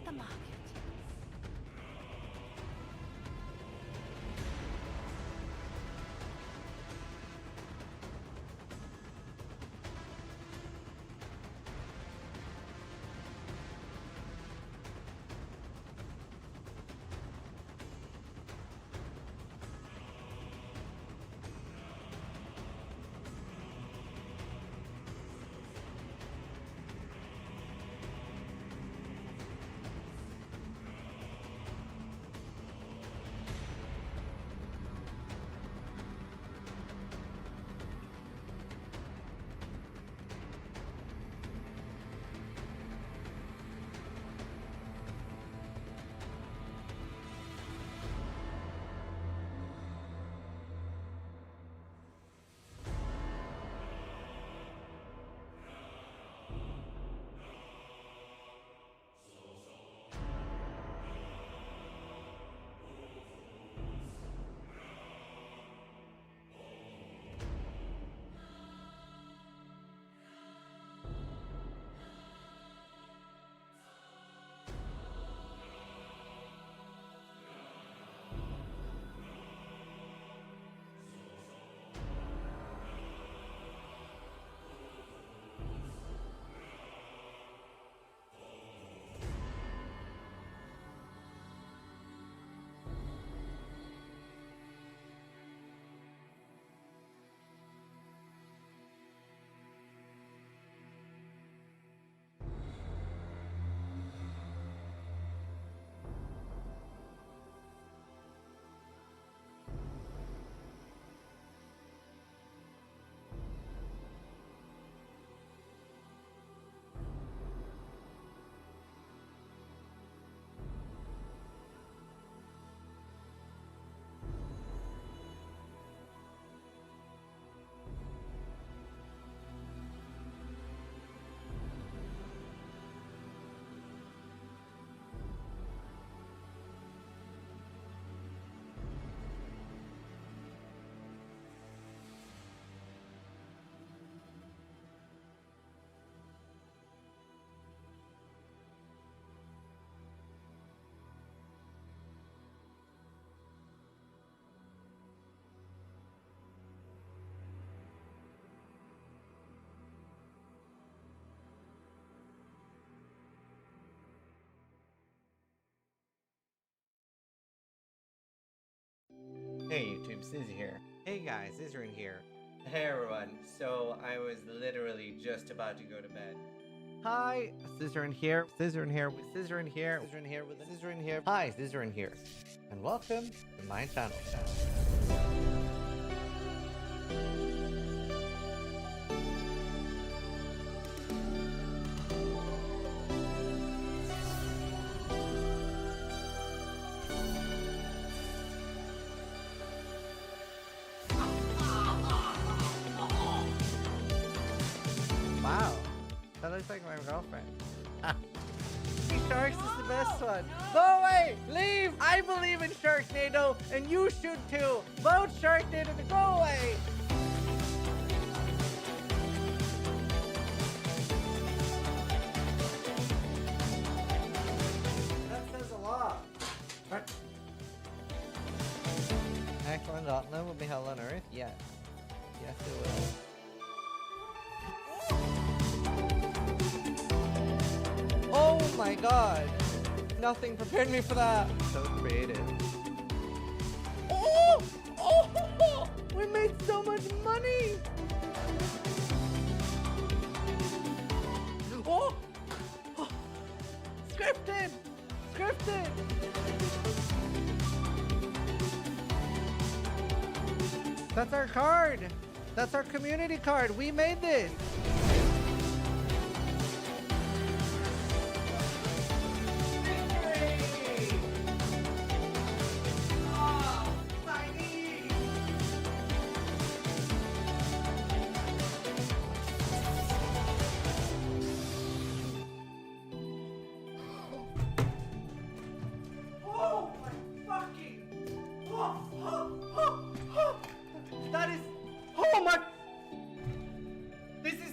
the market. Hey YouTube, Sizzy here. Hey guys, Isrin here. Hey everyone, so I was literally just about to go to bed. Hi, Scissorin here. Scissorin here with Scissorin here. Scissorin here with Scissorin here. Hi, Scissorin here. And welcome to my channel. Wow, that looks like my girlfriend. Sharks is the best one. Go away! Leave! I believe in Sharknado, and you should too. Vote Sharknado to go away! That says a lot. What? Aqualon.net will be hell on Earth? Yes. Yes, it will. Oh my god! Nothing prepared me for that! So creative. Oh! Oh! We made so much money! Oh! Oh. Scripted! Scripted! That's our card! That's our community card! We made this! That is... Oh my... This is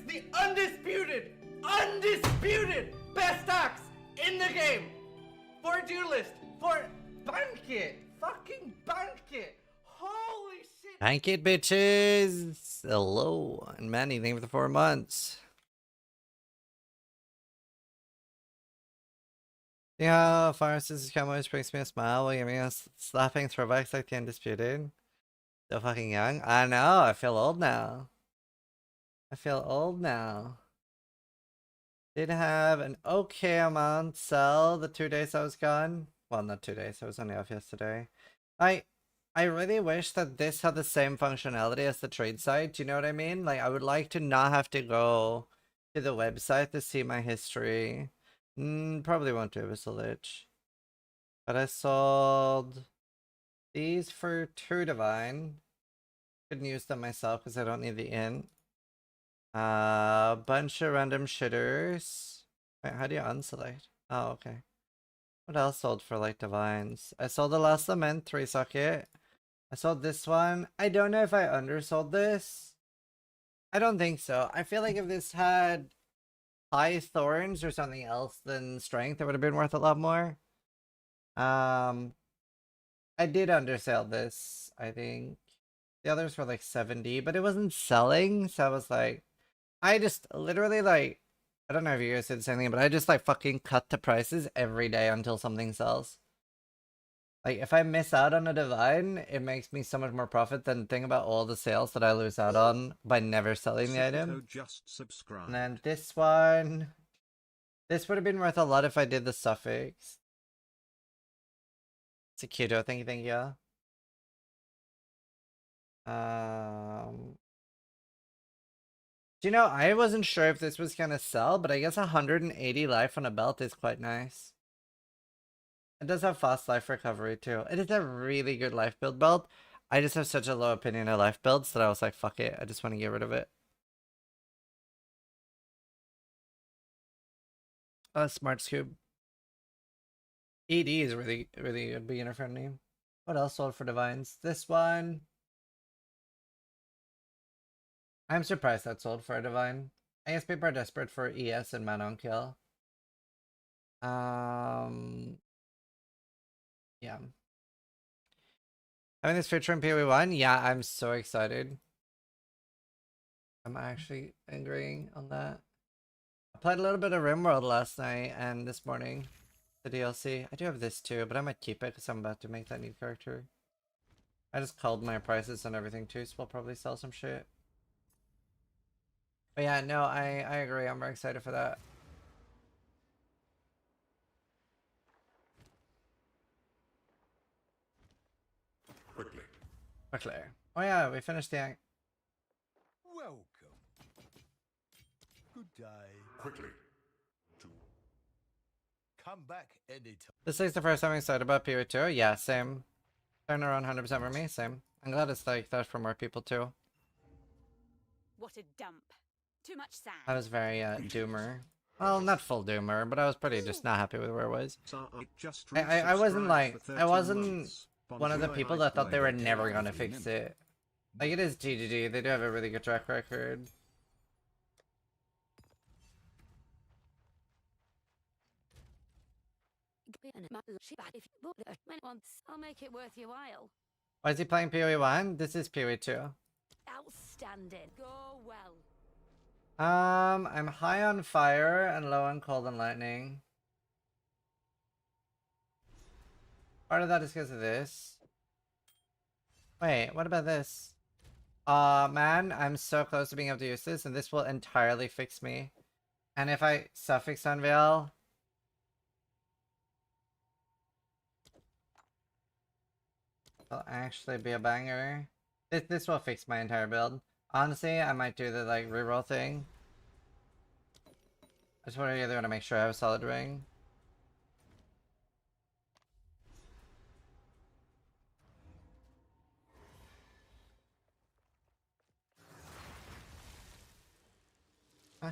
Thank you, bitches. Hello, and Manny, thank you for the 4 months. Yeah, Fire Sisters come always brings me a smile while giving us slapping throwbacks like the Undisputed. So fucking young. I know, I feel old now. I feel old now. Did have an okay amount sell the 2 days I was gone. Well, not 2 days, I was only off yesterday. I really wish that this had the same functionality as the trade site, do you know what I mean? Like, I would like to not have to go to the website to see my history. Probably won't do it with the Lich. But I sold these for 2 divine. Couldn't use them myself because I don't need the int. Bunch of random shitters. Wait, how do you unselect? Oh, okay. What else sold for like divines? I sold the last lament 3 socket. I sold this one. I don't know if I undersold this. I don't think so. I feel like if this had high thorns or something else than strength, it would have been worth a lot more. I did undersell this, I think. The others were like 70, but it wasn't selling, so I was like, I just literally like, I don't know if you guys did the same thing, but I just like fucking cut the prices every day until something sells. Like, if I miss out on a divine, it makes me so much more profit than think about all the sales that I lose out on by never selling the item. Just subscribe. And then this one, this would have been worth a lot if I did the suffix. It's a keto, thank you. Do you know, I wasn't sure if this was gonna sell, but I guess 180 life on a belt is quite nice. It does have fast life recovery too. It is a really good life build belt. I just have such a low opinion of life builds that I was like, fuck it, I just want to get rid of it. Smart scoop. ED is really good beginner friendly. What else sold for divines? This one. I'm surprised that sold for a divine. I guess people are desperate for ES and man on kill. Yeah. Having this feature in PoE1? Yeah, I'm so excited. I'm actually agreeing on that. I played a little bit of RimWorld last night and this morning. The DLC. I do have this too, but I might keep it because I'm about to make that new character. I just called my prices and everything too, so we'll probably sell some shit. But yeah, no, I agree. I'm very excited for that. Quickly. Oh yeah, we finished the act. Welcome. Good day. Quickly. Come back anytime. This is the first time I'm excited about PoE2. Yeah, same. Turn around 100% for me, same. I'm glad it's like that for more people too. What a dump. Too much sand. I was very doomer. Well, not full doomer, but I was pretty just not happy with where it was. I wasn't like, I wasn't one of the people that thought they were never gonna fix it. Like, it is GGG, they do have a really good track record. I'll make it worth your while. Why is he playing PoE1? This is PoE2. Outstanding. Go well. I'm high on fire and low on cold and lightning. Part of that is because of this. Wait, what about this? Man, I'm so close to being able to use this, and this will entirely fix me. And if I suffix unveil... it'll actually be a banger. This will fix my entire build. Honestly, I might do the like reroll thing. I just want to make sure I have a solid ring. Huh?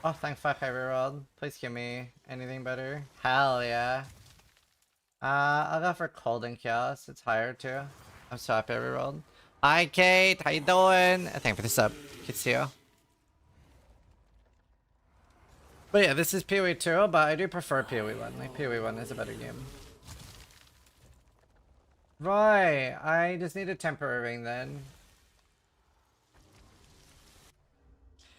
Oh, thank fuck I rerolled. Please give me anything better. Hell yeah. I'll go for cold and chaos. It's higher too. I'm so happy I rerolled. Hi Kate, how you doing? Thank you for the sub. Good to see you. But yeah, this is PoE2, but I do prefer PoE1. Like, PoE1 is a better game. Right, I just need a temporary ring then.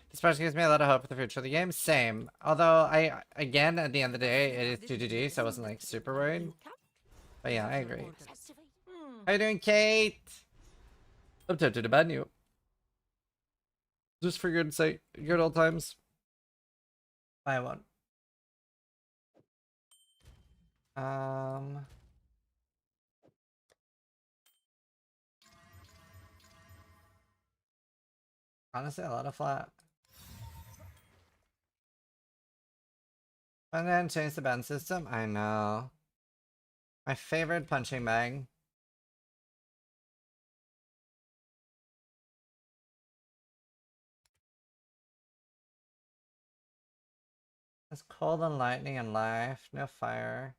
This project gives me a lot of hope for the future of the game. Same. Although again, at the end of the day, it is 2GG, so I wasn't like super worried. But yeah, I agree. How you doing, Kate? I'm tempted to ban you. Just for good sake, good old times. I won't. Honestly, a lot of flat. And then change the ban system? I know. My favorite punching bag. It's cold and lightning and life. No fire.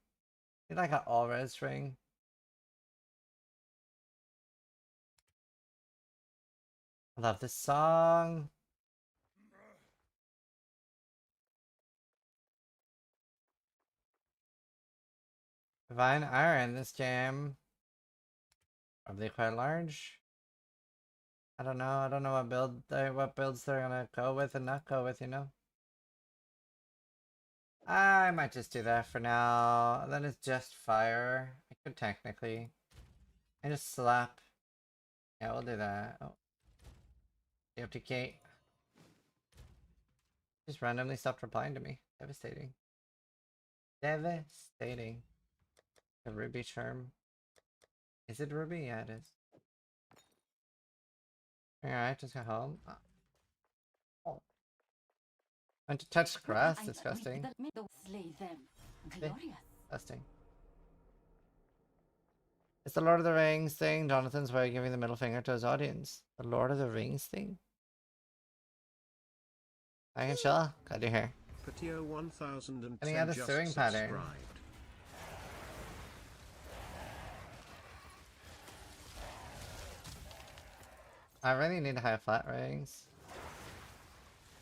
Need like an all-res ring. I love this song. Divine Iron, this game. Probably quite large. I don't know what builds they're gonna go with and not go with, you know? I might just do that for now. Then it's just fire. I could technically. And just slap. Yeah, we'll do that. Oh. Empty Kate. Just randomly stopped replying to me. Devastating. Devastating. The ruby charm. Is it ruby? Yeah, it is. Alright, just go home. Oh. And to touch grass, disgusting. Disgusting. It's the Lord of the Rings thing. Jonathan's way of giving the middle finger to his audience. The Lord of the Rings thing? I can chill. Cut your hair. Patio 1010 Any other just sewing pattern? subscribed. I really need high flat rings.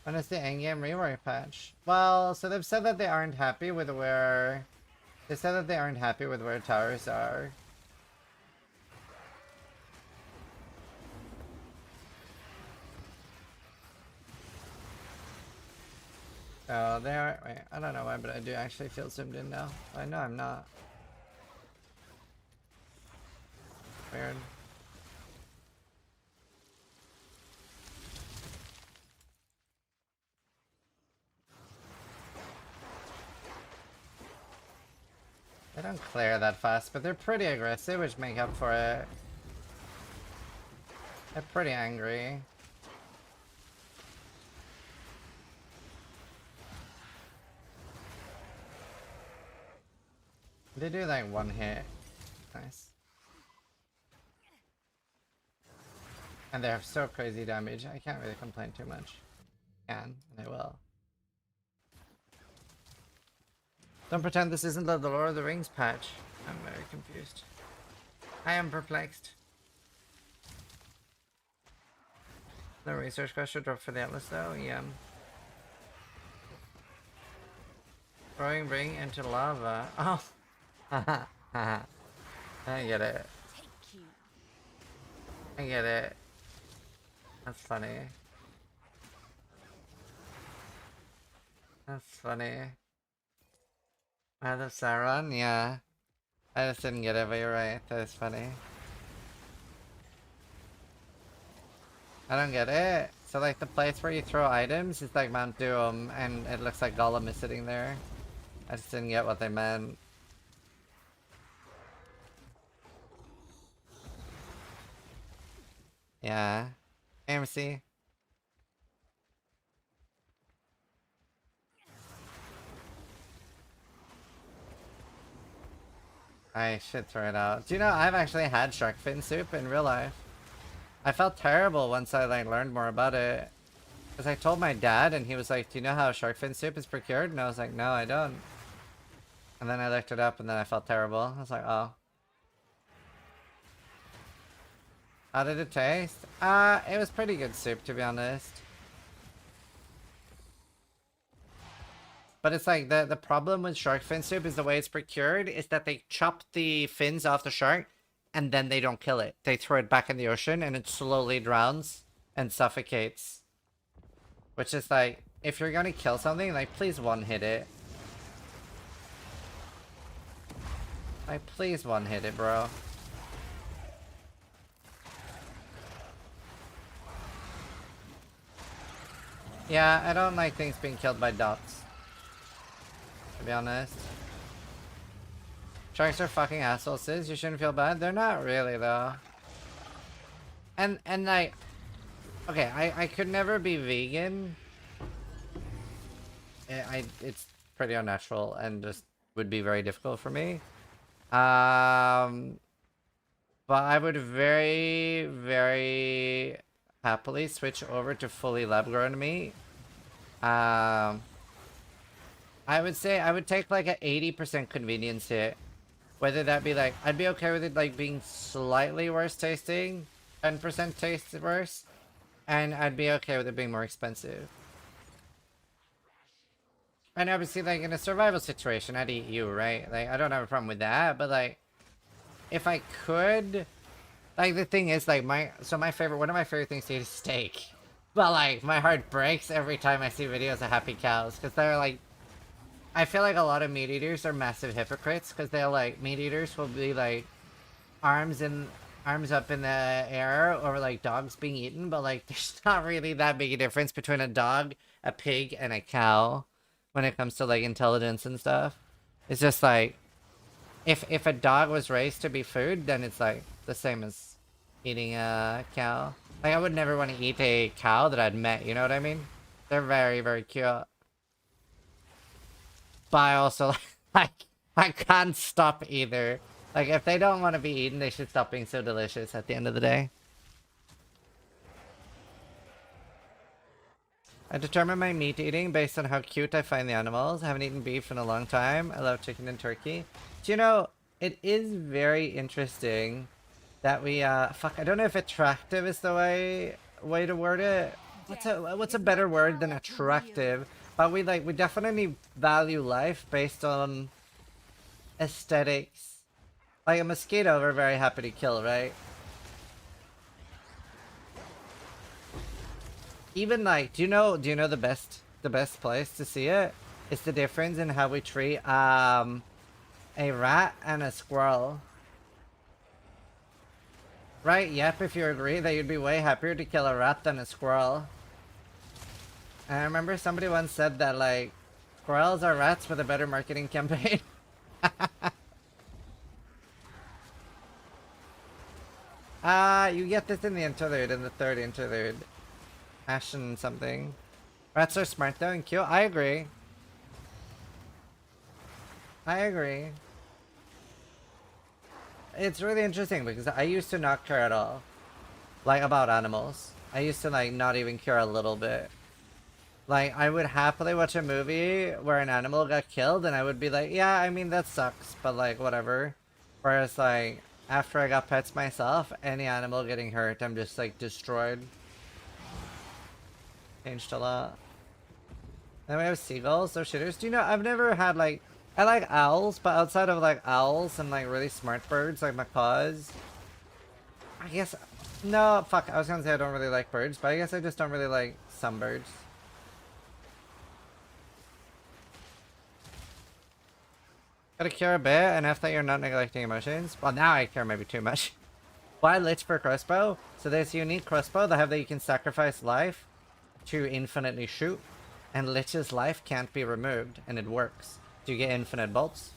When is the Endgame rework patch? Well, so they've said that they aren't happy with where... They said that they aren't happy with where towers are. Oh, they are... Wait, I don't know why, but I do actually feel zoomed in now. I know I'm not. Weird. They don't clear that fast, but they're pretty aggressive, which make up for it. They're pretty angry. They do like one hit. Nice. And they have so crazy damage, I can't really complain too much. Can, and I will. Don't pretend this isn't the Lord of the Rings patch. I'm very confused. I am perplexed. No research quest should drop for the Atlas though, yeah. Throwing ring into lava. Oh! Haha, haha. I get it. I get it. That's funny. That's funny. Out of Sauron? Yeah. I just didn't get it, but you're right. That is funny. I don't get it. So like the place where you throw items is like Mount Doom, and it looks like Gollum is sitting there. I just didn't get what they meant. Yeah. AMC. I should throw it out. Do you know, I've actually had shark fin soup in real life. I felt terrible once I like learned more about it. Because I told my dad and he was like, do you know how shark fin soup is procured? And I was like, no, I don't. And then I looked it up and then I felt terrible. I was like, oh. How did it taste? It was pretty good soup, to be honest. But it's like, the problem with shark fin soup is the way it's procured is that they chop the fins off the shark and then they don't kill it. They throw it back in the ocean and it slowly drowns and suffocates. Which is like, if you're gonna kill something, like, please one-hit it. Like, please one-hit it, bro. Yeah, I don't like things being killed by dots. To be honest. Sharks are fucking assholes, sis. You shouldn't feel bad. They're not really, though. And like... Okay, I could never be vegan. It's pretty unnatural and just would be very difficult for me. But I would very, very happily switch over to fully lab-grown meat. I would say I would take like an 80% convenience hit. Whether that be like, I'd be okay with it like being slightly worse tasting, 10% taste worse, and I'd be okay with it being more expensive. And obviously, like, in a survival situation, I'd eat you, right? Like, I don't have a problem with that, but, like, if I could... Like, the thing is, like, one of my favorite things to eat is steak. But, like, my heart breaks every time I see videos of happy cows, because they're, like... I feel like a lot of meat eaters are massive hypocrites, because they're, like, meat eaters will be, like, arms up in the air, or, like, dogs being eaten, but, like, there's not really that big a difference between a dog, a pig, and a cow. When it comes to like intelligence and stuff, it's just like if a dog was raised to be food, then it's like the same as eating a cow. Like I would never want to eat a cow that I'd met, you know what I mean? They're very, very cute. But I also like I can't stop either. Like if they don't want to be eaten, they should stop being so delicious at the end of the day. I determine my meat eating based on how cute I find the animals. I haven't eaten beef in a long time. I love chicken and turkey. Do you know, it is very interesting that we, fuck, I don't know if attractive is the way to word it. What's a better word than attractive? But we definitely value life based on aesthetics. Like a mosquito, we're very happy to kill, right? Even like, do you know the best place to see it? It's the difference in how we treat a rat and a squirrel. Right? Yep, if you agree that you'd be way happier to kill a rat than a squirrel. And I remember somebody once said that like squirrels are rats with a better marketing campaign. You get this in the interlude, in the third interlude. Ashen something. Rats are smart though and cute. I agree. I agree. It's really interesting because I used to not care at all. Like about animals. I used to like not even care a little bit. Like I would happily watch a movie where an animal got killed and I would be like, yeah, I mean that sucks, but like whatever. Whereas like after I got pets myself, any animal getting hurt, I'm just like destroyed. Changed a lot. Then we have seagulls, they're shitters. Do you know, I've never had like, I like owls, but outside of like owls and like really smart birds like macaws, I guess, no, fuck, I was gonna say I don't really like birds, but I guess I just don't really like some birds. Gotta care a bit, enough that you're not neglecting emotions. Well, now I care maybe too much. Why Lich for crossbow? So there's a unique crossbow that you can sacrifice life to infinitely shoot, and Lich's life can't be removed, and it works. So you get infinite bolts.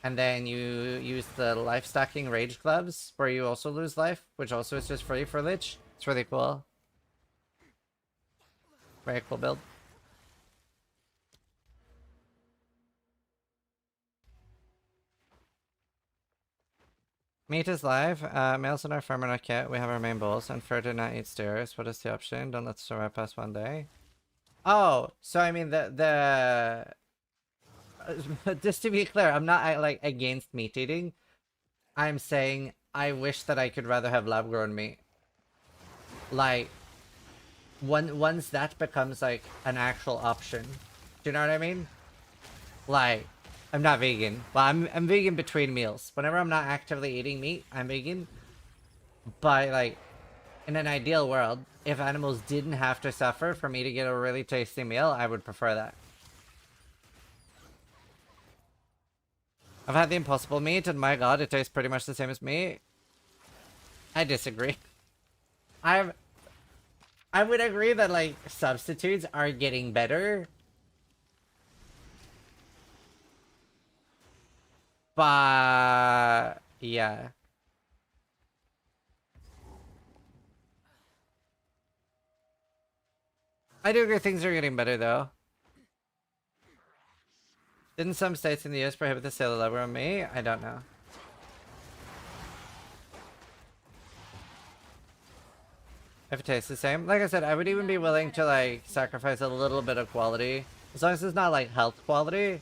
And then you use the life stacking rage gloves, where you also lose life, which also is just free for Lich. It's really cool. Very cool build. Meat is live. Males in our farm are not cat. We have our main bowls. Unfair to not eat stairs. What is the option? Don't let survive past one day. Oh, so I mean just to be clear, I'm not like against meat eating. I'm saying I wish that I could rather have lab grown meat. Like once that becomes like an actual option. Do you know what I mean? Like I'm not vegan. Well, I'm vegan between meals. Whenever I'm not actively eating meat, I'm vegan. But like, in an ideal world, if animals didn't have to suffer for me to get a really tasty meal, I would prefer that. I've had the Impossible meat, and my god, it tastes pretty much the same as meat. I disagree. I would agree that, like, substitutes are getting better. But, yeah. I do agree things are getting better, though. Didn't some states in the US prohibit the sale of liver on meat? I don't know. If it tastes the same. Like I said, I would even be willing to, like, sacrifice a little bit of quality. As long as it's not, like, health quality.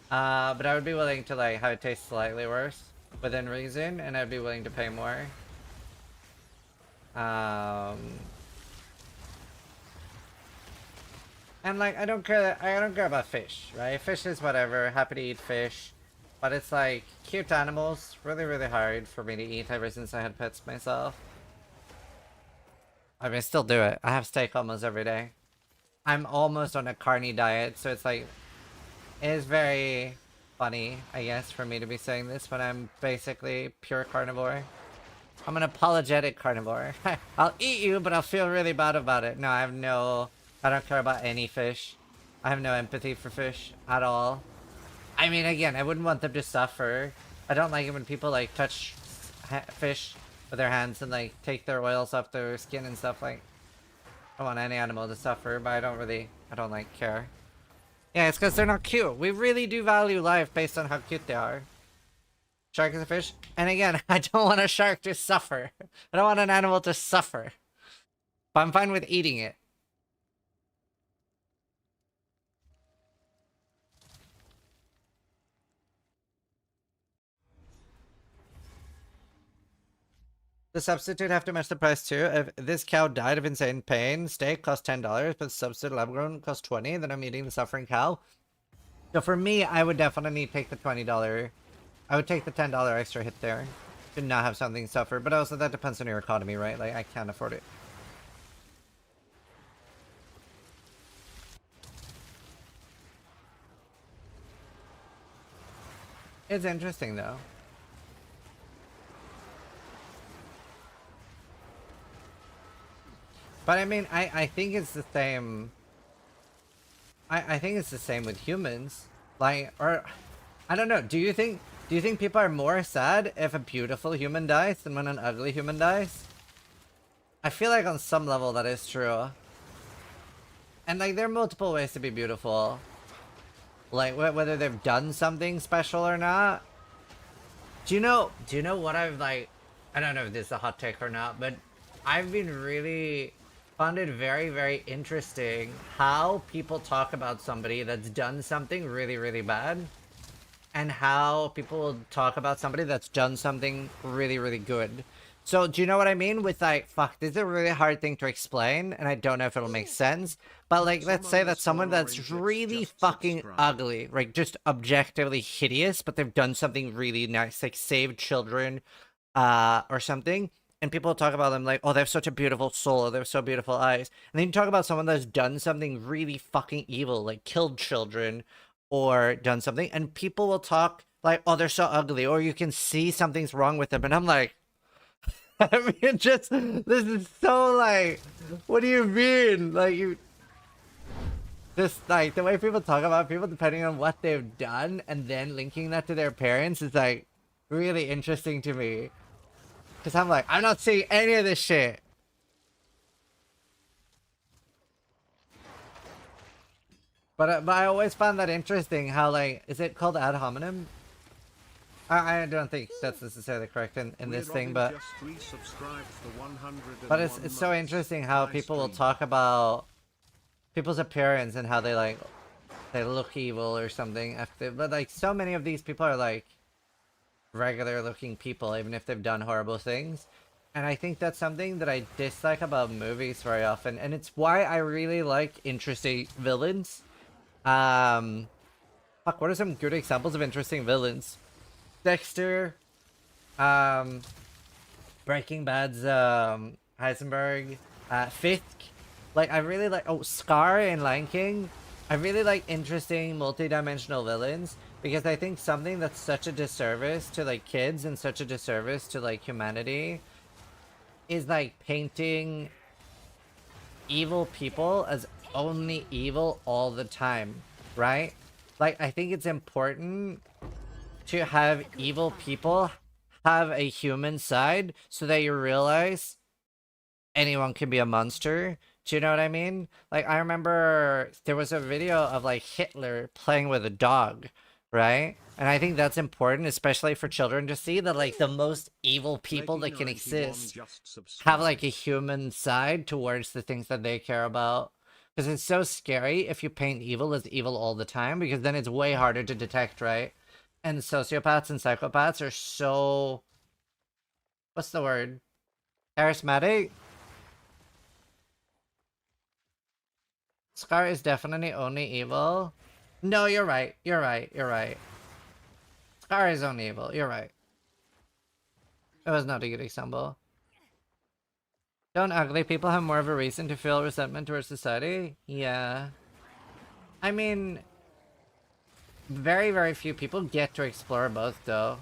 But I would be willing to, like, have it taste slightly worse. Within reason. And I'd be willing to pay more. And, like, I don't care about fish, right? Fish is whatever. Happy to eat fish. But it's, like, cute animals. Really, really hard for me to eat ever since I had pets myself. I mean, I still do it. I have steak almost every day. I'm almost on a carny diet, so it's like... It is very funny, I guess, for me to be saying this when I'm basically pure carnivore. I'm an apologetic carnivore. I'll eat you, but I'll feel really bad about it. No, I don't care about any fish. I have no empathy for fish at all. I mean, again, I wouldn't want them to suffer. I don't like it when people, like, touch fish with their hands and, like, take their oils off their skin and stuff. Like, I don't want any animal to suffer, but I don't, like, care. Yeah, it's because they're not cute. We really do value life based on how cute they are. Shark is a fish. And again, I don't want a shark to suffer. I don't want an animal to suffer. But I'm fine with eating it. The substitute have to match the price too. If this cow died of insane pain, steak cost $10, but substitute lab grown cost $20, then I'm eating the suffering cow. So for me, I would definitely take the $20. I would take the $10 extra hit there. To not have something suffer. But also that depends on your economy, right? Like, I can't afford it. It's interesting though. But I mean, I think it's the same. I think it's the same with humans. Like, or I don't know. Do you think people are more sad if a beautiful human dies than when an ugly human dies? I feel like on some level that is true. And like, there are multiple ways to be beautiful. Like, whether they've done something special or not. Do you know what I've, like, I don't know if this is a hot take or not, but I've been really found it very, very interesting how people talk about somebody that's done something really, really bad, and how people talk about somebody that's done something really, really good. So, do you know what I mean? With, like, fuck, this is a really hard thing to explain, and I don't know if it'll make sense. But, like, let's say that someone that's really fucking ugly, right? Just objectively hideous, but they've done something really nice, like saved children, or something. And people talk about them like, oh, they have such a beautiful soul, or they have so beautiful eyes. And then you talk about someone that's done something really fucking evil, like killed children, or done something, and people will talk like, oh, they're so ugly, or you can see something's wrong with them. And I'm like, I mean, just, this is so, like, what do you mean? Like, you... Just, like, the way people talk about people depending on what they've done, and then linking that to their parents is, like, really interesting to me. Because I'm like, I'm not seeing any of this shit. But I always found that interesting how, like, is it called ad hominem? I don't think that's necessarily correct in this thing, but it's so interesting how people will talk about people's appearance and how they, like, they look evil or something after, but like so many of these people are like regular looking people even if they've done horrible things. And I think that's something that I dislike about movies very often, and it's why I really like interesting villains. Fuck, what are some good examples of interesting villains? Dexter, Breaking Bad's Heisenberg, Fisk. Like I really like Scar in Lion King. I really like interesting multi-dimensional villains because I think something that's such a disservice to like kids and such a disservice to like humanity is like painting evil people as only evil all the time, right? Like I think it's important to have evil people have a human side so that you realize anyone can be a monster. Do you know what I mean? Like I remember there was a video of like Hitler playing with a dog, right? And I think that's important, especially for children, to see that like the most evil people that can exist have like a human side towards the things that they care about. Because it's so scary if you paint evil as evil all the time, because then it's way harder to detect, right? And sociopaths and psychopaths are so... what's the word? Charismatic? Scar is definitely only evil. No, you're right. You're right. You're right. Scar is only evil. You're right. It was not a good example. Don't ugly people have more of a reason to feel resentment towards society? Yeah. I mean... very, very few people get to explore both, though.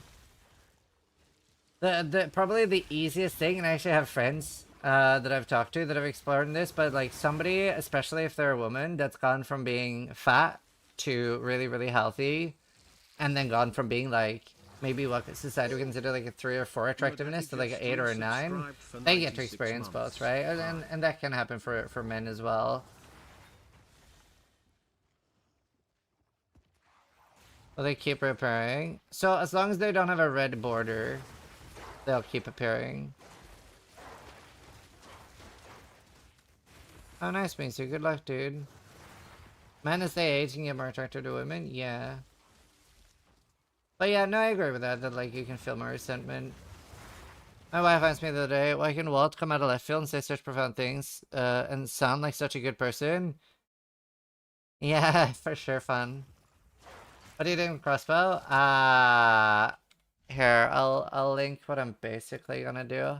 Probably the easiest thing, and I actually have friends that I've talked to that have explored in this, but like somebody, especially if they're a woman, that's gone from being fat to really, really healthy, and then gone from being like maybe what society would consider like a 3 or 4 attractiveness to like an 8 or a 9, they get to experience both, right? And that can happen for men as well. Will they keep repairing? So as long as they don't have a red border, they'll keep appearing. Oh, nice, Misu. Good luck, dude. Men as they age can get more attracted to women? Yeah. But yeah, no, I agree with that. That, like, you can feel more resentment. My wife asked me the other day, why can Walt come out of left field and say such profound things, and sound like such a good person? Yeah, for sure fun. What are you doing with Crossbow? Here, I'll link what I'm basically gonna do.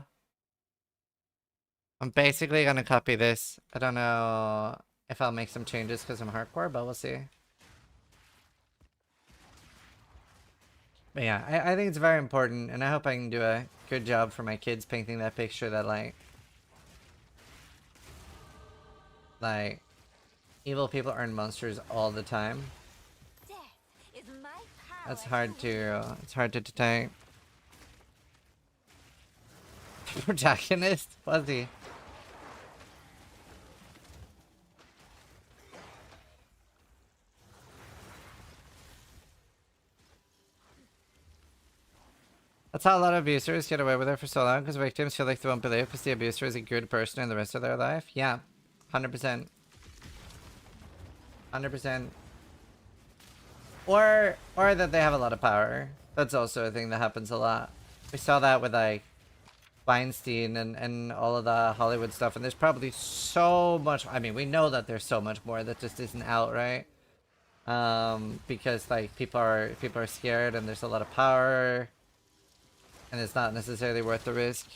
I'm basically gonna copy this. I don't know if I'll make some changes because I'm hardcore, but we'll see. But yeah, I think it's very important, and I hope I can do a good job for my kids painting that picture that like evil people aren't monsters all the time. That's hard to detect. Protagonist? Was he? That's how a lot of abusers get away with it for so long, because victims feel like they won't believe because the abuser is a good person in the rest of their life. Yeah, 100%. 100%. Or that they have a lot of power. That's also a thing that happens a lot. We saw that with like Weinstein and all of the Hollywood stuff, and there's probably so much. I mean, we know that there's so much more that just isn't out, right? Because like people are scared, and there's a lot of power, and it's not necessarily worth the risk.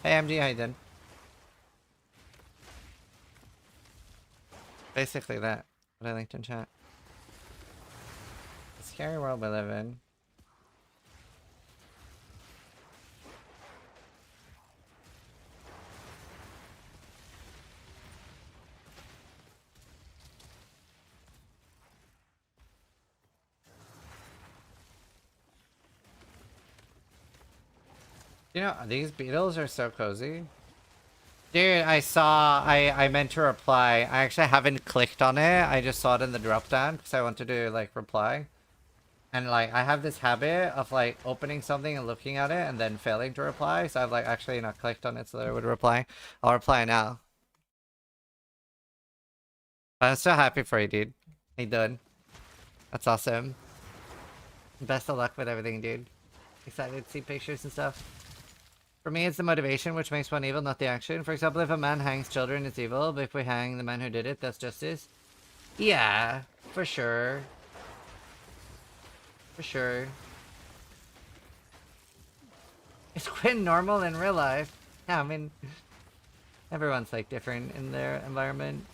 Hey MG, how you doing? Basically that. What I linked in chat. The scary world we live in. You know, these beetles are so cozy. Dude, I meant to reply. I actually haven't clicked on it. I just saw it in the drop down because I wanted to like reply. And like I have this habit of like opening something and looking at it and then failing to reply. So I've like actually not clicked on it so that I would reply. I'll reply now. I'm so happy for you, dude. How you doing? That's awesome. Best of luck with everything, dude. Excited to see pictures and stuff. For me, it's the motivation which makes one evil, not the action. For example, if a man hangs children, it's evil, but if we hang the man who did it, that's justice. Yeah, for sure. For sure. Is Quinn normal in real life? Yeah, I mean, everyone's like different in their environment.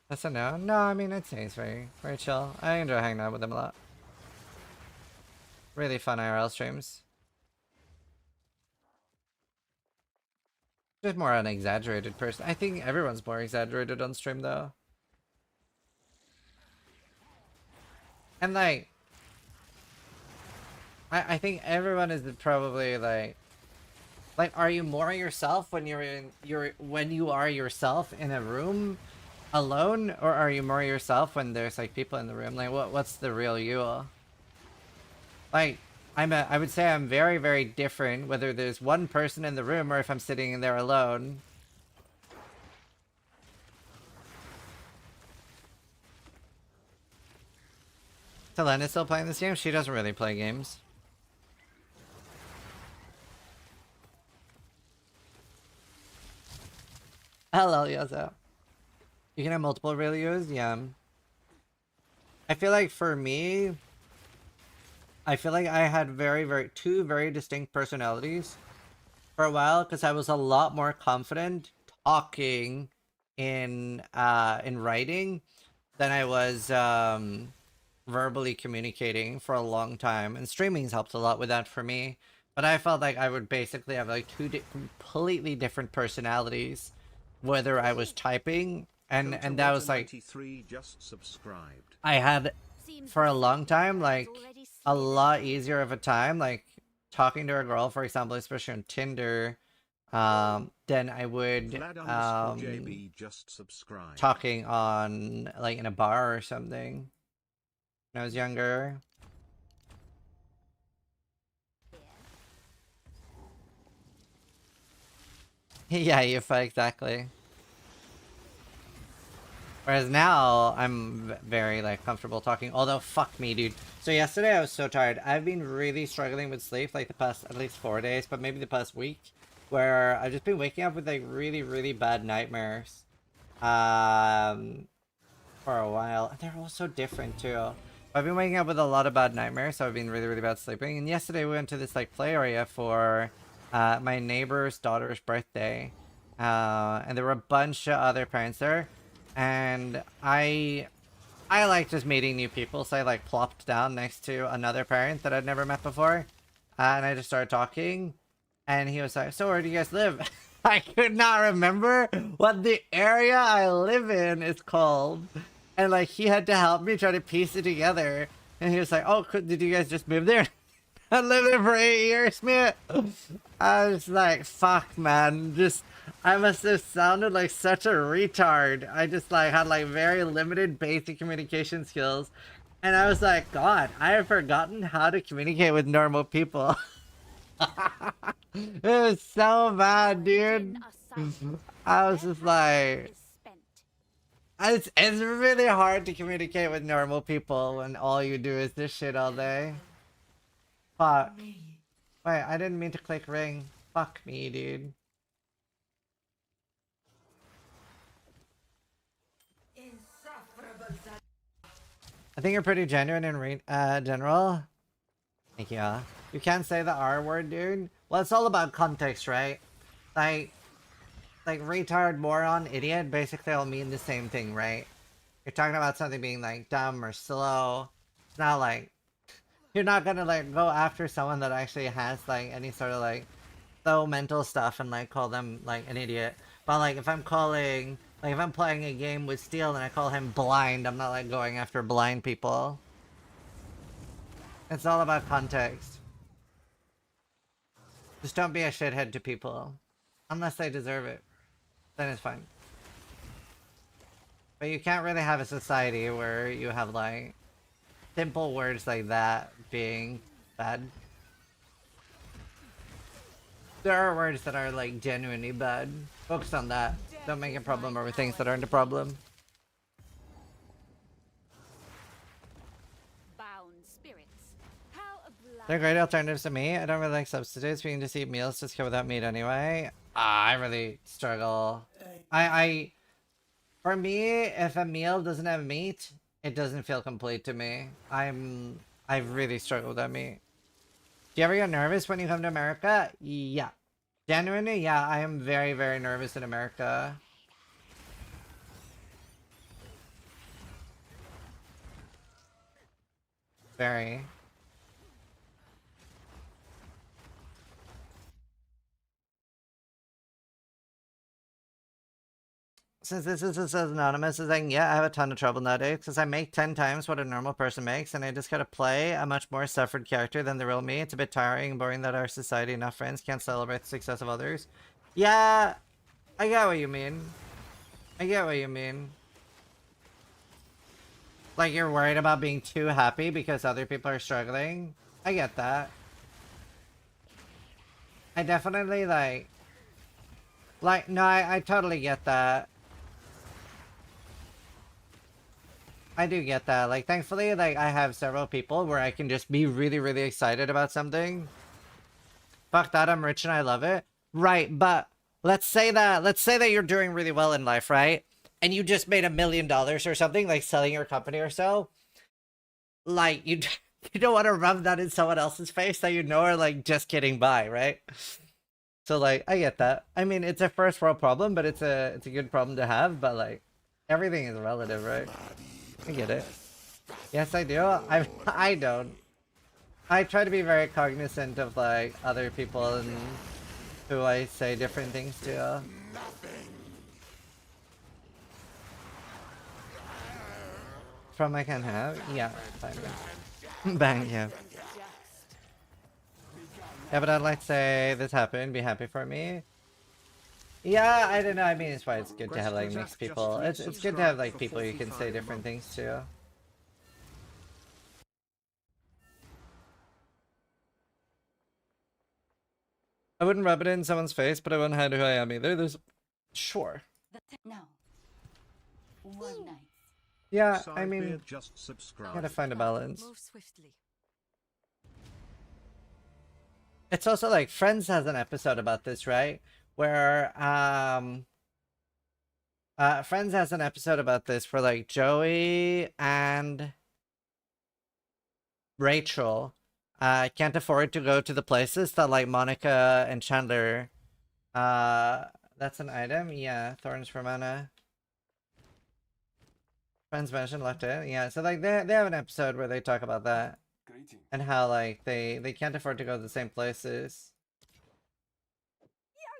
That's a no? No, I mean, I'd say he's very, very chill. I enjoy hanging out with him a lot. Really fun IRL streams. Just more an exaggerated person. I think everyone's more exaggerated on stream though. And like, I think everyone is probably like, are you more yourself when when you are yourself in a room alone, or are you more yourself when there's like people in the room? Like, what's the real you? Like, I would say I'm very, very different whether there's one person in the room or if I'm sitting in there alone. Telena's still playing this game? She doesn't really play games. Hello, Yozo. You can have multiple real yous? Yeah. I feel like for me, I feel like I had two very distinct personalities for a while because I was a lot more confident talking in writing than I was verbally communicating for a long time, and streaming's helped a lot with that for me. But I felt like I would basically have like two completely different personalities, whether I was typing and that was like just subscribed. I had for a long time like a lot easier of a time like talking to a girl, for example, especially on Tinder, than I would JB just subscribed. talking on like in a bar or something when I was younger. Yeah, you fight exactly. Whereas now, I'm very, like, comfortable talking. Although, fuck me, dude. So yesterday I was so tired. I've been really struggling with sleep, like, the past, at least 4 days, but maybe the past week. Where I've just been waking up with, like, really, really bad nightmares. For a while. And they're all so different, too. I've been waking up with a lot of bad nightmares, so I've been really, really bad sleeping. And yesterday we went to this, like, play area for, my neighbor's daughter's birthday. And there were a bunch of other parents there. And I like just meeting new people, so I like plopped down next to another parent that I'd never met before, and I just started talking, and he was like, "So where do you guys live?" I could not remember what the area I live in is called, and like he had to help me try to piece it together, and he was like, "Oh, did you guys just move there?" I lived there for 8 years, man. I was like, fuck, man. I must have sounded like such a retard. I just like had like very limited basic communication skills. And I was like, God, I have forgotten how to communicate with normal people. It was so bad, dude. I was just like... It's really hard to communicate with normal people when all you do is this shit all day. Fuck. Wait, I didn't mean to click ring. Fuck me, dude. I think you're pretty genuine in general. Thank you. You can't say the R word, dude. Well, it's all about context, right? Like retard, moron, idiot basically all mean the same thing, right? You're talking about something being like dumb or slow. It's not like you're not gonna like go after someone that actually has like any sort of like low mental stuff and like call them like an idiot. But like if I'm calling, like if I'm playing a game with Steel and I call him blind, I'm not like going after blind people. It's all about context. Just don't be a shithead to people. Unless they deserve it. Then it's fine. But you can't really have a society where you have like simple words like that being bad. There are words that are like genuinely bad. Focus on that. Don't make a problem over things that aren't a problem. Bound spirits. How obliging. They're great alternatives to meat. I don't really like substitutes. We can just eat meals just go without meat anyway. I really struggle. For me, if a meal doesn't have meat, it doesn't feel complete to me. I really struggle with that meat. Do you ever get nervous when you come to America? Yeah. Genuinely, yeah, I am very, very nervous in America. Very. Since this is as anonymous as I can get, I have a ton of trouble nowadays because I make 10 times what a normal person makes and I just gotta play a much more suffered character than the real me. It's a bit tiring and boring that our society and our friends can't celebrate the success of others. Yeah, I get what you mean. I get what you mean. Like you're worried about being too happy because other people are struggling. I get that. I definitely no, I totally get that. I do get that. Like, thankfully, like, I have several people where I can just be really, really excited about something. Fuck that, I'm rich and I love it. Right, but let's say that you're doing really well in life, right? And you just made $1 million or something, like selling your company or so. Like, you don't want to rub that in someone else's face that you know are, like, just getting by, right? So, like, I get that. I mean, it's a first world problem, but it's a good problem to have, but, like, everything is relative, right? I get it. Yes, I do. I don't. I try to be very cognizant of like other people and who I say different things to. From I can have? Yeah, fine. Bang, yeah. Yeah, but I'd like to say this happened, be happy for me. Yeah, I don't know, I mean, it's why it's good to have like mixed people. It's good to have like people you can say different things to. I wouldn't rub it in someone's face, but I wouldn't hide who I am either. There's... Sure. No. One night. Yeah, I mean, just subscribe. gotta find a balance. Move swiftly. It's also like Friends has an episode about this, right? Where Friends has an episode about this where like Joey and Rachel can't afford to go to the places that like Monica and Chandler that's an item? Yeah, Thorns for Mana. Friends mentioned left in. Yeah, so like they have an episode where they talk about that. And how like they can't afford to go to the same places.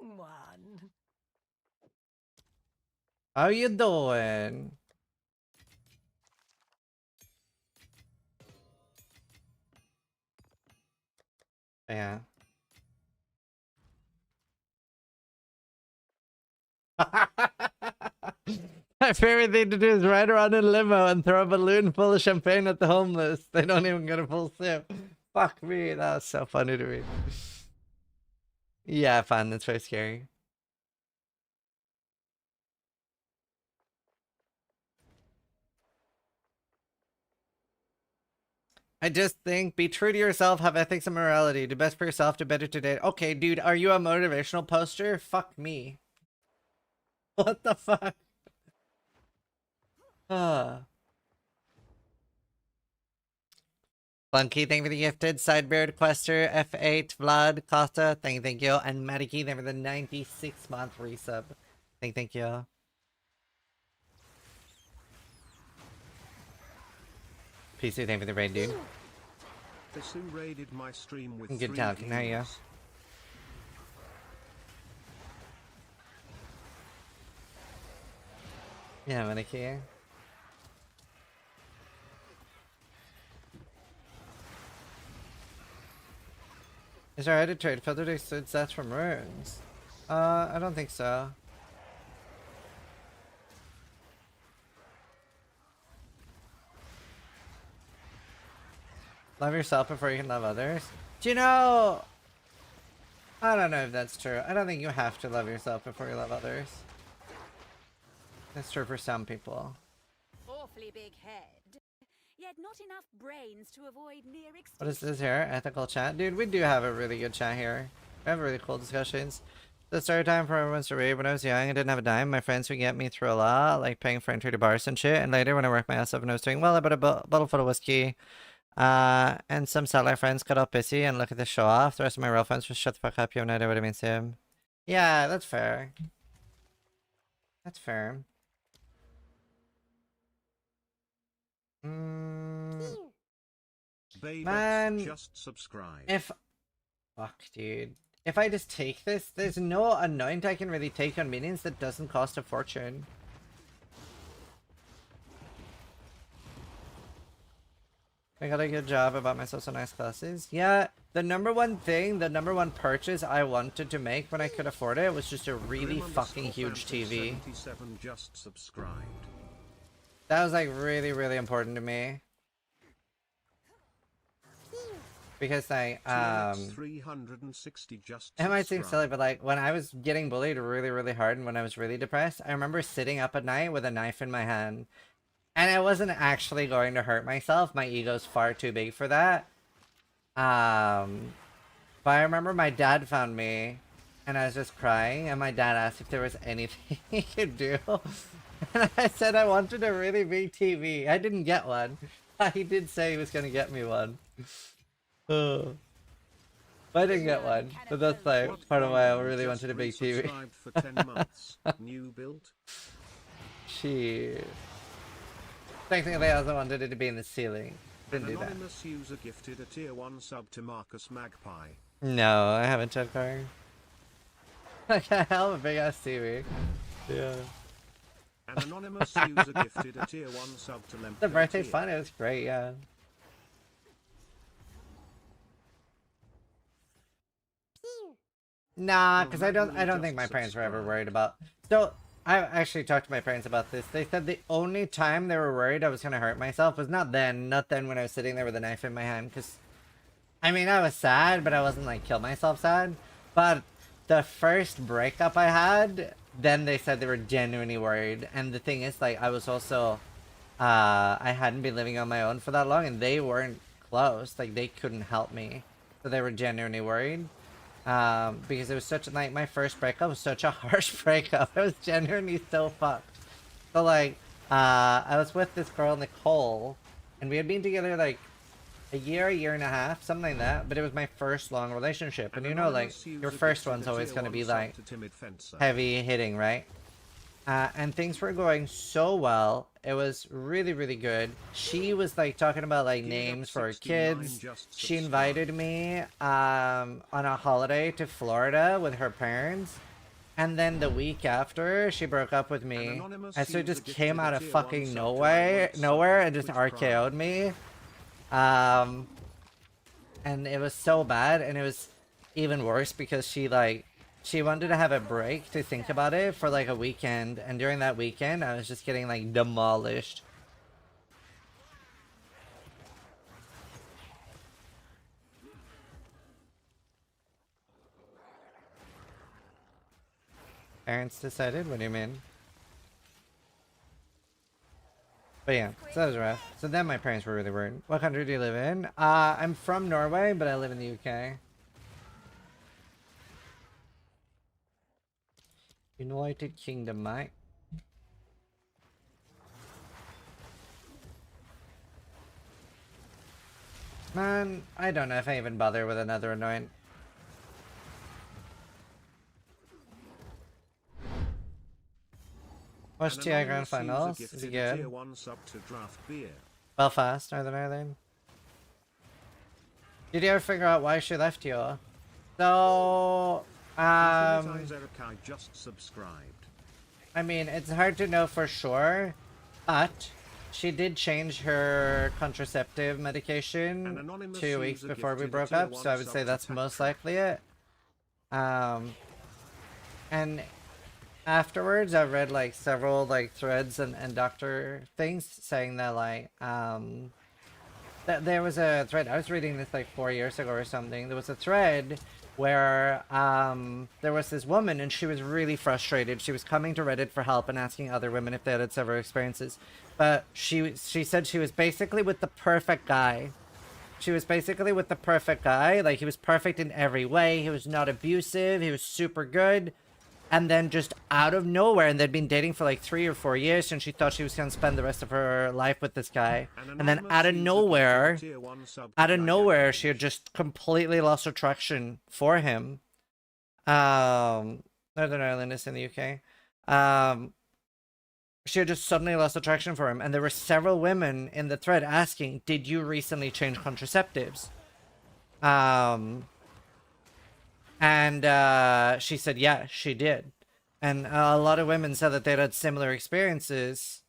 Young one. How you doing? Yeah. My favorite thing to do is ride around in a limo and throw a balloon full of champagne at the homeless. They don't even get a full sip. Fuck me, that was so funny to me. Yeah, fun. That's very scary. I just think, be true to yourself, have ethics and morality, do best for yourself, do better today. Okay, dude, are you a motivational poster? Fuck me. What the fuck? Funky, thank you for the gifted. Sidebeard, Quester, F8, Vlad, Costa, thank you. And Madiki, thank you for the 96-month resub. Thank you. PC, thank you for the raid, dude. Pisu raided my stream with Good talking, how are you? Yeah, Madiki. Is there a trade filter to exclude sets from runes? I don't think so. Love yourself before you can love others? Do you know... I don't know if that's true. I don't think you have to love yourself before you love others. That's true for some people. Awfully big head. yet not enough brains to avoid near extinction. What is this here? Ethical chat? Dude, we do have a really good chat here. We have really cool discussions. The start time for everyone to read. When I was young, I didn't have a dime. My friends would get me through a lot, like paying for entry to bars and shit. And later, when I worked my ass off and I was doing well, I bought a bottle full of whiskey. And some satellite friends got all pissy and look at the show off. The rest of my real friends just shut the fuck up. You have no idea what it means to him. Yeah, that's fair. That's fair. Man, just subscribe. Fuck, dude. If I just take this, there's no anoint I can really take on minions that doesn't cost a fortune. I got a good job about myself some nice classes. Yeah, the number one thing, the number one purchase I wanted to make when I could afford it was just a really fucking huge TV. Just subscribed. That was like really, really important to me. Because like, 360 just it might seem silly, but like when I was getting bullied really, really hard and when I was really depressed, I remember sitting up at night with a knife in my hand. And I wasn't actually going to hurt myself. My ego's far too big for that. But I remember my dad found me and I was just crying and my dad asked if there was anything he could do. And I said I wanted a really big TV. I didn't get one. He did say he was going to get me one. But I didn't get one. But that's like part of why I really wanted a big TV. For 10 months. New build. Shit. Technically, I also wanted it to be in the ceiling. Didn't do that. Anonymous user gifted a tier 1 sub to Marcus Magpie. No, I haven't checked her. Like a hell of a big ass TV. Yeah. An anonymous user gifted a tier 1 sub to Lemp. The birthday fun, it was great, yeah. Nah, because I don't think my parents were ever worried about. So I actually talked to my parents about this. They said the only time they were worried I was gonna hurt myself was not then when I was sitting there with a knife in my hand. Because I mean, I was sad, but I wasn't like kill myself sad. But the first breakup I had, then they said they were genuinely worried. And the thing is, like, I was also I hadn't been living on my own for that long, and they weren't close. Like, they couldn't help me, so they were genuinely worried. Because it was such like my first breakup was such a harsh breakup. I was genuinely so fucked. So like, I was with this girl Nicole, and we had been together like a year and a half, something like that. But it was my first long relationship, and you know, like your first one's always gonna be like heavy hitting, right? And things were going so well. It was really, really good. She was like talking about like names for her kids. She invited me on a holiday to Florida with her parents. And then the week after, she broke up with me. And so it just came out of fucking nowhere and just RKO'd me. And it was so bad, and it was even worse because she wanted to have a break to think about it for like a weekend, and during that weekend I was just getting like demolished. Parents decided? What do you mean? But yeah, so that was rough. So then my parents were really worried. What country do you live in? I'm from Norway, but I live in the UK. United Kingdom, mate. Man, I don't know if I even bother with another anoint. What's TI Grand Finals? Is it good? Belfast, Northern Ireland. Did you ever figure out why she left you? So... just subscribed. I mean, it's hard to know for sure, but she did change her contraceptive medication 2 weeks before we broke up, so I would say that's most likely it. And afterwards, I've read like several like threads and doctor things saying that like that there was a thread. I was reading this like 4 years ago or something. There was a thread where there was this woman and she was really frustrated. She was coming to Reddit for help and asking other women if they had several experiences. But she said she was basically with the perfect guy. She was basically with the perfect guy. Like, he was perfect in every way. He was not abusive. He was super good. And then just out of nowhere, and they'd been dating for like 3 or 4 years, and she thought she was going to spend the rest of her life with this guy. And then out of nowhere, she had just completely lost attraction for him. Northern Ireland is in the UK. She had just suddenly lost attraction for him. And there were several women in the thread asking, did you recently change contraceptives? And she said, yeah, she did. And a lot of women said that they'd had similar experiences.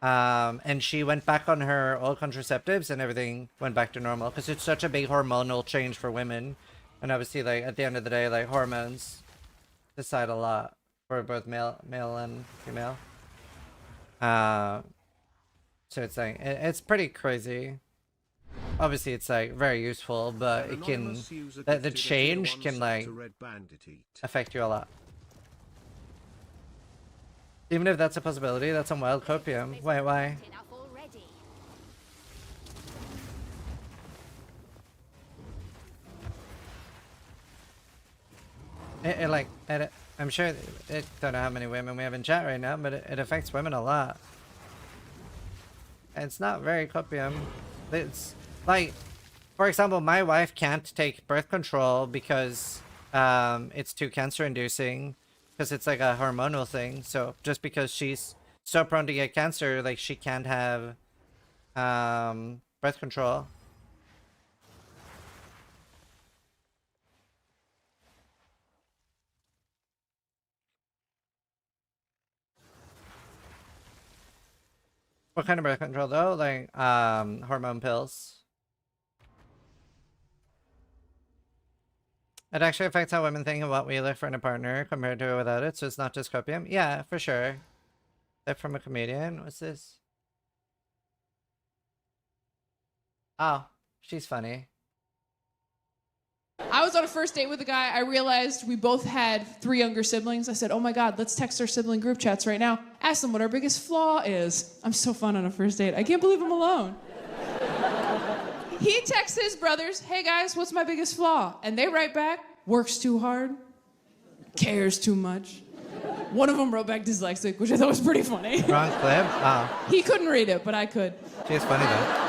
And she went back on her old contraceptives and everything went back to normal. Because it's such a big hormonal change for women. And obviously, like, at the end of the day, like, hormones decide a lot for both male and female. So it's like, it's pretty crazy. Obviously, it's like very useful, but it can, the change can like affect you a lot. Even if that's a possibility, that's some wild copium. Wait, why? I'm sure it don't know how many women we have in chat right now, but it affects women a lot. It's not very copium. It's like, for example, my wife can't take birth control because it's too cancer inducing, because it's like a hormonal thing. So just because she's so prone to get cancer, like, she can't have birth control. What kind of birth control though? Like hormone pills. It actually affects how women think of what we look for in a partner compared to without it, so it's not just copium. Yeah, for sure. That from a comedian. What's this? Oh, she's funny. I was on a first date with a guy. I realized we both had 3 younger siblings. I said, oh my God, let's text our sibling group chats right now. Ask them what our biggest flaw is. I'm so fun on a first date. I can't believe I'm alone. He texts his brothers, hey guys, what's my biggest flaw? And they write back, works too hard, cares too much. One of them wrote back dyslexic, which I thought was pretty funny. Wrong clip? Oh. He couldn't read it, but I could. She's funny though.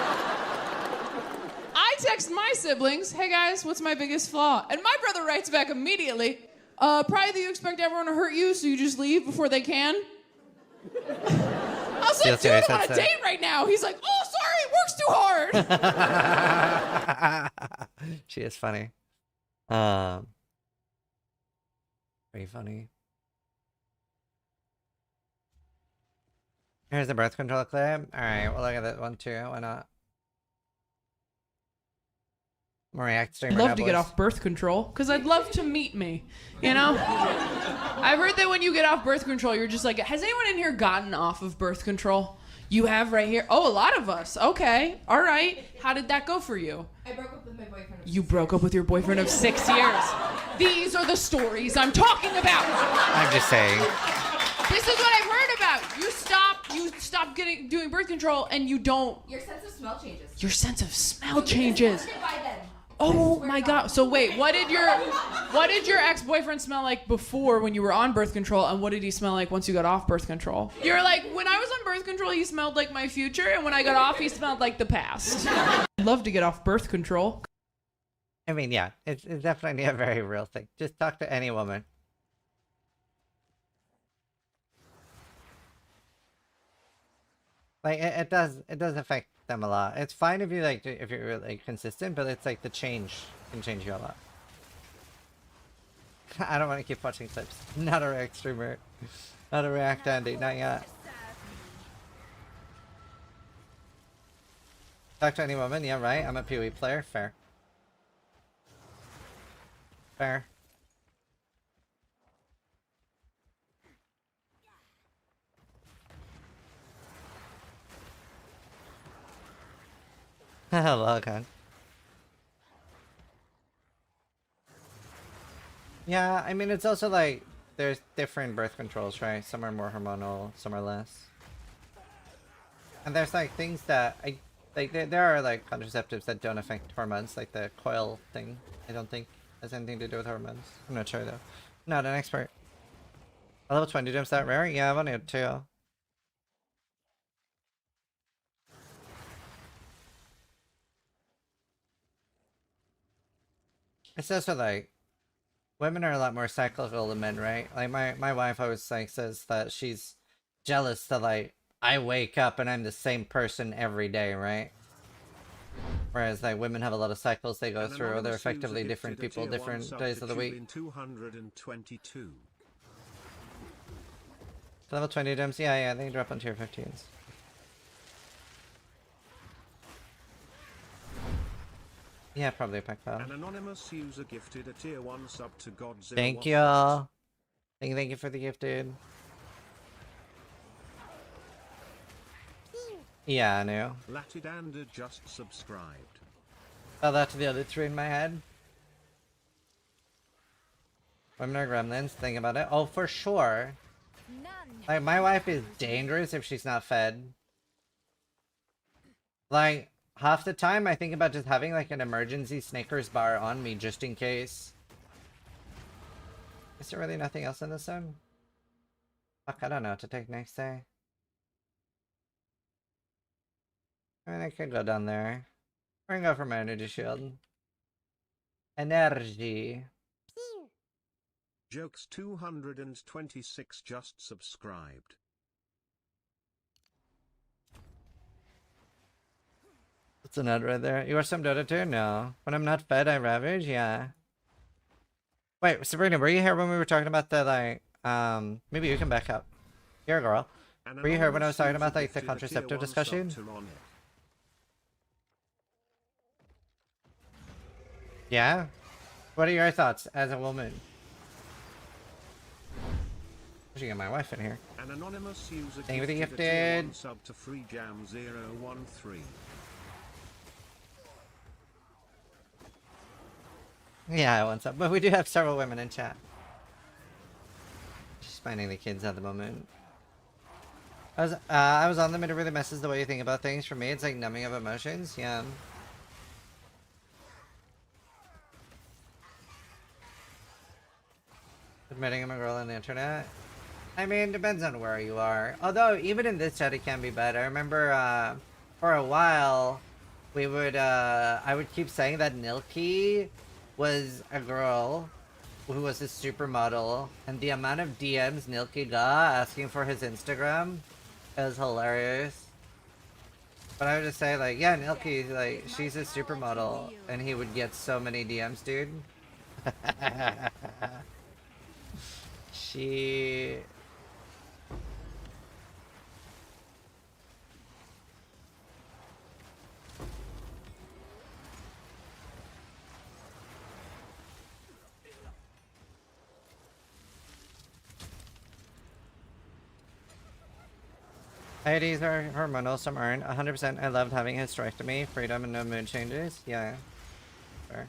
I text my siblings, hey guys, what's my biggest flaw? And my brother writes back immediately, probably that you expect everyone to hurt you, so you just leave before they can. I was like, dude, I'm on a date right now. He's like, oh, sorry, it works too hard. She is funny. Very funny. Here's the birth control clip. Alright, we'll look at that one too. Why not? I'd love to get off birth control, because I'd love to meet me, you know? I've heard that when you get off birth control, you're just like, has anyone in here gotten off of birth control? You have right here? Oh, a lot of us. Okay. All right. How did that go for you? I broke up with my boyfriend. You broke up with your boyfriend of 6 years. These are the stories I'm talking about. I'm just saying. This is what I've heard about. You stop doing birth control and you don't. Your sense of smell changes. Your sense of smell changes. By then. Oh my God. So wait, what did your ex-boyfriend smell like before when you were on birth control, and what did he smell like once you got off birth control? You're like, when I was on birth control, he smelled like my future, and when I got off, he smelled like the past. I'd love to get off birth control. I mean, yeah, it's definitely a very real thing. Just talk to any woman. Like, it does affect them a lot. It's fine if you if you're like consistent, but it's like the change can change you a lot. I don't want to keep watching clips. Not a React streamer. Not a React Andy, not yet. Talk to any woman, yeah, right? I'm a PoE player, fair. Fair. Hello, Khan. Yeah, I mean, it's also like there's different birth controls, right? Some are more hormonal, some are less. And there's like things that like there are like contraceptives that don't affect hormones, like the coil thing. I don't think has anything to do with hormones. I'm not sure though. Not an expert. A level 20 gems that rare? Yeah, I've only had 2. It's also like women are a lot more cyclical than men, right? Like my wife always like says that she's jealous that like I wake up and I'm the same person every day, right? Whereas like women have a lot of cycles they go An through, or they're anonymous user effectively different gifted a people, tier 1 different sub days to of the week. Tubin 222. Level 20 gems, yeah, they drop on tier 15s. Yeah, probably a pack file. An anonymous user gifted a tier 1 sub to Godzilla. Thank you. Thank you for the gifted. Yeah, I know. Latidander just subscribed. Tell that to the other 3 in my head. Women are gremlins, think about it. Oh, for sure. Like, my wife is dangerous if she's not fed. Like, half the time I think about just having like an emergency Snickers bar on me just in case. Is there really nothing else in this zone? Fuck, I don't know what to take next day. I mean, I could go down there. Or I can go for my energy shield. Energy. Jokes 226 just subscribed. That's a nut right there. You are some Dota too? No. When I'm not fed, I ravage? Yeah. Wait, Sabrina, were you here when we were talking about the, like, maybe you can back up. You're a girl. Were you here when I was talking about, like, the contraceptive discussion? Yeah? What are your thoughts as a woman? I should get my wife in here. An anonymous user Thank you for the gifted a tier 1 gifted. sub to FreeJam013. Yeah, what's up? But we do have several women in chat. Just finding the kids at the moment. I was on them, and it really messes the way you think about things. For me, it's like numbing of emotions. Yeah. Admitting I'm a girl on the internet. I mean, depends on where you are. Although, even in this chat, it can be bad. I remember, for a while, we would, I would keep saying that Nilki was a girl who was a supermodel, and the amount of DMs Nilki got asking for his Instagram is hilarious. But I would just say, like, yeah, Nilki, like, she's a supermodel, and he would get so many DMs, dude. She... IDs are hormonal, some aren't. 100% I loved having a hysterectomy, freedom, and no mood changes. Yeah. Sure.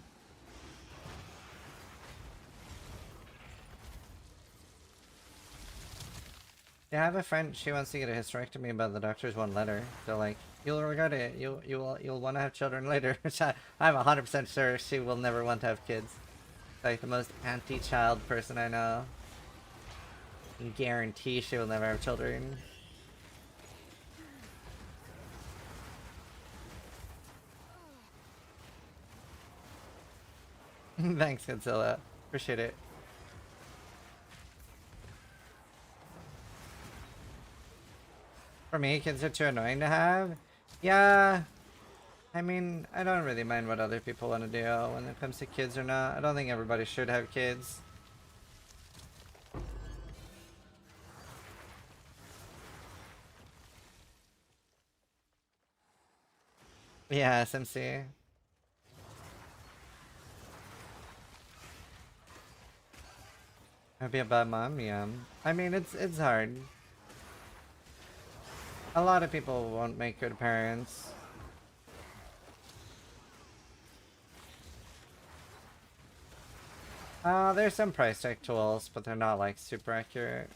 Yeah, I have a friend, she wants to get a hysterectomy, but the doctors won't let her. So like, you'll regret it. You'll want to have children later. I'm 100% sure she will never want to have kids. Like the most anti-child person I know. I can guarantee she will never have children. Thanks, Godzilla. Appreciate it. For me, kids are too annoying to have. Yeah. I mean, I don't really mind what other people want to do when it comes to kids or not. I don't think everybody should have kids. Yeah, SMC. I'd be a bad mom, yeah. I mean, it's hard. A lot of people won't make good parents. There's some price tag tools, but they're not like super accurate.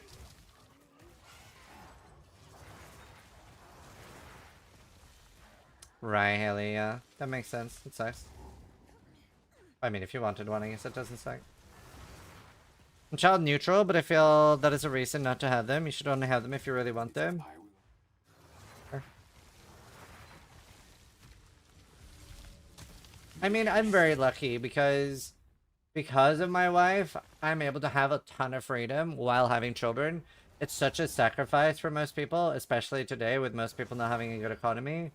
Right, Haley, yeah. That makes sense. It sucks. I mean, if you wanted one, I guess it doesn't suck. I'm child neutral, but I feel that is a reason not to have them. You should only have them if you really want them. I mean, I'm very lucky because of my wife, I'm able to have a ton of freedom while having children. It's such a sacrifice for most people, especially today with most people not having a good economy.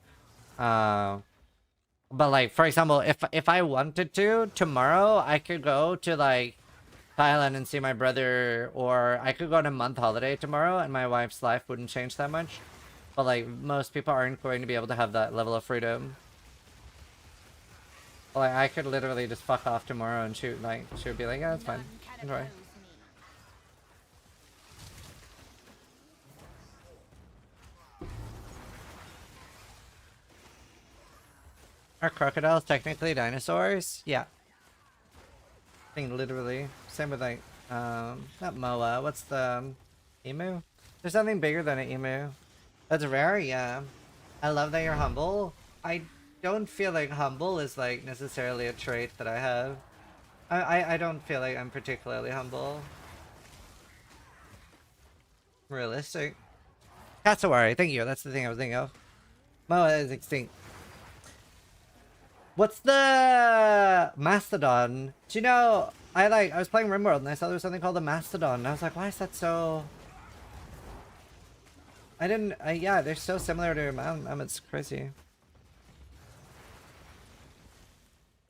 But like, for example, if I wanted to, tomorrow I could go to like Thailand and see my brother, or I could go on a month holiday tomorrow and my wife's life wouldn't change that much. But like, most people aren't going to be able to have that level of freedom. Like, I could literally just fuck off tomorrow and she would be like, yeah, it's fine. Enjoy. Are crocodiles technically dinosaurs? Yeah. I think literally. Same with like, not moa. What's the emu? There's something bigger than an emu. That's rare, yeah. I love that you're humble. I don't feel like humble is like necessarily a trait that I have. I don't feel like I'm particularly humble. Realistic. Katsawari, thank you. That's the thing I was thinking of. Moa is extinct. What's the Mastodon? Do you know, I was playing RimWorld and I saw there was something called the Mastodon and I was like, why is that so... yeah, they're so similar to it's crazy.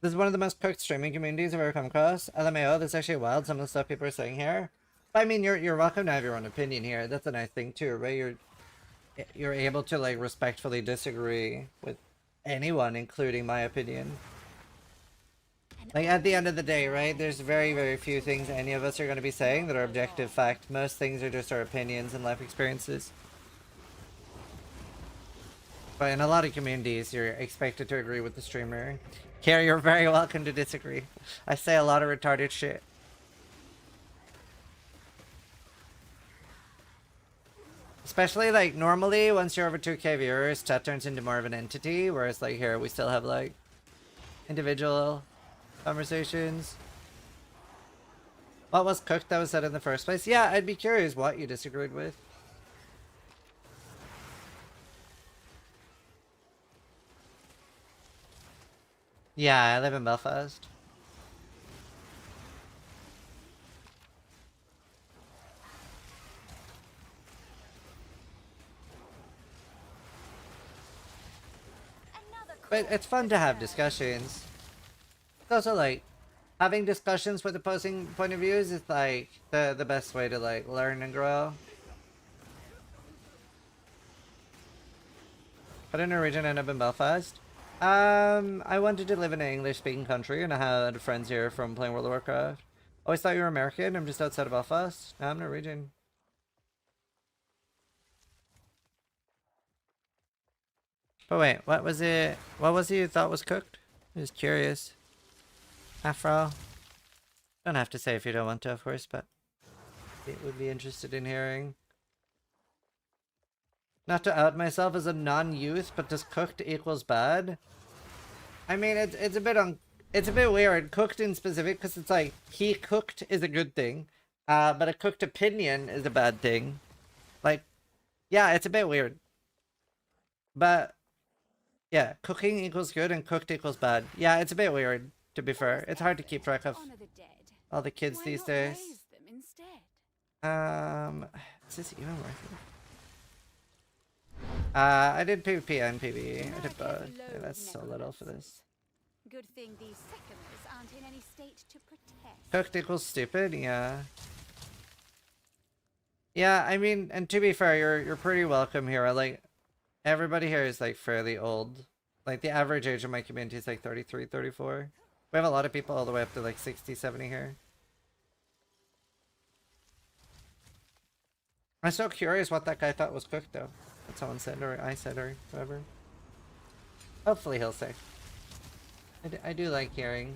This is one of the most cooked streaming communities I've ever come across. LMAO, that's actually wild, some of the stuff people are saying here. But I mean, you're welcome to have your own opinion here. That's a nice thing too, right? You're able to like respectfully disagree with anyone, including my opinion. Like, at the end of the day, right, there's very, very few things any of us are going to be saying that are objective fact. Most things are just our opinions and life experiences. But in a lot of communities, you're expected to agree with the streamer. Carrie, you're very welcome to disagree. I say a lot of retarded shit. Especially, like, normally, once you're over 2k viewers, chat turns into more of an entity, whereas, like, here, we still have, like, individual conversations. What was cooked that was said in the first place? Yeah, I'd be curious what you disagreed with. Yeah, I live in Belfast. But it's fun to have discussions. It's also like, having discussions with opposing point of views is like the best way to like learn and grow. But in Norwegian and up in Belfast. I wanted to live in an English-speaking country, and I had friends here from playing World of Warcraft. Always thought you were American. I'm just outside of Belfast. No, I'm Norwegian. But wait, what was it? What was it you thought was cooked? I was curious. Afro. Don't have to say if you don't want to, of course, but it would be interested in hearing. Not to out myself as a non-youth, but does cooked equals bad? I mean, it's a bit weird. Cooked in specific, because it's like, he cooked is a good thing, but a cooked opinion is a bad thing. Like, yeah, it's a bit weird. But, yeah, cooking equals good and cooked equals bad. Yeah, it's a bit weird, to be fair. It's hard to keep track of all the kids these days. Is this even worth it? I did PvP and PvE. I did both. Yeah, that's so little for this. Good thing these seconders aren't in any state to protest. Cooked equals stupid? Yeah. Yeah, I mean, and to be fair, you're pretty welcome here. Like, everybody here is like fairly old. Like, the average age of my community is like 33, 34. We have a lot of people all the way up to like 60, 70 here. I'm so curious what that guy thought was cooked though. What someone said, or I said, or whatever. Hopefully he'll say. I do like hearing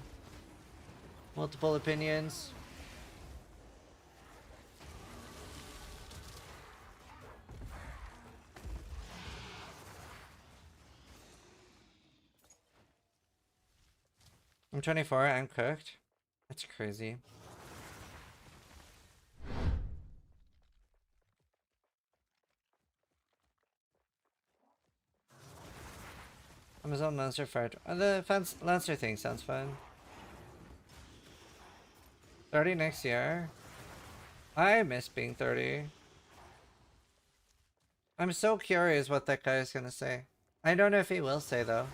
Multiple opinions. I'm 24, I'm cooked. That's crazy. Amazon Lancer Fire. The Lancer thing sounds fun. 30 next year. I miss being 30. I'm so curious what that guy is gonna say. I don't know if he will say though.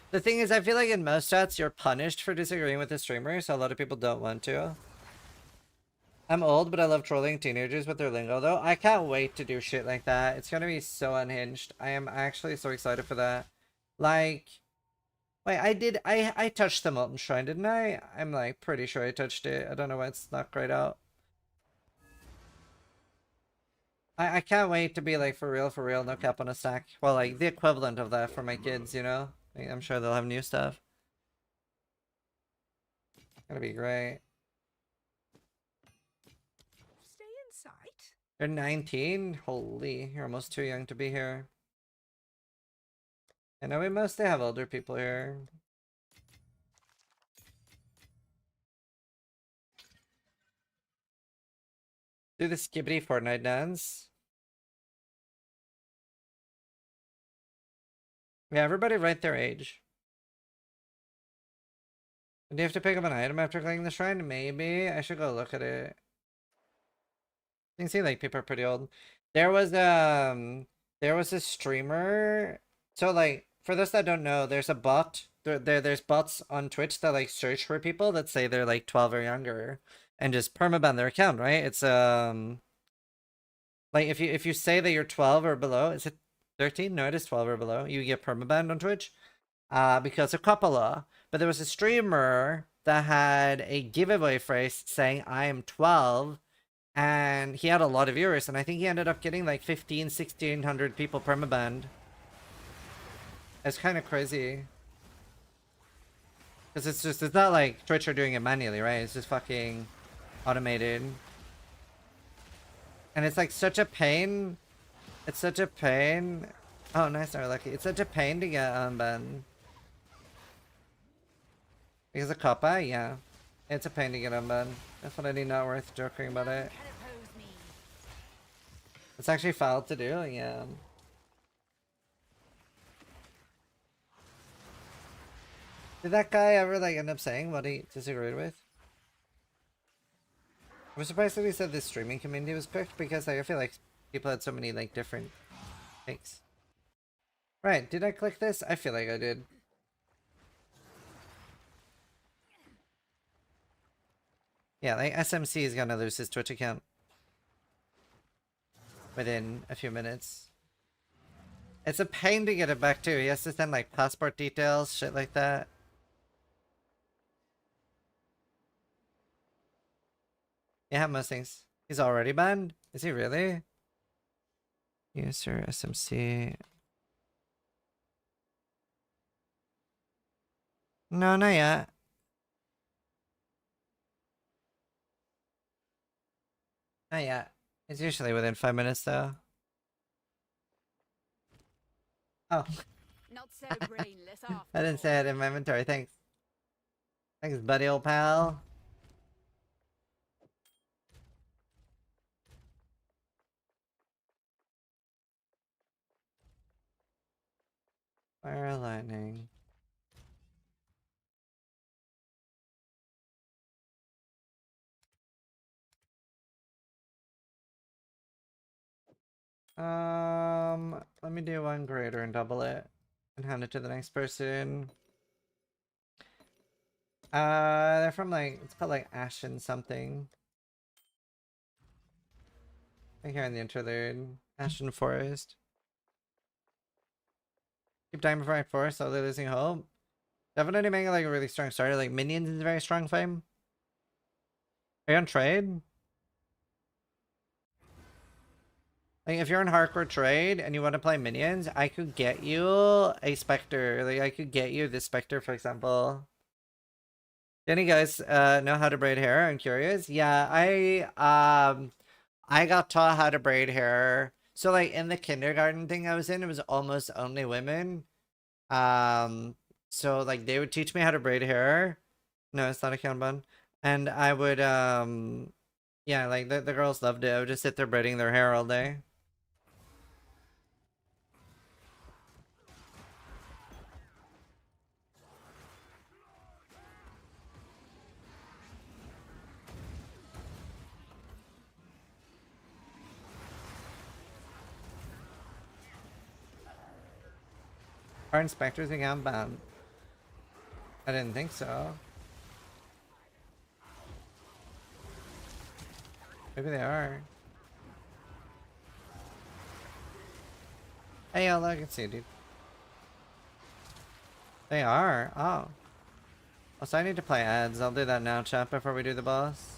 The thing is, I feel like in most chats, you're punished for disagreeing with the streamer, so a lot of people don't want to. I'm old, but I love trolling teenagers with their lingo, though. I can't wait to do shit like that. It's gonna be so unhinged. I am actually so excited for that. Like, wait, I touched the Molten Shrine, didn't I? I'm like pretty sure I touched it. I don't know why it's not grayed out. I can't wait to be like for real, no cap on a stack. Well, like the equivalent of that for my kids, you know? Like, I'm sure they'll have new stuff. Gonna be great. Stay in sight. You're 19? Holy, you're almost too young to be here. I know we mostly have older people here. Do the skibbity Fortnite dance. Yeah, everybody write their age. Do you have to pick up an item after clicking the shrine? Maybe. I should go look at it. You can see like people are pretty old. There was a streamer. So like for those that don't know, there's a bot. There's bots on Twitch that like search for people that say they're like 12 or younger and just permaban their account, right? It's like if you say that you're 12 or below, is it 13? No, it is 12 or below. You get permabanned on Twitch. Because of Coppola. But there was a streamer that had a giveaway phrase saying I am 12, and he had a lot of viewers, and I think he ended up getting like 1600 people permabanned. It's kind of crazy. Because it's not like Twitch are doing it manually, right? It's just fucking automated. And it's like such a pain. It's such a pain. Oh, nice, are lucky. It's such a pain to get unbanned. Because of Coppa, yeah. It's a pain to get unbanned. Definitely not worth joking about it. It's actually foul to do, yeah. Did that guy ever like end up saying what he disagreed with? I was surprised that he said this streaming community was cooked because like, I feel like people had so many like different takes. Right, did I click this? I feel like I did. Yeah, like SMC is gonna lose his Twitch account within a few minutes. It's a pain to get it back too. He has to send like passport details, shit like that. Yeah, most things. He's already banned? Is he really? User SMC. No, not yet. Not yet. It's usually within 5 minutes though. Oh. Not so brainless after I didn't say it in my inventory, thanks. Thanks, buddy old pal. Fire lightning. Let me do one greater and double it and hand it to the next person. They're from like, it's called like Ashen something. I think here in the interlude. Ashen Forest. Keep dying before I force, slowly losing hope. Definitely making like a really strong starter. Like Minions is a very strong flame. Are you on trade? Like, if you're in hardcore trade and you want to play Minions, I could get you a Spectre. Like, I could get you this Spectre, for example. Any guys know how to braid hair? I'm curious. Yeah, I got taught how to braid hair. So like in the kindergarten thing I was in, it was almost only women. So like they would teach me how to braid hair. No, it's not a count bun. And I would yeah, like the girls loved it. I would just sit there braiding their hair all day. Are inspectors again banned? I didn't think so. Maybe they are. Hey, I can see, dude. They are. Oh. Oh, so I need to play ads. I'll do that now, chat, before we do the boss.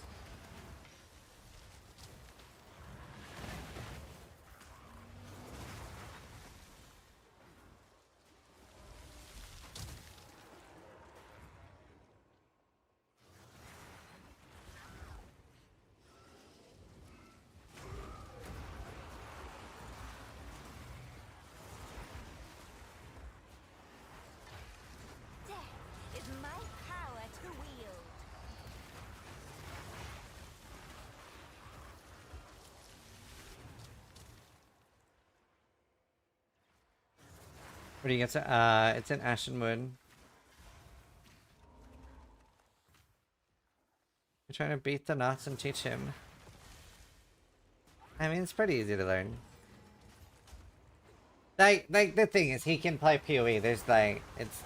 Death is my power to wield. What do you get to? It's in Ashenwood. You're trying to beat the knots and teach him. I mean, it's pretty easy to learn. Like the thing is, he can play PoE. There's like, it's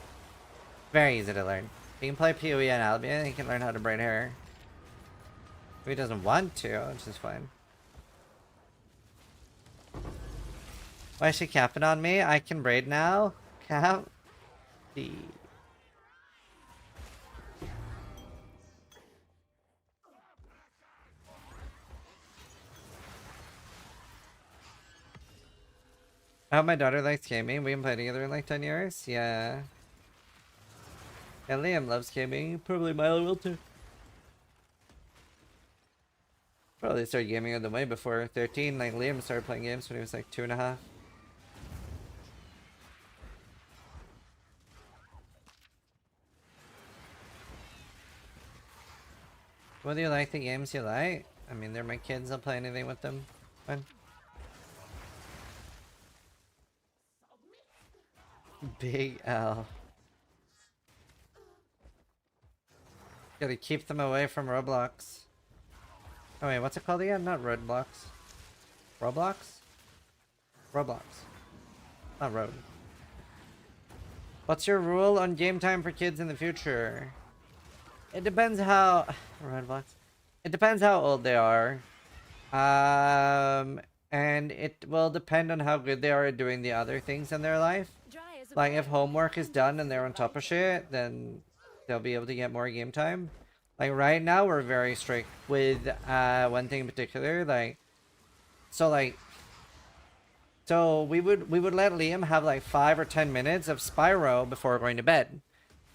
very easy to learn. He can play PoE on Albion. He can learn how to braid hair. If he doesn't want to, which is fine. Why is she capping on me? I can braid now. Cap. The. I hope my daughter likes gaming. We haven't played together in like 10 years. Yeah. And Liam loves gaming. Probably Milo will too. Probably started gaming on the way before 13. Like Liam started playing games when he was like 2.5. Whether you like the games you like, I mean, they're my kids. I'll play anything with them. Fine. Big L. Gotta keep them away from Roblox. Oh wait, what's it called again? Not Roadblocks. Roblox? Roblox. Not Road. What's your rule on game time for kids in the future? It depends how... Roadblocks. It depends how old they are. And it will depend on how good they are at doing the other things in their life. Like, if homework is done and they're on top of shit, then they'll be able to get more game time. Like, right now, we're very strict with one thing in particular. Like, so we would let Liam have like 5 or 10 minutes of Spyro before going to bed.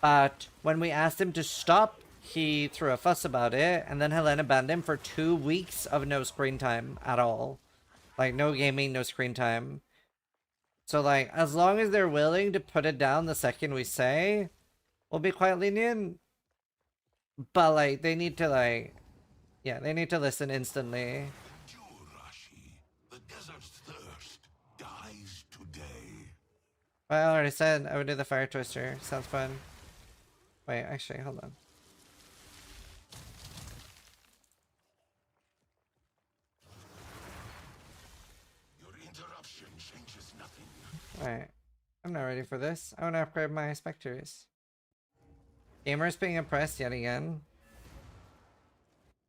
But when we asked him to stop, he threw a fuss about it, and then Helena banned him for 2 weeks of no screen time at all. Like, no gaming, no screen time. So, like, as long as they're willing to put it down the second we say, we'll be quite lenient. But, like, they need to, like... Yeah, they need to listen instantly. The desert's thirst dies today. Well, I already said I would do the fire twister. Sounds fun. Wait, actually, hold on. Alright. I'm not ready for this. I want to upgrade my specters. Gamers being impressed yet again.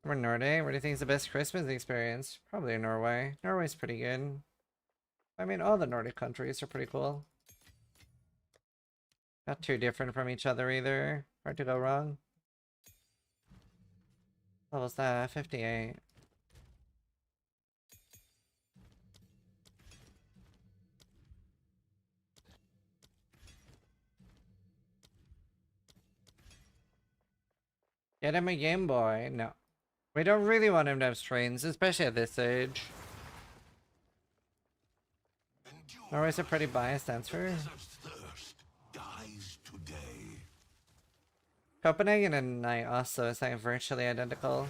We're Nordic. What do you think is the best Christmas experience? Probably Norway. Norway's pretty good. I mean, all the Nordic countries are pretty cool. Not too different from each other either. Hard to go wrong. What was that? 58. Get him a Game Boy. No. We don't really want him to have strains, especially at this age. Always a pretty biased answer. Thirst dies today. Copenhagen and I also is like virtually identical.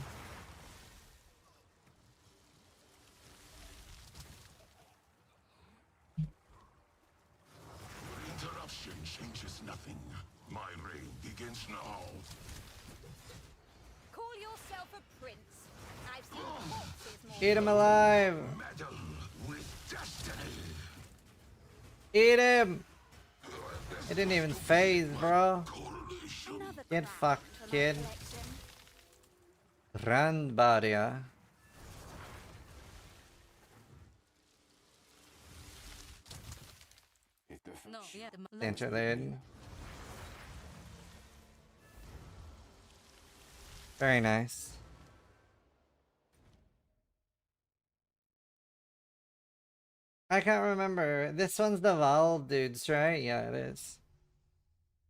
Interruption changes nothing. My reign begins now. Call yourself a prince. I've seen corpses more. Eat him alive! Meddle with destiny. Eat him! It didn't even phase, bro. Another Get craft fucked, for my kid. collection. Ranbadia. Interlude. Very nice. I can't remember. This one's the Val dudes, right? Yeah, it is.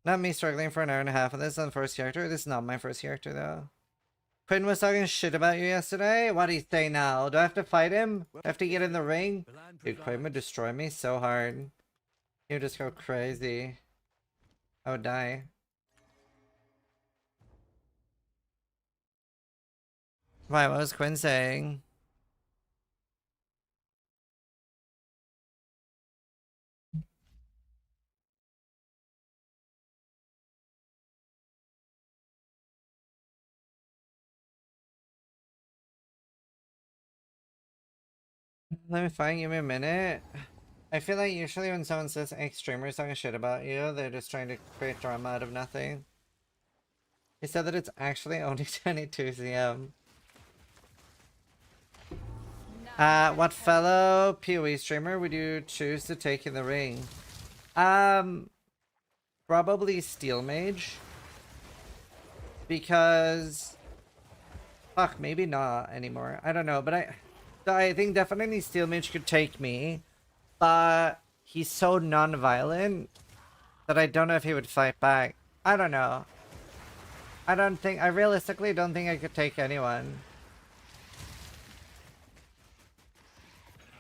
Not me struggling for an hour and a half on this on first character. This is not my first character, though. Quinn was talking shit about you yesterday. What do you say now? Do I have to fight him? Do I have to get in the ring? Dude, Quinn would destroy me so hard. He would just go crazy. I would die. Why, what was Quinn saying? Let me find, give me a minute. I feel like usually when someone says extremers talking shit about you, they're just trying to create drama out of nothing. He said that it's actually only 22 CM. What fellow PoE streamer would you choose to take in the ring? Probably Steel Mage. Because... Fuck, maybe not anymore. I don't know, but I think definitely Steel Mage could take me. But he's so non-violent that I don't know if he would fight back. I don't know. I realistically don't think I could take anyone.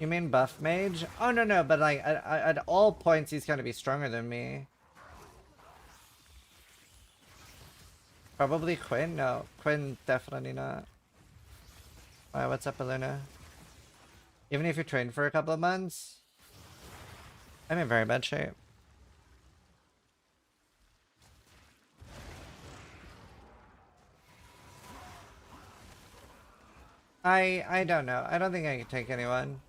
You mean buff mage? Oh no, but like at all points he's gonna be stronger than me. Probably Quinn? No, Quinn definitely not. Alright, what's up, Aluna? Even if you train for a couple of months? I'm in very bad shape. I don't know. I don't think I can take anyone.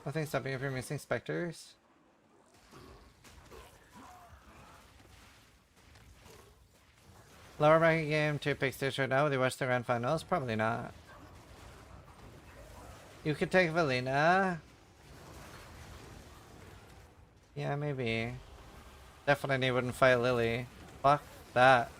Nothing stopping you from missing specters. Lower bracket game, 2 pick stage right now. Will you watch the grand finals? Probably not. You could take Valina. Yeah, maybe. Definitely wouldn't fight Lily. Fuck that.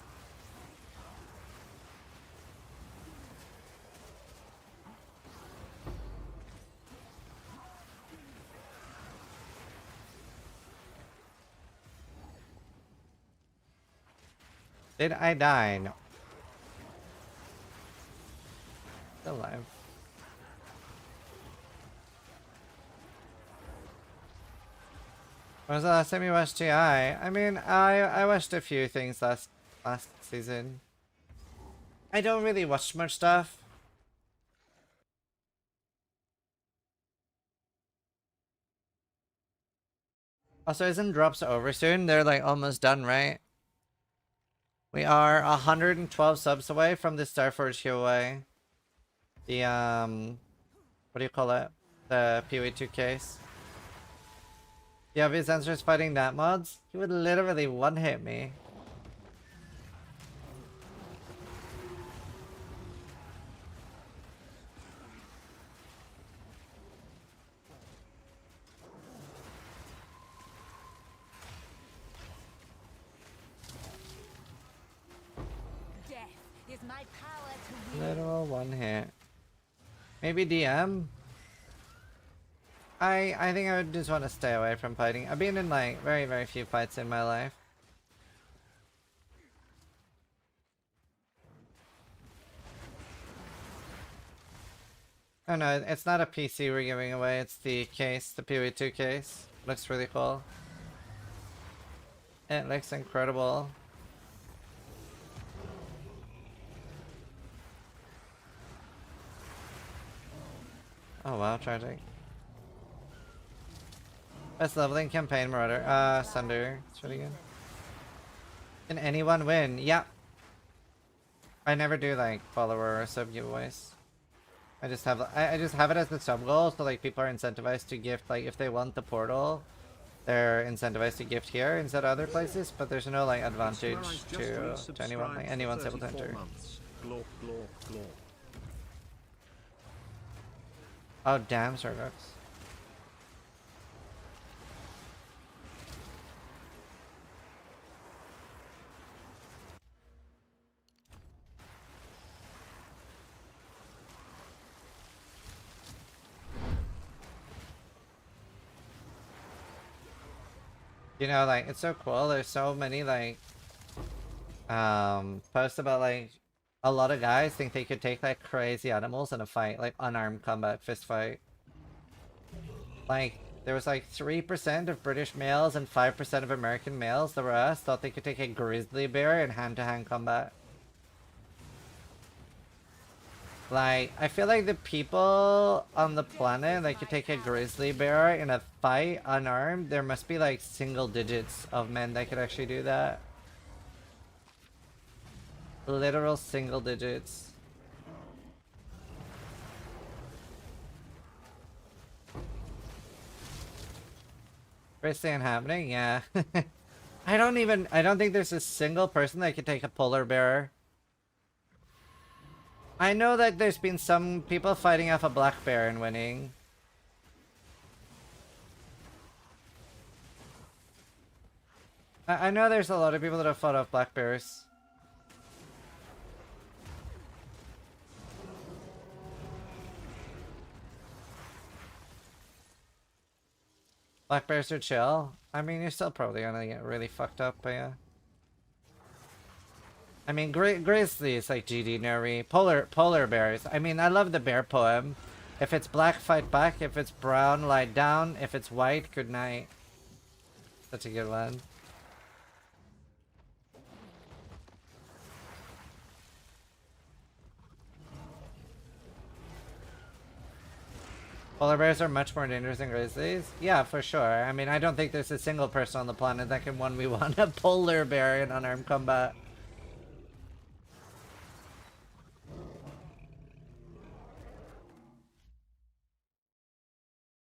Did I die? No. Still alive. When was the last time you watched GI? I mean, I watched a few things last season. I don't really watch much stuff. Also, isn't drops over soon? They're like almost done, right? We are 112 subs away from the Starforge giveaway. The what do you call it? The PoE2 case. The obvious answer is fighting that mods. He would literally one-hit me. Death is my power to wield. Literal one-hit. Maybe DM? I think I would just want to stay away from fighting. I've been in like very, very few fights in my life. Oh no, it's not a PC we're giving away, it's the case, the PoE2 case. Looks really cool. It looks incredible. Oh wow, tragic. Best leveling campaign marauder. Sunder. It's really good. Can anyone win? Yeah. I never do like follower or sub giveaways. I just have it as the sub goal, so like people are incentivized to gift, like if they want the portal, they're incentivized to gift here instead of other places, but there's no like advantage to anyone, like anyone's able to enter. Glor, glor, glor. Oh damn, Sorgox. You know, like, it's so cool. There's so many, like, posts about, like, a lot of guys think they could take, like, crazy animals in a fight, like, unarmed combat fist fight. Like, there was, like, 3% of British males and 5% of American males that were us thought they could take a grizzly bear in hand-to-hand combat. Like, I feel like the people on the planet that could take a grizzly bear in a fight unarmed, there must be like single digits of men that could actually do that. Literal single digits. First thing happening? Yeah. I don't think there's a single person that could take a polar bear. I know that there's been some people fighting off a black bear and winning. I know there's a lot of people that have fought off black bears. Black bears are chill. I mean, you're still probably gonna get really fucked up, but yeah. I mean, grizzlies like GD Nuri, polar bears. I mean, I love the bear poem. If it's black, fight back. If it's brown, lie down. If it's white, good night. That's a good one. Polar bears are much more dangerous than grizzlies. Yeah, for sure. I mean, I don't think there's a single person on the planet that can 1v1 a polar bear in unarmed combat.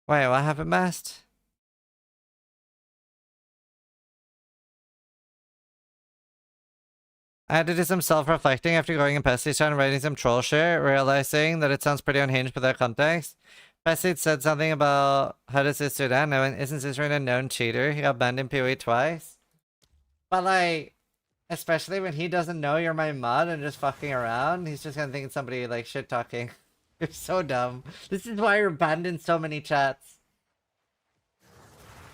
Wait, what happened, Best? I had to do some self-reflecting after going in Pestis and writing some troll shit, realizing that it sounds pretty unhinged without context. Pestis said something about, how does this do that? No, isn't Cicerone a known cheater? He got banned in PoE twice. But like, especially when he doesn't know you're my mod and just fucking around, he's just gonna think somebody like shit-talking. You're so dumb. This is why you're banned in so many chats.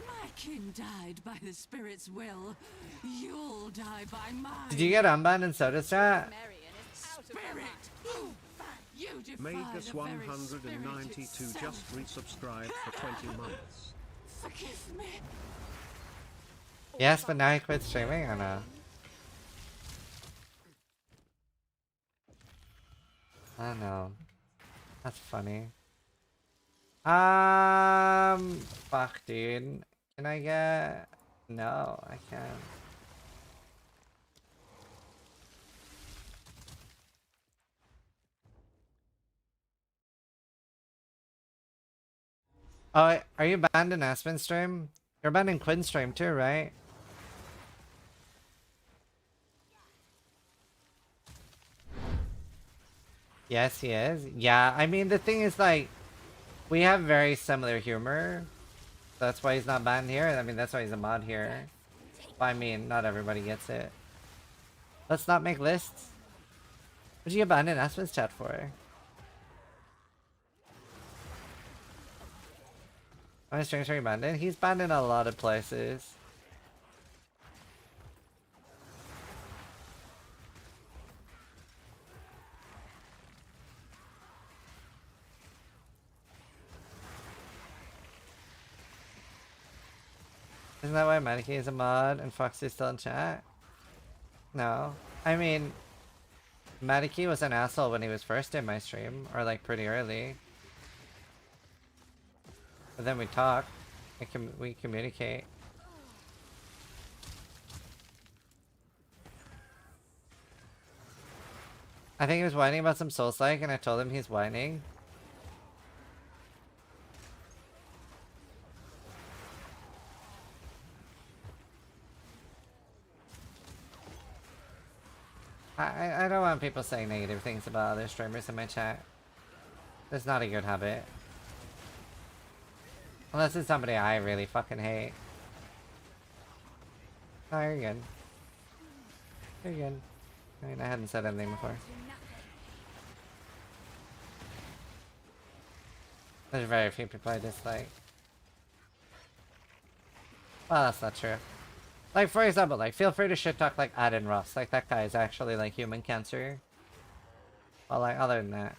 My kin died by the spirit's will. You'll die by mine. Did you get unbanned in Soda's chat? Spirit! You defy Magus the very 192 spirit just itself. resubscribed for 20 months. Forgive me. Yes, but now he quit streaming or no? I don't know. That's funny. Fuck, dude. Can I get... No, I can't. Oh, are you banned in Aspen stream? You're banned in Quinn stream too, right? Yes, he is. Yeah, I mean, the thing is, like, we have very similar humor. That's why he's not banned here. I mean, that's why he's a mod here. But I mean, not everybody gets it. Let's not make lists. What'd you get banned in Aspen's chat for? My streams are banned in? He's banned in a lot of places. Isn't that why Maneki is a mod and Foxy's still in chat? No. I mean, Maneki was an asshole when he was first in my stream, or like pretty early. But then we talk. We communicate. I think he was whining about some Souls-like and I told him he's whining. I don't want people saying negative things about other streamers in my chat. That's not a good habit. Unless it's somebody I really fucking hate. Oh, you're good. You're good. I mean, I hadn't said anything before. There's very few people I dislike. Well, that's not true. Like, for example, like, feel free to shit talk, like, Adin Ross. Like, that guy is actually, like, human cancer. Well, like, other than that.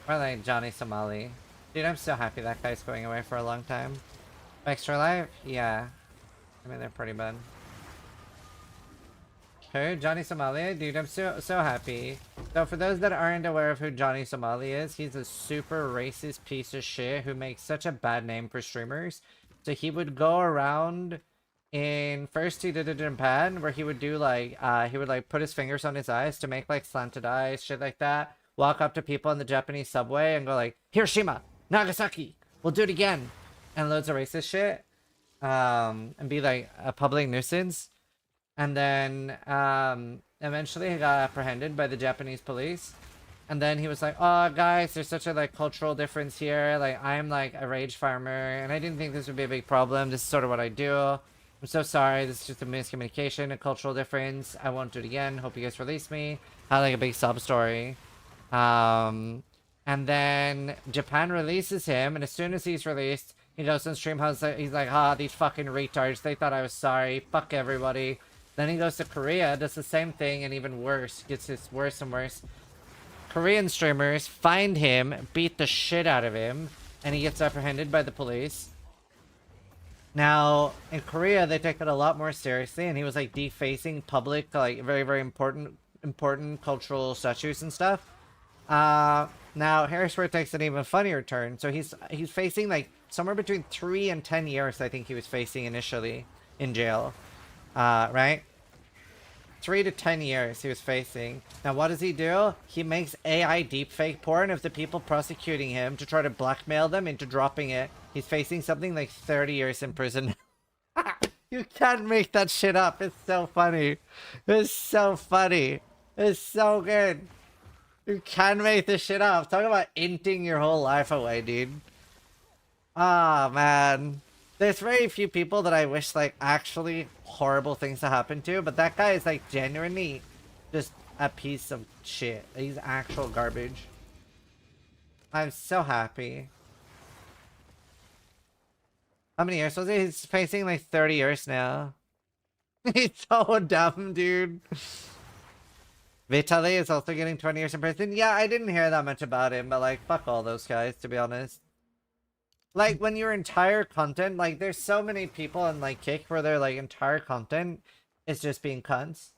Or, like, Johnny Somali. Dude, I'm so happy that guy's going away for a long time. Extra Life? Yeah. I mean, they're pretty bad. Who? Johnny Somali? Dude, I'm so happy. So for those that aren't aware of who Johnny Somali is, he's a super racist piece of shit who makes such a bad name for streamers. So he would go around first he did it in Japan where he would do like, he would like put his fingers on his eyes to make like slanted eyes, shit like that. Walk up to people in the Japanese subway and go like, Hiroshima, Nagasaki, we'll do it again. And loads of racist shit. And be like a public nuisance. And then, eventually he got apprehended by the Japanese police. And then he was like, oh, guys, there's such a, like, cultural difference here. Like, I'm, like, a rage farmer, and I didn't think this would be a big problem. This is sort of what I do. I'm so sorry. This is just a miscommunication, a cultural difference. I won't do it again. Hope you guys release me. Had, like, a big sub story. And then Japan releases him, and as soon as he's released, he goes on stream house. He's like, ah, these fucking retards. They thought I was sorry. Fuck everybody. Then he goes to Korea, does the same thing, and even worse. Gets this worse and worse. Korean streamers find him, beat the shit out of him, and he gets apprehended by the police. Now, in Korea, they take it a lot more seriously, and he was, like, defacing public, like, very, very important cultural statues and stuff. Now, Harrisburg takes an even funnier turn. So he's facing, like, somewhere between 3 and 10 years, I think he was facing initially in jail. Right? 3 to 10 years he was facing. Now what does he do? He makes AI deepfake porn of the people prosecuting him to try to blackmail them into dropping it. He's facing something like 30 years in prison. You can't make that shit up. It's so funny. It's so funny. It's so good. You can't make this shit up. Talk about inting your whole life away, dude. Ah, man. There's very few people that I wish, like, actually horrible things to happen to, but that guy is, like, genuinely just a piece of shit. He's actual garbage. I'm so happy. How many years was he? He's facing, like, 30 years now. He's so dumb, dude. Vitaly is also getting 20 years in prison. Yeah, I didn't hear that much about him, but, like, fuck all those guys, to be honest. Like, when your entire content, like, there's so many people in, like, Kick where their, like, entire content is just being cunts.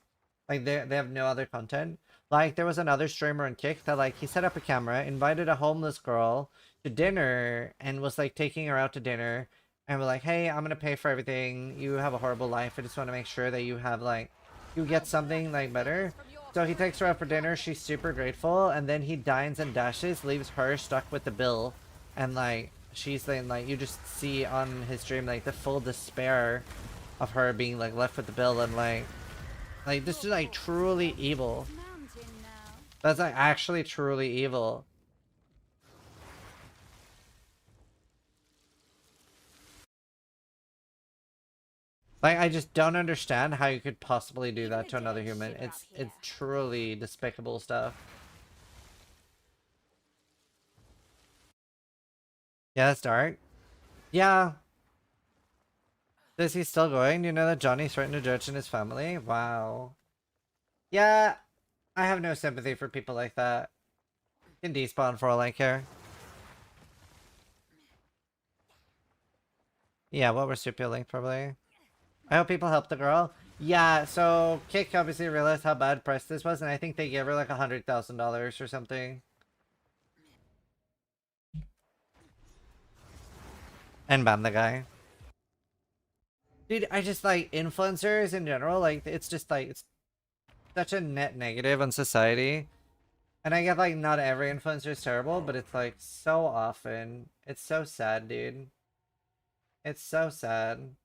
Like, they have no other content. Like, there was another streamer in Kick that, like, he set up a camera, invited a homeless girl to dinner, and was, like, taking her out to dinner, and we're like, hey, I'm gonna pay for everything. You have a horrible life. I just want to make sure that you have, like, you get something, like, better. So he takes her out for dinner. She's super grateful, and then he dines and dashes, leaves her stuck with the bill, and, like, she's then, like, you just see on his stream, like, the full despair of her being, like, left with the bill, and, like, this is, like, truly evil. That's, like, actually truly evil. Like, I just don't understand how you could possibly do Even that the to another dead human. shiver up It's here. truly despicable stuff. Yeah, that's dark. Yeah. Is he still going? Do you know that Johnny threatened a judge and his family? Wow. Yeah, I have no sympathy for people like that. Can despawn for all I care. Yeah, what was super link probably? I hope people help the girl. Yeah, so Kick obviously realized how bad press this was, and I think they gave her like $100,000 or something. And banned the guy. Dude, I just like influencers in general, like it's just like it's such a net negative on society. And I get like not every influencer is terrible, but it's like so often. It's so sad, dude. It's so sad.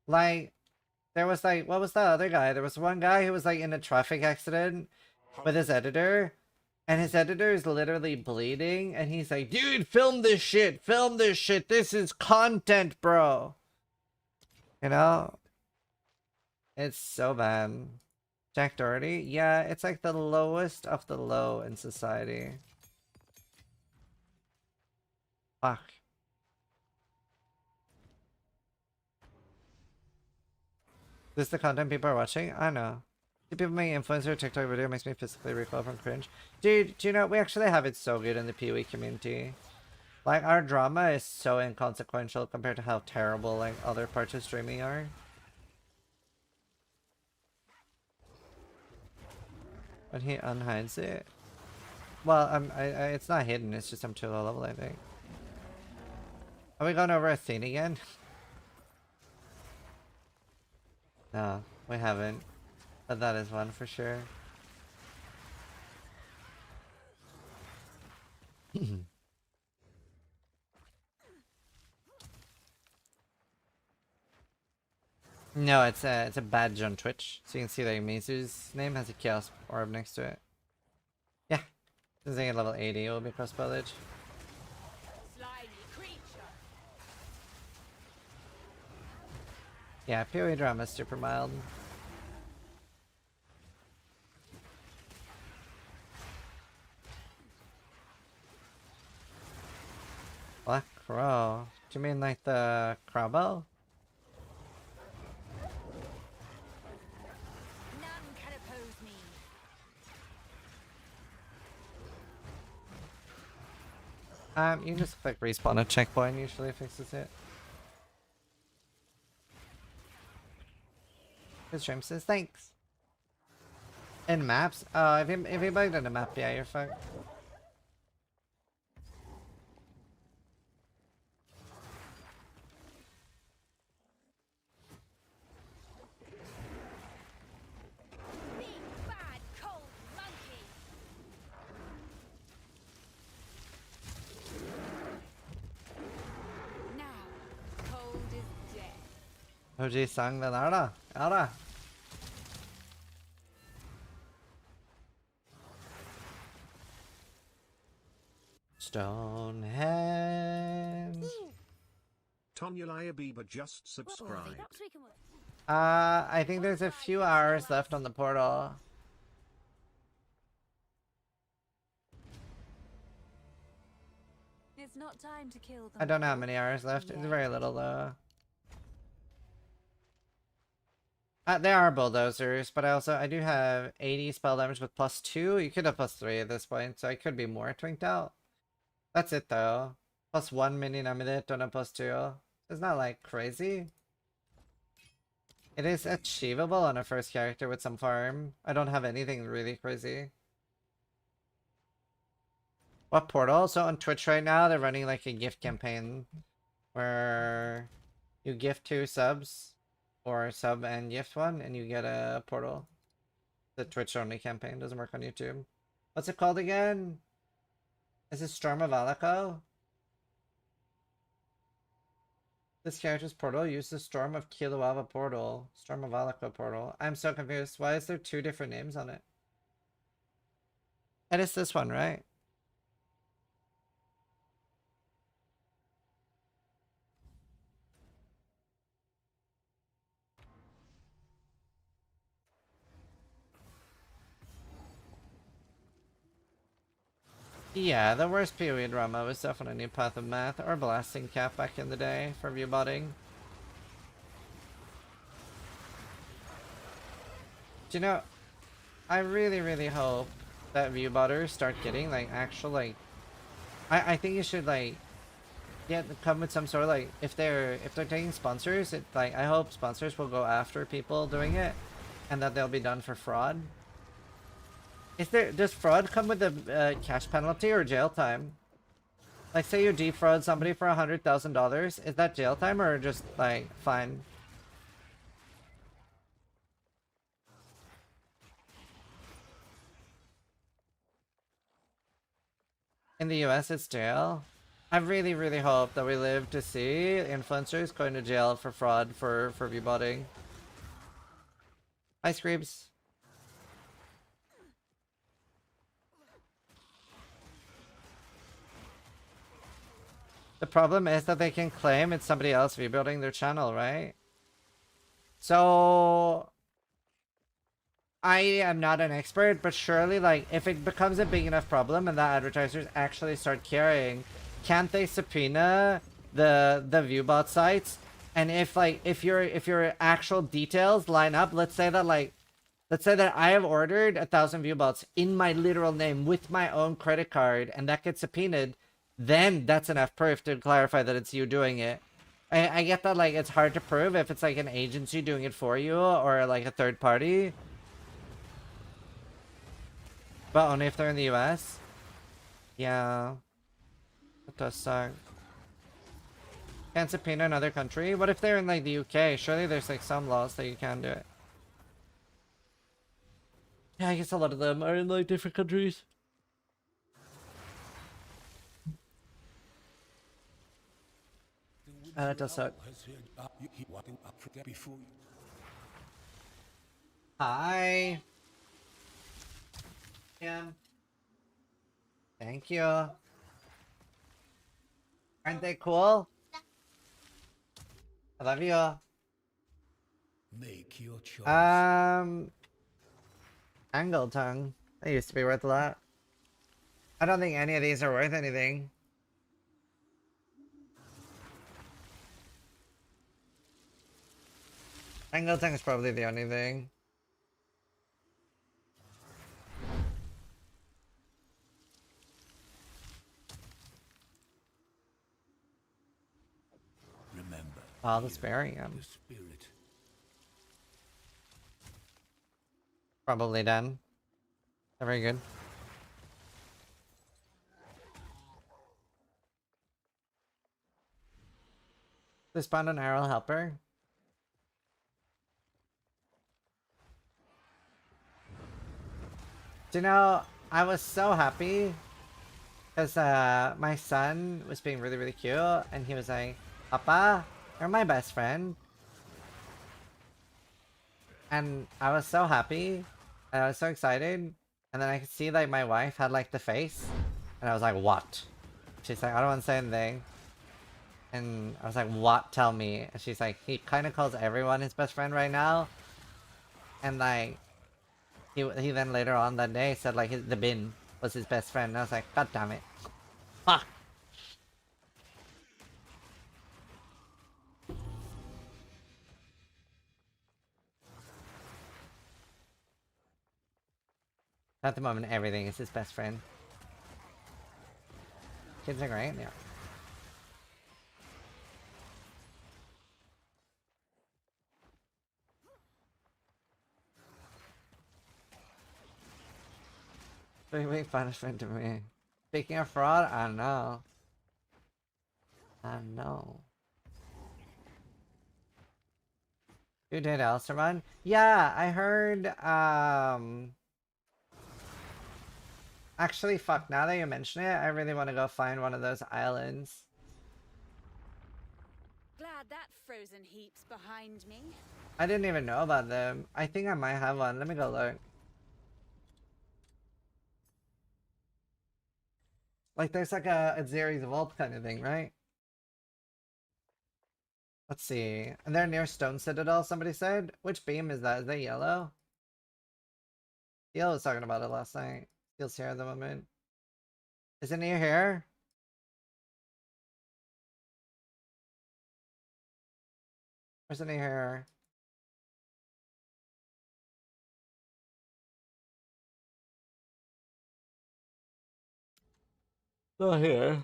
Like, there was like, what was the other guy? There was one guy who was like in a traffic accident with his editor. And his editor is literally bleeding. And he's like, dude, film this shit. Film this shit. This is content, bro. You know? It's so bad. Jack Doherty? Yeah, it's like the lowest of the low in society. Fuck. This is the content people are watching? I know. The people making influencer TikTok video makes me physically recoil from cringe. Dude, do you know, we actually have it so good in the PoE community. Like, our drama is so inconsequential compared to how terrible, like, other parts of streaming are. But he unhides it. Well, it's not hidden, it's just I'm too low level, I think. Are we going over a thing again? No, we haven't. But that is one for sure. No, it's a badge on Twitch. So you can see that Mizu's name has a chaos orb next to it. Yeah. This is at level 80, it will be Crossbow Lich. Slimy creature. Yeah, PoE drama is super mild. Black Crow? Do you mean like the Crossbow? None can oppose me. You can just click respawn a checkpoint, usually fixes it. His stream says thanks. In maps? Oh, if you bugged in a map, yeah, you're fucked. Big bad cold monkey. Now, cold is dead. OG sang den her, da. Ja da. Stonehenge. Tonya Bieber just What were they? subscribed. Perhaps we can work. I think there's a few hours left on the portal. It's not time to kill them. I don't know how many hours left. It's very little though. There are bulldozers, but I do have 80 spell damage with +2. You could have +3 at this point, so I could be more twinked out. That's it though. +1 minion amulet on a +2. It's not like crazy. It is achievable on a first character with some farm. I don't have anything really crazy. What portal? So on Twitch right now, they're running like a gift campaign where you gift 2 subs or sub and gift 1 and you get a portal. The Twitch only campaign doesn't work on YouTube. What's it called again? Is it Storm of Alaco? This character's portal uses Storm of Kilowava portal. Storm of Alaco portal. I'm so confused. Why is there 2 different names on it? It is this one, right? Yeah, the worst PoE drama was definitely Path of Math or Blasting Cap back in the day for viewbotting. Do you know, I really hope that viewbotters start getting like actual like I think you should like come with some sort of like if they're taking sponsors, it like I hope sponsors will go after people doing it and that they'll be done for fraud. Does fraud come with a cash penalty or jail time? Like say you defraud somebody for $100,000, is that jail time or just like fine? In the US, it's jail. I really hope that we live to see influencers going to jail for fraud for viewbotting. Hi, Screebs. The problem is that they can claim it's somebody else rebuilding their channel, right? So I am not an expert, but surely, like, if it becomes a big enough problem and the advertisers actually start caring, can't they subpoena the viewbot sites? And if your actual details line up, let's say that I have ordered 1,000 viewbots in my literal name with my own credit card, and that gets subpoenaed, then that's enough proof to clarify that it's you doing it. I get that, like, it's hard to prove if it's like an agency doing it for you or like a third party. But only if they're in the US? Yeah. That does suck. Can't subpoena another country? What if they're in like the UK? Surely there's like some laws that you can do it. Yeah, I guess a lot of them are in like different countries. That does suck. Hi. Yeah. Thank you. Aren't they cool? I love you. Make your choice. Angle tongue. That used to be worth a lot. I don't think any of these are worth anything. Angle tongue is probably the only thing. Remember. Oh, the Sparium. The spirit. Probably done. Very good. They spawned an arrow helper. Do you know, I was so happy because my son was being really cute and he was like, Papa, you're my best friend. And I was so happy and I was so excited. And then I could see like my wife had like the face and I was like, what? She's like, I don't want to say anything. And I was like, what? Tell me. And she's like, he kind of calls everyone his best friend right now. And like, he then later on that day said like the bin was his best friend. And I was like, God damn it. Fuck. At the moment, everything is his best friend. Kids are great, yeah. Big punishment to me. Speaking of fraud, I know. I know. You did also run? Yeah, I heard, actually, fuck, now that you mention it, I really want to go find one of those islands. Glad that frozen heap's behind me. I didn't even know about them. I think I might have one. Let me go look. Like, there's like a Zeri's Vault kind of thing, right? Let's see. And they're near Stone Citadel, somebody said. Which beam is that? Is that yellow? Steel was talking about it last night. Steel's here at the moment. Isn't he here? Isn't he here? Not here.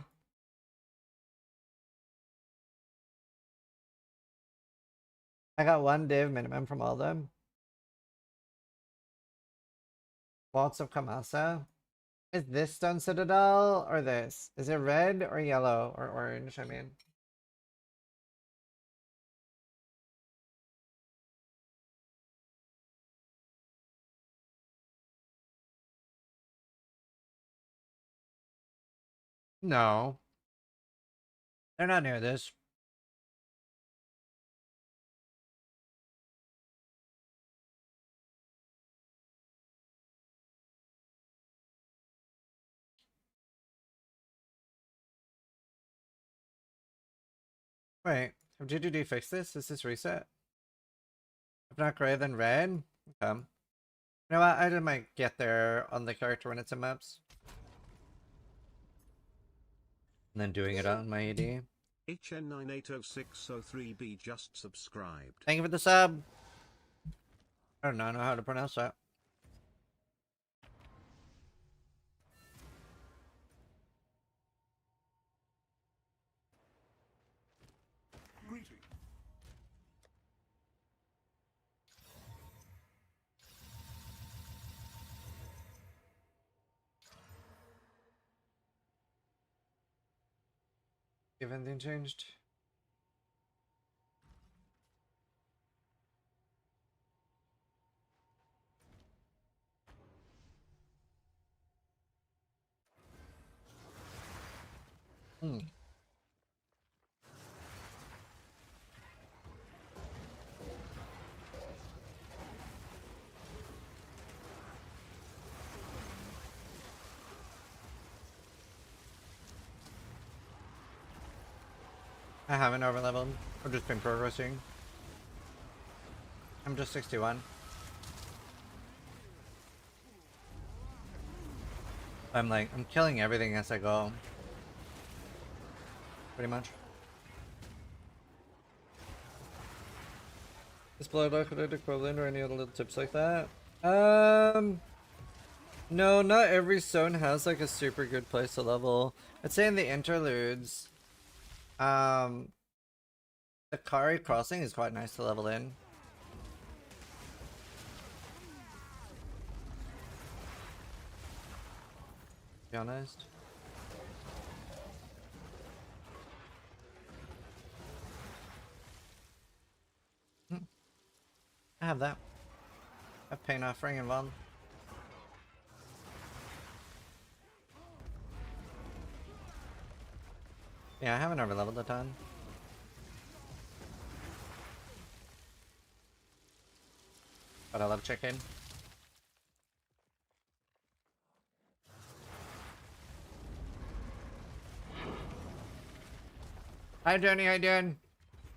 I got 1 div minimum from all of them. Lots of Kamasa. Is this Stone Citadel or this? Is it red or yellow or orange? I mean. No. They're not near this. Wait, have GGD fixed this? Is this reset? If not gray, then red? Okay. You know what? I just might get there on the character when it's in maps. And then doing it on my ED. HN980603B just subscribed. Thank you for the sub. I don't know how to pronounce that. Greeting. If anything changed. I haven't overleveled. I've just been progressing. I'm just 61. I'm killing everything as I go. Pretty much. Is blood liquid equivalent or any other little tips like that? No, not every zone has like a super good place to level. I'd say in the interludes, the Kari crossing is quite nice to level in. To be honest. I have that. I have pain offering involved. Yeah, I haven't overleveled a ton. But I love chicken. Hi Jenny, how you doing?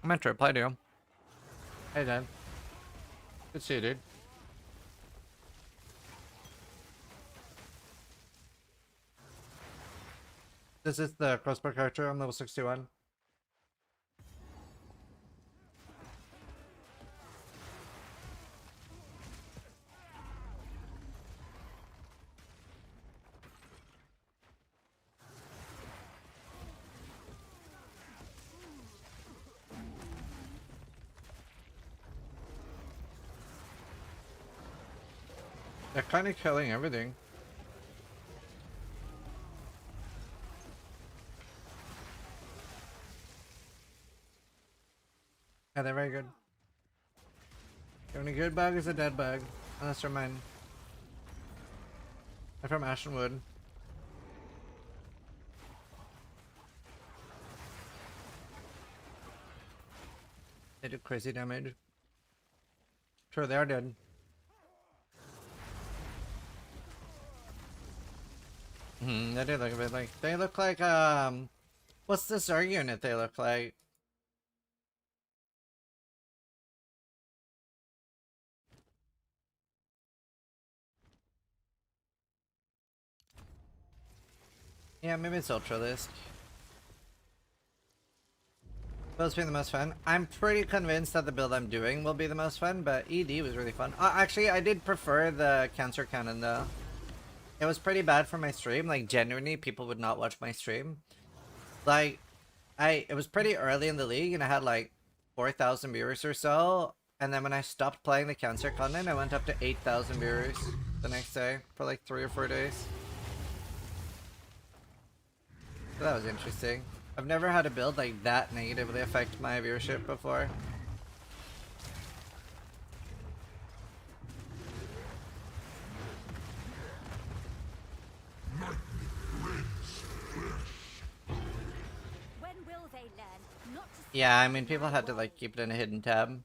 I meant to reply to you. Hey Dan. Good to see you, dude. This is the crossbow character. I'm level 61. They're kind of killing everything. Yeah, they're very good. The only good bug is a dead bug. Unless they're mine. They're from Ashenwood. They do crazy damage. Sure, they are dead. They do look a bit like, they look like, what's this R unit they look like? Yeah, maybe it's Ultralisk. Build's been the most fun. I'm pretty convinced that the build I'm doing will be the most fun, but ED was really fun. Actually, I did prefer the Cancer Cannon though. It was pretty bad for my stream. Like, genuinely, people would not watch my stream. Like, it was pretty early in the league, and I had like 4,000 viewers or so. And then when I stopped playing the Cancer Cannon, I went up to 8,000 viewers the next day for like 3 or 4 days. So that was interesting. I've never had a build like that negatively affect my viewership before. When will they learn not to Yeah, I mean, people had to like keep it in a hidden tab.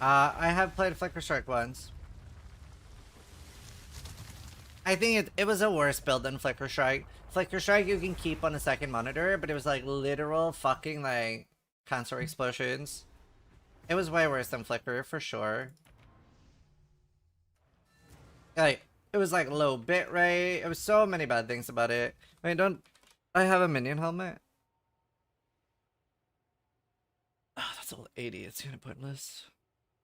I have played Flicker Strike once. I think it was a worse build than Flicker Strike. Flicker Strike you can keep on a second monitor, but it was like literal fucking like cancer explosions. It was way worse than Flicker for sure. Like, it was like low bit rate. It was so many bad things about it. I mean, don't I have a minion helmet? Oh, that's all 80. It's kind of pointless.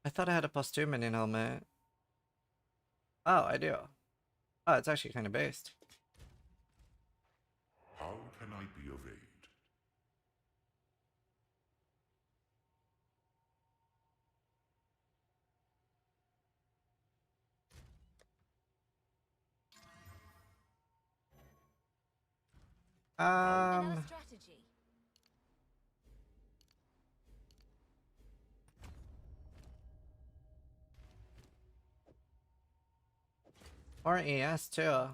I thought I had a +2 minion helmet. Oh, I do. Oh, it's actually kind of based. How can I be of aid? another strategy? Or ES too.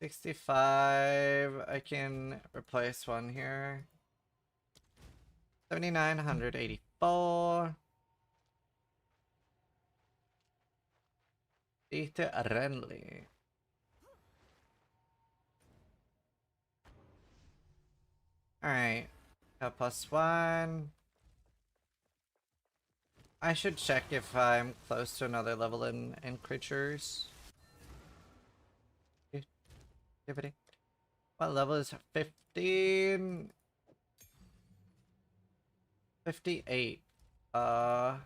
$65. I can replace one here. 7,984. Lite Renly. Alright. Got +1. I should check if I'm close to another level in creatures. What level is 15? 58. I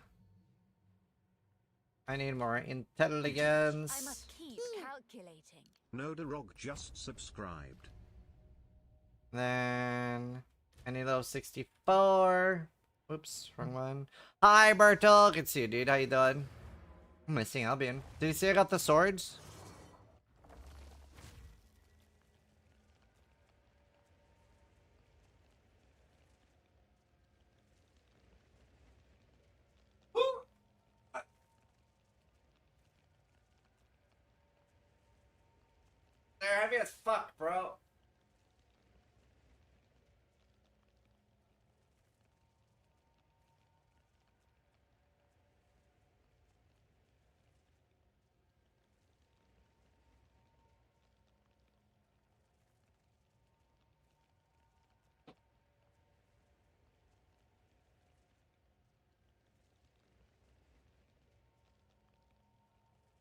need more intelligence. I must keep calculating. Nodarog just subscribed. Then I need level 64. Oops, wrong one. Hi Bertel, good to see you, dude. How you doing? I'm missing Albion. Did you see I got the swords? They're heavy as fuck, bro.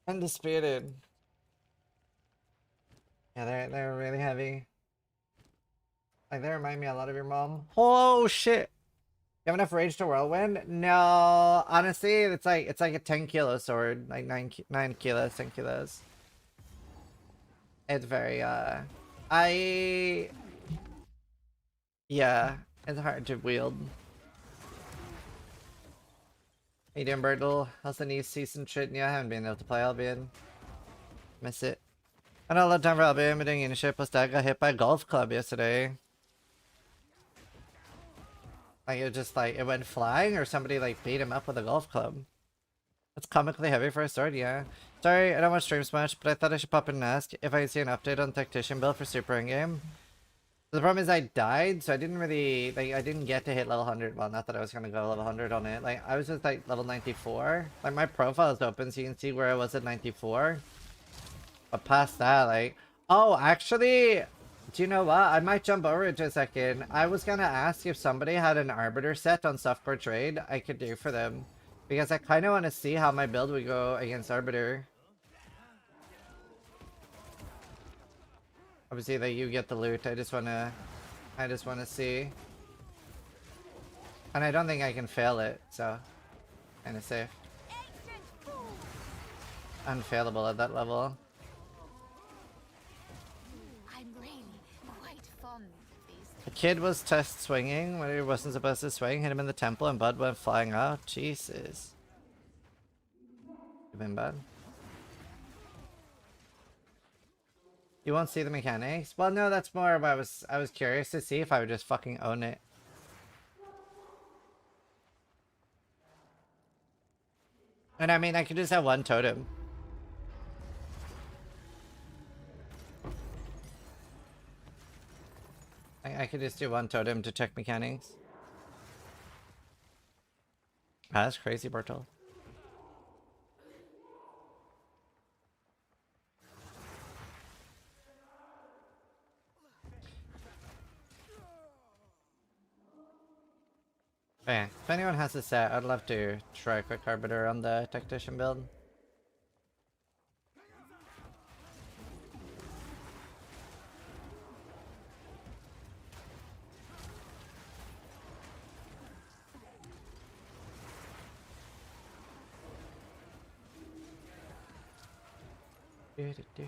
Undisputed. Yeah, they're really heavy. Like, they remind me a lot of your mom. Oh shit! You have enough rage to whirlwind? No, honestly, it's like a 10-kilo sword, like 9 kilos, 10 kilos. It's very yeah, it's hard to wield. How you doing, Bertle? How's the new season treating you? I haven't been able to play Albion. Miss it. I don't have a lot of time for Albion. I'm doing initiative plus dad got hit by a golf club yesterday. Like, it was just like, it went flying or somebody like beat him up with a golf club. That's comically heavy for a sword, yeah. Sorry, I don't watch streams much, but I thought I should pop in and ask if I could see an update on the Tactician build for Super Endgame. The problem is I died, so I didn't really, like, I didn't get to hit level 100. Well, not that I was gonna go level 100 on it. Like, I was just like level 94. Like, my profile is open so you can see where I was at 94. But past that, like, oh, actually, Do you know what? I might jump over it just a second. I was gonna ask if somebody had an Arbiter set on softcore trade I could do for them. Because I kind of want to see how my build would go against Arbiter. Obviously that you get the loot, I just wanna see. And I don't think I can fail it, so kinda safe. Unfailable at that level. I'm really quite fond of these. The kid was test swinging when he wasn't supposed to swing, hit him in the temple and Bud went flying out. Jesus. You've been bad. You won't see the mechanics? Well, no, that's more of I was curious to see if I would just fucking own it. And I mean, I could just have one totem. I could just do one totem to check mechanics. Ah, that's crazy, Bertel. Okay, if anyone has a set, I'd love to try a quick Arbiter on the Tactician build. Dude.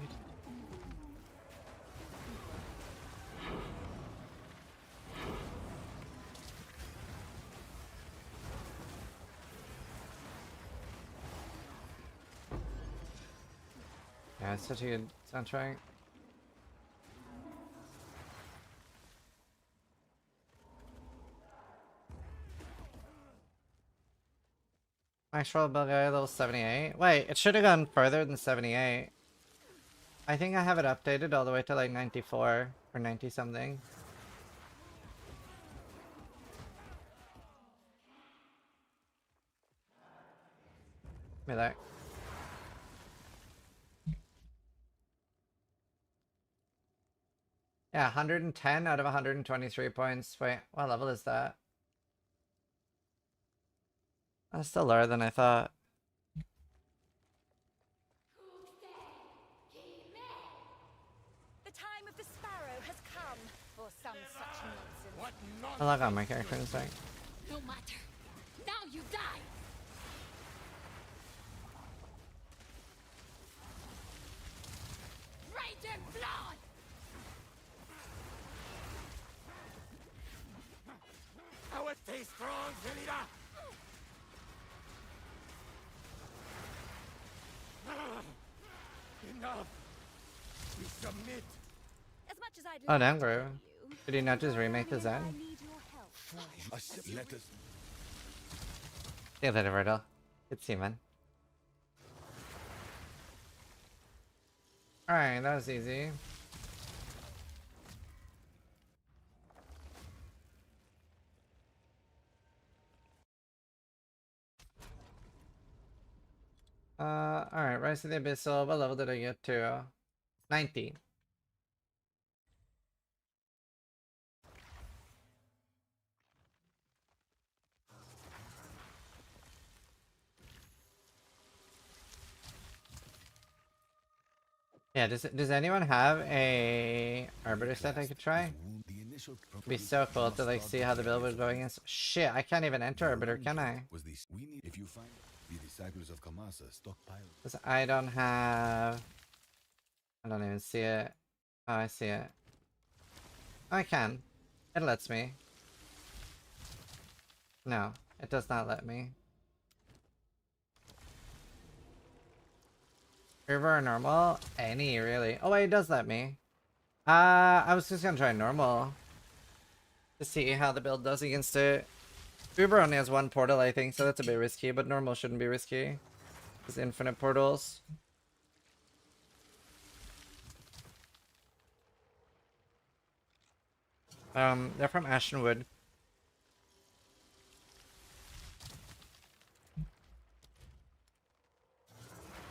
Yeah, it's such a good soundtrack. Actual build guy level 78. Wait, it should have gone further than 78. I think I have it updated all the way to like 94 or 90 something. Give me that. Yeah, 110 out of 123 points. Wait, what level is that? That's still lower than I thought. The time of the sparrow has come for some such nonsense. What I log on my character in a sec. No matter. Now you die. Rage and blood. Our stay strong, Zelida! Enough! We submit! As much as I'd Oh, love damn, to bro. help you, Did he not just remake the I Zen? need your help. Let us... See you later, Virgil. Good to see you, man. Alright, that was easy. Alright, Rise of the Abyssal. What level did I get to? 90. Yeah, does anyone have a Arbiter set I could try? It'd be so cool to like see how the build would go against. Shit, I can't even enter Arbiter, can I? If you find the disciples of Kamasa stockpile. Because I don't have... I don't even see it. Oh, I see it. Oh, I can. It lets me. No, it does not let me. River or normal? Any, really. Oh, wait, it does let me. I was just gonna try normal. To see how the build does against it. Uber only has one portal, I think, so that's a bit risky, but normal shouldn't be risky. There's infinite portals. They're from Ashenwood.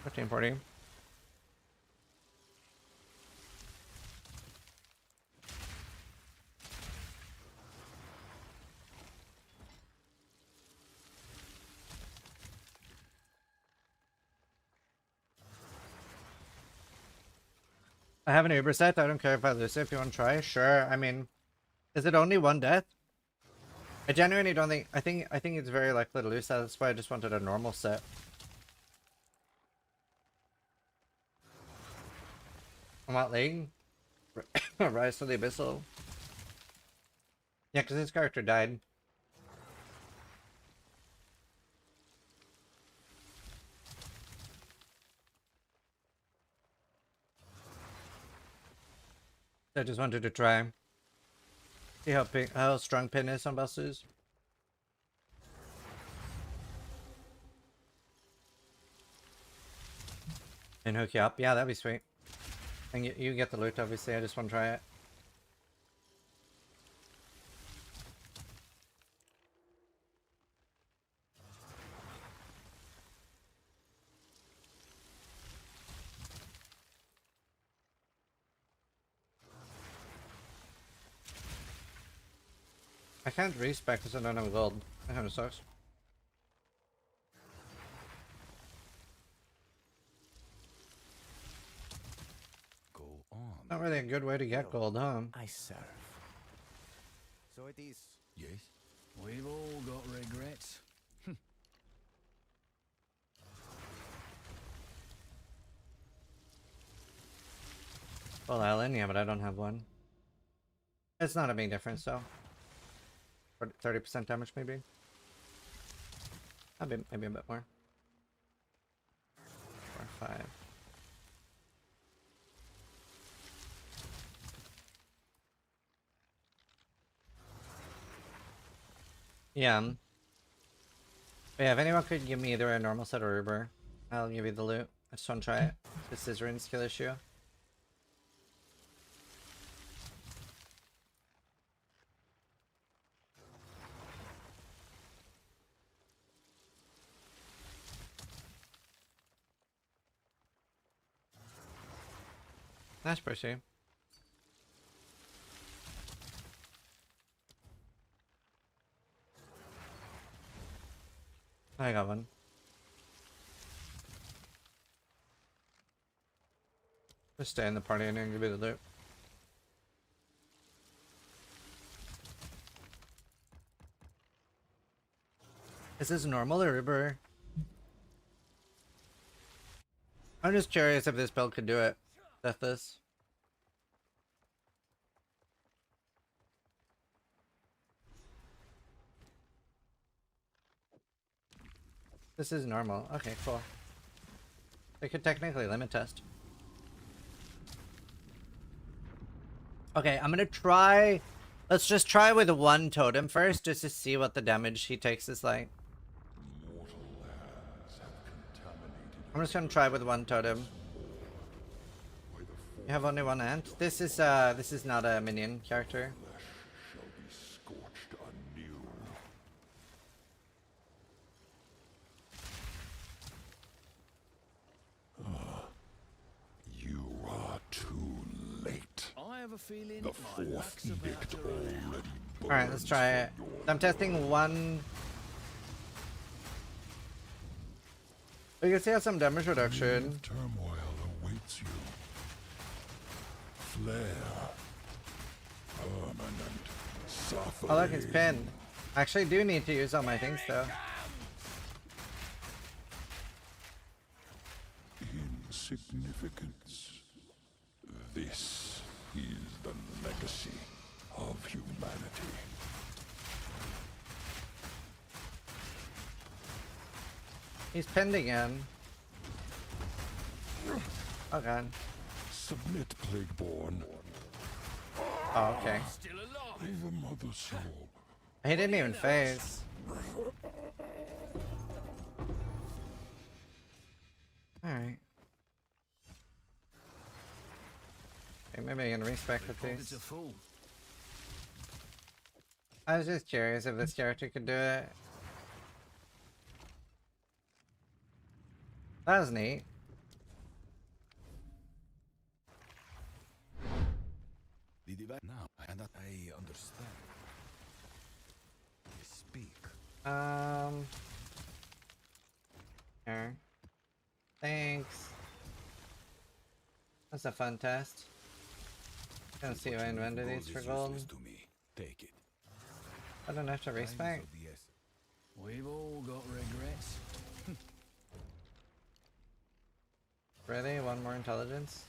$15.40. I have an Uber set. I don't care if I lose it. If you want to try, sure. I mean, is it only one death? I genuinely don't think. I think it's very likely to lose that. That's why I just wanted a normal set. On what league? Rise to the Abyssal. Yeah, because his character died. I just wanted to try. See how strong pin is on bosses. And hook you up. Yeah, that'd be sweet. And you get the loot, obviously. I just want to try it. I can't respec because I don't have gold. That kind of sucks. Go on. Not really a good way to get gold, huh? I serve. So it is. Yes? We've all got regrets. Well, Alan, yeah, but I don't have one. It's not a big difference, though. 30% damage, maybe. Maybe a bit more. 4 or 5. Yeah. But yeah, if anyone could give me either a normal set or Uber, I'll give you the loot. I just want to try it. This is Rune's skill issue. Nice pussy. I got one. Just stay in the party and give me the loot. Is this normal or Uber? I'm just curious if this build could do it. Deathless. This is normal. Okay, cool. They could technically limit test. Okay, I'm gonna try. Let's just try with one totem first, just to see what the damage he takes is like. I'm just gonna try with one totem. You have only one ant? This is not a minion character. You are too late. I have a feeling The my fourth luck's about edict to already run out. Alright, let's try it. I'm testing one. You can see how some damage reduction. Turmoil awaits you. Flare. Permanent suffering. Oh look, it's pinned. I actually do need to use all my things though. Insignificance. This is the legacy of humanity. He's pinned again. Oh god. Submit, Plagueborn. Oh, okay. Still alive. Over Mother Soul. He didn't even phase. Alright. Okay, maybe I can respec with It's a these. fool. I was just curious if this character could do it. That was neat. The divine now, and that I understand. Speak. Here. Thanks. That's a fun test. Gonna see if I invented these for gold. To me. Take it. I don't have to respec. We've all got regrets. Really? One more intelligence?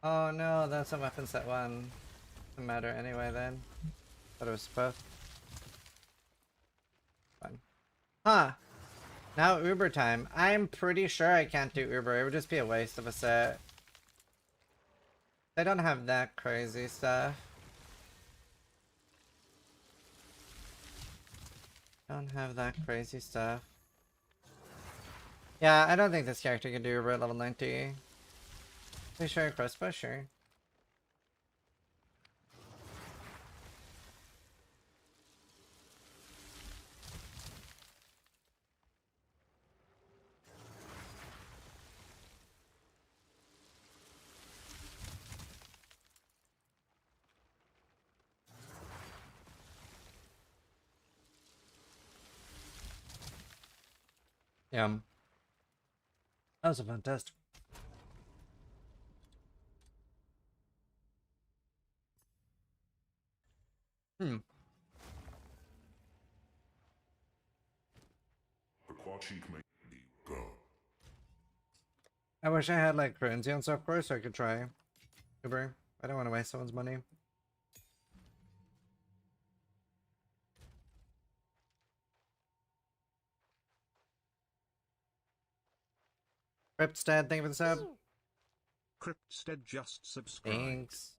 Oh no, that's a weapon set 1. Doesn't matter anyway then. Thought it was both. Fine. Huh. Now Uber time. I'm pretty sure I can't do Uber. It would just be a waste of a set. They don't have that crazy stuff. Don't have that crazy stuff. Yeah, I don't think this character can do Uber at level 90. Pretty sure Crossbow, sure. Yeah. That was a fun test. Hmm. The Quachik may go. I wish I had like currency on software so I could try Uber. I don't want to waste someone's money. Cryptstead, thank you for the sub. Cryptstead just subscribed. Thanks.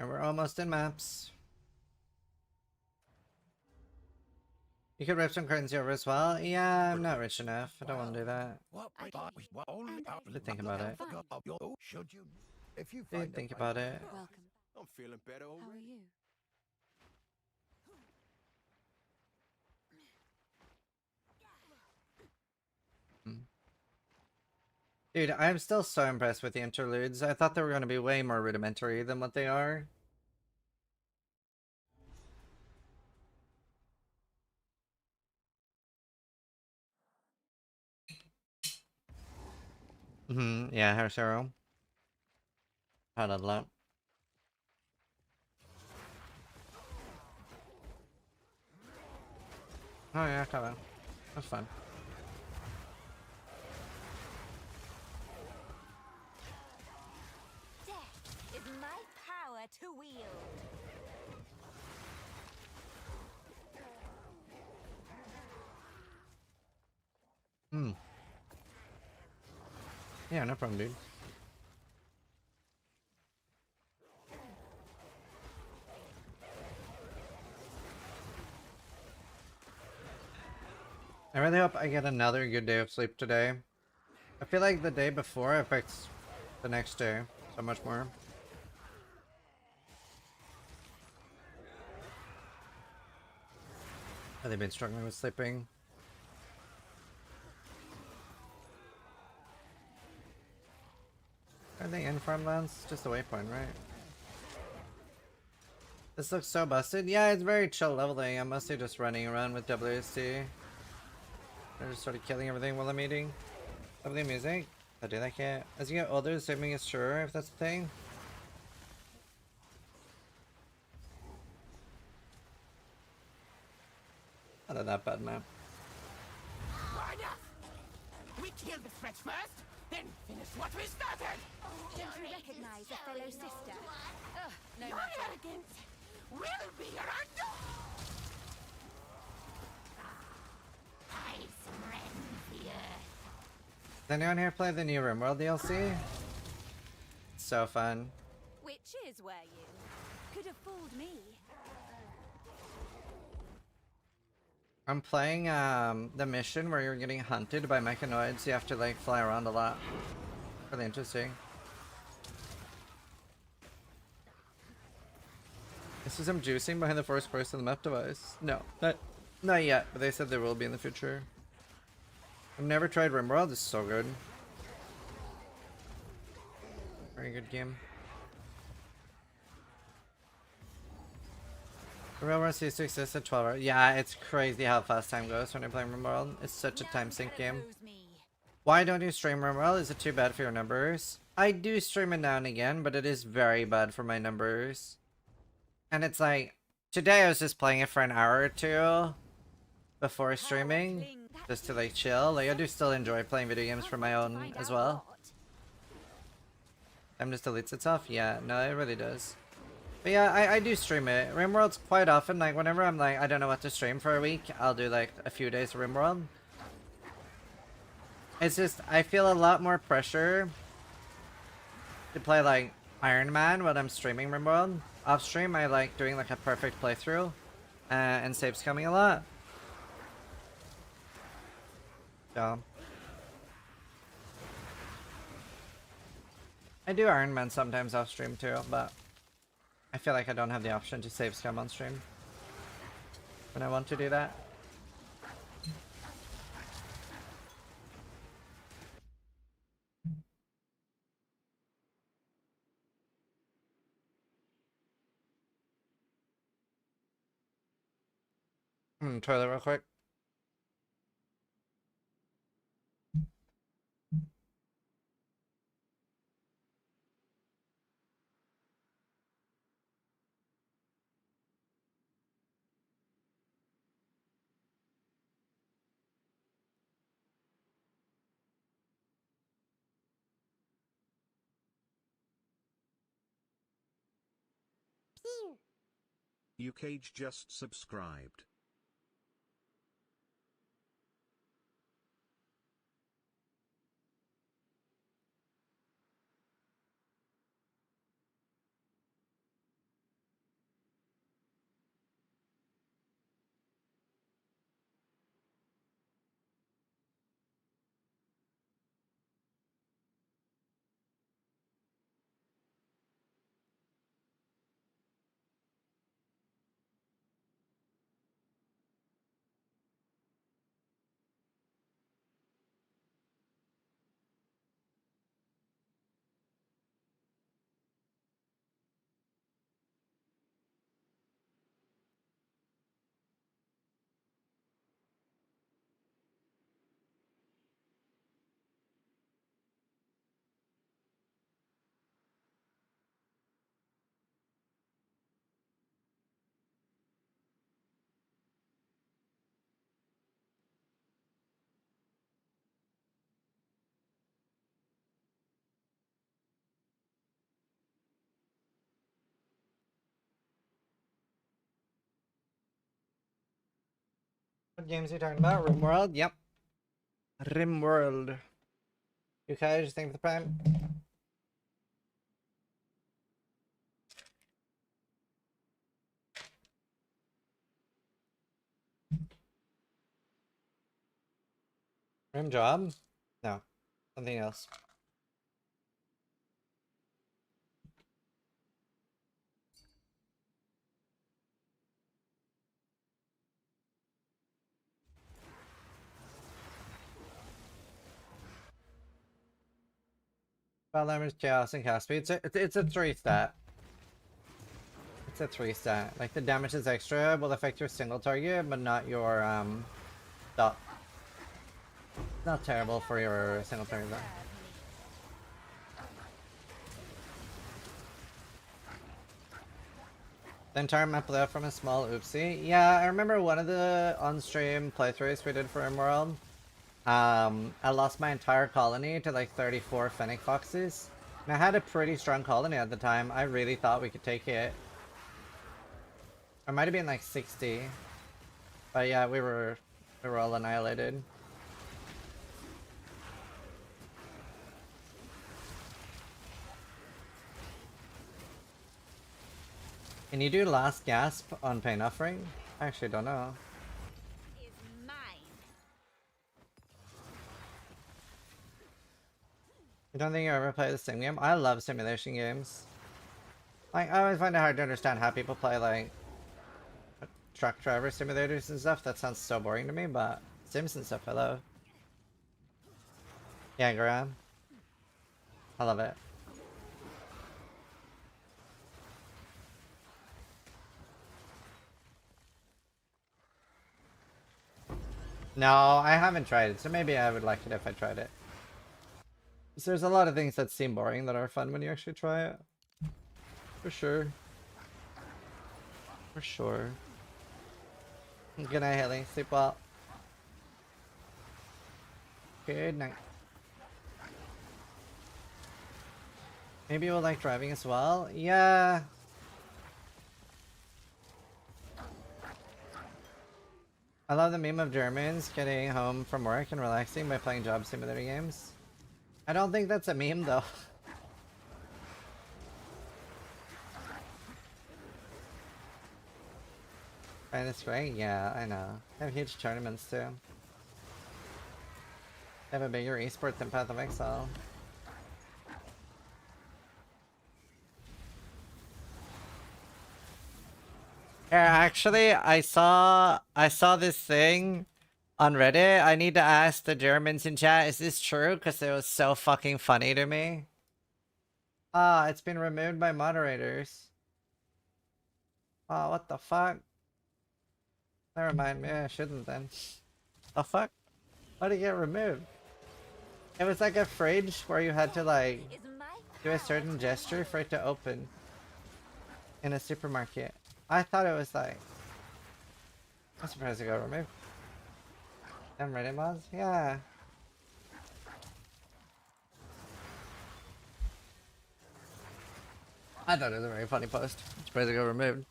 And we're almost in maps. You could rip some currency over as well. Yeah, I'm not rich enough. I don't want to do that. Did think about it. Should you? If you Did think about it. Welcome. I'm feeling better How are already. you? Dude, I'm still so impressed with the interludes. I thought they were going to be way more rudimentary than what they are. Yeah, Harris Arrow. Had a lot. Oh yeah, come on. That's fun. Death is my power to wield. Yeah, no problem, dude. I really hope I get another good day of sleep today. I feel like the day before affects the next day so much more. Have they been struggling with sleeping? Are they in farmlands? Just a waypoint, right? This looks so busted. Yeah, it's very chill leveling. I'm mostly just running around with WSD. I just started killing everything while I'm eating. Lovely music. I do like it. As you get older, saving is sure, if that's the thing. Not that bad map. We killed the threats first, then finish what we started! Don't you recognize a fellow sister? Ugh, no Your matter. arrogance will be your undoing! I surrender the earth. Does anyone here play the new RimWorld DLC? It's so fun. Witches, were you? Could have fooled me. I'm playing the mission where you're getting hunted by mechanoids. You have to like fly around a lot. Really interesting. This is some juicing behind the first person of the map device. No, not yet, but they said there will be in the future. I've never tried RimWorld. It's so good. Very good game. Real world used to exist at 12 hours. Yeah, it's crazy how fast time goes when you're playing RimWorld. It's such a time sink game. Why don't you stream RimWorld? Is it too bad for your numbers? I do stream it now and again, but it is very bad for my numbers. And it's like, today I was just playing it for an hour or two before streaming, just to like chill. Like I do still enjoy playing video games for my own as well. Time just deletes itself? Yeah, no, it really does. But yeah, I do stream it. RimWorld's quite often, like whenever I'm like, I don't know what to stream for a week, I'll do like a few days of RimWorld. It's just, I feel a lot more pressure to play like Iron Man when I'm streaming RimWorld. Off stream, I like doing like a perfect playthrough, and saves coming a lot. So I do Iron Man sometimes off stream too, but I feel like I don't have the option to save scum on stream when I want to do that. Toilet real quick. UCage just subscribed. What games are you talking about? RimWorld? Yep. RimWorld. Okay, just thank you for the prime. Rim job? No. Something else. Spell damage, chaos, and cast speed. It's a 3 stat. It's a 3 stat. Like the damage is extra, will affect your single target, but not your dot. Not terrible for your single target though. The entire map blew up from a small oopsie. Yeah, I remember one of the on-stream playthroughs we did for RimWorld. I lost my entire colony to like 34 Fennec Foxes. And I had a pretty strong colony at the time. I really thought we could take it. It might have been like 60. But yeah, we were all annihilated. Can you do last gasp on Pain Offering? I actually don't know. I don't think you ever play the sim game. I love simulation games. Like, I always find it hard to understand how people play, like, truck driver simulators and stuff. That sounds so boring to me, but Sims and stuff I love. Yeah, Graham. I love it. No, I haven't tried it, so maybe I would like it if I tried it. So there's a lot of things that seem boring that are fun when you actually try it. For sure. For sure. Good night, Haley. Sleep well. Good night. Maybe you'll like driving as well? Yeah. I love the meme of Germans getting home from work and relaxing by playing job simulator games. I don't think that's a meme though. Right, that's right. Yeah, I know. They have huge tournaments too. They have a bigger esport than Path of Exile. Yeah, actually, I saw this thing on Reddit. I need to ask the Germans in chat, is this true? Because it was so fucking funny to me. Ah, it's been removed by moderators. Oh, what the fuck? Never mind, maybe I shouldn't then. The fuck? Why did it get removed? It was like a fridge where you had to like do a certain gesture for it to open in a supermarket. I thought it was like... I'm surprised it got removed. Damn Reddit mods? Yeah. I thought it was a very funny post. I'm surprised it got removed.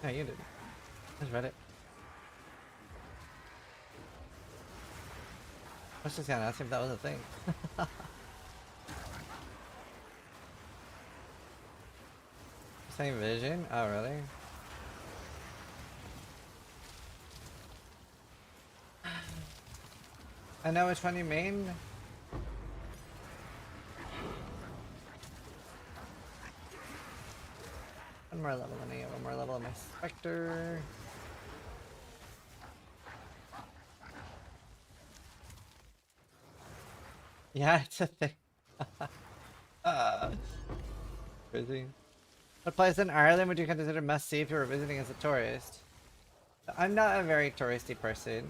Yeah, you did. I just read it. I was just gonna ask if that was a thing. Same vision? Oh, really? I know which one you mean. One more level on one more level on my Spectre. Yeah, it's a thing. Crazy. What place in Ireland would you consider must-see if you were visiting as a tourist? I'm not a very touristy person.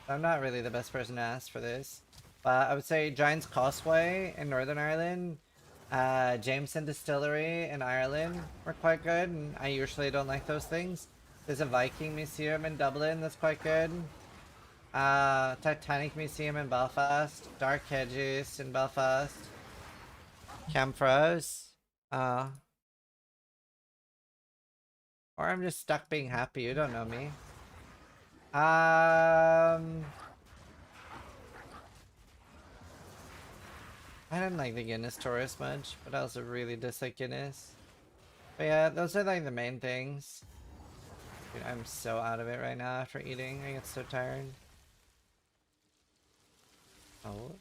I'm not really the best person to ask for this. But I would say Giant's Causeway in Northern Ireland, Jameson Distillery in Ireland were quite good, and I usually don't like those things. There's a Viking Museum in Dublin that's quite good. Titanic Museum in Belfast, Dark Hedges in Belfast, Camfros, or I'm just stuck being happy, you don't know me. I didn't like the Guinness tourist much, but I also really dislike Guinness. But yeah, those are like the main things. Dude, I'm so out of it right now after eating, I get so tired. Oh.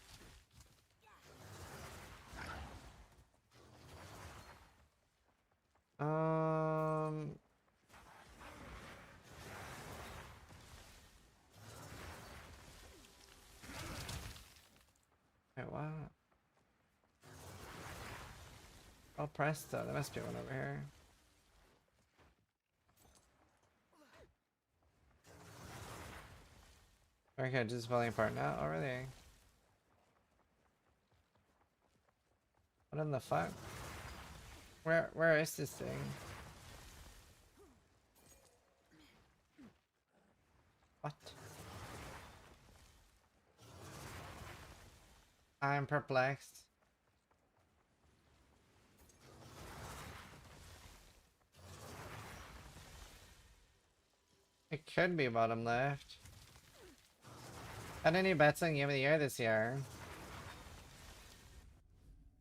Wait, what? Oh, Presto, there must be one over here. Okay, just falling apart now? Oh, really? What in the fuck? Where is this thing? What? I'm perplexed. It could be bottom left. Had any bets on Game of the Year this year?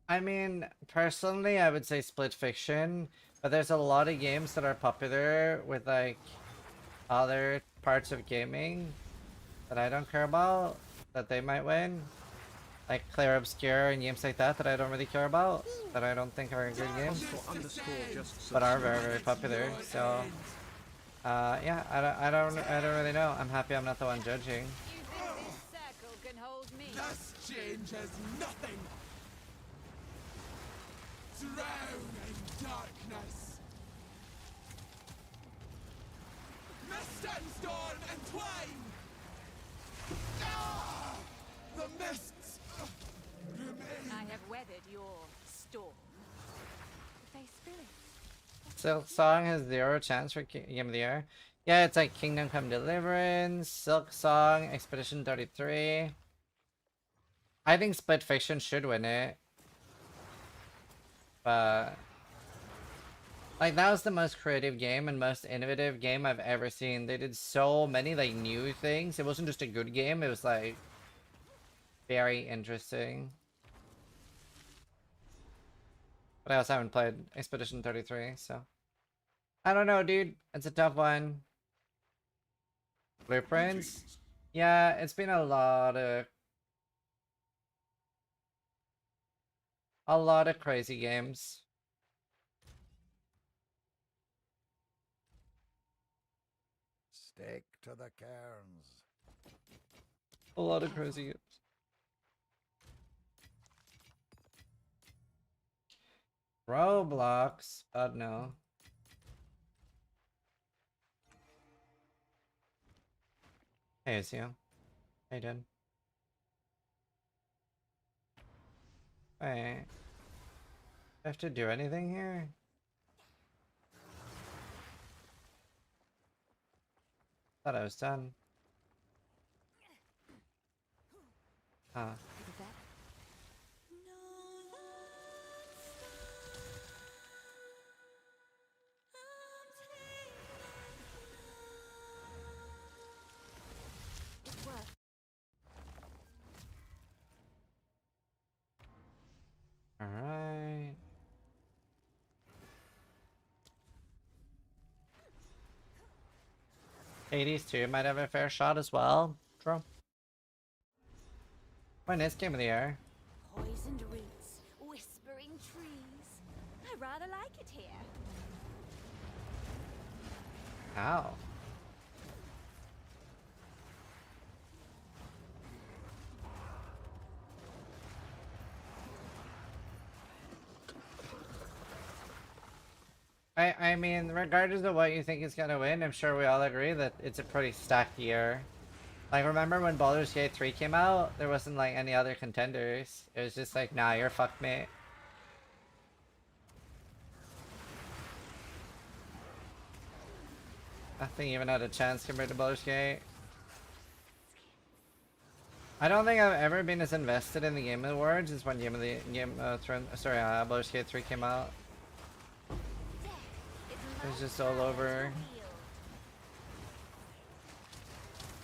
I mean, personally, I would say Split Fiction, but there's a lot of games that are popular with like other parts of gaming that I don't care about, that they might win. Like Clear Obscure and games like that I don't really care about, that I don't think are good games, but are very, very popular. So, yeah, I don't really know. I'm happy I'm not the one judging. This changes nothing. Drown in darkness. Storm and Twain! Ah! The mists remain. I have weathered your storm. They spirit. Silk Song has 0 chance for Game of the Year. Yeah, it's like Kingdom Come Deliverance, Silk Song, Expedition 33. I think Split Fiction should win it. But like that was the most creative game and most innovative game I've ever seen. They did so many like new things. It wasn't just a good game, it was like very interesting. But I also haven't played Expedition 33, so I don't know, dude. It's a tough one. Blueprints? Yeah, it's been a lot of crazy games. Stick to the cairns. A lot of crazy games. Roblox? God no. Hey, it's you. Hey, dude. Wait. Do I have to do anything here? Thought I was done. Huh. Alright. Hades 2 might have a fair shot as well. True. When is Game of the Year? Poisoned roots, whispering trees. I rather like it here. Ow. I mean, regardless of what you think is gonna win, I'm sure we all agree that it's a pretty stacked year. Like, remember when Baldur's Gate 3 came out? There wasn't, like, any other contenders. It was just like, nah, you're fucked, mate. Nothing even had a chance compared to Baldur's Gate. I don't think I've ever been as invested in the Game Awards as when Baldur's Gate 3 came out. It was just all over.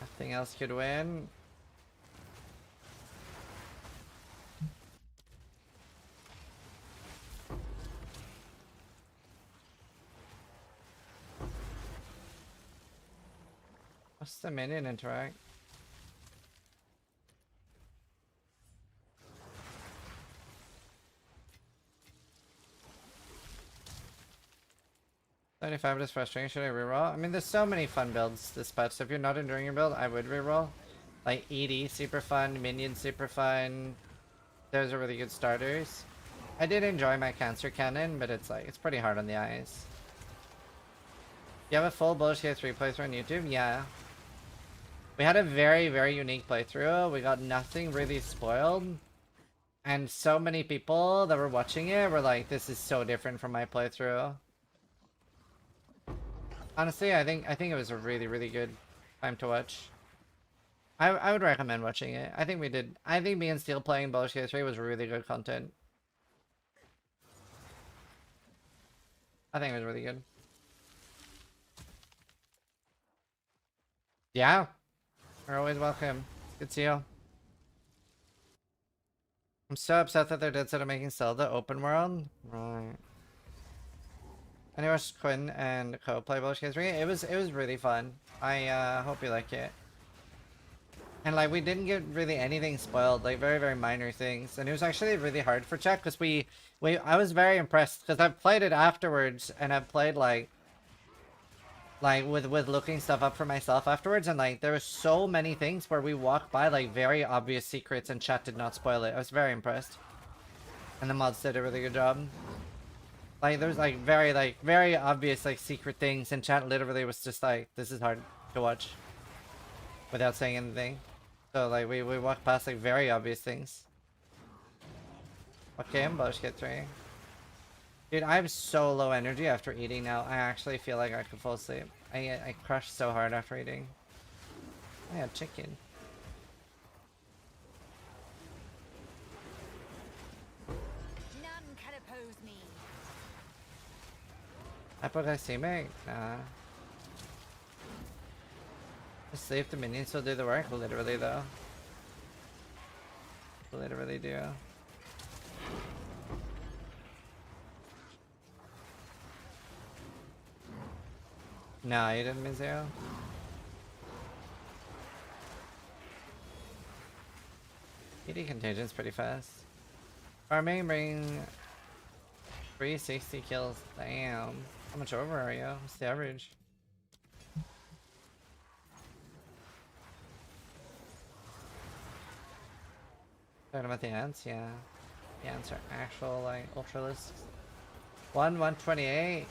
Nothing else could win. What's the minion interact? $75 is frustrating. Should I reroll? I mean, there's so many fun builds this patch. So if you're not enjoying your build, I would reroll. Like ED, super fun. Minion, super fun. Those are really good starters. I did enjoy my Cancer Cannon, but it's like, it's pretty hard on the eyes. You have a full Baldur's Gate 3 playthrough on YouTube? Yeah. We had a very, very unique playthrough. We got nothing really spoiled. And so many people that were watching it were like, this is so different from my playthrough. Honestly, I think it was a really, really good time to watch. I would recommend watching it. I think me and Steel playing Baldur's Gate 3 was really good content. I think it was really good. Yeah. You're always welcome. Good to see you. I'm so upset that they're dead set of making Zelda open world. Right. And I watched Quinn and Co play Baldur's Gate 3. It was really fun. I hope you like it. And like we didn't get really anything spoiled, like very, very minor things. And it was actually really hard for Czech because I was very impressed because I've played it afterwards and I've played like with looking stuff up for myself afterwards, and like there were so many things where we walked by like very obvious secrets and chat did not spoil it. I was very impressed. And the mods did a really good job. Like, there's like very obvious like secret things, and chat literally was just like, this is hard to watch without saying anything. So like we walked past like very obvious things. Okay, I'm Bush get 3. Dude, I have so low energy after eating now. I actually feel like I could fall asleep. I crushed so hard after eating. I had chicken. None can oppose me. Hypoglycemic? Nah. Just see if the minions still do the work. Literally though. Literally do. No, you didn't, Mizuo. ED contagion's pretty fast. Farming bring 360 kills. Damn. How much over are you? What's the average? Talking about the ants? Yeah. The ants are actual, like, ultralisks. 128.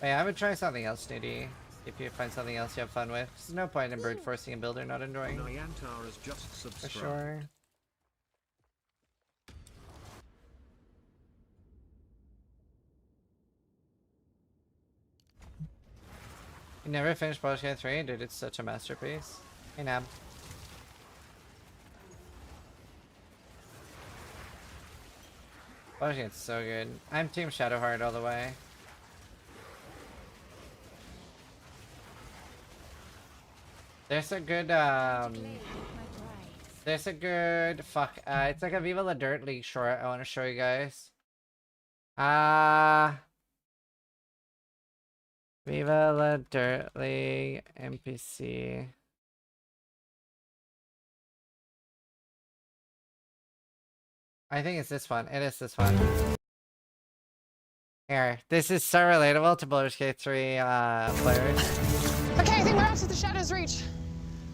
Wait, I would try something else, Nudie. If you find something else you have fun with. There's no point in brute forcing a builder not enjoying. For sure. You never finished Baldur's Gate 3? Dude, it's such a masterpiece. Hey, Nab. Baldur's Gate's so good. I'm Team Shadowheart all the way. There's a good, there's a good, it's like a Viva La Dirt League short I want to show you guys. Viva La Dirt League NPC. I think it's this one. It is this one. Here, this is so relatable to Baldur's Gate 3 players. Okay, I think we're out of the Shadow's reach.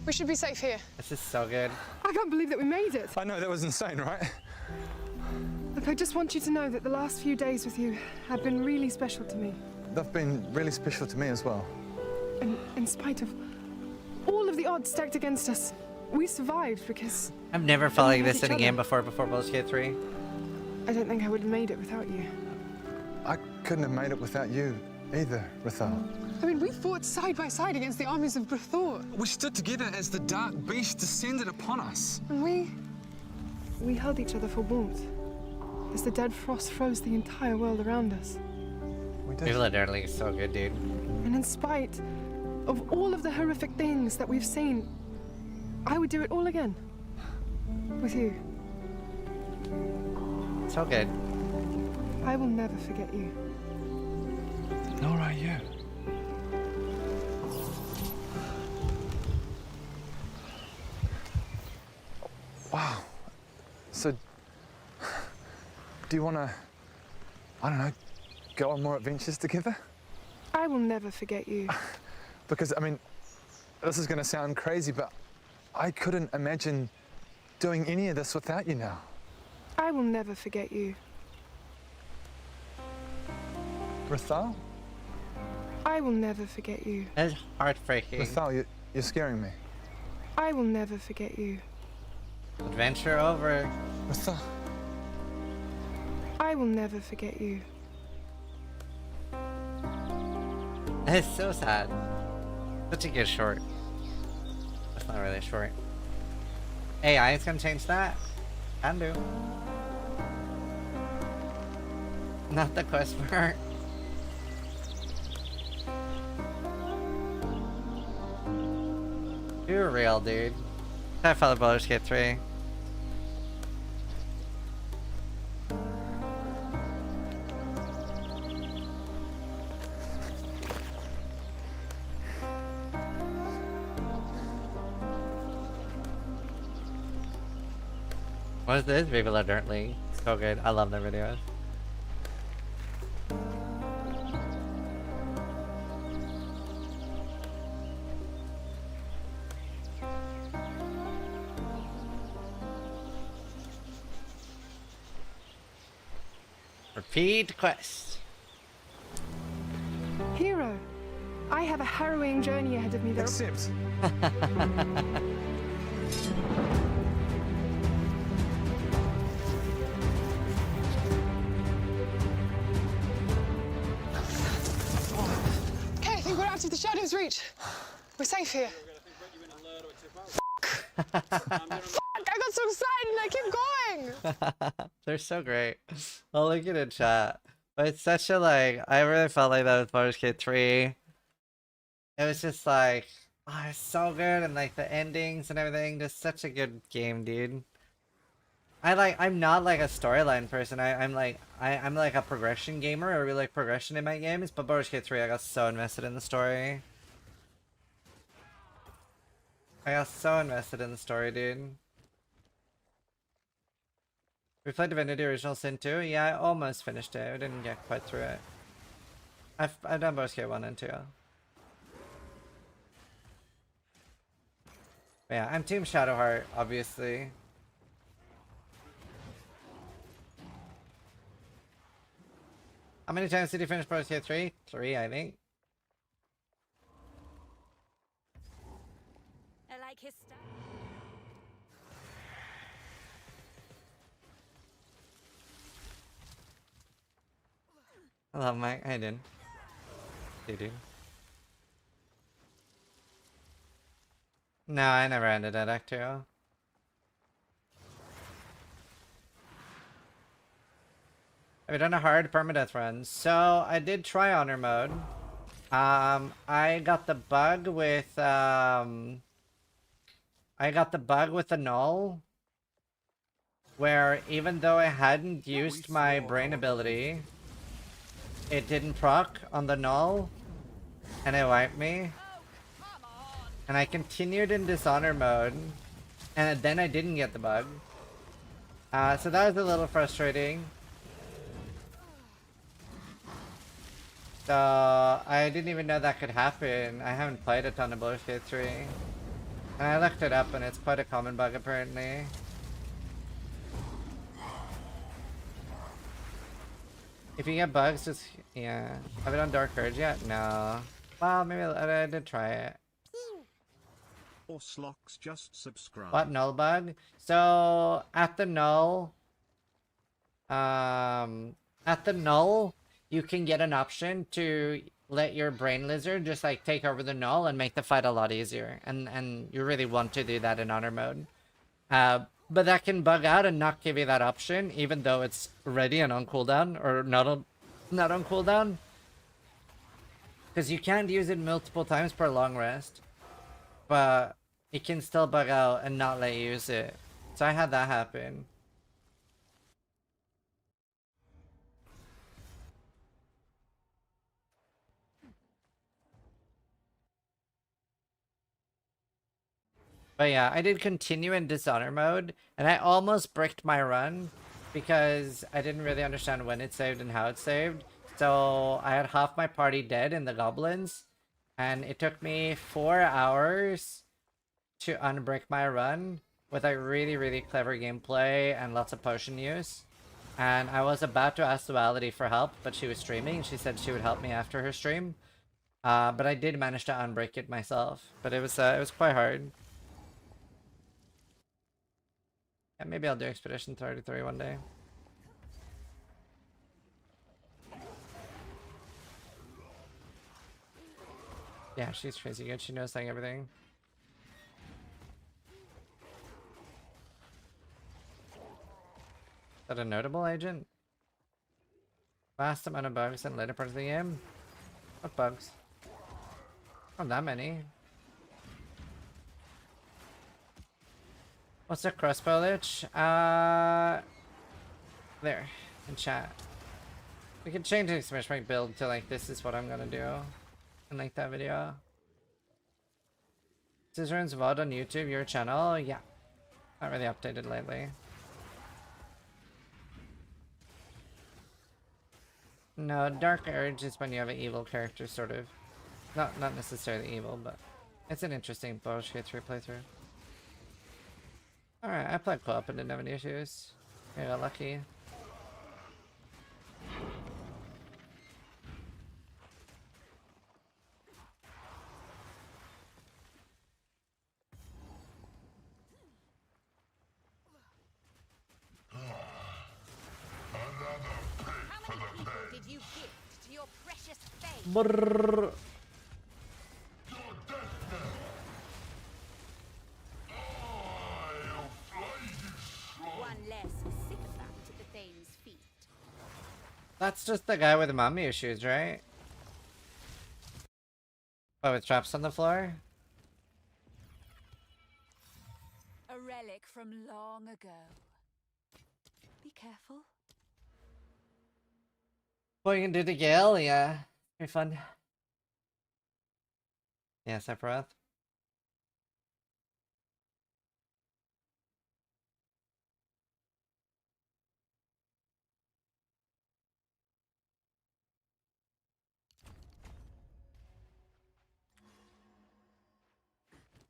We should be safe here. This is so good. I can't believe that we made it. I know, that was insane, right? Look, I just want you to know that the last few days with you have been really special to me. They've been really special to me as well. And in spite of all of the odds stacked against us, we survived because... I've never felt like this in a game before Baldur's Gate 3. I don't think I would have made it without you. I couldn't have made it without you either, Rathal. I mean, we fought side by side against the armies of Grathor. We stood together as the dark beast descended upon us. And we held each other for warmth as the dead frost froze the entire world around us. We did. Viva La Dirt League is so good, dude. And in spite of all of the horrific things that we've seen, I would do it all again. With you. So good. I will never forget you. Nor are you. Wow. So, do you want to, I don't know, go on more adventures together? I will never forget you. Because, I mean, this is going to sound crazy, but I couldn't imagine doing any of this without you now. I will never forget you. Rathal? I will never forget you. That's heartbreaking. Rathal, you're scaring me. I will never forget you. Adventure over. Rathal. I will never forget you. It's so sad. Such a good short. That's not really short. AI is gonna change that. Can do. Not the quest part. You're real, dude. I follow Baldur's Gate 3. What is this? Viva La Dirt League. So good. I love their videos. Repeat quest. Hero, I have a harrowing journey ahead of me. Accept. Okay, I think we're out of the Shadow's reach. We're safe here. I got so excited and I keep going. They're so great. I'll link it in chat. But it's such a like, I really felt like that with Baldur's Gate 3. It was just like, oh, it's so good, and like the endings and everything, just such a good game, dude. I'm not like a storyline person. I'm like a progression gamer. I really like progression in my games, but Baldur's Gate 3, I got so invested in the story. I got so invested in the story, dude. We played Divinity Original Sin 2? Yeah, I almost finished it. I didn't get quite through it. I've done Baldur's Gate 1 and 2. But yeah, I'm Team Shadowheart, obviously. How many times did you finish Baldur's Gate 3? 3, I think. I like his style. Hello, Mike. How you doing? Hey, dude. No, I never ended at Act 2. Have you done a hard permadeath run? So, I did try honor mode. I got the bug with, the null. Where even though I hadn't used my brain ability, it didn't proc on the null. And it wiped me. And I continued in dishonor mode. And then I didn't get the bug. So that was a little frustrating. So I didn't even know that could happen. I haven't played a ton of Baldur's Gate 3. And I looked it up and it's quite a common bug apparently. If you get bugs, just, yeah. Have you done Dark Urge yet? No. Well, maybe I did try it. Or Slocks just subscribe. What null bug? So at the null, you can get an option to let your brain lizard just like take over the null and make the fight a lot easier. And you really want to do that in honor mode. But that can bug out and not give you that option, even though it's ready and on cooldown, or not on cooldown. Because you can't use it multiple times per long rest. But it can still bug out and not let you use it. So I had that happen. But yeah, I did continue in dishonor mode, and I almost bricked my run because I didn't really understand when it saved and how it saved. So I had half my party dead in the goblins, and it took me 4 hours to unbrick my run with a really clever gameplay and lots of potion use. And I was about to ask Duality for help, but she was streaming. She said she would help me after her stream. But I did manage to unbreak it myself. But it was quite hard. Yeah, maybe I'll do Expedition 33 one day. Yeah, she's crazy good. She knows like everything. Is that a notable agent? Vast amount of bugs in later parts of the game? What bugs? Not that many. What's a crossbow lich? There. In chat. We can change the Smishmike build to like, this is what I'm gonna do. And like that video. Scissorhands VOD on YouTube, your channel? Yeah. Not really updated lately. No, Dark Urge is when you have an evil character, sort of. Not necessarily evil, but it's an interesting Baldur's Gate 3 playthrough. Alright, I played co-op and didn't have any issues. I got lucky. you gift to your precious faith. Brrr. One less sycophant at the Thane's feet. That's just the guy with the mommy issues, right? Oh, with traps on the floor? A relic from long ago. Be careful. What you can do to Gale? Yeah. Very fun. Yeah, Sephiroth.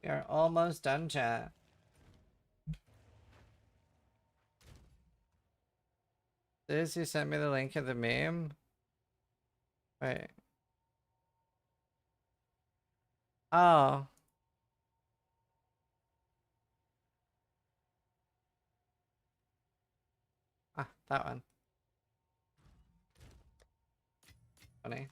We are almost done, chat. This, you sent me the link of the meme? Wait. Oh. Ah, that one. Funny.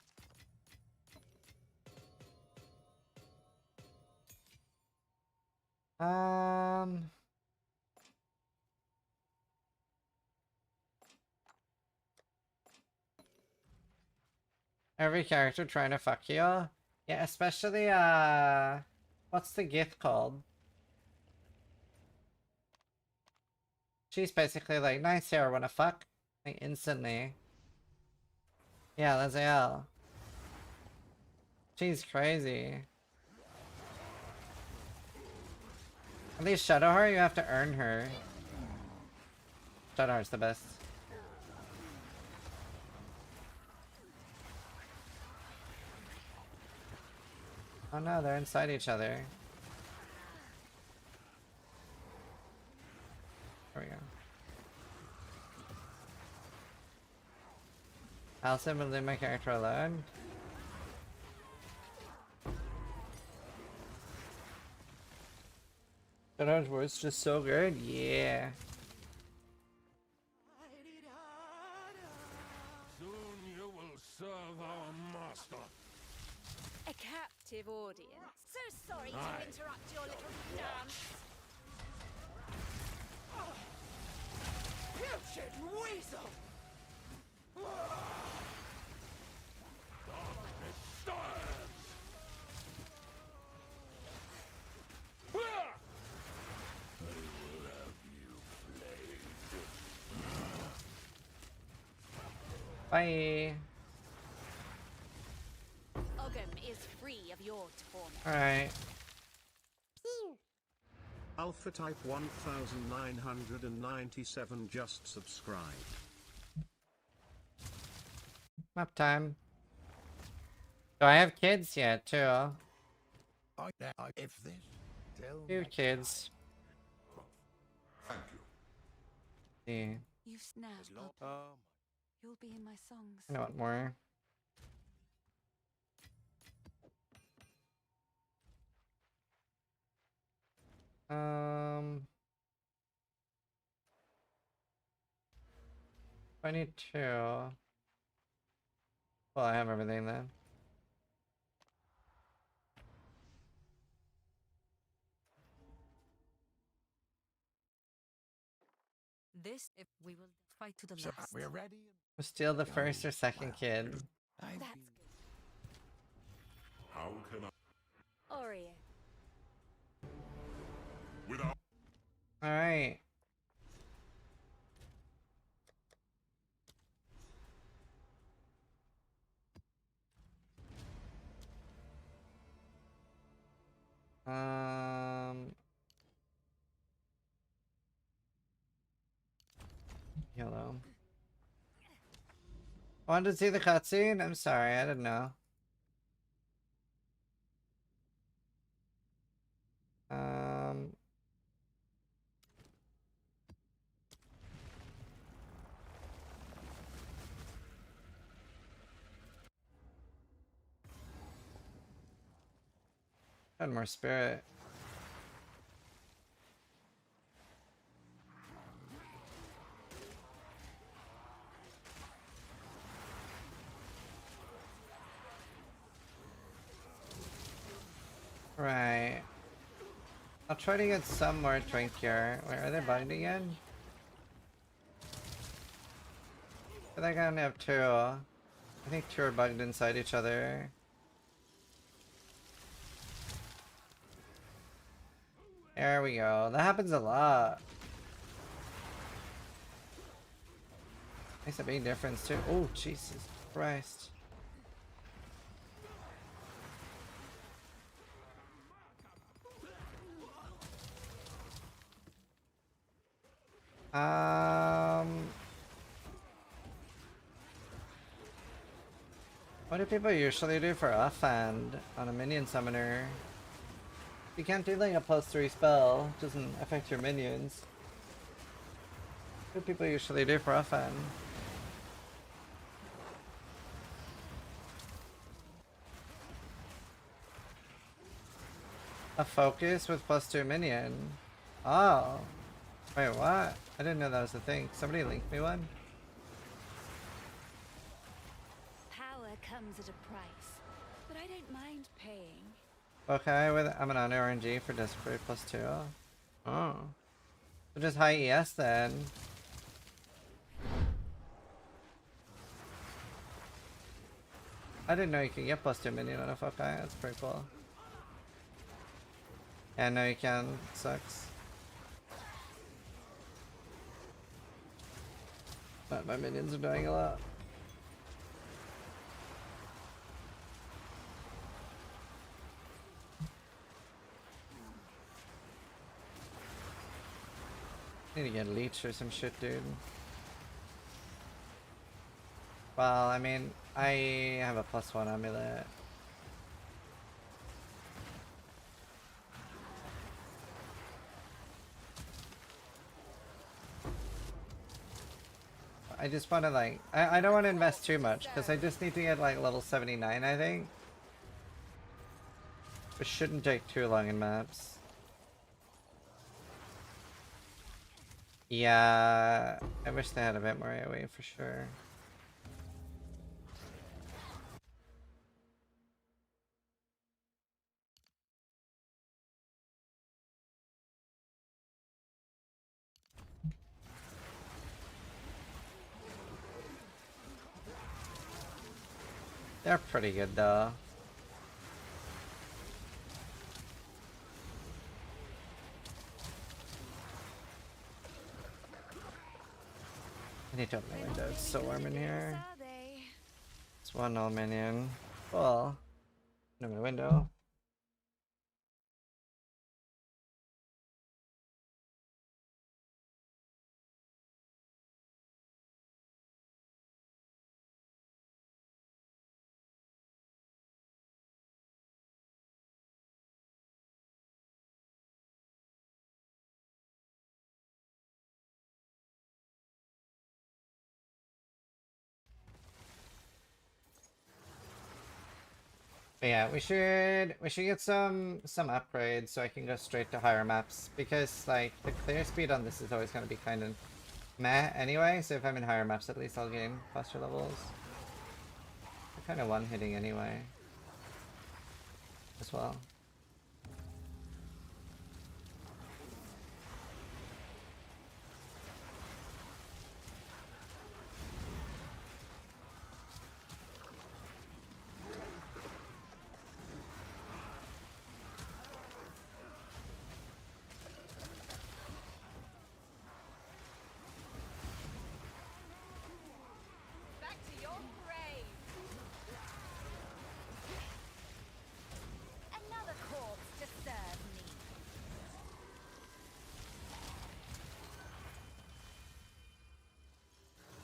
Every character trying to fuck you. Yeah, especially, what's the gift called? She's basically like, nice hair, wanna fuck? Like, instantly. Yeah, Laziel. She's crazy. At least Shadow Heart, you have to earn her. Shadow Heart's the best. Oh no, they're inside each other. There we go. Allison will leave my character alone. Shadow's voice just so good, yeah. Soon you will serve our master. A captive audience. So sorry to Aye. interrupt your little dance. Pilchard weasel! Darkness stirs. I will have you flayed. Bye. Ogham is free of your torment. Alright. Alpha Type 1997 just subscribed. Map time. Do I have kids yet, too? If this, tell Two kids. Thank you. See. You've snapped. You'll be in my songs. I want more. I need two. Well, I have everything then. This, if we will fight to the last. we're ready. We'll steal the first or second kid. That's good. How can I? Oreo. Without. Alright. Yellow. Wanted to see the cutscene? I'm sorry, I didn't know. Had more spirit. Right. I'll try to get some more drink here. Wait, are they bugged again? I think I only have two. I think two are bugged inside each other. There we go. That happens a lot. Makes a big difference too. Oh, Jesus Christ. What do people usually do for offhand on a minion summoner? You can't do like a +3 spell, doesn't affect your minions. What do people usually do for offhand? A focus with +2 minion. Oh. Wait, what? I didn't know that was a thing. Somebody linked me one? Power comes at a price, but I don't mind paying. Okay, with I'm an RNG for Displate +2. Oh. So just high ES then. I didn't know you could get +2 minion on a Fokai. That's pretty cool. Yeah, no you can. Sucks. But my minions are dying a lot. Need to get Leech or some shit, dude. Well, I mean, I have a +1 amulet. I just want to like, I don't want to invest too much because I just need to get like level 79, I think. It shouldn't take too long in maps. Yeah, I wish they had a bit more AoE for sure. They're pretty good though. I need to open the window, it's so warm in here. It's one all minion. Cool. Open the window. But yeah, we should get some upgrades so I can go straight to higher maps because like the clear speed on this is always going to be kind of meh anyway. So if I'm in higher maps, at least I'll gain faster levels. I'm kind of one hitting anyway as well.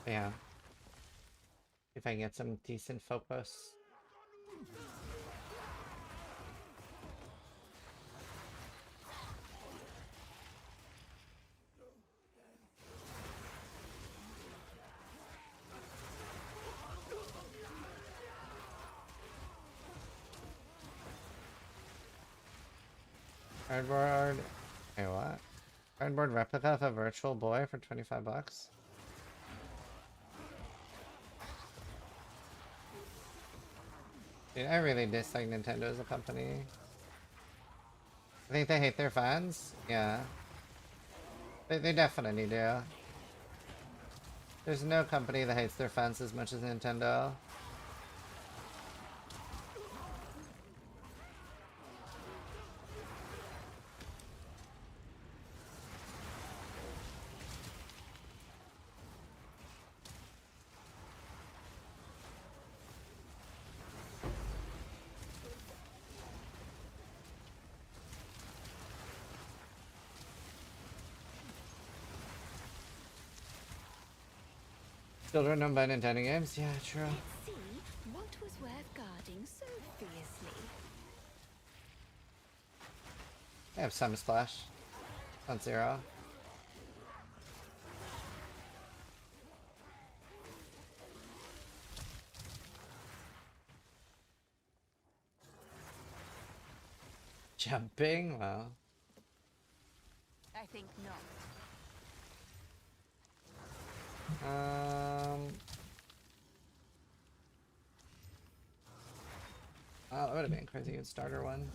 Yeah. If I can get some decent focus. Cardboard. Hey, what? Cardboard replica of a virtual boy for 25 bucks. Dude, I really dislike Nintendo as a company. I think they hate their fans. Yeah. They definitely do. There's no company that hates their fans as much as Nintendo. Children don't buy Nintendo games? Yeah, true. See what was worth guarding so fiercely. I have Summer Splash on 0. Jumping? Wow. I think not. Oh, that would have been a crazy good starter one.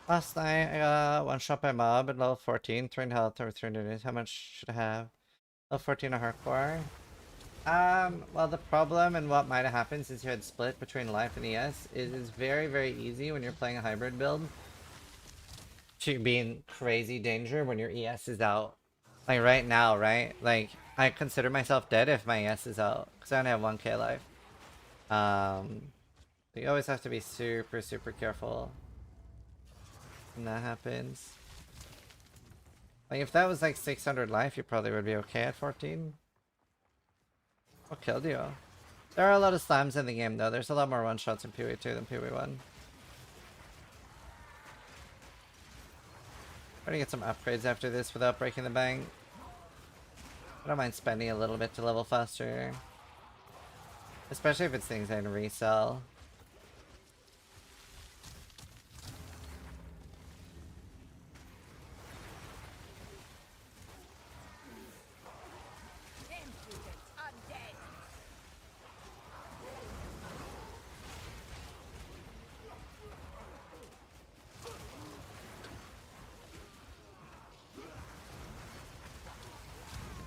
Last night, I got one shot by mob at level 14, 300 health over 300 days. How much should I have? Level 14 a hardcore. Well, the problem and what might have happened since you had split between life and ES is it's very, very easy when you're playing a hybrid build to be in crazy danger when your ES is out. Like right now, right? Like, I consider myself dead if my ES is out, because I only have 1k life. You always have to be super, super careful when that happens. Like, if that was like 600 life, you probably would be okay at 14. What killed you? There are a lot of slams in the game, though. There's a lot more one-shots in PoE 2 than PoE 1. Trying to get some upgrades after this without breaking the bank. I don't mind spending a little bit to level faster. Especially if it's things I can resell.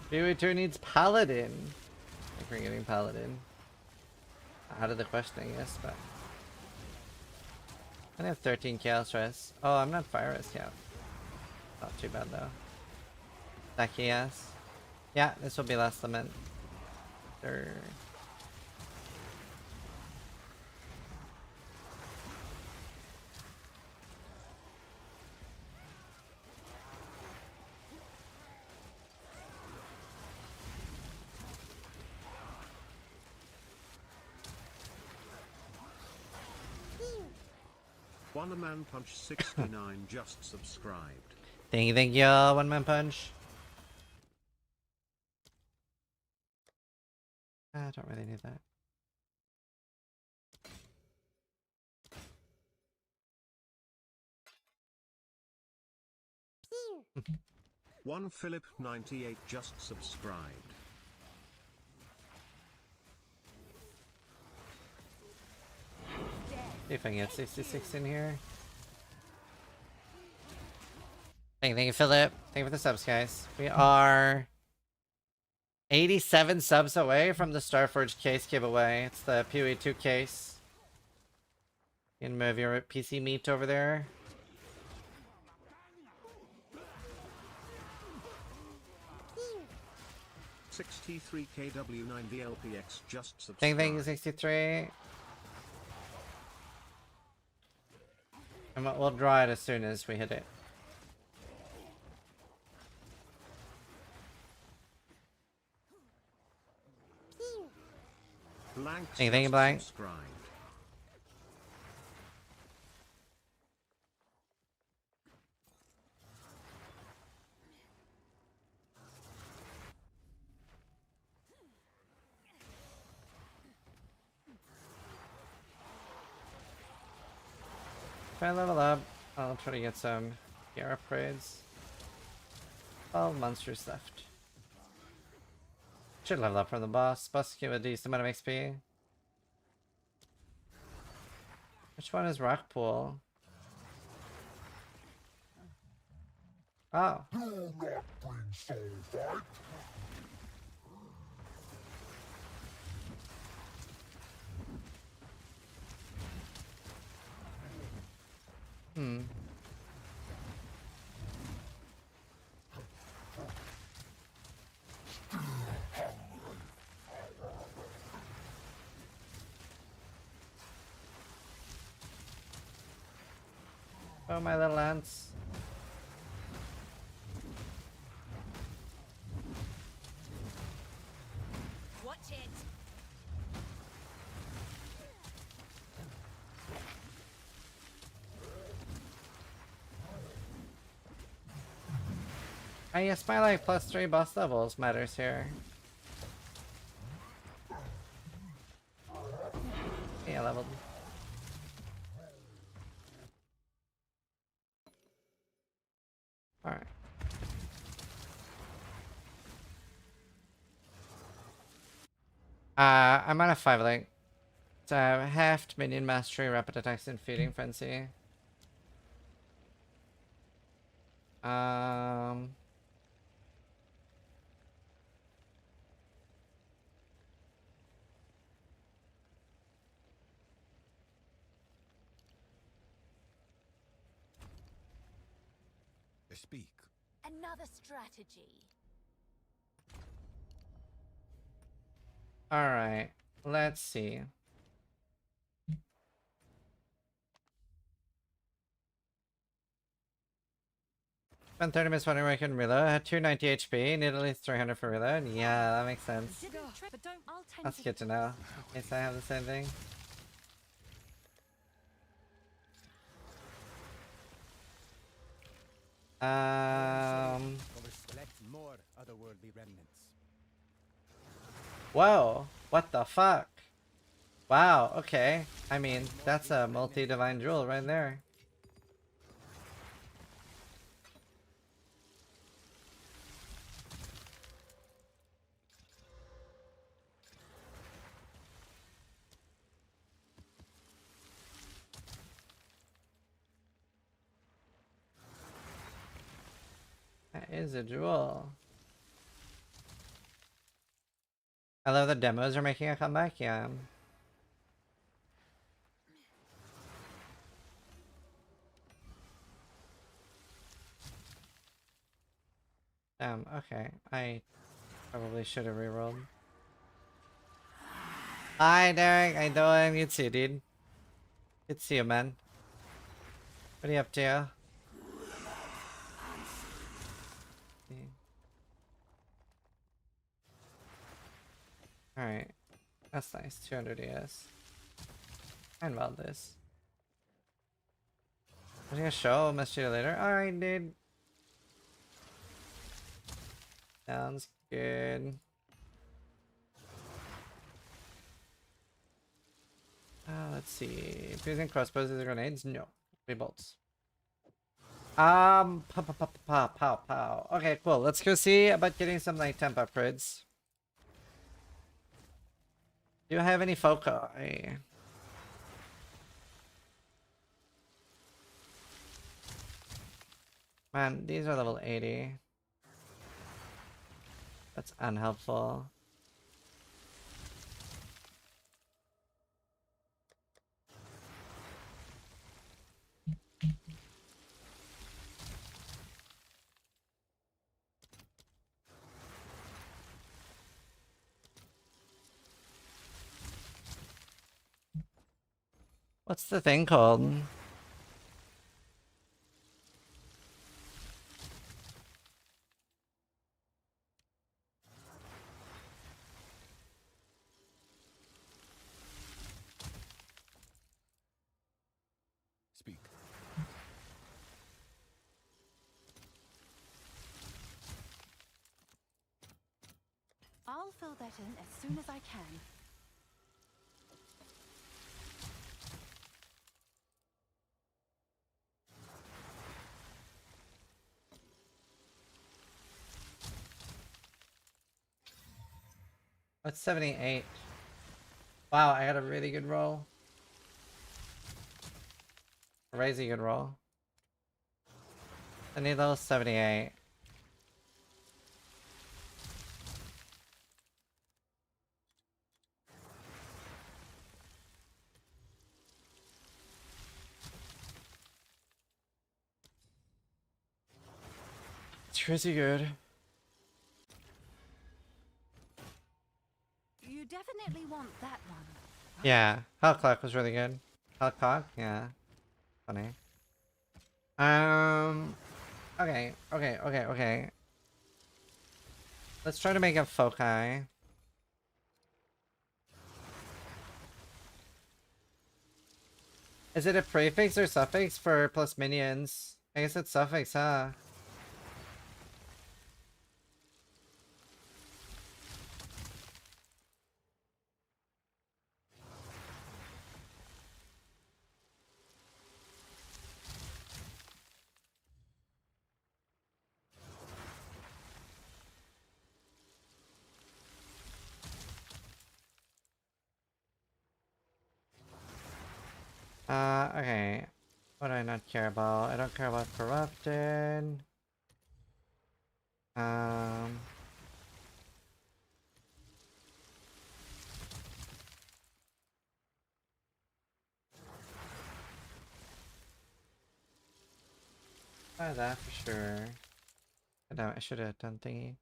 PoE 2 needs Paladin. I think we're getting Paladin. Out of the question, I guess, but... I have 13 chaos stress. Oh, I'm not fire risk yet. Not too bad though. Zacchaeus. Yeah, this will be last lament. Sure. One Man Punch 69 just subscribed. Thank you, One Man Punch. I don't really need that. One Philip 98 just subscribed. See if I can get 66 in here. Thank you, Philip. Thank you for the subs, guys. We are 87 subs away from the Starforge case giveaway. It's the PoE 2 case. You can move your PC meat over there. $63KW9 VLPX just subscribed. Thank you, 63. And we'll draw it as soon as we hit it. Thank you, Blank. Subscribed. If I level up, I'll try to get some gear upgrades. 12 monsters left. Should level up from the boss. Boss give a decent amount of XP. Which one is Rockpool? Oh. Hmm. Oh, my little ants. Watch it. I guess my like +3 boss levels matters here. Yeah, leveled. Alright. I'm on a 5 link. So halved minion mastery, rapid attacks, and feeding frenzy. Speak. Another strategy. Alright. Let's see. Spent 30 minutes wondering where I can reload. I had 290 HP, need at least 300 for reload. Yeah, that makes sense. That's good to know. In case I have the same thing. Collect more otherworldly remnants. Whoa, what the fuck? Wow, okay. I mean, that's a multi-divine jewel right there. That is a jewel. I love the demos are making a comeback, yeah. Okay. I probably should have rerolled. Hi Derek, how you doing? Good to see you, dude. Good to see you, man. What are you up to? Alright. That's nice. 200 ES. Fine about this. I'm gonna show. I'll mess you later. Alright, dude. Sounds good. Let's see. Using crossbows as grenades? No. Be bolts. Pow, pow, pow, pow, pow, pow. Okay, cool. Let's go see about getting some like temp upgrades. Do you have any foci? Man, these are level 80. That's unhelpful. What's the thing called? fill that in as soon as I can. That's 78. Wow, I got a really good roll. A crazy good roll. I need level 78. It's crazy good. You definitely want that one. Yeah, Hell Clock was really good. Hell Clock, yeah. Funny. Okay. Let's try to make a foci. Is it a prefix or suffix for plus minions? I guess it's suffix, huh? Okay. What do I not care about? I don't care about corrupted. That for sure. No, I should have done thingy.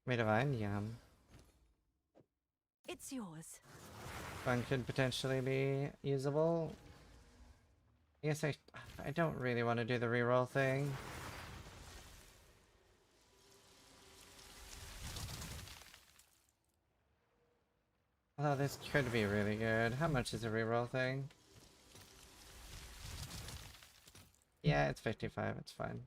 Made of iron, yum. It's yours. One could potentially be usable. I guess I don't really want to do the reroll thing. Although this could be really good. How much is a reroll thing? Yeah, it's 55, it's fine.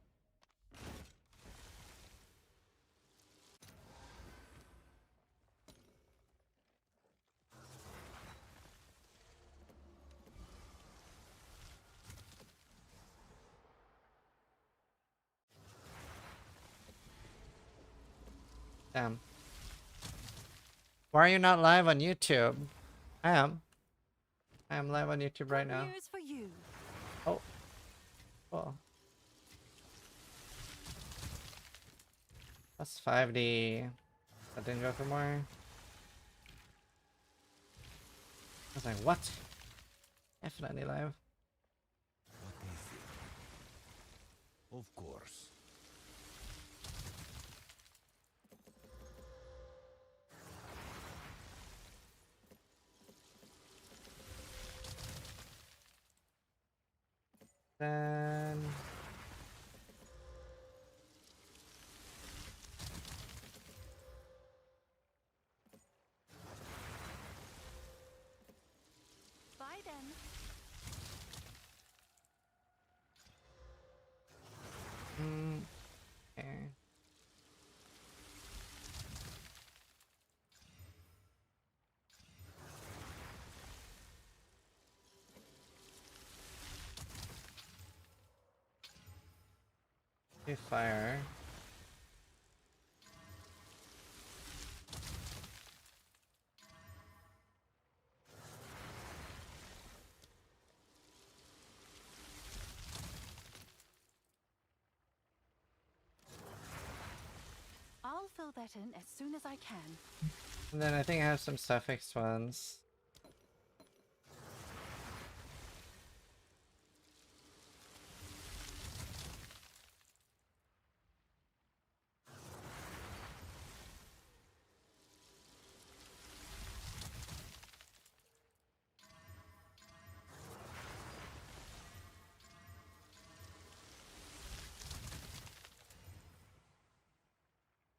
Damn. Why are you not live on YouTube? I am. I am live on YouTube right now. News for you. Oh. Cool. That's 5D. That didn't go for more. I was like, what? Definitely live. What is it? Of course. Then Bye then. okay. Do fire. I'll fill that in as soon as I can. And then I think I have some suffix ones.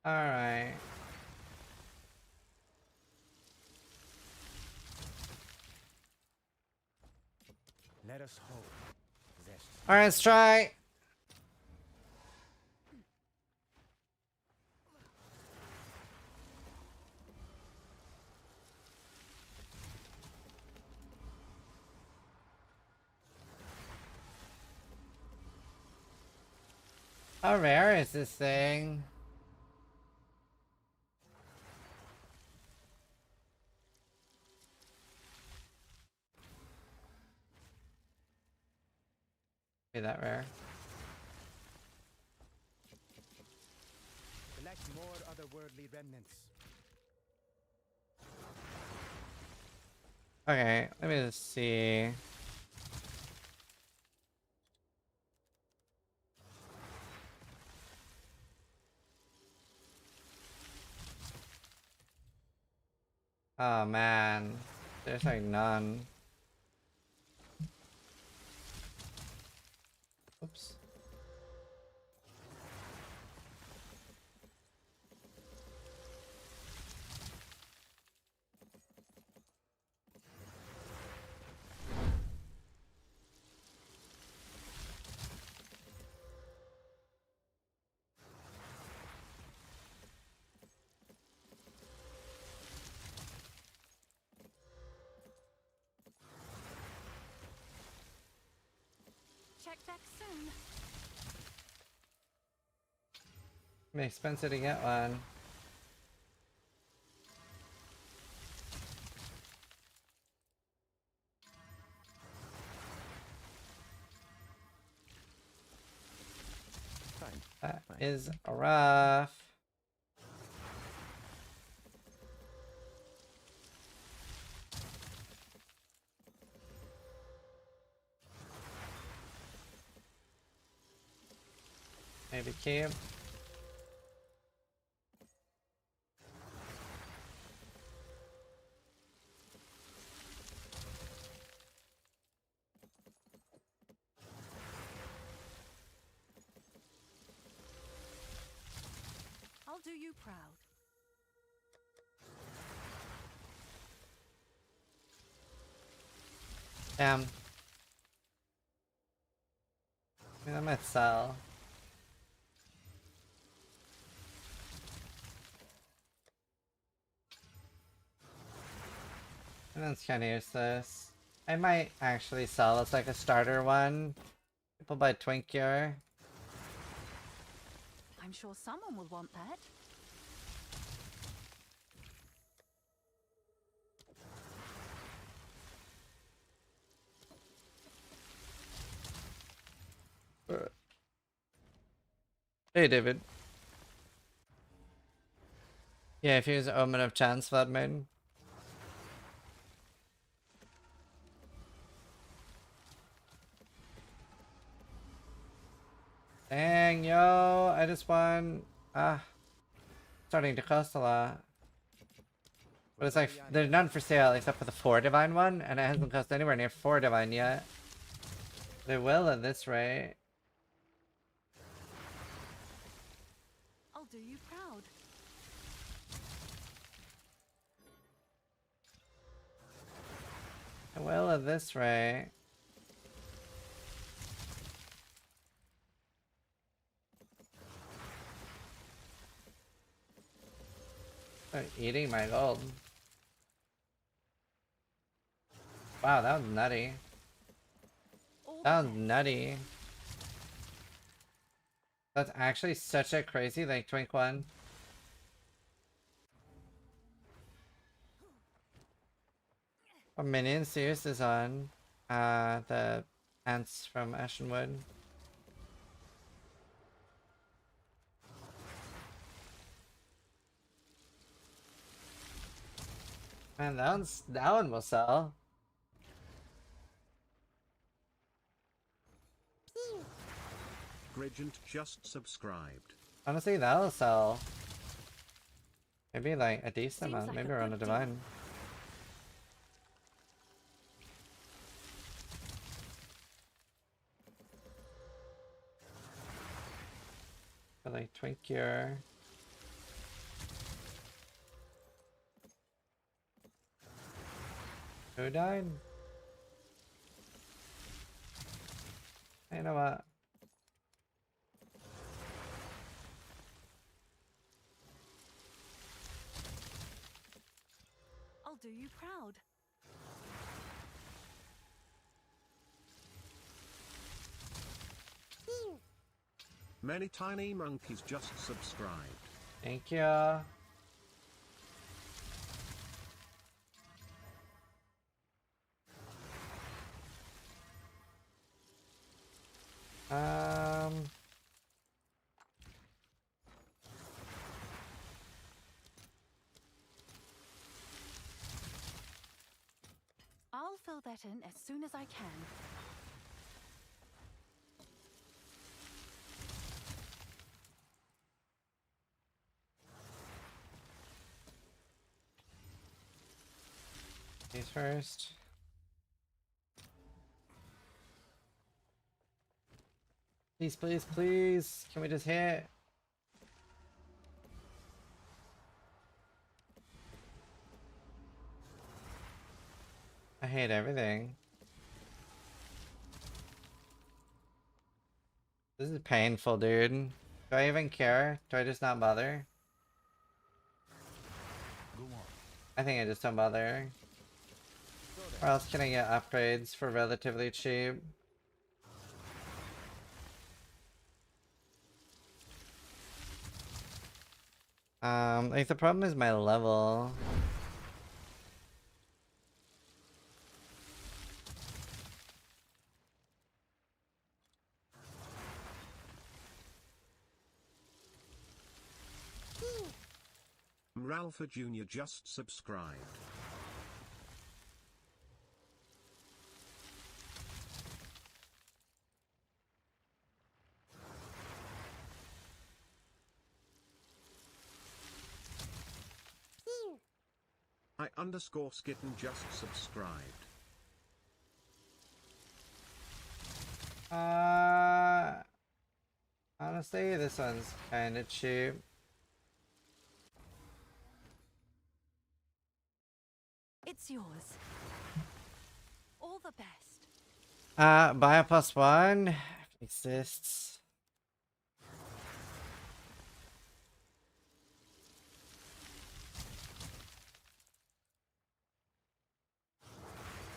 Alright. Let us hope. Alright, let's try. How rare is this thing? Be that rare. Collect more otherworldly remnants. Okay, let me just see. Oh man, there's like none. Oops. Check back soon. Be expensive to get one. That is rough. Maybe keep. I'll do you proud. Damn. I mean, I might sell. And that's kind of useless. I might actually sell as like a starter one. People buy Twink Cure. I'm sure someone will want that. Hey, David. Yeah, if you use Omen of Chance Flood Maiden. Dang, yo, I just won. Starting to cost a lot. But it's like, there's none for sale except for the 4 divine one, and it hasn't cost anywhere near 4 divine yet. They will at this rate. I'll do you proud. They will at this rate. They're eating my gold. Wow, that was nutty. That was nutty. That's actually such a crazy, like, Twink one. Our minion series is on. The ants from Ashenwood. Man, that one will sell. Gradient just subscribed. Honestly, that'll sell. Maybe like a decent amount. Maybe around a divine. But like Twink Cure. Who died? You know what? I'll do you proud. Many tiny monkeys just subscribed. Thank you. I'll fill that in as soon as I can. These first. Please, please, please. Can we just hit? I hate everything. This is painful, dude. Do I even care? Do I just not bother? I think I just don't bother. Or else can I get upgrades for relatively cheap? Like the problem is my level. Ralpha Jr. just subscribed. I_skitten just subscribed. Honestly, this one's kinda cheap. It's yours. All the best. Buy a +1 if it exists.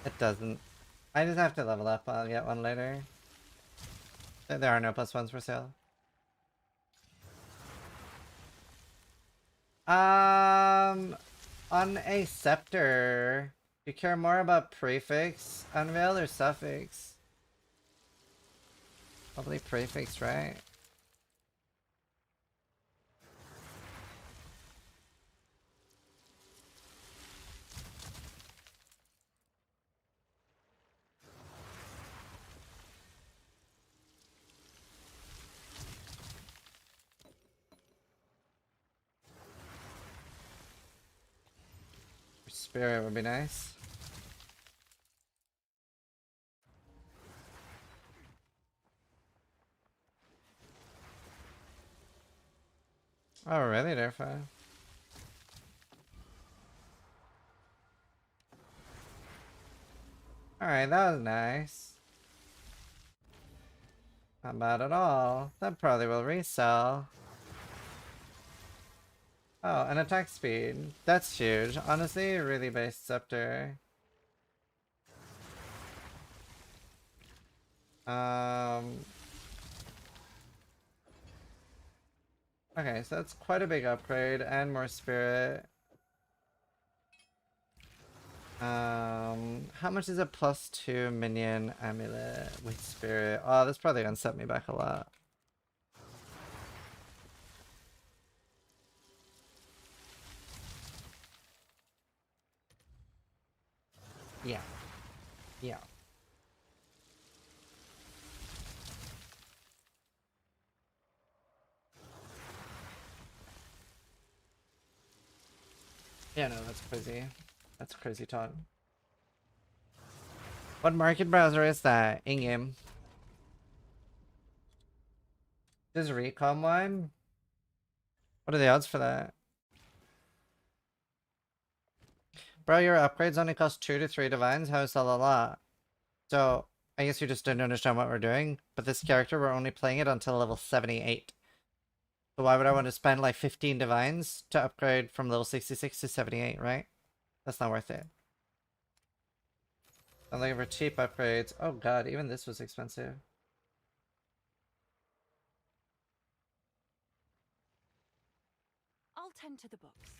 It doesn't. I just have to level up. I'll get one later. There are no +1s for sale. On a scepter, do you care more about prefix unveil or suffix? Probably prefix, right? Spirit would be nice. Oh, really, therefore? Alright, that was nice. Not bad at all. That probably will resell. Oh, and attack speed. That's huge. Honestly, really based scepter. Okay, so that's quite a big upgrade and more spirit. How much is a +2 minion amulet with spirit? Oh, this probably gonna set me back a lot. Yeah. Yeah. Yeah, no, that's crazy. That's crazy talk. What market browser is that? In-game. Does Recom one? What are the odds for that? Bro, your upgrades only cost 2 to 3 divines? How is that a lot? So, I guess you just didn't understand what we're doing, but this character, we're only playing it until level 78. So why would I want to spend like 15 divines to upgrade from level 66 to 78, right? That's not worth it. I'm looking for cheap upgrades. Oh god, even this was expensive. tend to the books.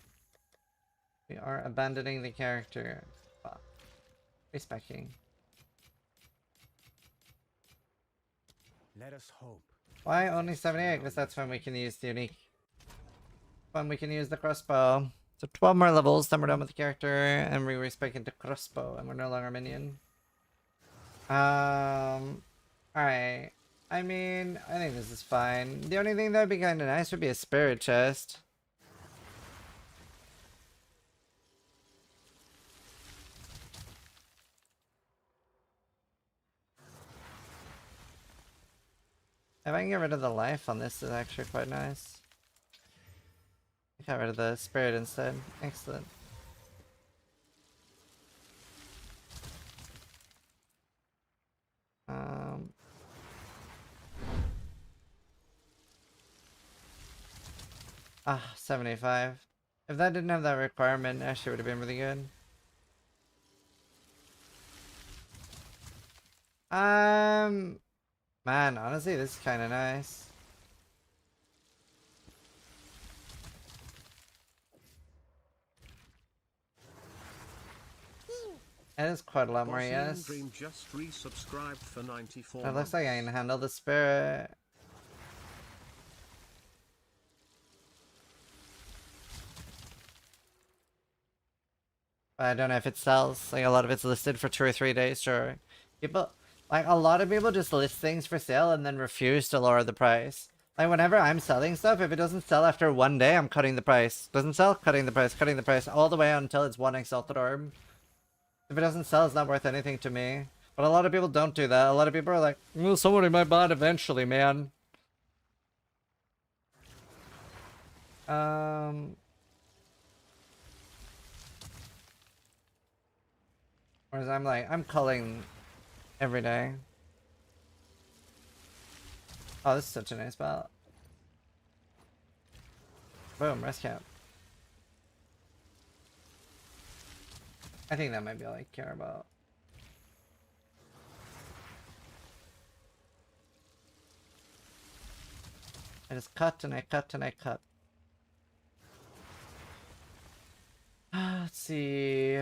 We are abandoning the character. Well, respecting. Let us hope. Why only 78? Because that's when we can use the unique. When we can use the crossbow. So 12 more levels, then we're done with the character, and we respec into crossbow, and we're no longer minion. Alright. I mean, I think this is fine. The only thing that would be kind of nice would be a spirit chest. If I can get rid of the life on this, is actually quite nice. I got rid of the spirit instead. Excellent. Ah, 75. If that didn't have that requirement, actually would have been really good. Man, honestly, this is kind of nice. It is quite a lot more, yes. Dream just resubscribed for 94 It looks like I can handle the spirit. But I don't know if it sells. Like, a lot of it's listed for 2 or 3 days, sure. People, like, a lot of people just list things for sale and then refuse to lower the price. Like, whenever I'm selling stuff, if it doesn't sell after 1 day, I'm cutting the price. Doesn't sell? Cutting the price, all the way until it's 1 exalted orb. If it doesn't sell, it's not worth anything to me. But a lot of people don't do that. A lot of people are like, well, somebody might buy it eventually, man. Whereas I'm like, I'm culling every day. Oh, this is such a nice spot. Boom, rest cap. I think that might be all I care about. I just cut and I cut and I cut. Let's see.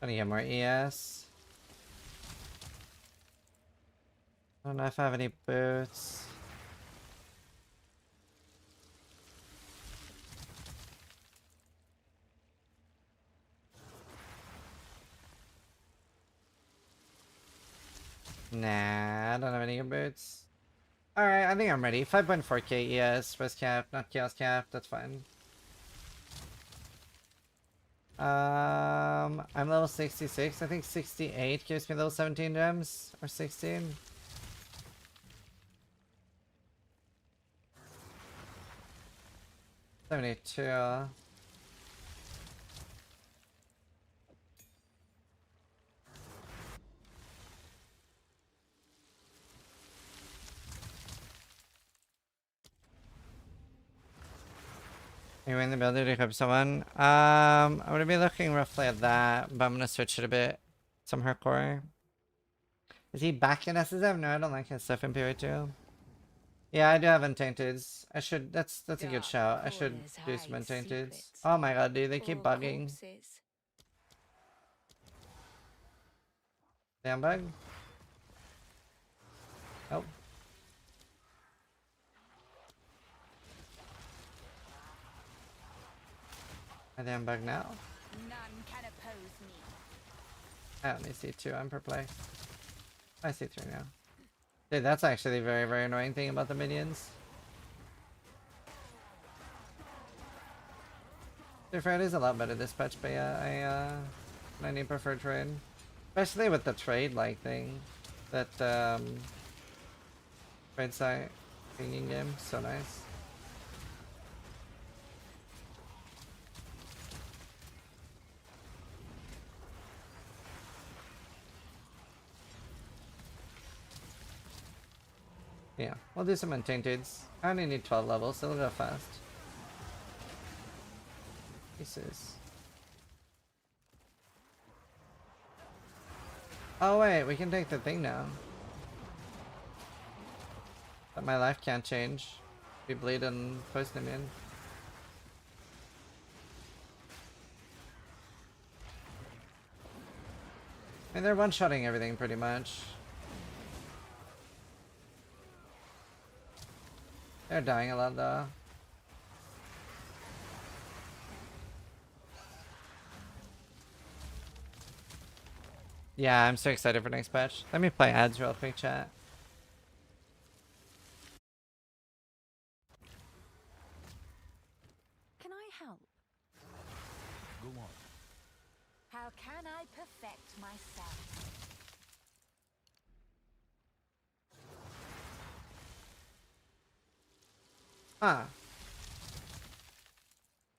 I need to get more ES. I don't know if I have any boots. Nah, I don't have any boots. Alright, I think I'm ready. 5.4k ES, rest cap, not chaos cap, that's fine. I'm level 66. I think 68 gives me those 17 gems. Or 16. $72. Are you in the ability to equip someone? I'm gonna be looking roughly at that, but I'm gonna switch it a bit. Some hardcore. Is he back in SSF? No, I don't like his stuff in PO2. Yeah, I do have Untainteds. I should, that's a good shout. I should do some Untainteds. Oh my god, dude, they keep bugging. Damn bug? Oh. Are they on bug now? None can oppose me. I only see 2, I'm perplexed. I see 3 now. Dude, that's actually the very, very annoying thing about the minions. The Fred is a lot better dispatch, but yeah, I need preferred trade. Especially with the trade like thing. That trade site thing in game. So nice. Yeah, we'll do some Untainteds. I only need 12 levels, so it'll go fast. pieces. Oh wait, we can take the thing now. But my life can't change. We bleed and poison him in. I mean, they're one-shotting everything pretty much. They're dying a lot though. Yeah, I'm so excited for next patch. Let me play ads real quick, chat. Can I help? Go on. How can I perfect myself? Huh.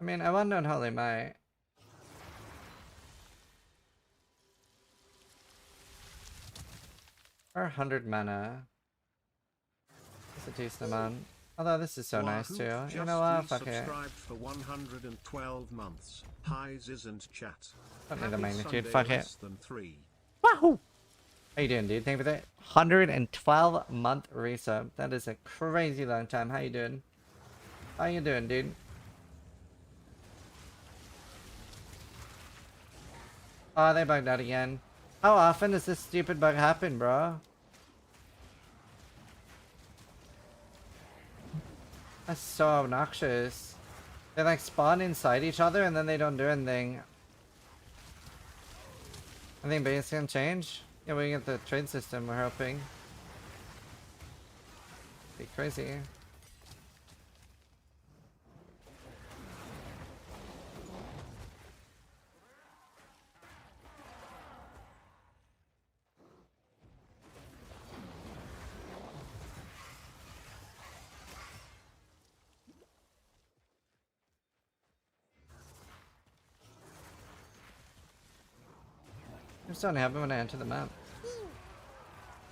I mean, I want Unholy Might. Or 100 mana. That's a decent amount. Although this is so nice too. You know what? Fuck it. Subscribed for 112 months. Highs isn't chat. Don't need the Happy magnitude. Sunday Fuck it. less than 3. Wahoo! How you doing, dude? Thank you for that. 112-month resub. That is a crazy long time. How you doing? How you doing, dude? Oh, they bugged out again. How often does this stupid bug happen, bro? That's so obnoxious. They like spawn inside each other and then they don't do anything. I think base can change. Yeah, we get the trade system, we're hoping. Be crazy. I just don't have it when I enter the map.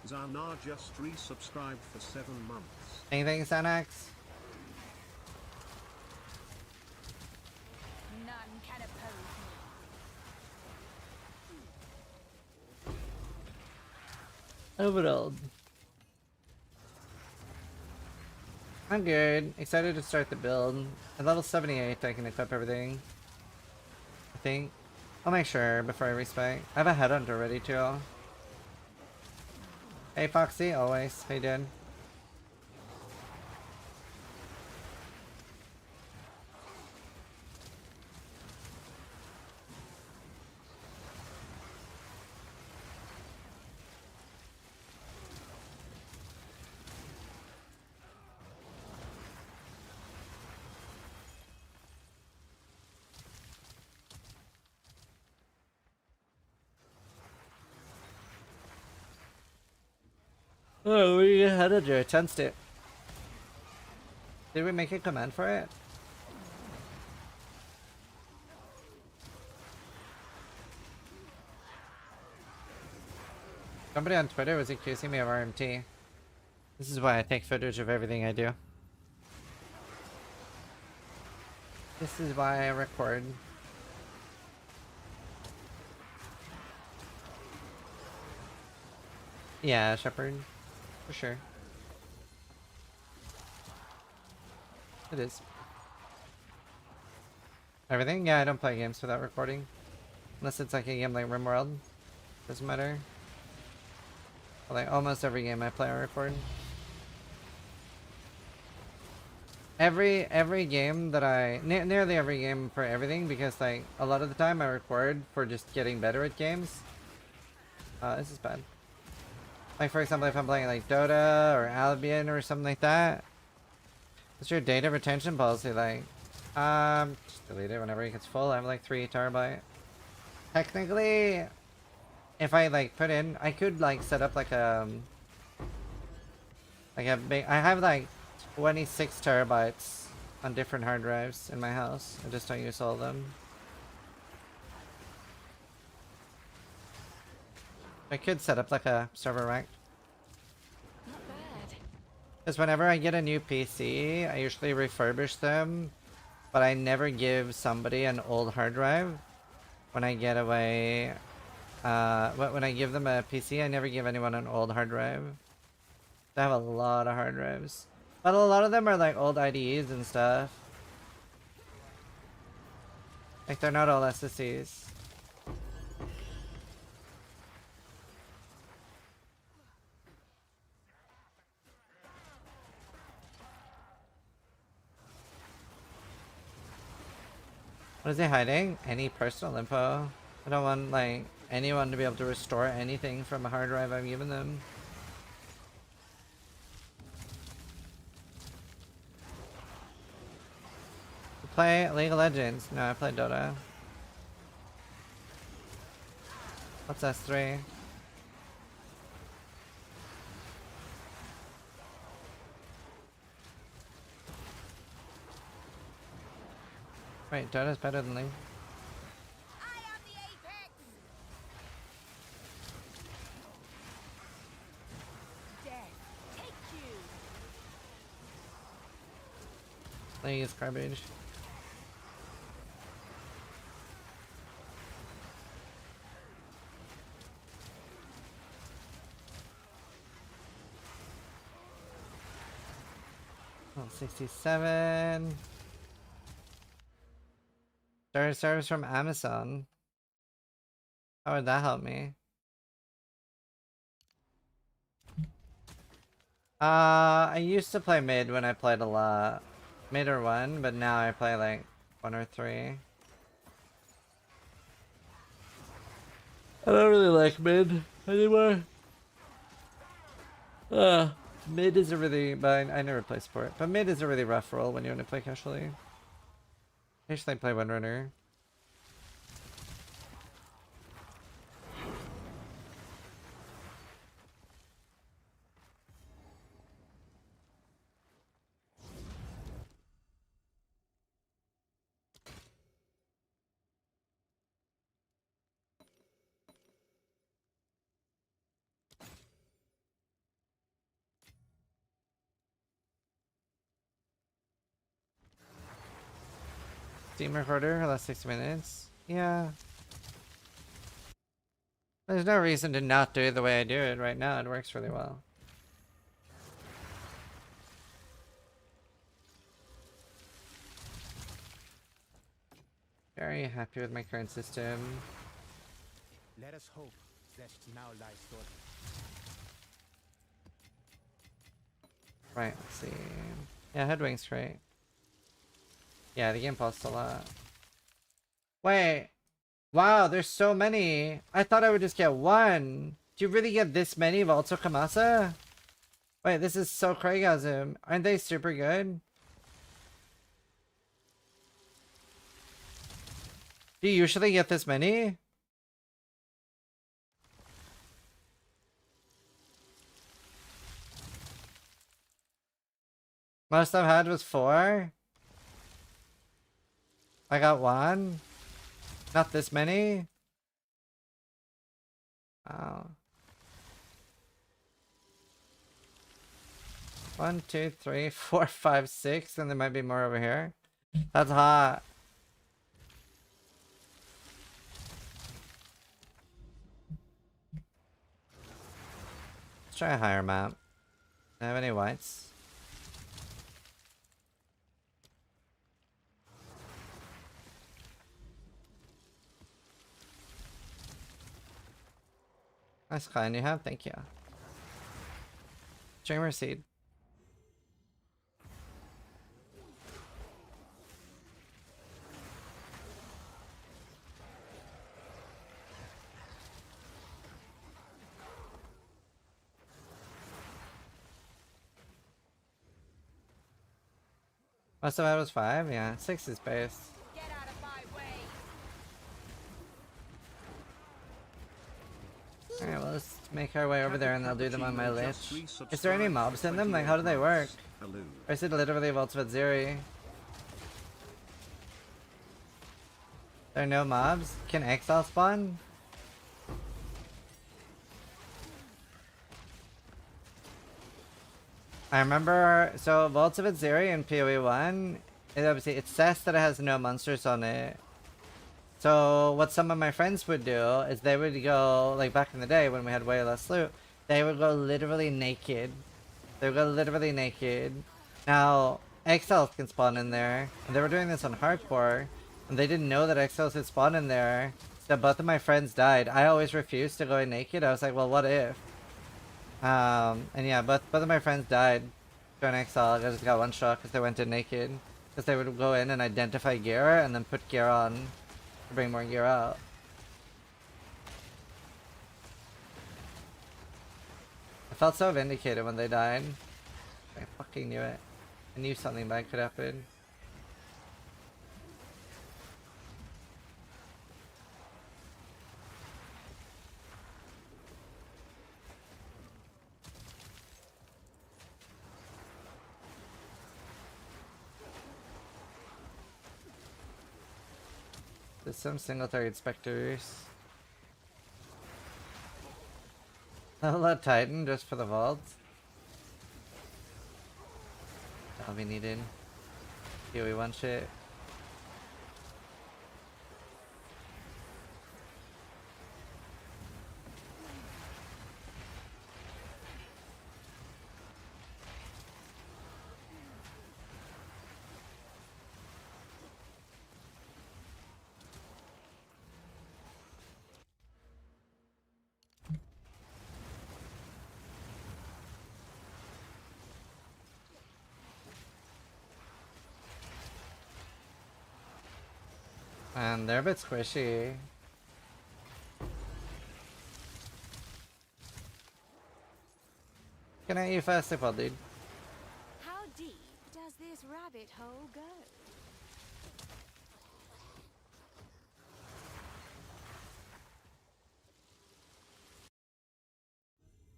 Zanar just resubscribed for 7 months. Anything, Xanax? None can oppose me. Overall. I'm good. Excited to start the build. At level 78 I can equip everything. I think. I'll make sure before I respec. I have a headhunter ready too. Hey Foxy, always. How you doing? Oh, we had a do? Tensed it. Did we make a command for it? Somebody on Twitter was accusing me of RMT. This is why I take footage of everything I do. This is why I record. Yeah, Shepard. For sure. It is. Everything? Yeah, I don't play games without recording. Unless it's like a game like RimWorld. Doesn't matter. But like almost every game I play I record. Every game that I... nearly every game for everything, because like a lot of the time I record for just getting better at games. This is bad. Like for example, if I'm playing like Dota or Albion or something like that. What's your data retention policy like? Just delete it whenever it gets full. I have like 3 terabyte. Technically, if I like put in, I could like set up like a big, I have like 26 terabytes on different hard drives in my house. I just don't use all of them. I could set up like a server rack. Not bad. Because whenever I get a new PC, I usually refurbish them but I never give somebody an old hard drive when I get away. When I give them a PC, I never give anyone an old hard drive. I have a lot of hard drives, but a lot of them are like old IDEs and stuff. Like they're not all SSDs. What is he hiding? Any personal info? I don't want like anyone to be able to restore anything from a hard drive I've given them. You play League of Legends? No, I play Dota. What's S3? Wait, Dota's better than League? League is garbage. Oh, 67. Started service from Amazon. How would that help me? I used to play mid when I played a lot. Mid or 1, but now I play like 1 or 3. I don't really like mid anymore. Mid is a really, but I never play support. But mid is a really rough role when you want to play casually. Usually play Windrunner. Steam recorder, last 6 minutes. Yeah. There's no reason to not do it the way I do it right now. It works really well. Very happy with my current system. Let us hope that now lies sorted. Right, let's see. Yeah, Headwing's great. Yeah, the game paused a lot. Wait. Wow, there's so many. I thought I would just get one. Do you really get this many Volto Kamasa? Wait, this is so Craigasm. Aren't they super good? Do you usually get this many? Most I've had was 4. I got 1. Not this many. Wow. 1, 2, 3, 4, 5, 6, and there might be more over here. That's hot. Let's try a higher map. Do I have any whites? Nice clan you have, thank you. Dreamer seed. Most of that was 5, yeah. 6 is base. Alright, well let's make our way over there and I'll do them on my Lich. Is there any mobs in them? Like how do they work? Or is it literally Ultimate Zeri? There are no mobs? Can Exile spawn? I remember, so Ultimate Zeri in PoE 1, obviously it says that it has no monsters on it. So what some of my friends would do is they would go, like back in the day when we had way less loot, they would go literally naked. They would go literally naked. Now, exiles can spawn in there, and they were doing this on hardcore, and they didn't know that exiles would spawn in there, so both of my friends died. I always refused to go in naked. I was like, well, what if? And yeah, both of my friends died during exile. I just got one shot because they went in naked. Because they would go in and identify gear, and then put gear on to bring more gear out. I felt so vindicated when they died. I fucking knew it. I knew something bad could happen. There's some single target specters. I'll let Titan just for the vault. That'll be needed. Here we want shit. And they're a bit squishy. Can I eat fast if I dude? How deep does this rabbit hole go?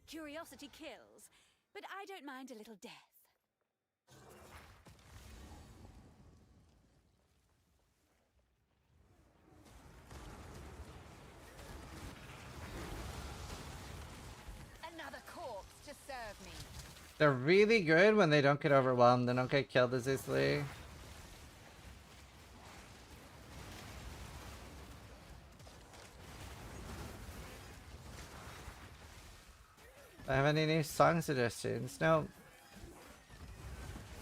Curiosity kills, but I don't mind a little death. Another corpse to serve me. They're really good when they don't get overwhelmed. They don't get killed as easily. Do I have any new song suggestions? No.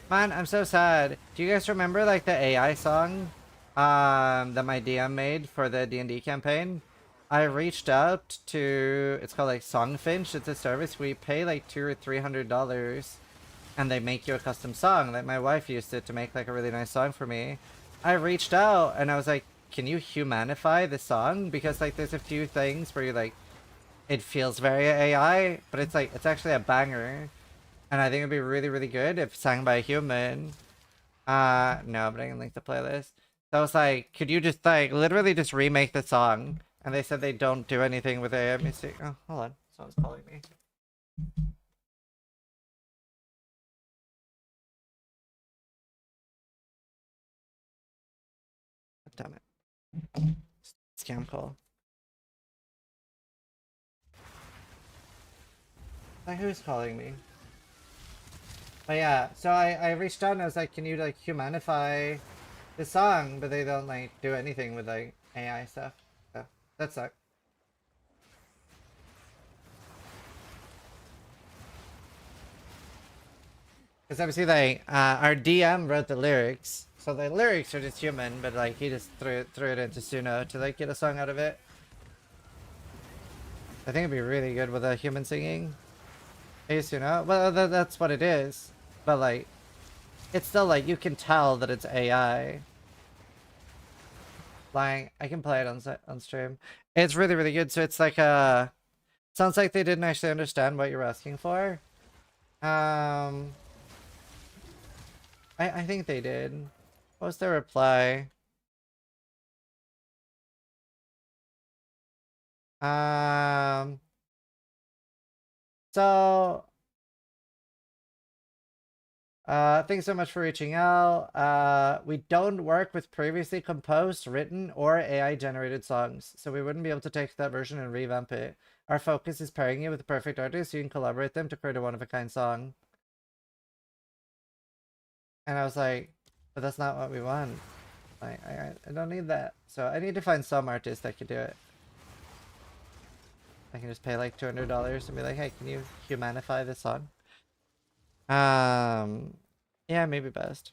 Man, I'm so sad. Do you guys remember like the AI song that my DM made for the D&D campaign? I reached out to, it's called like Songfinch. It's a service where you pay like $200 or $300 and they make you a custom song. Like my wife used it to make like a really nice song for me. I reached out and I was like, can you humanify the song? Because like there's a few things where you're like, it feels very AI, but it's like, it's actually a banger. And I think it'd be really, really good if sung by a human. No, but I can link the playlist. So I was like, could you just like, literally just remake the song? And they said they don't do anything with AI music. Oh, hold on. Someone's calling me. Damn it. Scam call. Like, who's calling me? But yeah, so I reached out and I was like, can you like humanify the song? But they don't like do anything with like AI stuff. So that sucked. Because obviously like our DM wrote the lyrics. So the lyrics are just human, but like he just threw it into Suno to like get a song out of it. I think it'd be really good with a human singing. Hey Suno, well that's what it is. But like, it's still like, you can tell that it's AI. Like, I can play it on stream. It's really, really good. So it's like sounds like they didn't actually understand what you're asking for. I think they did. What was their reply? So thanks so much for reaching out. We don't work with previously composed, written, or AI generated songs, so we wouldn't be able to take that version and revamp it. Our focus is pairing you with the perfect artist so you can collaborate them to create a one-of-a-kind song. And I was like, But that's not what we want. I don't need that. So I need to find some artist that could do it. I can just pay like $200 and be like, hey, can you humanify this song? Yeah, maybe best.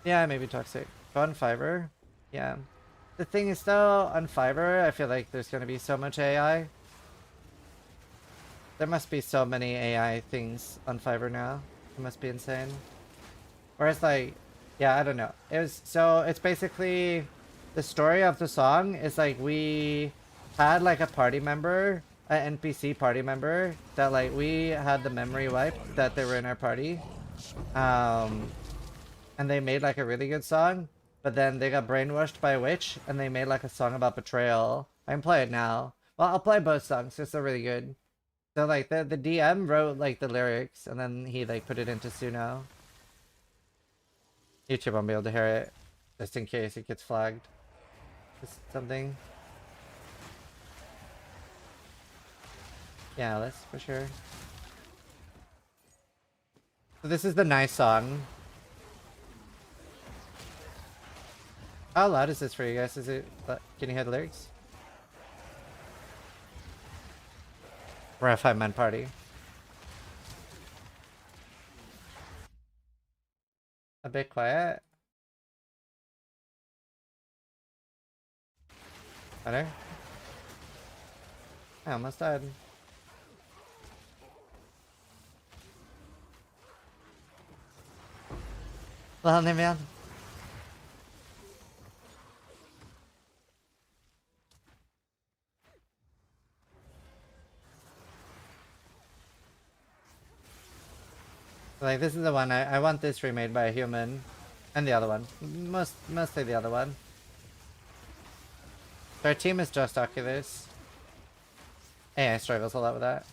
Yeah, maybe Toxic. Go on Fiverr. Yeah. The thing is though, on Fiverr, I feel like there's gonna be so much AI. There must be so many AI things on Fiverr now. It must be insane. Whereas like, yeah, I don't know. It's basically, the story of the song is like we had like a party member, an NPC party member, that like we had the memory wiped that they were in our party. And they made like a really good song, but then they got brainwashed by a witch and they made like a song about betrayal. I can play it now. Well, I'll play both songs because they're really good. So like the DM wrote like the lyrics and then he like put it into Suno. YouTube won't be able to hear it just in case it gets flagged. Just something. Yeah, Alice, for sure. So this is the nice song. How loud is this for you guys? Is it? Can you hear the lyrics? We're a 5-man party. A bit quiet. Better? I almost died. Well, man. Like, this is the one, I want this remade by a human. And the other one. Mostly the other one. So our team is just Oculus. AI struggles a lot with that.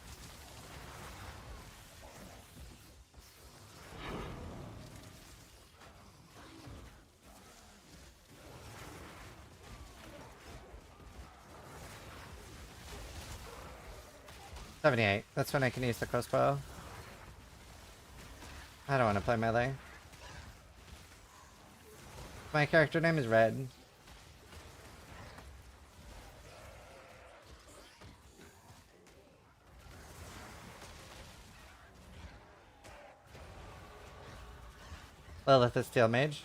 $78. That's when I can use the crossbow. I don't want to play melee. My character name is Red. Lilith is Steel Mage.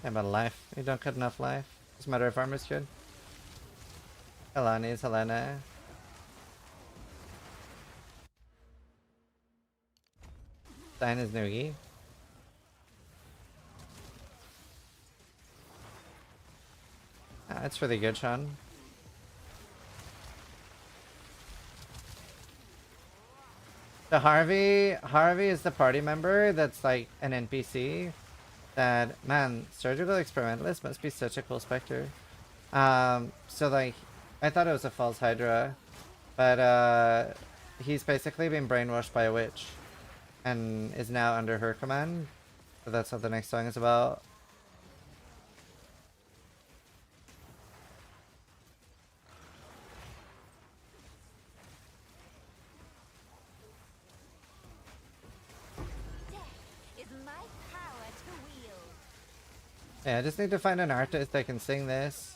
How about life? You don't cut enough life. Doesn't matter if armor's good. Helani's Helena. Stein is Noogie. Ah, that's really good, Sean. So Harvey is the party member that's like an NPC. That, man, surgical experimentalist must be such a cool specter. So like, I thought it was a false Hydra, but he's basically been brainwashed by a witch, and is now under her command. So that's what the next song is about. Yeah, I just need to find an artist that can sing this.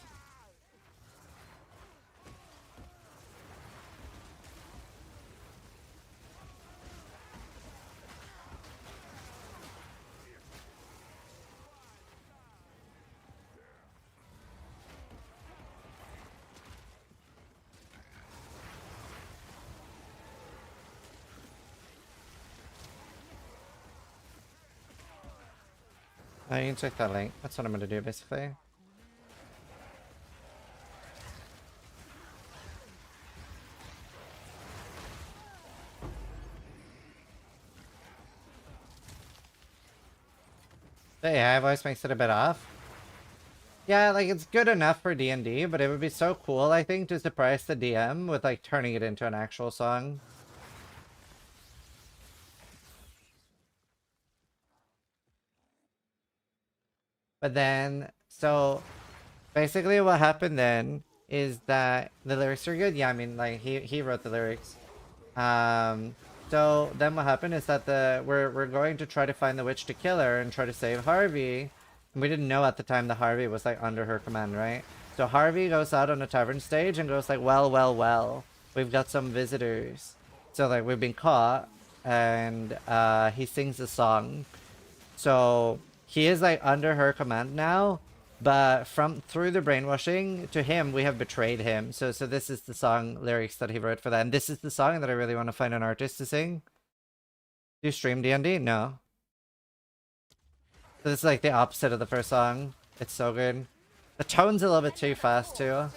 Oh, you can check that link. That's what I'm gonna do, basically. The AI voice makes it a bit off. Yeah, like, it's good enough for D&D, but it would be so cool, I think, to surprise the DM with, like, turning it into an actual song. But then, so basically what happened then is that the lyrics are good. Yeah, I mean, like he wrote the lyrics. So then what happened is that we're going to try to find the witch to kill her and try to save Harvey. And we didn't know at the time that Harvey was like under her command, right? So Harvey goes out on a tavern stage and goes like, well, we've got some visitors. So like we've been caught, and he sings a song. So he is like under her command now, but through the brainwashing to him, we have betrayed him. So this is the song lyrics that he wrote for that, and this is the song that I really want to find an artist to sing. Do you stream D&D? No. So this is like the opposite of the first song. It's so good. The tone's a little bit too fast too.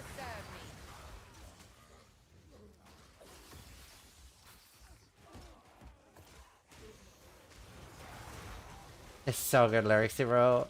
It's so good lyrics he wrote.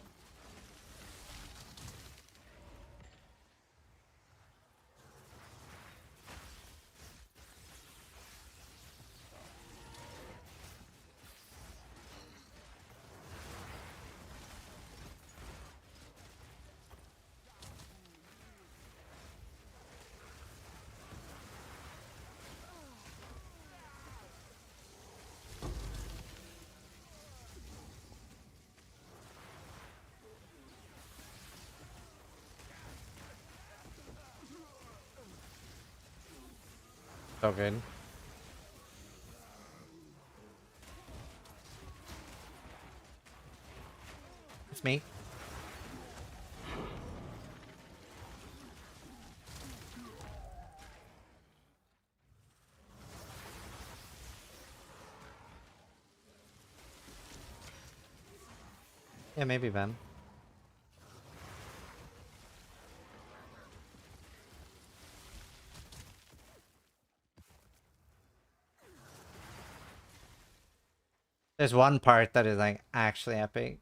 So good. It's me. Yeah, maybe Ben. There's one part that is like actually epic.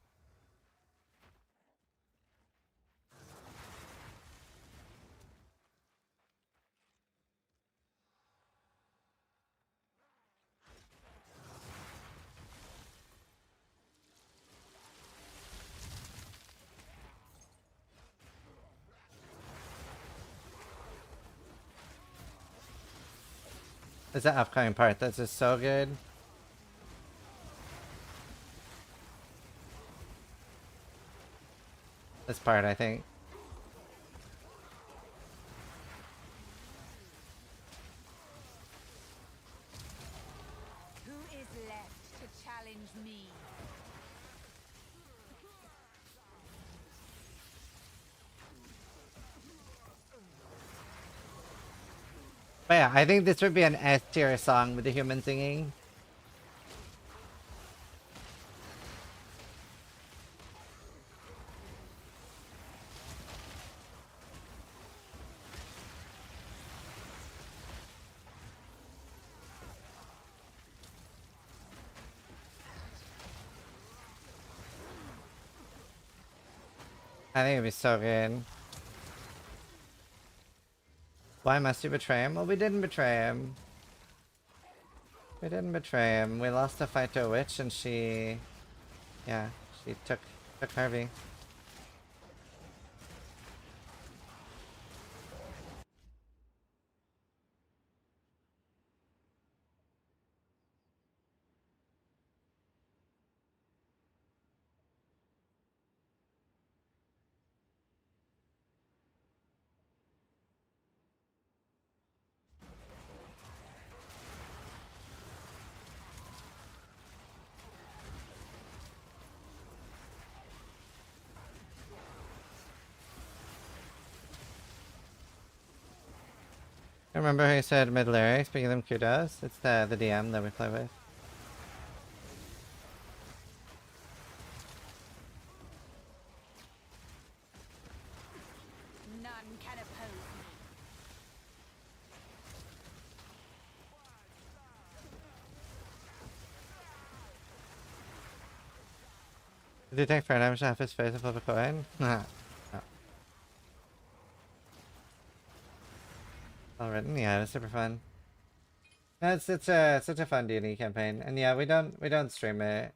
There's that upcoming part that's just so good. This part, I think. Who is left to challenge me? But yeah, I think this would be an S tier song with the human singing. I think it'd be so good. Why must you betray him? Well, we didn't betray him. We didn't betray him. We lost a fight to a witch and she... Yeah, she took Harvey. I remember who said mid lyrics, but give them kudos. It's the DM that we play with. None can oppose me. Did you take fair damage off his face and flip a coin? No. All written, yeah, it was super fun. No, it's such a fun D&D campaign, and yeah, we don't stream it.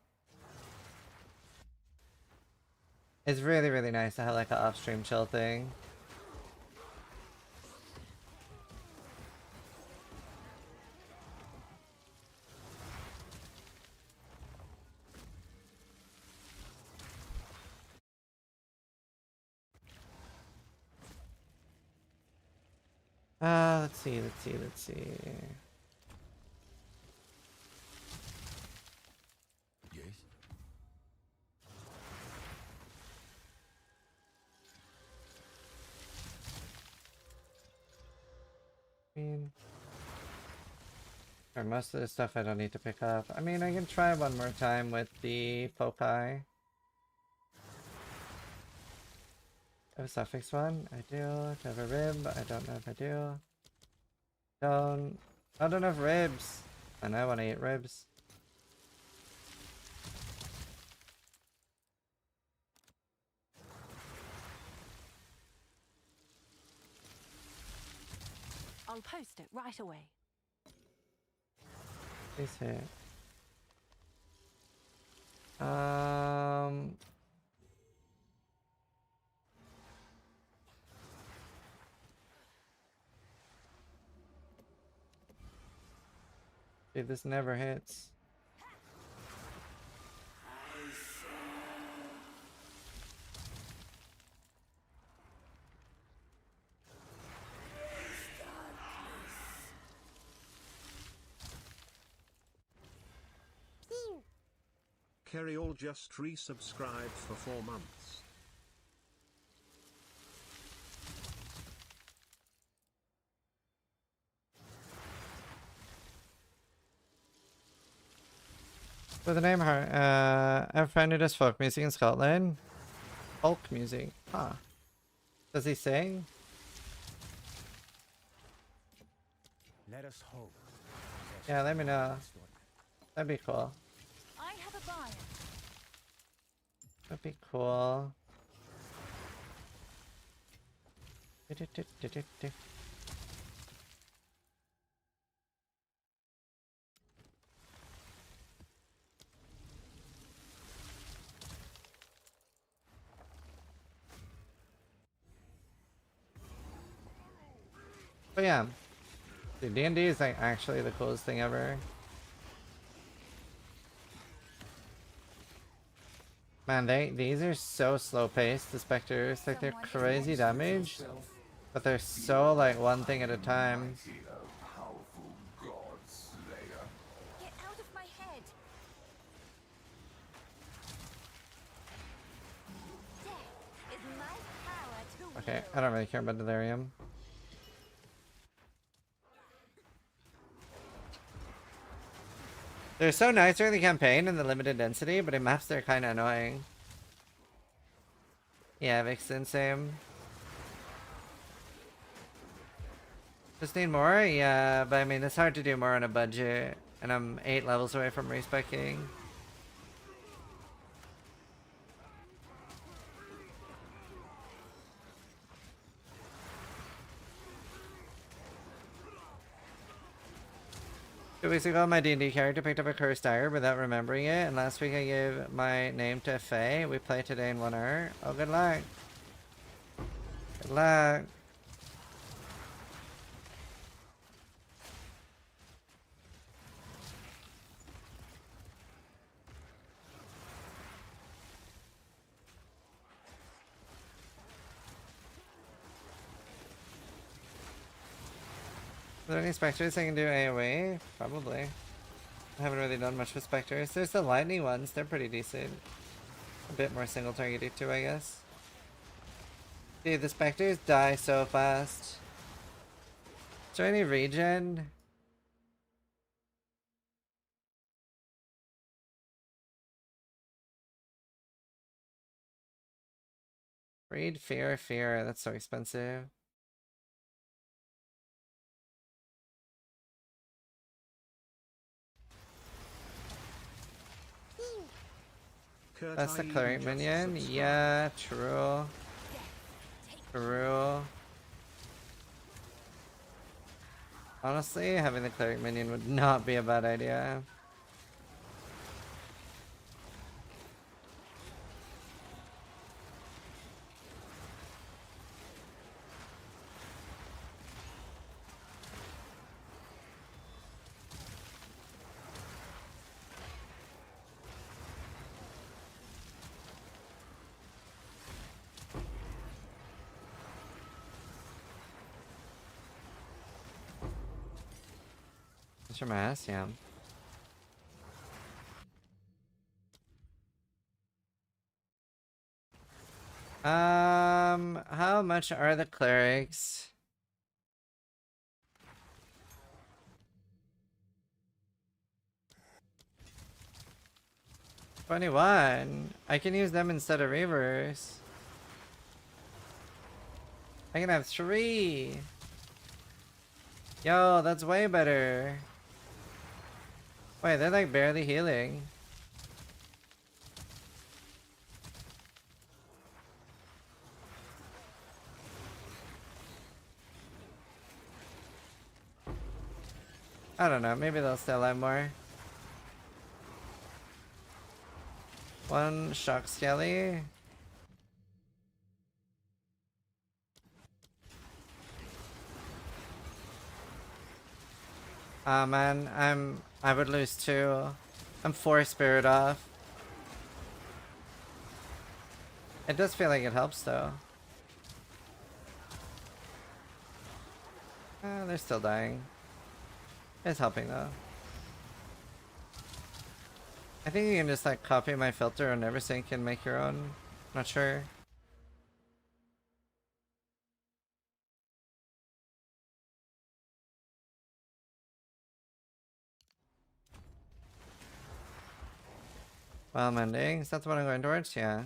It's really, really nice to have like an off-stream chill thing. Let's see. Yes? Or most of the stuff I don't need to pick up. I mean, I can try one more time with the foci. I have a suffix one? I do. Do I have a rib? I don't know if I do. I don't have ribs. And I want to eat ribs. I'll post it right away. Please hit. Dude, this never hits. Kerry all just resubscribed for 4 months. With the name I have a friend who does folk music in Scotland. Folk music. Huh. Does he sing? Let us hope. Yeah, let me know. That'd be cool. I have a buyer. That'd be cool. But yeah, dude, D&D is like actually the coolest thing ever. Man, these are so slow paced, the specters. Like they're crazy damage, but they're so like one thing at a time. Get out of my head. Death is my power to Okay, I don't really care about delirium. They're so nice during the campaign and the limited density, but in maps they're kind of annoying. Yeah, Vixen, same. Just need more? Yeah, but I mean, it's hard to do more on a budget. And I'm 8 levels away from respecing. Two weeks ago, my D&D character picked up a cursed dagger without remembering it, and last week I gave my name to Faye. We play today in 1 hour. Oh, good luck. Good luck. Are there any specters I can do AoE? Probably. I haven't really done much with specters. There's the lightning ones, they're pretty decent. A bit more single targeted too, I guess. Dude, the specters die so fast. Is there any regen? Breed, fear. That's so expensive. That's the cleric minion? Yeah, true. True. Honestly, having the cleric minion would not be a bad idea. It's your ass, yeah. How much are the clerics? 21. I can use them instead of reavers. I can have 3. Yo, that's way better. Wait, they're like barely healing. I don't know, maybe they'll still have more. 1 shock skelly. Ah man, I would lose 2. I'm 4 spirit off. It does feel like it helps though. They're still dying. It's helping though. I think you can just like copy my filter on everything and make your own. Not sure. Well, endings, that's what I'm going towards, yeah.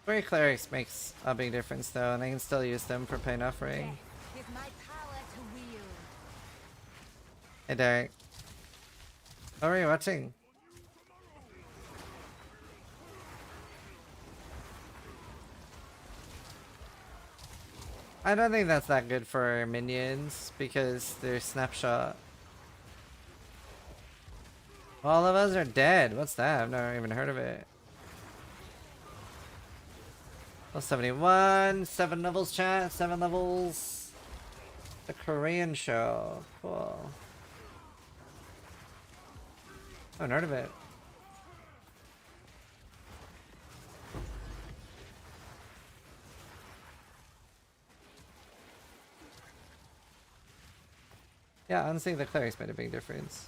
Three clerics makes a big difference though, and I can still use them for pain offering. Hey Derek. How are you watching? I don't think that's that good for minions because they're snapshot. All of us are dead. What's that? I've never even heard of it. Level 71, 7 levels chat, 7 levels. The Korean show. Cool. I haven't heard of it. Yeah, honestly, the clerics made a big difference.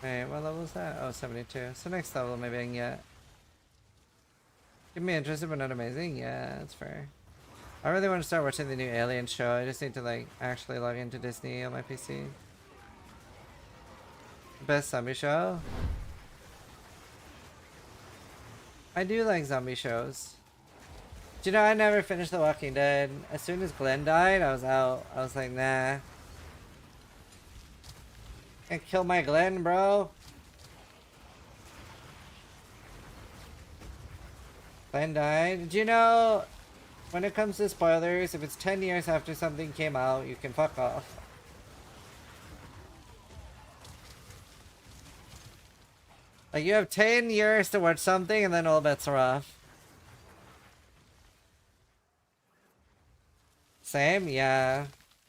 Wait, what level is that? Oh, 72. So next level maybe I can get. Keep me interested but not amazing? Yeah, that's fair. I really want to start watching the new Alien show. I just need to like actually log into Disney on my PC. Best zombie show? I do like zombie shows. Do you know I never finished The Walking Dead? As soon as Glenn died, I was out. I was like, nah. Can't kill my Glenn, bro. Glenn died. Do you know, when it comes to spoilers, if it's 10 years after something came out, you can fuck off. Like, you have 10 years to watch something and then all bets are off. Same? Yeah.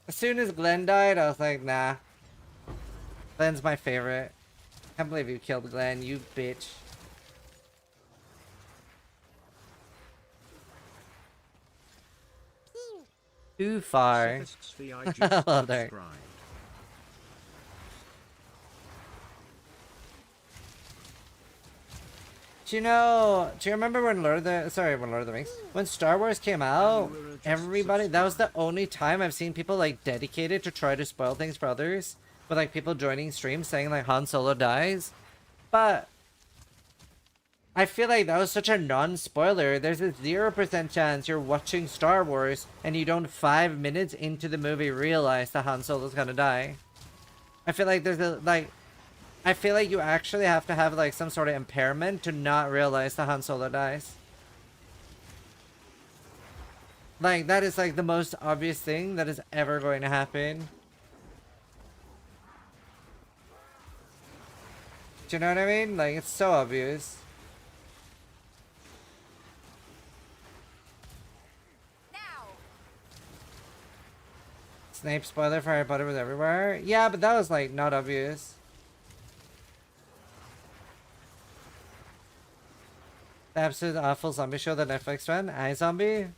As soon as Glenn died, I was like, nah. Glenn's my favorite. Can't believe you killed Glenn, you bitch. Too far. Well, there. Do you remember when Lord of the Rings? When Star Wars came out, everybody, that was the only time I've seen people like dedicated to try to spoil things for others. With like people joining streams saying like Han Solo dies. But I feel like that was such a non-spoiler. There's a 0% chance you're watching Star Wars and you don't 5 minutes into the movie realize that Han Solo's gonna die. I feel like there's a I feel like you actually have to have like some sort of impairment to not realize that Han Solo dies. Like that is like the most obvious thing that is ever going to happen. Do you know what I mean? Like it's so obvious. Snape spoiler for Harry Potter was everywhere. Yeah, but that was like not obvious. The absolute awful zombie show that Netflix ran, iZombie.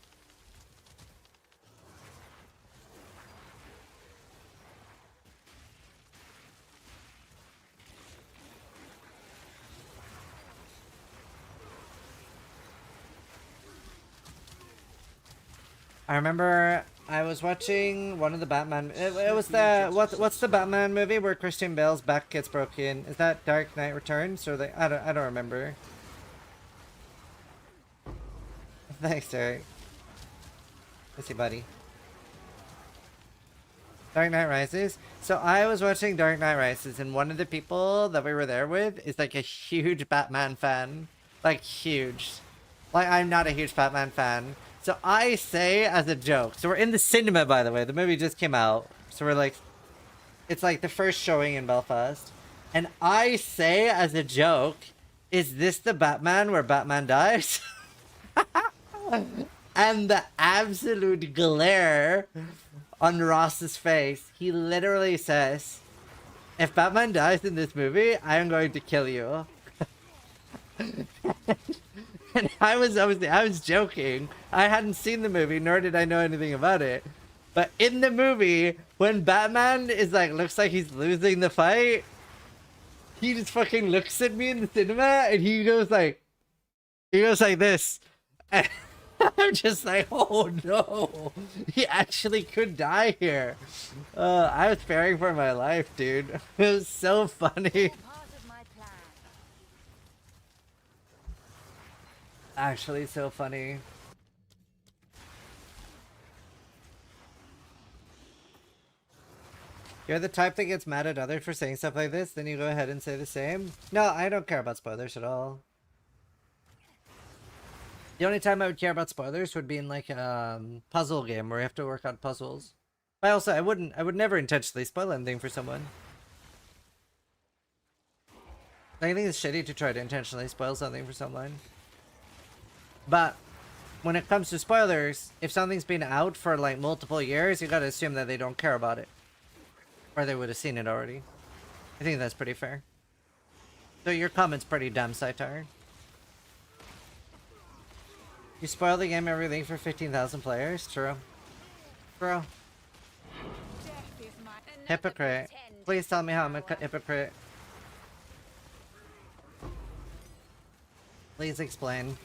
I remember I was watching one of the Batman. It was the what's the Batman movie where Christian Bale's back gets broken? Is that Dark Knight Returns or I don't remember. Thanks, Derek. Let's see, buddy. Dark Knight Rises. So I was watching Dark Knight Rises, and one of the people that we were there with is like a huge Batman fan, like huge. Like I'm not a huge Batman fan. So I say as a joke, so we're in the cinema, by the way, the movie just came out. So we're like, it's like the first showing in Belfast. And I say as a joke, is this the Batman where Batman dies? And the absolute glare on Ross's face, he literally says, if Batman dies in this movie, I am going to kill you. And I was joking. I hadn't seen the movie, nor did I know anything about it. But in the movie, when Batman is like, looks like he's losing the fight, he just fucking looks at me in the cinema and he goes like this. And I'm just like, oh no, he actually could die here. I was fearing for my life, dude. It was so funny. Actually so funny. You're the type that gets mad at others for saying stuff like this, then you go ahead and say the same? No, I don't care about spoilers at all. The only time I would care about spoilers would be in like a puzzle game where you have to work out puzzles. But also, I would never intentionally spoil anything for someone. I think it's shitty to try to intentionally spoil something for someone. But when it comes to spoilers, if something's been out for like multiple years, you gotta assume that they don't care about it. Or they would have seen it already. I think that's pretty fair. So your comment's pretty dumb, Saitar. You spoil the game every league for 15,000 players? True. Bro. Hypocrite. Please tell me how I'm a hypocrite. Please explain.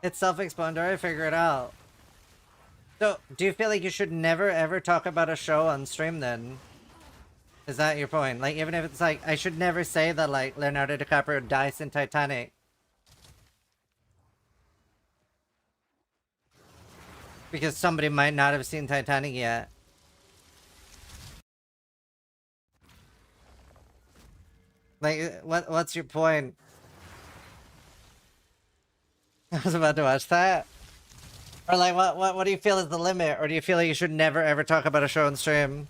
It's self-explanatory, figure it out. So, do you feel like you should never ever talk about a show on stream then? Is that your point? Like, even if it's like, I should never say that, like, Leonardo DiCaprio dies in Titanic. Because somebody might not have seen Titanic yet. Like, what's your point? I was about to watch that. Or like, what do you feel is the limit? Or do you feel like you should never ever talk about a show on stream?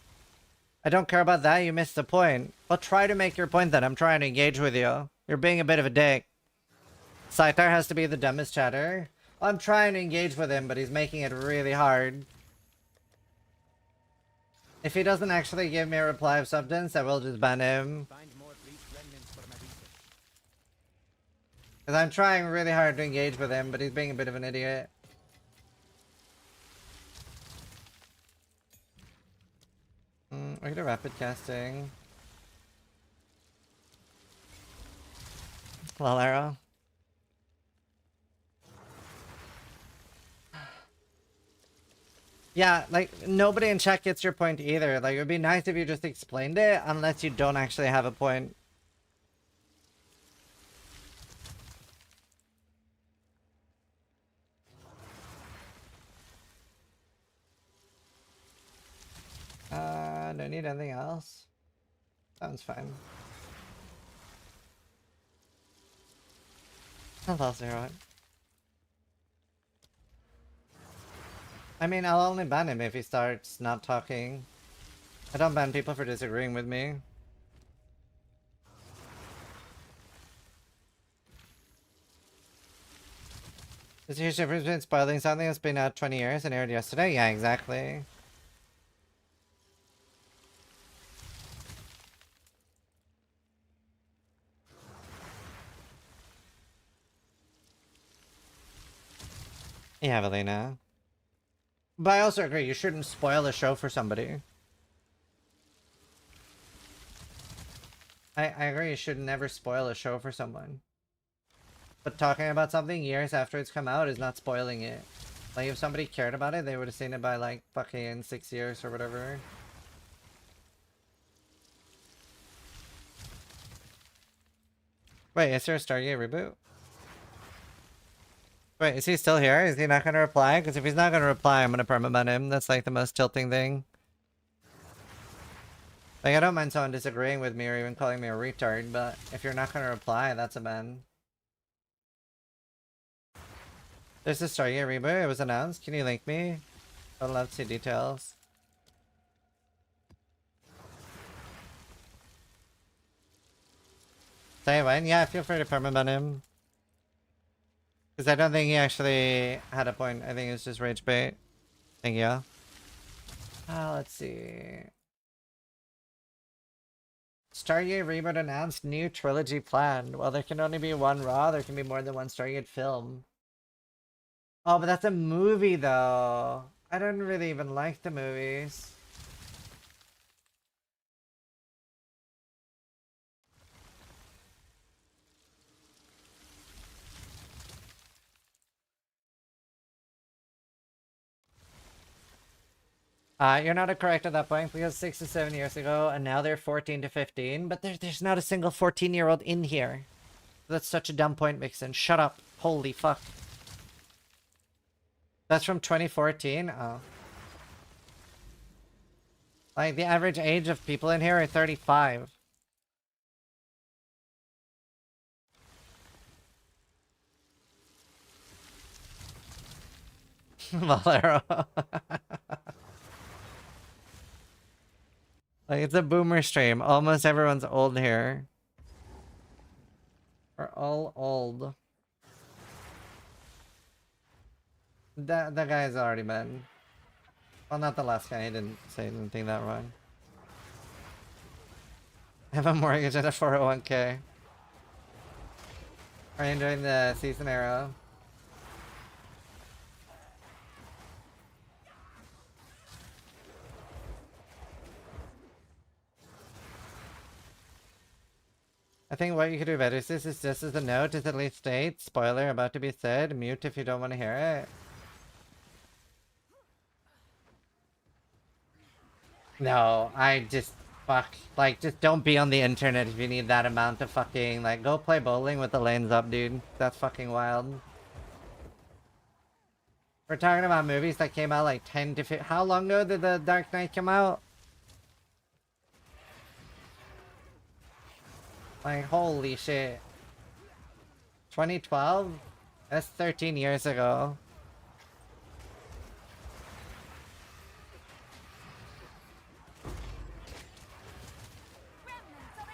I don't care about that, you missed the point. Well, try to make your point then. I'm trying to engage with you. You're being a bit of a dick. Saitar has to be the dumbest chatter. I'm trying to engage with him, but he's making it really hard. If he doesn't actually give me a reply of substance, I will just ban him. Because I'm trying really hard to engage with him, but he's being a bit of an idiot. We're gonna rapid casting. Lol arrow. Yeah, like, nobody in chat gets your point either. Like, it would be nice if you just explained it, unless you don't actually have a point. Don't need anything else. Sounds fine. I'll zero it. I mean, I'll only ban him if he starts not talking. I don't ban people for disagreeing with me. There's a huge difference between spoiling something that's been out 20 years and aired yesterday. Yeah, exactly. Yeah, Valina. But I also agree, you shouldn't spoil a show for somebody. I agree, you should never spoil a show for someone. But talking about something years after it's come out is not spoiling it. Like, if somebody cared about it, they would have seen it by, like, fucking 6 years or whatever. Wait, is there a Stargate reboot? Wait, is he still here? Is he not gonna reply? Because if he's not gonna reply, I'm gonna permaban him. That's, like, the most tilting thing. Like, I don't mind someone disagreeing with me or even calling me a retard, but if you're not gonna reply, that's a ban. There's a Stargate reboot. It was announced. Can you link me? I'd love to see details. Say when? Yeah, feel free to permaban him. Because I don't think he actually had a point. I think it was just rage bait. Thank you. Let's see. Stargate reboot announced, new trilogy planned. Well, there can only be one Raw. There can be more than one Stargate film. Oh, but that's a movie, though. I don't really even like the movies. You're not correct at that point, because 6 to 7 years ago, and now they're 14 to 15, but there's not a single 14-year-old in here. That's such a dumb point, Mixon. Shut up. Holy fuck. That's from 2014? Oh. Like, the average age of people in here are 35. Valero. Like, it's a boomer stream. Almost everyone's old here. We're all old. That guy's already been. Well, not the last guy. He didn't say anything that wrong. I have a mortgage and a 401k. Are you enjoying the season arrow? I think what you could do better is just as a note, is at least state, spoiler about to be said, mute if you don't want to hear it. No, I just, fuck, like, just don't be on the internet if you need that amount of fucking, like, go play bowling with the lanes up, dude. That's fucking wild. We're talking about movies that came out like 10 to 15, how long ago did The Dark Knight come out? Like, holy shit. 2012? That's 13 years ago.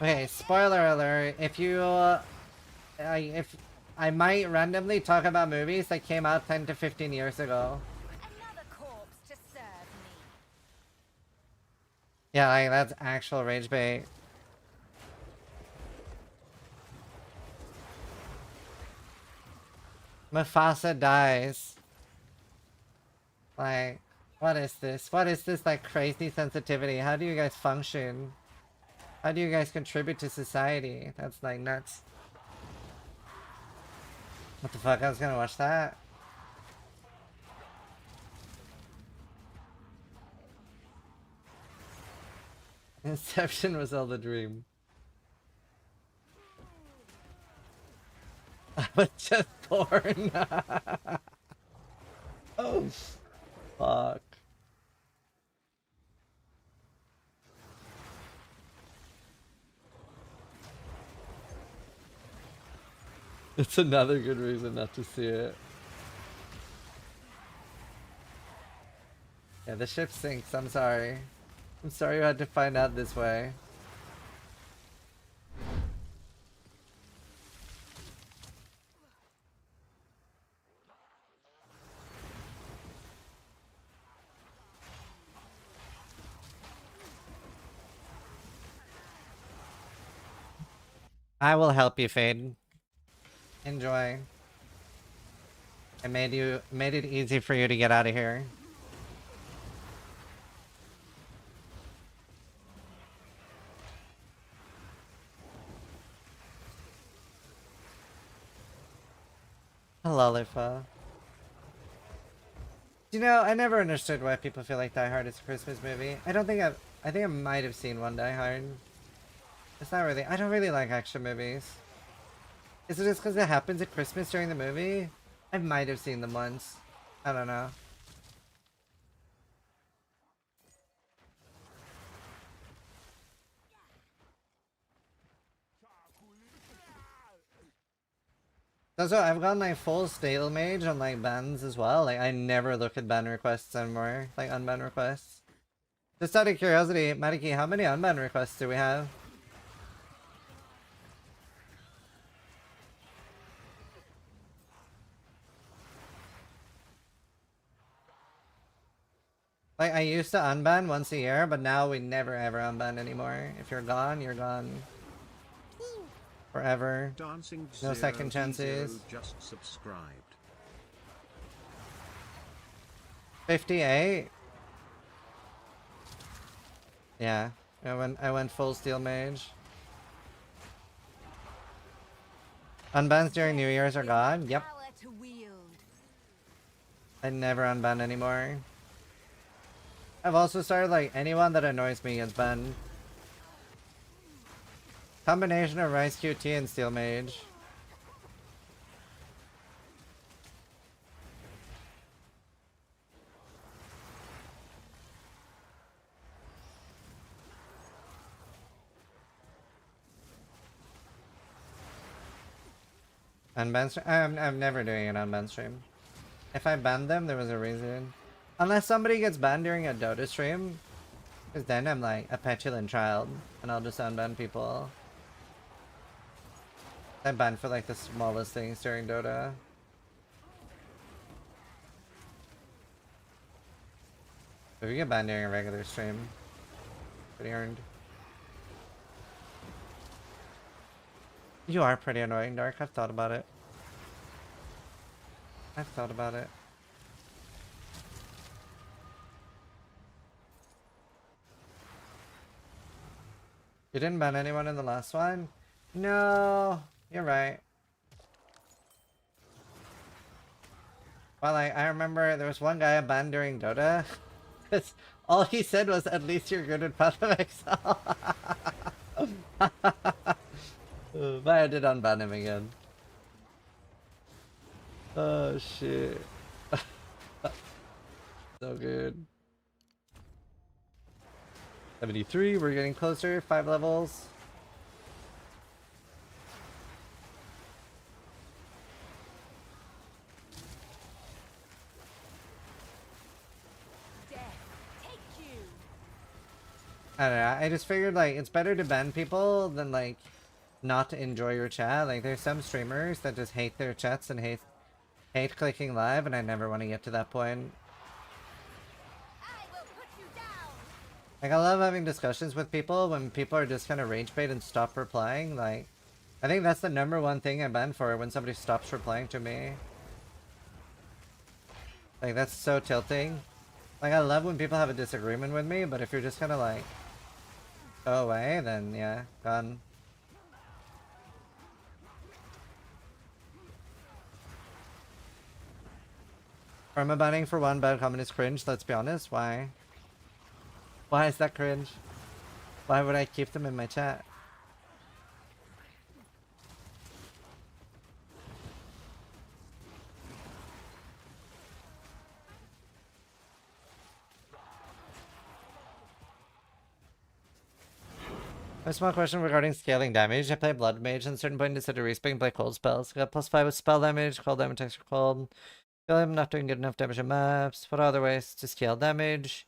Okay, spoiler alert. If you, if I might randomly talk about movies that came out 10 to 15 years ago. Another corpse to serve me. Yeah, like, that's actual rage bait. Mufasa dies. Like, what is this? What is this, like, crazy sensitivity? How do you guys function? How do you guys contribute to society? That's, like, nuts. What the fuck? I was gonna watch that. Inception was all the dream. I was just born. Oh, fuck. It's another good reason not to see it. Yeah, the ship sinks. I'm sorry. I'm sorry you had to find out this way. I will help you, Fade. Enjoy. I made it easy for you to get out of here. Hello, Lifa. You know, I never understood why people feel like Die Hard is a Christmas movie. I think I might have seen one Die Hard. It's not really, I don't really like action movies. Is it just because it happens at Christmas during the movie? I might have seen them once. I don't know. Also, I've got my full stable mage on like bans as well. Like, I never look at ban requests anymore. Like, unban requests. Just out of curiosity, Madiki, how many unban requests do we have? Like, I used to unban once a year, but now we never ever unban anymore. If you're gone, you're gone. Forever. Dancing No second chances. Just subscribed. 58? Yeah. I went full steel mage. Unbans during New Year's are gone? Yep. I never unban anymore. I've also started like anyone that annoys me gets banned. Combination of Rice QT and Steel Mage. Unban stream? I'm never doing an unban stream. If I banned them, there was a reason. Unless somebody gets banned during a Dota stream. Because then I'm like a petulant child. And I'll just unban people. I ban for like the smallest things during Dota. If you get banned during a regular stream, pretty earned. You are pretty annoying, Dark. I've thought about it. I've thought about it. You didn't ban anyone in the last one? No, you're right. Well, I remember there was one guy I banned during Dota. Because all he said was, at least you're good at Path of Exile. But I did unban him again. Oh shit. So good. 73, we're getting closer, 5 levels. I don't know, I just figured like it's better to ban people than like not to enjoy your chat. Like there's some streamers that just hate their chats and hate clicking live, and I never want to get to that point. Like I love having discussions with people when people are just kind of rage bait and stop replying. Like I think that's the #1 thing I ban for, when somebody stops replying to me. Like that's so tilting. Like I love when people have a disagreement with me, but if you're just kind of like go away, then yeah, gone. Perma banning for one bad comment is cringe, let's be honest. Why? Why is that cringe? Why would I keep them in my chat? A small question regarding scaling damage. I play Blood Mage and at a certain point decided to respec and play cold spells. Got +5 with spell damage, cold damage, extra cold. Feel I'm not doing good enough damage on maps. What other ways to scale damage?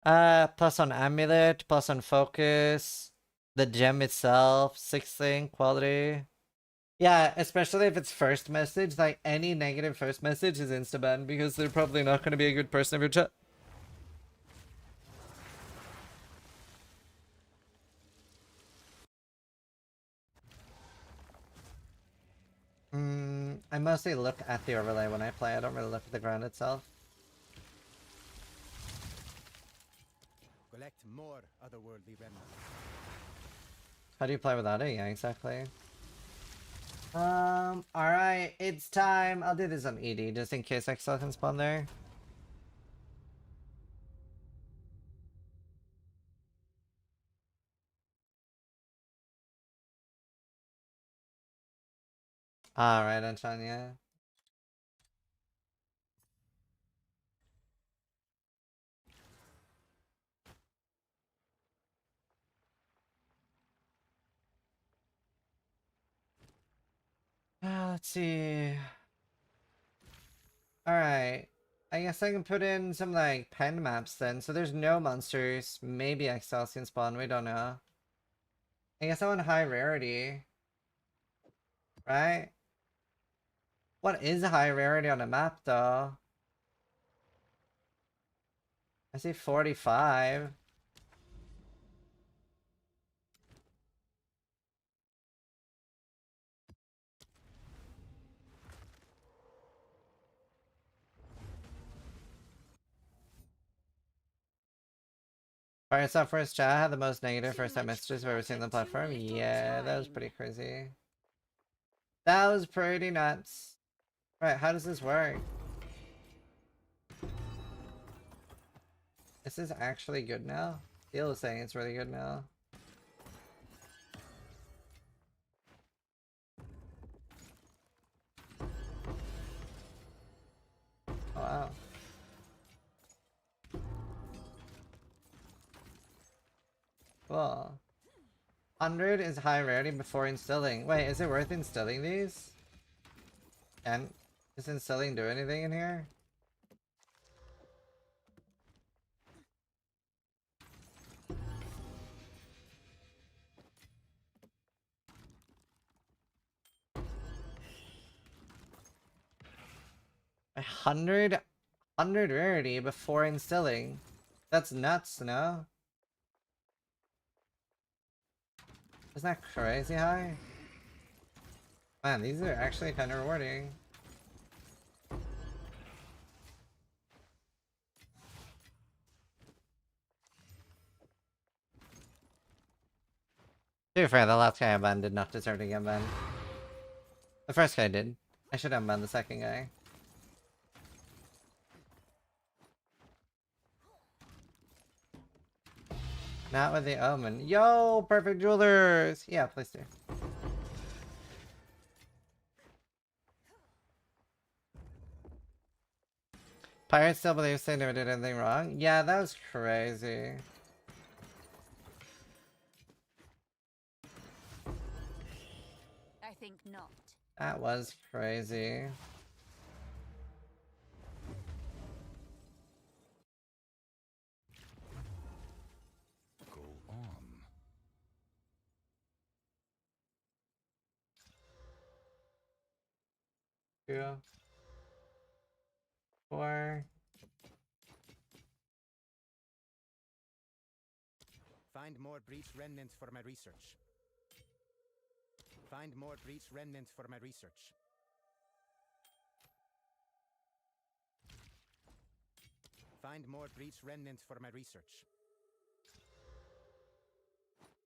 Plus on amulet, plus on focus, the gem itself, 6th thing, quality. Yeah, especially if it's first message, like any negative first message is insta-ban because they're probably not going to be a good person of your chat. mostly look at the overlay when I play. I don't really look at the ground itself. Collect more otherworldly remnants. How do you play without it? Yeah, exactly. Alright, it's time. I'll do this on ED just in case Exile can spawn there. Alright, Antonia. Let's see. Alright. I guess I can put in some like pen maps then. So there's no monsters. Maybe Exile can spawn, we don't know. I guess I want high rarity. Right? What is high rarity on a map though? I see 45. Alright, so first chat had the most negative first time messages I've ever seen on the platform. Yeah, that was pretty crazy. That was pretty nuts. Right, how does this work? This is actually good now? Deal is saying it's really good now. Oh, wow. Cool. 100 is high rarity before instilling. Wait, is it worth instilling these? And does instilling do anything in here? A 100 rarity before instilling. That's nuts, no? Isn't that crazy high? Man, these are actually kind of rewarding. To be fair, the last guy I banned did not deserve to get banned. The first guy did. I should have banned the second guy. Not with the omen. Yo, perfect jewelers! Yeah, please do. Pirates still believe they never did anything wrong? Yeah, that was crazy. I think not. That was crazy. Go on. 2, 4. Find more breach remnants for my research. Find more breach remnants for my research. Find more breach remnants for my research.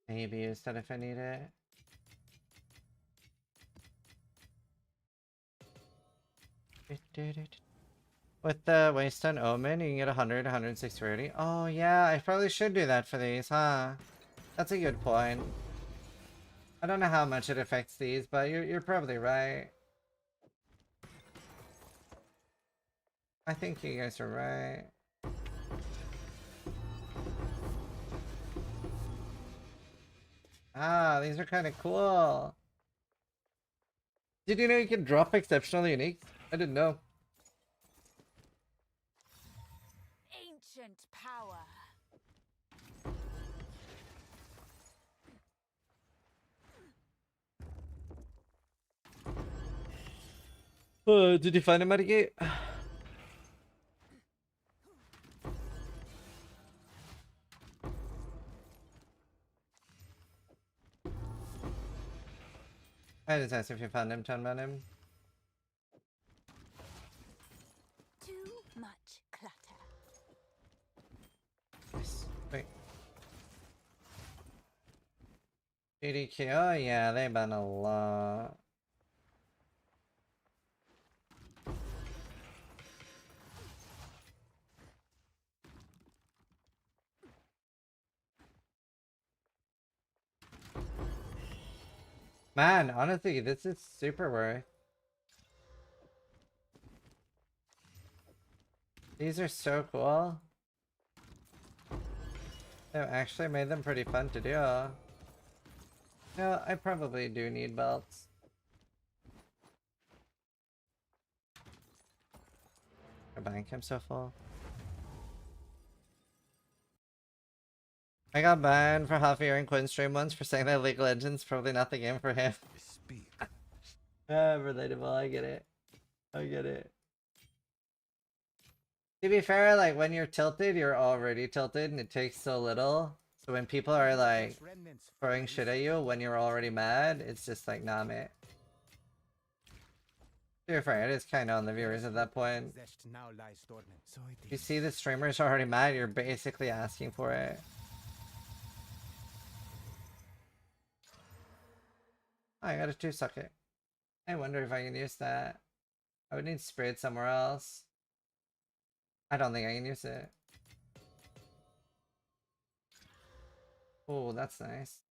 Maybe you said if I need it. With the Waystone Omen, you can get 100, 106 rarity. Oh yeah, I probably should do that for these, huh? That's a good point. I don't know how much it affects these, but you're probably right. I think you guys are right. Ah, these are kind of cool. Did you know you can drop exceptional uniques? I didn't know. Ancient power. Did you find him at a gate? I just asked if you found him, Ton about him. GDQ, oh yeah, they've been a lot. Man, honestly, this is super worth. These are so cool. They've actually made them pretty fun to do. Yeah, I probably do need belts. My bank, I'm so full. I got banned for half a year in Quinn stream once for saying that League of Legends probably not the game for him. Relatable, I get it. I get it. To be fair, like when you're tilted, you're already tilted and it takes so little. So when people are like throwing shit at you when you're already mad, it's just like, nah, mate. To be fair, it is kind of on the viewers at that point. If you see the streamer's already mad, you're basically asking for it. Oh, I got a 2-socket. I wonder if I can use that. I would need sprayed somewhere else. I don't think I can use it. Oh, that's nice.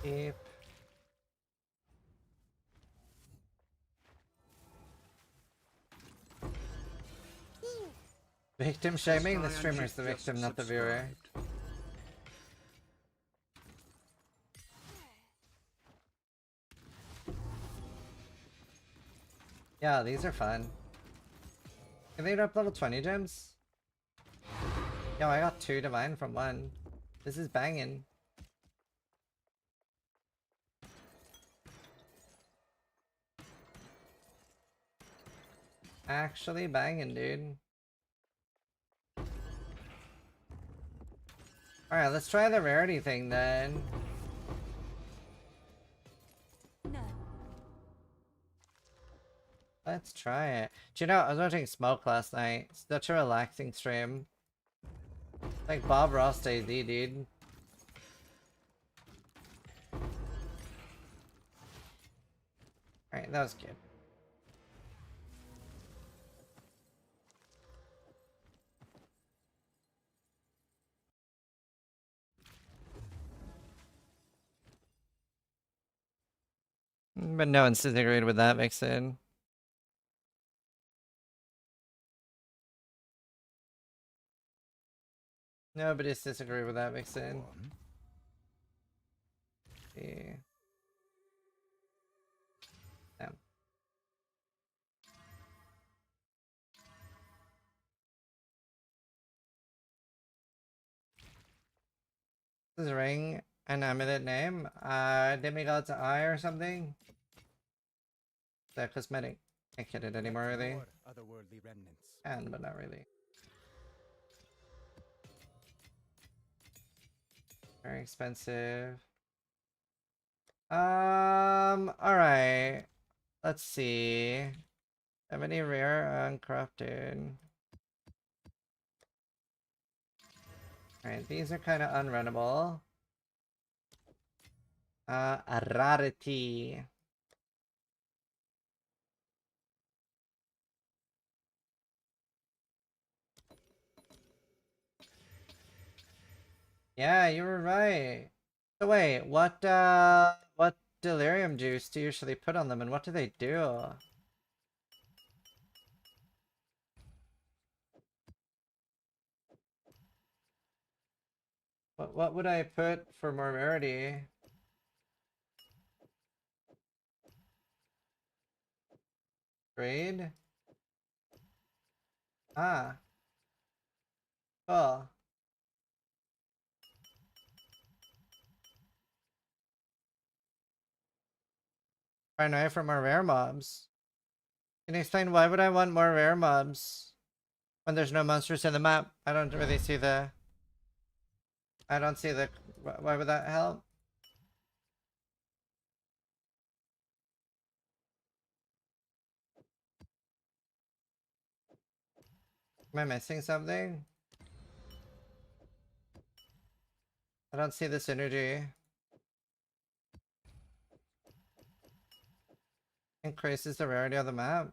Keep. Victim shaming? The streamer's the victim, not the viewer. Yeah, these are fun. Can they drop level 20 gems? Yo, I got 2 divine from 1. This is banging. Actually banging, dude. Alright, let's try the rarity thing then. Let's try it. Do you know, I was watching Smoke last night. Such a relaxing stream. Like Bob Ross Daisy, dude. Alright, that was good. But no one's disagreed with that, Vixen. Nobody's disagreed with that, Vixen. Yeah. Damn. This is ring an amulet name? Demigod's Eye or something? Is that cosmetic? Can't get it anymore, really. Otherworldly remnants. And, but not really. Very expensive. Alright. Let's see. Have any rare uncorrupted? Alright, these are kind of unrunnable. A rarity. Yeah, you were right. So wait, what delirium juice do you usually put on them and what do they do? What would I put for more rarity? Grade? Ah. Cool. Paranoia for more rare mobs. Can you explain why would I want more rare mobs? When there's no monsters in the map? I don't really see the... I don't see the... Why would that help? Am I missing something? I don't see the synergy. Increases the rarity of the map.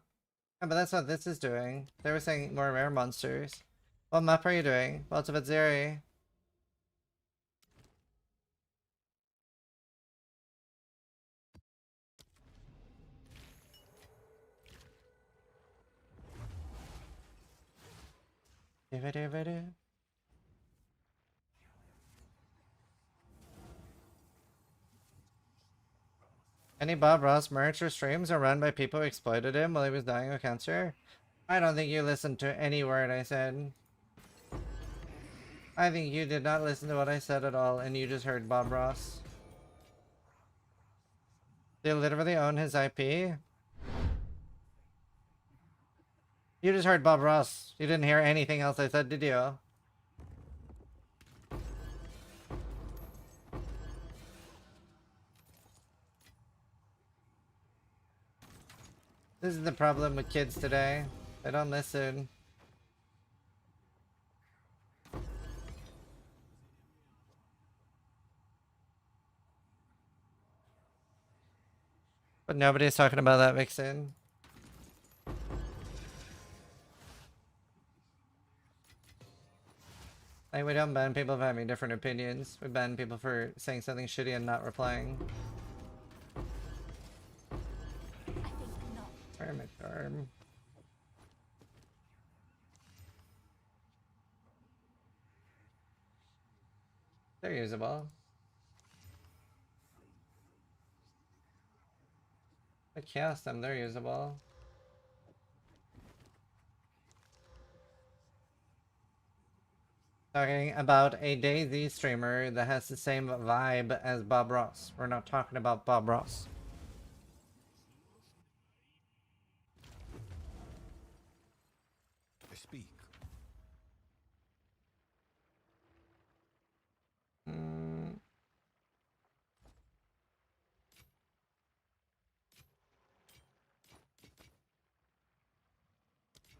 Yeah, but that's what this is doing. They were saying more rare monsters. What map are you doing? Lots of Zeri. Any Bob Ross merch or streams are run by people who exploited him while he was dying of cancer? I don't think you listened to any word I said. I think you did not listen to what I said at all, and you just heard Bob Ross. They literally own his IP? You just heard Bob Ross. You didn't hear anything else I said, did you? This is the problem with kids today. They don't listen. But nobody's talking about that, Vixen. Like, we don't ban people for having different opinions. We ban people for saying something shitty and not replying. Hermit arm. They're usable. I cast them, they're usable. Talking about a Daisy streamer that has the same vibe as Bob Ross. We're not talking about Bob Ross. Speak.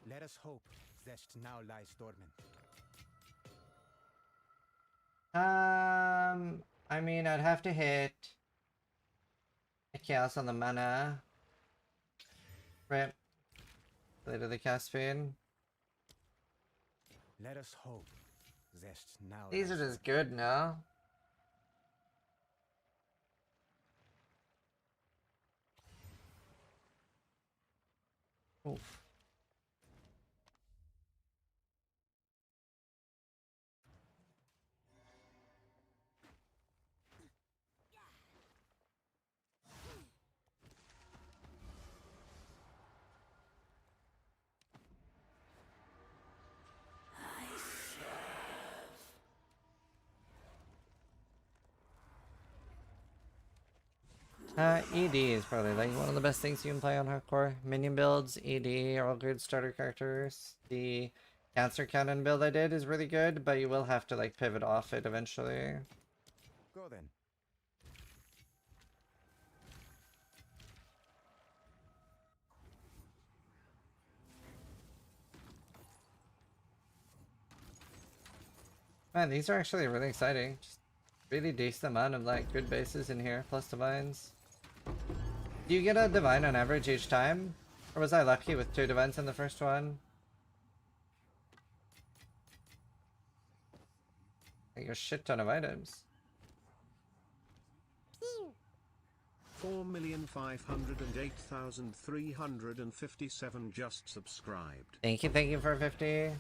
Let us hope Zest now lies dormant. I mean, I'd have to hit a chaos on the mana. Rip. Later the cast speed. Let us hope Zest now. These are just good now. Oof. ED is probably like one of the best things you can play on hardcore. Minion builds, ED are all good starter characters. The Cancer Cannon build I did is really good, but you will have to like pivot off it eventually. Go then. Man, these are actually really exciting. Just really decent amount of like good bases in here, plus divines. Do you get a divine on average each time? Or was I lucky with 2 divines in the first one? Like a shit ton of items. 4,508,357 just subscribed. Thank you for 50.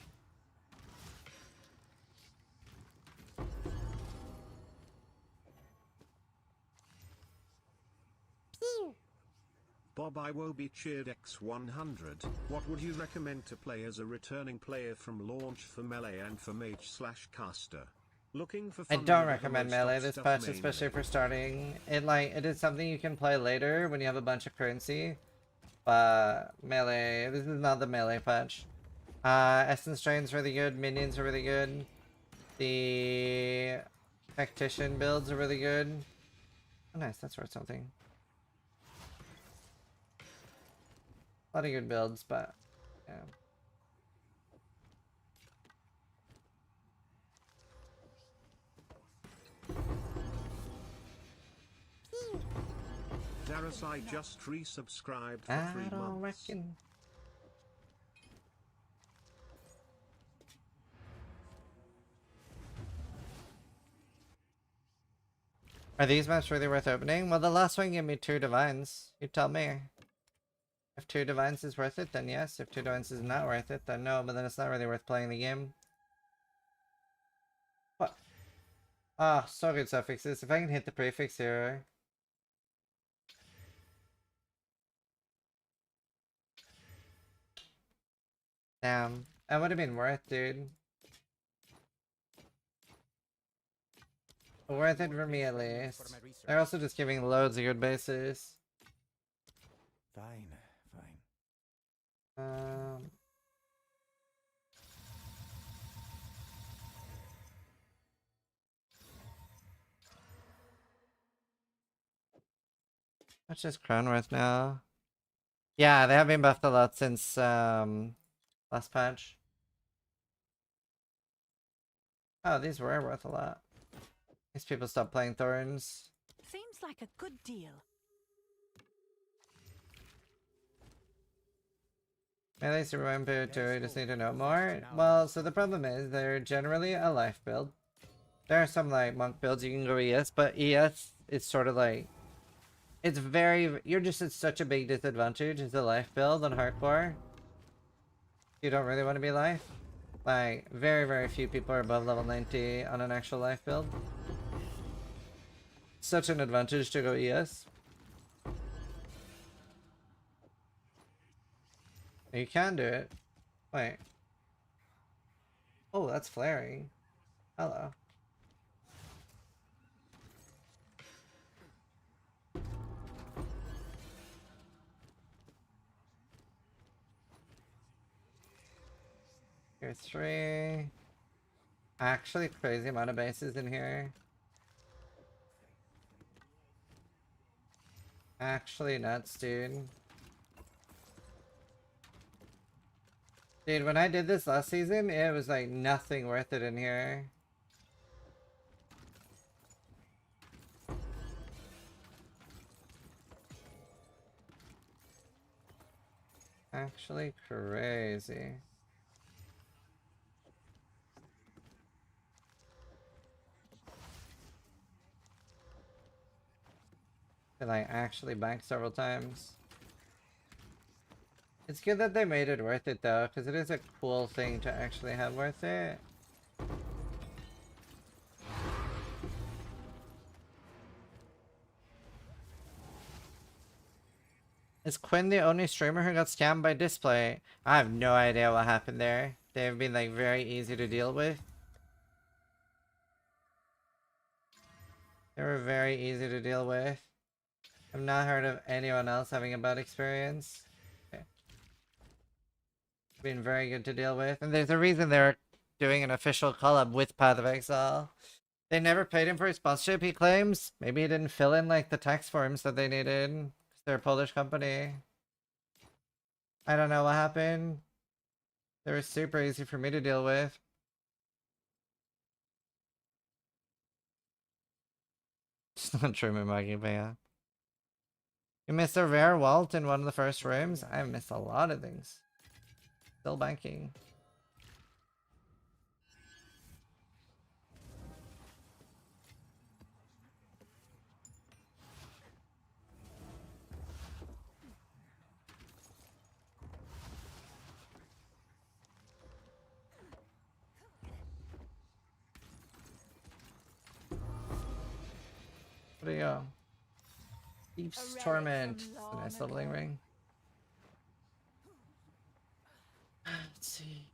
Bob Iwobi cheered X100. What would you recommend to play as a returning player from launch for melee and for mage/caster? Looking for I fun don't with recommend most melee of this stuff patch, mainly. especially for starting. It is something you can play later when you have a bunch of currency. But melee, this is not the melee patch. Essence Drain's really good, minions are really good. The Tactician builds are really good. Oh nice, that's worth something. A lot of good builds, but yeah. because I just resubscribed for I 3 don't months. reckon. Are these maps really worth opening? Well, the last one gave me 2 divines. You tell me. If 2 divines is worth it, then yes. If 2 divines is not worth it, then no. But then it's not really worth playing the game. What? Ah, so good suffixes. If I can hit the prefix here. Damn. That would have been worth, dude. Worth it for me at least. They're also just giving loads of good bases. Fine, fine. What's just crown worth now? Yeah, they have been buffed a lot since last patch. Oh, these were worth a lot. These people stopped playing Thorns. Seems like a good deal. Melee Super Vampire 2, I just need to know more. Well, so the problem is they're generally a life build. There are some like monk builds you can go ES, but ES is sort of like it's very you're just at such a big disadvantage as a life build on hardcore. You don't really want to be life. Like very few people are above level 90 on an actual life build. Such an advantage to go ES. You can do it. Wait. Oh, that's flaring. Hello. Here's 3. Actually, crazy amount of bases in here. Actually nuts, dude. Dude, when I did this last season, it was like nothing worth it in here. Actually crazy. They like actually banked several times. It's good that they made it worth it though, because it is a cool thing to actually have worth it. Is Quinn the only streamer who got scammed by Displate? I have no idea what happened there. They've been like very easy to deal with. They were very easy to deal with. I've not heard of anyone else having a bad experience. Okay. Been very good to deal with. And there's a reason they're doing an official collab with Path of Exile. They never paid him for his sponsorship, he claims. Maybe he didn't fill in like the tax forms that they needed. Because they're a Polish company. I don't know what happened. They were super easy for me to deal with. It's not true, Mimagi, but yeah. You missed a rare vault in one of the first rooms? I missed a lot of things. Still banking. What do you go? Thief's Torment. It's a nice leveling ring. Let's see.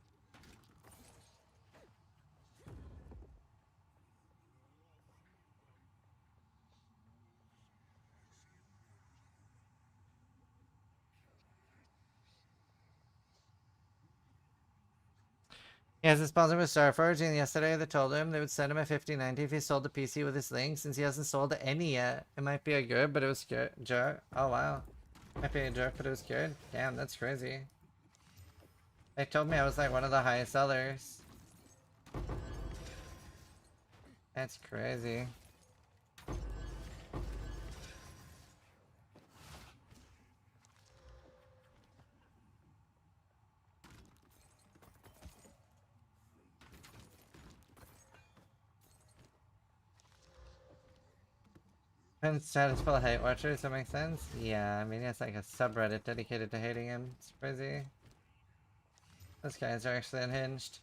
He has a sponsor with Starforge, and yesterday they told him they would send him a 5090 if he sold the PC with his link, since he hasn't sold any yet. It might be a good, but it was good. Jerk. Oh wow. Might be a jerk, but it was good. Damn, that's crazy. They told me I was like one of the highest sellers. That's crazy. And status full of hate watchers, that makes sense? Yeah, I mean, it's like a subreddit dedicated to hating him. It's crazy. Those guys are actually unhinged.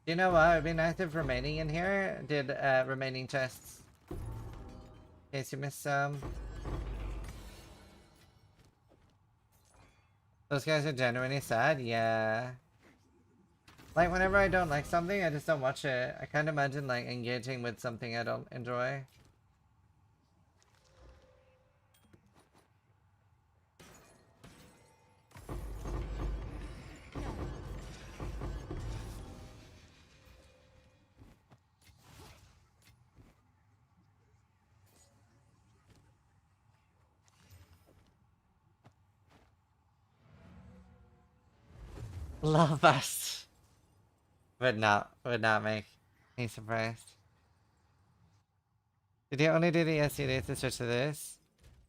You know what? I've been active remaining in here. Did remaining chests. In case you missed some. Those guys are genuinely sad? Yeah. Like, whenever I don't like something, I just don't watch it. I can't imagine, like, engaging with something I don't enjoy. Love us. Would not make me surprised. Did you only do the SED to switch to this?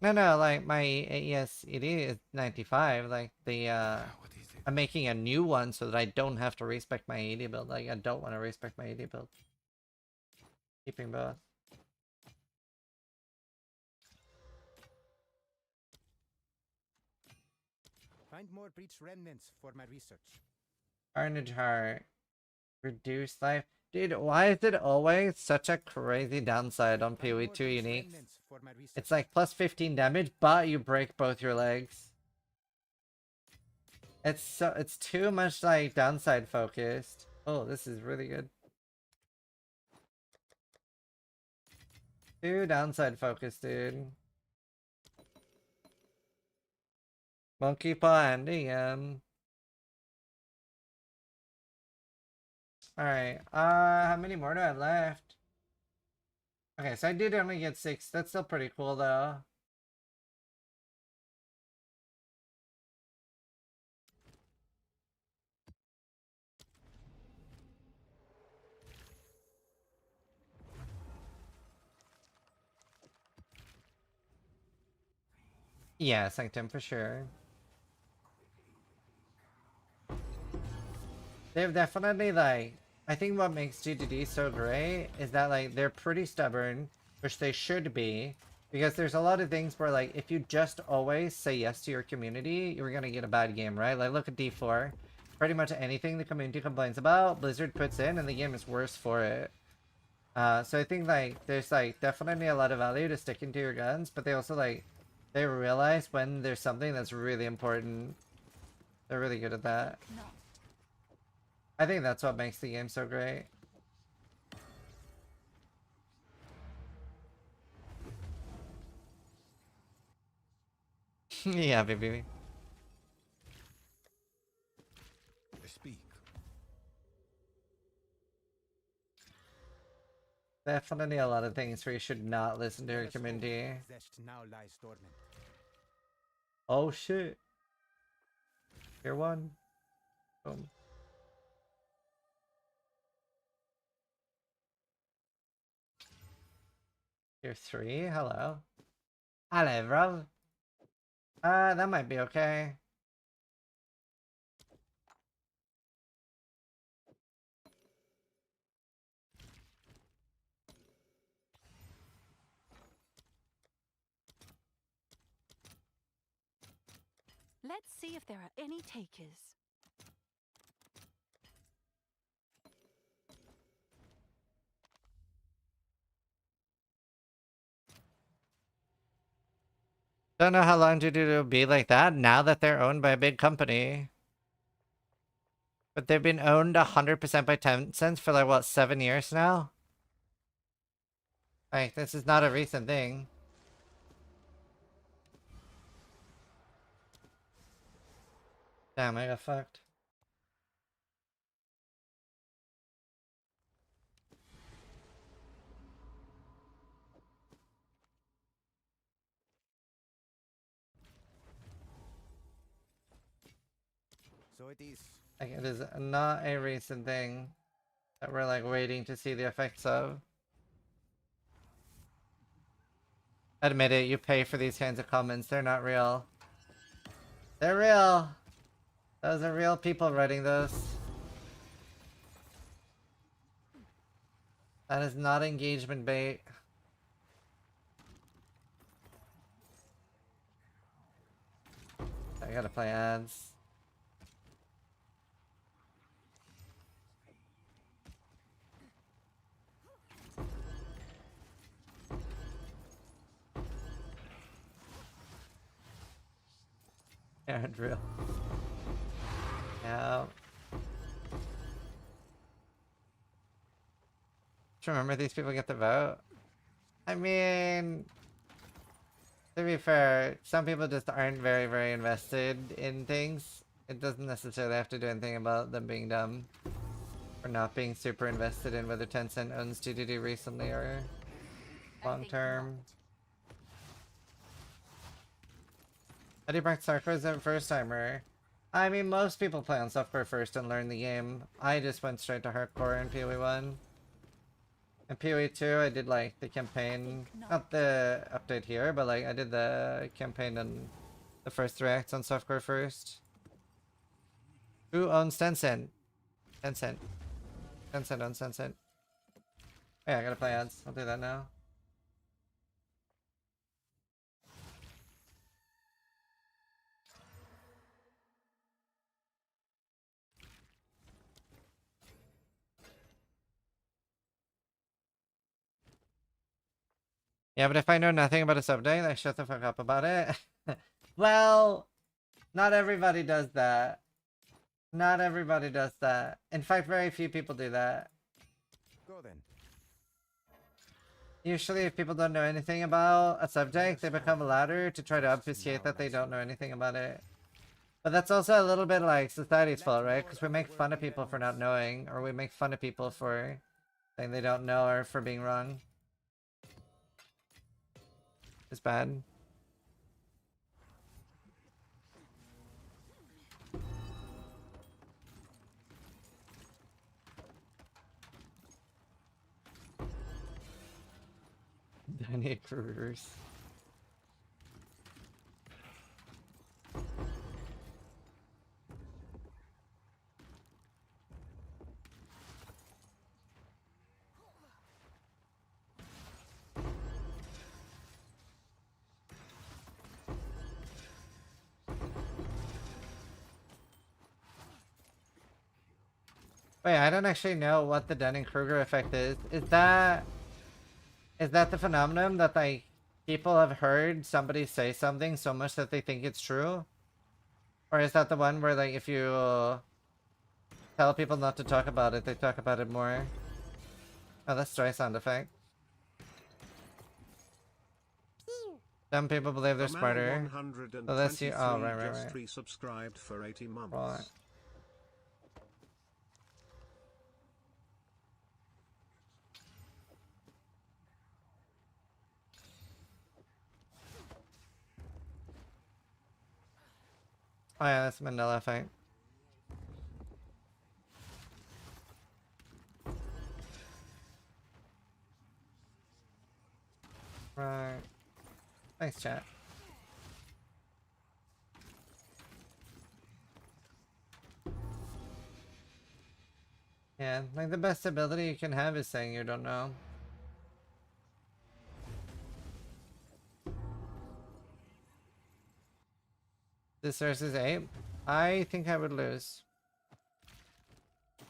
No, like my ESED is 95. Like the I'm making a new one so that I don't have to respec my ED build. Like I don't want to respec my ED build. Keeping both. Find more breach remnants for my research. Carnage Heart. Reduce life. Dude, why is it always such a crazy downside on PoE2 uniques? It's like plus 15 damage, but you break both your legs. It's too much like downside focused. Oh, this is really good. Too downside focused, dude. Monkey paw ending. Alright, how many more do I have left? Okay, so I did only get 6. That's still pretty cool, though. Yeah, Sanctum for sure. They've definitely, like, I think what makes GGD so great is that, like, they're pretty stubborn, which they should be, because there's a lot of things where, like, if you just always say yes to your community, you're gonna get a bad game, right? Like, look at D4. Pretty much anything the community complains about, Blizzard puts in, and the game is worse for it. So I think, like, there's, like, definitely a lot of value to sticking to your guns, but they also, like, they realize when there's something that's really important. They're really good at that. No. I think that's what makes the game so great. Yeah, baby. Speak. Definitely a lot of things where you should not listen to your community. Now lies dormant. Oh shit. Here one. Boom. Tier 3, hello. Hello, bro. That might be okay. Let's see if there are any takers. Don't know how long it'll be like that now that they're owned by a big company. But they've been owned 100% by Tencent for like, what, 7 years now? Like, this is not a recent thing. Damn, I got fucked. So it is. Like, it is not a recent thing that we're like waiting to see the effects of. Admit it, you pay for these kinds of comments. They're not real. They're real. Those are real people writing those. That is not engagement bait. gotta play ads. Yeah, drill. Yeah. Just remember, these people get to vote. I mean, to be fair, some people just aren't very, very invested in things. It doesn't necessarily have to do anything about them being dumb. Or not being super invested in whether Tencent owns TDD recently or long term. How do you practice hardcore as a first timer? I mean, most people play on softcore first and learn the game. I just went straight to hardcore in PoE 1. In PoE 2, I did like the campaign, not the update here, but like I did the campaign and the first 3 acts on softcore first. Who owns Tencent? Tencent. Tencent owns Tencent. Oh, yeah, I gotta play ads. I'll do that now. Yeah, but if I know nothing about a subject, I shut the fuck up about it. Well, not everybody does that. Not everybody does that. In fact, very few people do that. Go then. Usually, if people don't know anything about a subject, they become louder to try to obfuscate that they don't know anything about it. But that's also a little bit like society's fault, right? Because we make fun of people for not knowing, or we make fun of people for saying they don't know or for being wrong. It's bad. I need recruiters. Wait, I don't actually know what the Dunning-Kruger effect is. Is that the phenomenon that like people have heard somebody say something so much that they think it's true? Or is that the one where like if you tell people not to talk about it, they talk about it more? Oh, that's dry sound effect. Some people believe they're smarter. So that's you. Oh, right. Resubscribed for 80 months. Right. Oh yeah, that's Mandela effect. Right. Thanks, chat. Yeah, like the best ability you can have is saying you don't know. This versus Ape? I think I would lose.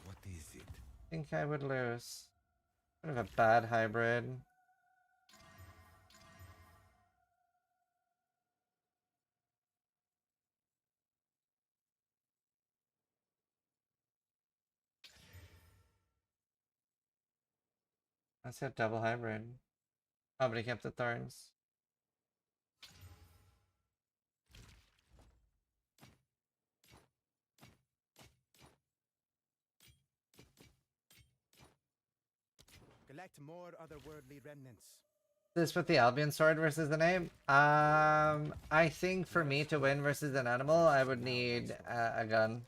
What is it? I think I would lose. Kind of a bad hybrid. I said double hybrid. Oh, but he kept the thorns. Collect more otherworldly remnants. This with the Albion sword versus the name? I think for me to win versus an animal, I would need a gun.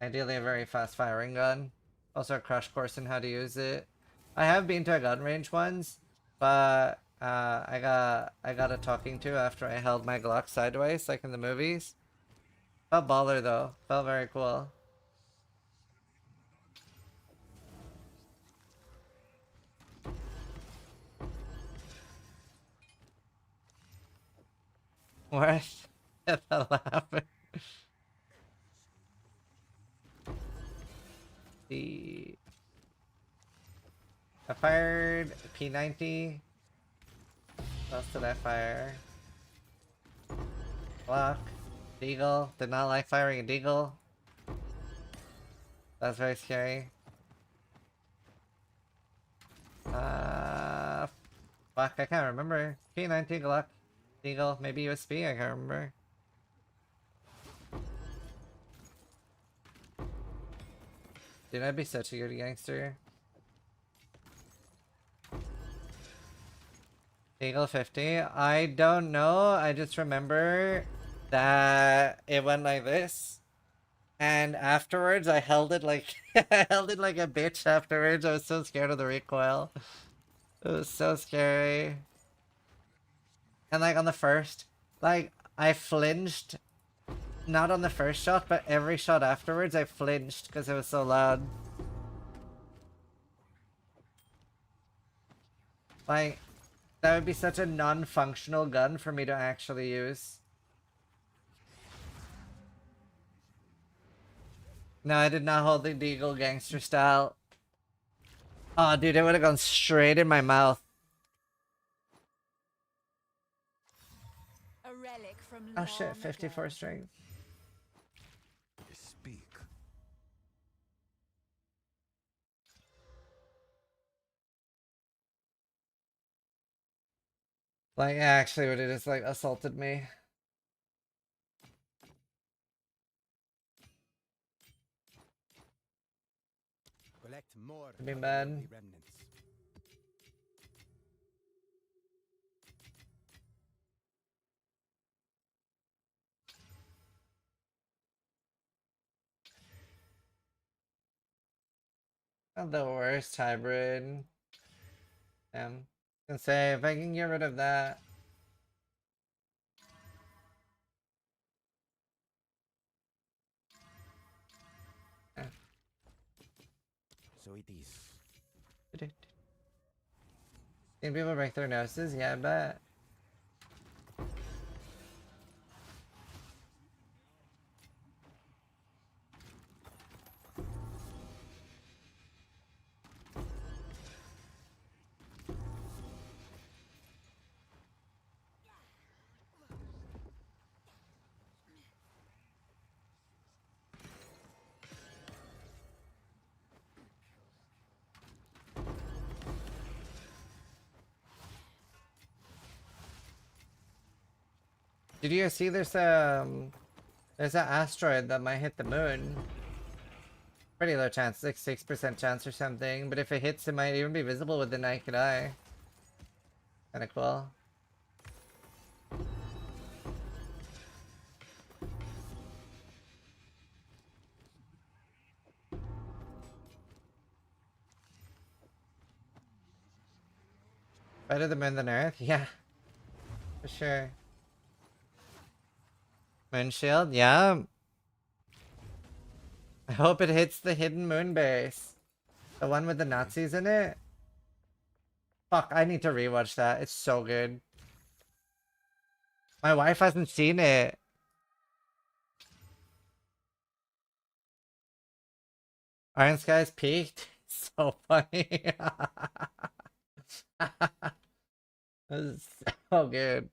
Ideally a very fast firing gun. Also a crash course in how to use it. I have been to a gun range once, but I got a talking to after I held my Glock sideways, like in the movies. Felt baller though. Felt very cool. Worth. That'll happen. I fired P90. What else did I fire? Block. Deagle. Did not like firing a deagle. That's very scary. Fuck, I can't remember. P90, Glock, Deagle, maybe USB, I can't remember. Dude, I'd be such a good gangster. Deagle 50. I don't know. I just remember that it went like this. And afterwards, I held it like I held it like a bitch afterwards. I was so scared of the recoil. It was so scary. And like on the first, like I flinched. Not on the first shot, but every shot afterwards I flinched because it was so loud. Like, that would be such a non-functional gun for me to actually use. No, I did not hold the Deagle gangster style. Oh, dude, it would have gone straight in my mouth. A relic from Oh shit, 54 strength. Speak. Like, actually would have just like assaulted me. Collect more. I'd be mad. Remnants. Not the worst hybrid. Can say if I can get rid of that. So it is. Can people break their noses? Yeah, I bet. Did you guys see there's an asteroid that might hit the moon? Pretty low chance, like 6% chance or something, but if it hits it might even be visible with the naked eye. Kinda cool. Better the moon than Earth? Yeah. For sure. Moon shield? Yeah. I hope it hits the hidden moon base. The one with the Nazis in it? Fuck, I need to rewatch that. It's so good. My wife hasn't seen it. Iron Sky's peaked? So funny. This is so good.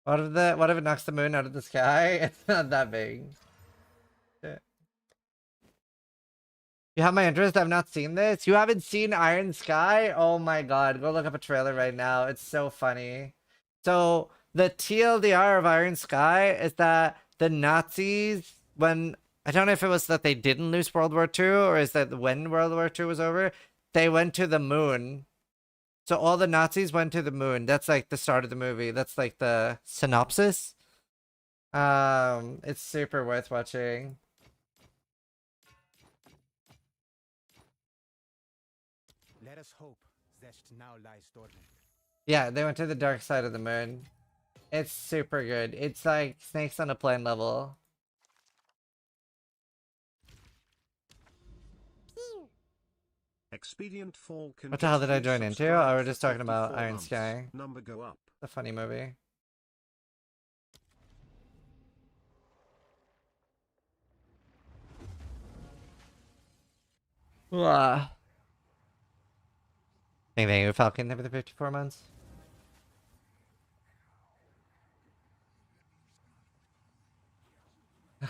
What if it knocks the moon out of the sky? It's not that big. Shit. You have my interest? I've not seen this. You haven't seen Iron Sky? Oh my god, go look up a trailer right now. It's so funny. So the TLDR of Iron Sky is that the Nazis, when I don't know if it was that they didn't lose World War II or is that when World War II was over, they went to the moon. So all the Nazis went to the moon. That's like the start of the movie. That's like the synopsis. It's super worth watching. Let us hope Zest now lies dormant. Yeah, they went to the dark side of the moon. It's super good. It's like Snakes on a Plane level. Expedient Fall. What the hell did I join into? Oh, we're just talking about Iron Sky. Number go up. It's a funny movie. Thank you, Falcon, for the 54 months.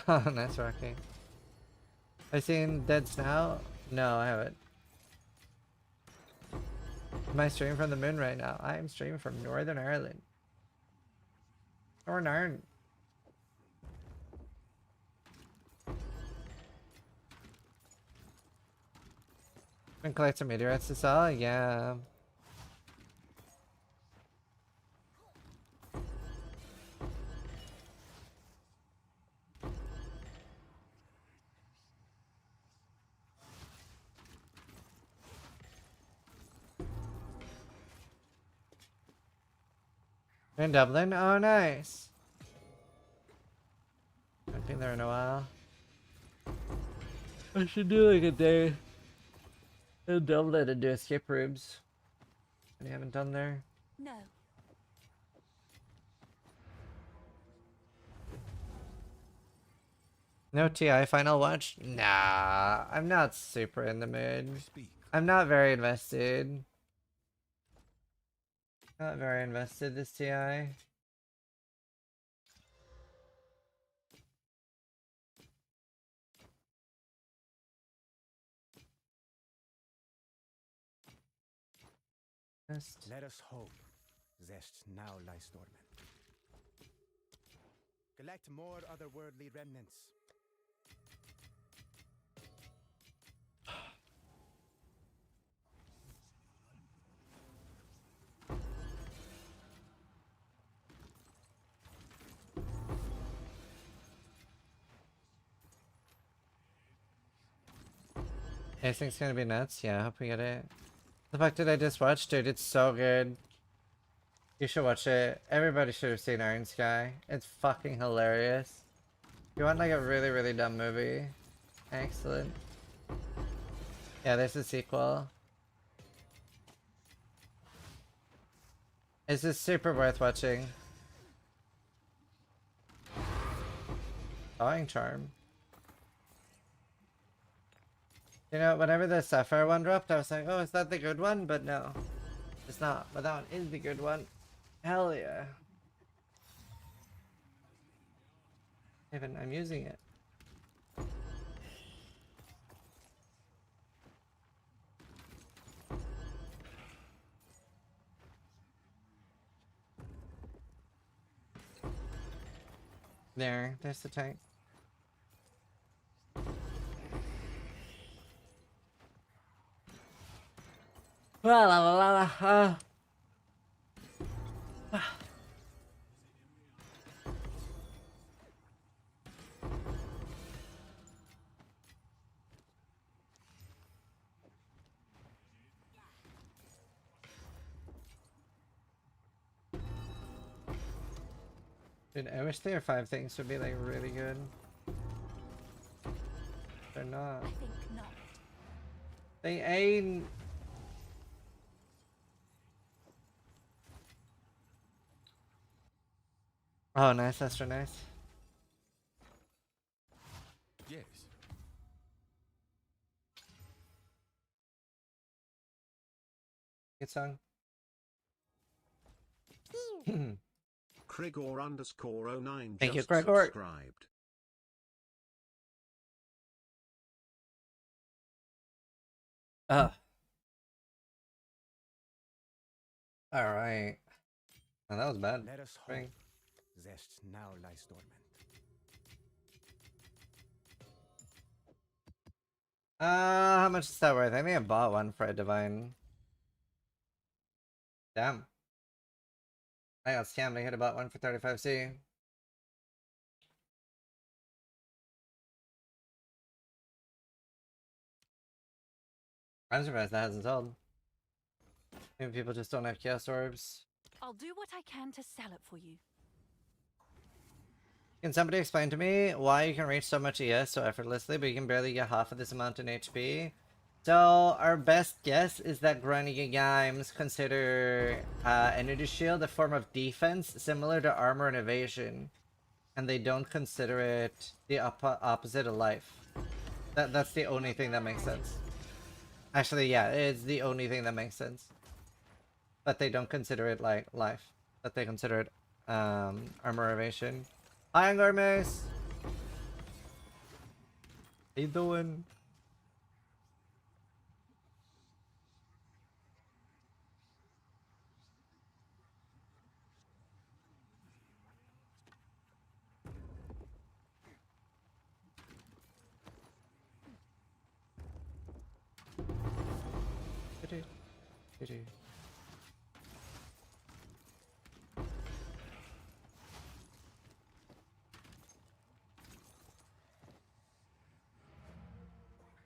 Oh, nice, Rocky. I seen Dead Snow? No, I haven't. Am I streaming from the moon right now? I am streaming from Northern Ireland. Northern Ireland. And collect some meteorites to sell? Yeah. In Dublin? Oh, nice. I've been there in a while. I should do like a day in Dublin and do escape rooms. What you haven't done there? No. No TI final watch? Nah, I'm not super in the mood. I'm not very invested. Not very invested this TI. Let us hope Zest now lies dormant. Collect more otherworldly remnants. I think it's gonna be nuts. Yeah, I hope we get it. The fact that I just watched, dude, it's so good. You should watch it. Everybody should have seen Iron Sky. It's fucking hilarious. You want like a really, really dumb movie? Excellent. Yeah, there's a sequel. It's just super worth watching. Drawing Charm. You know, whenever the Sapphire one dropped, I was like, oh, is that the good one? But no, it's not. But that one is the good one. Hell yeah. Even I'm using it. There's the tank. La la la la la. Dude, I wish their 5 things would be like really good. They're not. I think not. They ain't. Oh, nice, that's real nice. Yes. Good song. Krigor_09 Thank you, just Krigor. subscribed. Alright. Oh, that was bad. Let us hope Zest now lies dormant. How much is that worth? I think I bought one for a divine. Damn. I got scammed. I hit about one for 35C. I'm surprised that hasn't sold. Maybe people just don't have chaos orbs. I'll do what I can to sell it for you. Can somebody explain to me why you can reach so much ES so effortlessly, but you can barely get half of this amount in HP? So our best guess is that grinding games consider Energy Shield a form of defense similar to armor and evasion, and they don't consider it the opposite of life. That's the only thing that makes sense. Actually, yeah, it's the only thing that makes sense. But they don't consider it like life. But they consider it armor evasion. Hi, Angormes! How you doing?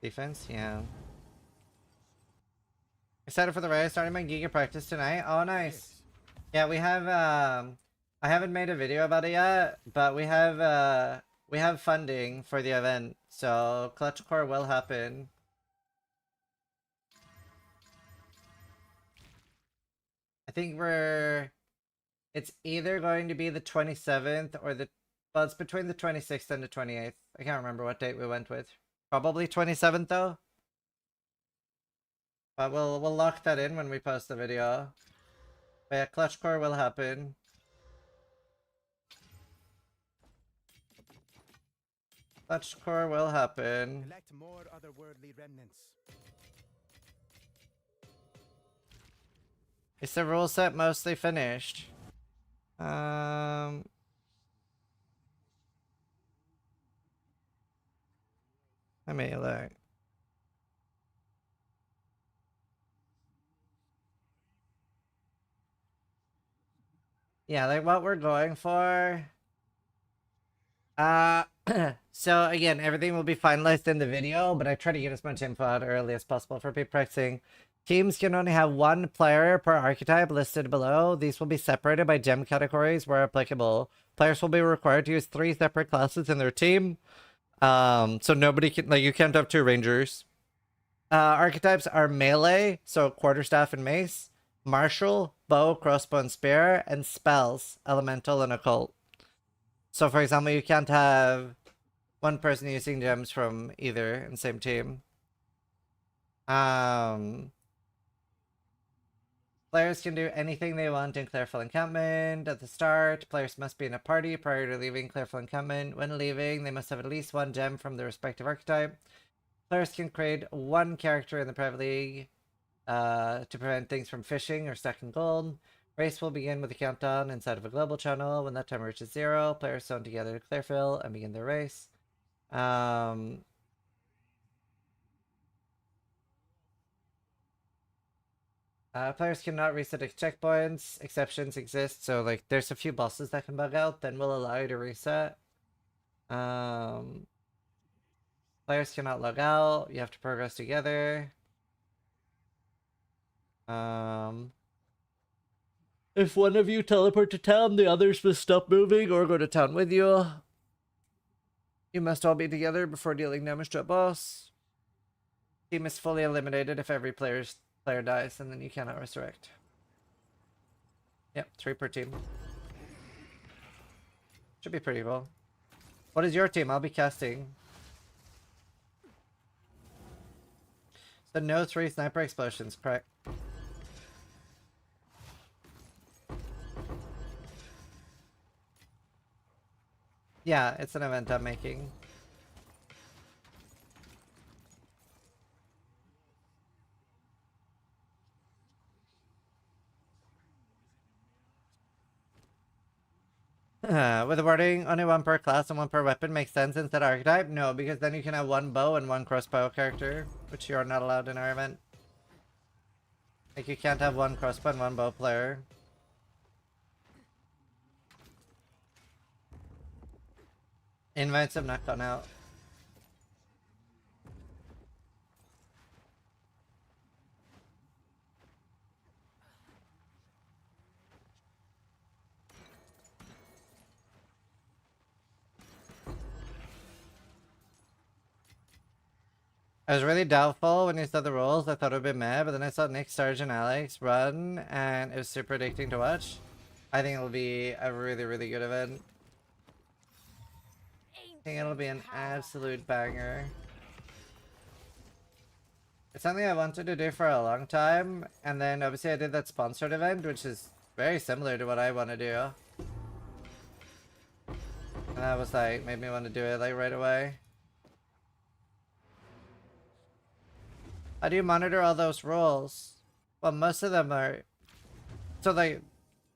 Defense, yeah. Excited for the race. Starting my Giga practice tonight. Oh, nice. Yeah, we have I haven't made a video about it yet, but we have funding for the event, so Clutch Core will happen. I think it's either going to be the 27th or well, it's between the 26th and the 28th. I can't remember what date we went with. Probably 27th though. But we'll lock that in when we post the video. But yeah, Clutch Core will happen. Clutch Core will happen. Collect more otherworldly remnants. Is the rule set mostly finished? Let me look. Yeah, like what we're going for. So again, everything will be finalized in the video, but I try to get as much info out early as possible for people practicing. Teams can only have one player per archetype listed below. These will be separated by gem categories where applicable. Players will be required to use 3 separate classes in their team. So nobody can, like, you can't have 2 rangers. Archetypes are melee, so quarterstaff and mace, martial, bow, crossbow, and spear, and spells, elemental and occult. So for example, you can't have one person using gems from either in the same team. Players can do anything they want in Clareful Encampment. At the start, players must be in a party prior to leaving Clareful Encampment. When leaving, they must have at least 1 gem from their respective archetype. Players can create 1 character in the private league to prevent things from fishing or stacking gold. Race will begin with a countdown inside of a global channel. When that timer reaches 0, players zone together to Clarefil and begin their race. Players cannot reset checkpoints. Exceptions exist, so like there's a few bosses that can bug out, then we'll allow you to reset. Players cannot log out. You have to progress together. If one of you teleport to town, the others must stop moving or go to town with you. You must all be together before dealing damage to a boss. Team is fully eliminated if every player dies, and then you cannot resurrect. Yep, 3 per team. Should be pretty cool. What is your team? I'll be casting. So no 3 sniper explosions, correct? Yeah, it's an event I'm making. With the wording, only 1 per class and 1 per weapon makes sense instead of archetype? No, because then you can have 1 bow and 1 crossbow character, which you are not allowed in our event. Like, you can't have 1 crossbow and 1 bow player. Invites have not gone out. I was really doubtful when you said the rules. I thought it would be meh, but then I saw Nick, Sarge, and Alex run, and it was super addicting to watch. I think it'll be a really, really good event. I think it'll be an absolute banger. It's something I wanted to do for a long time, and then obviously I did that sponsored event, which is very similar to what I want to do. And that was like, made me want to do it like right away. How do you monitor all those roles? Well, most of them are... So like,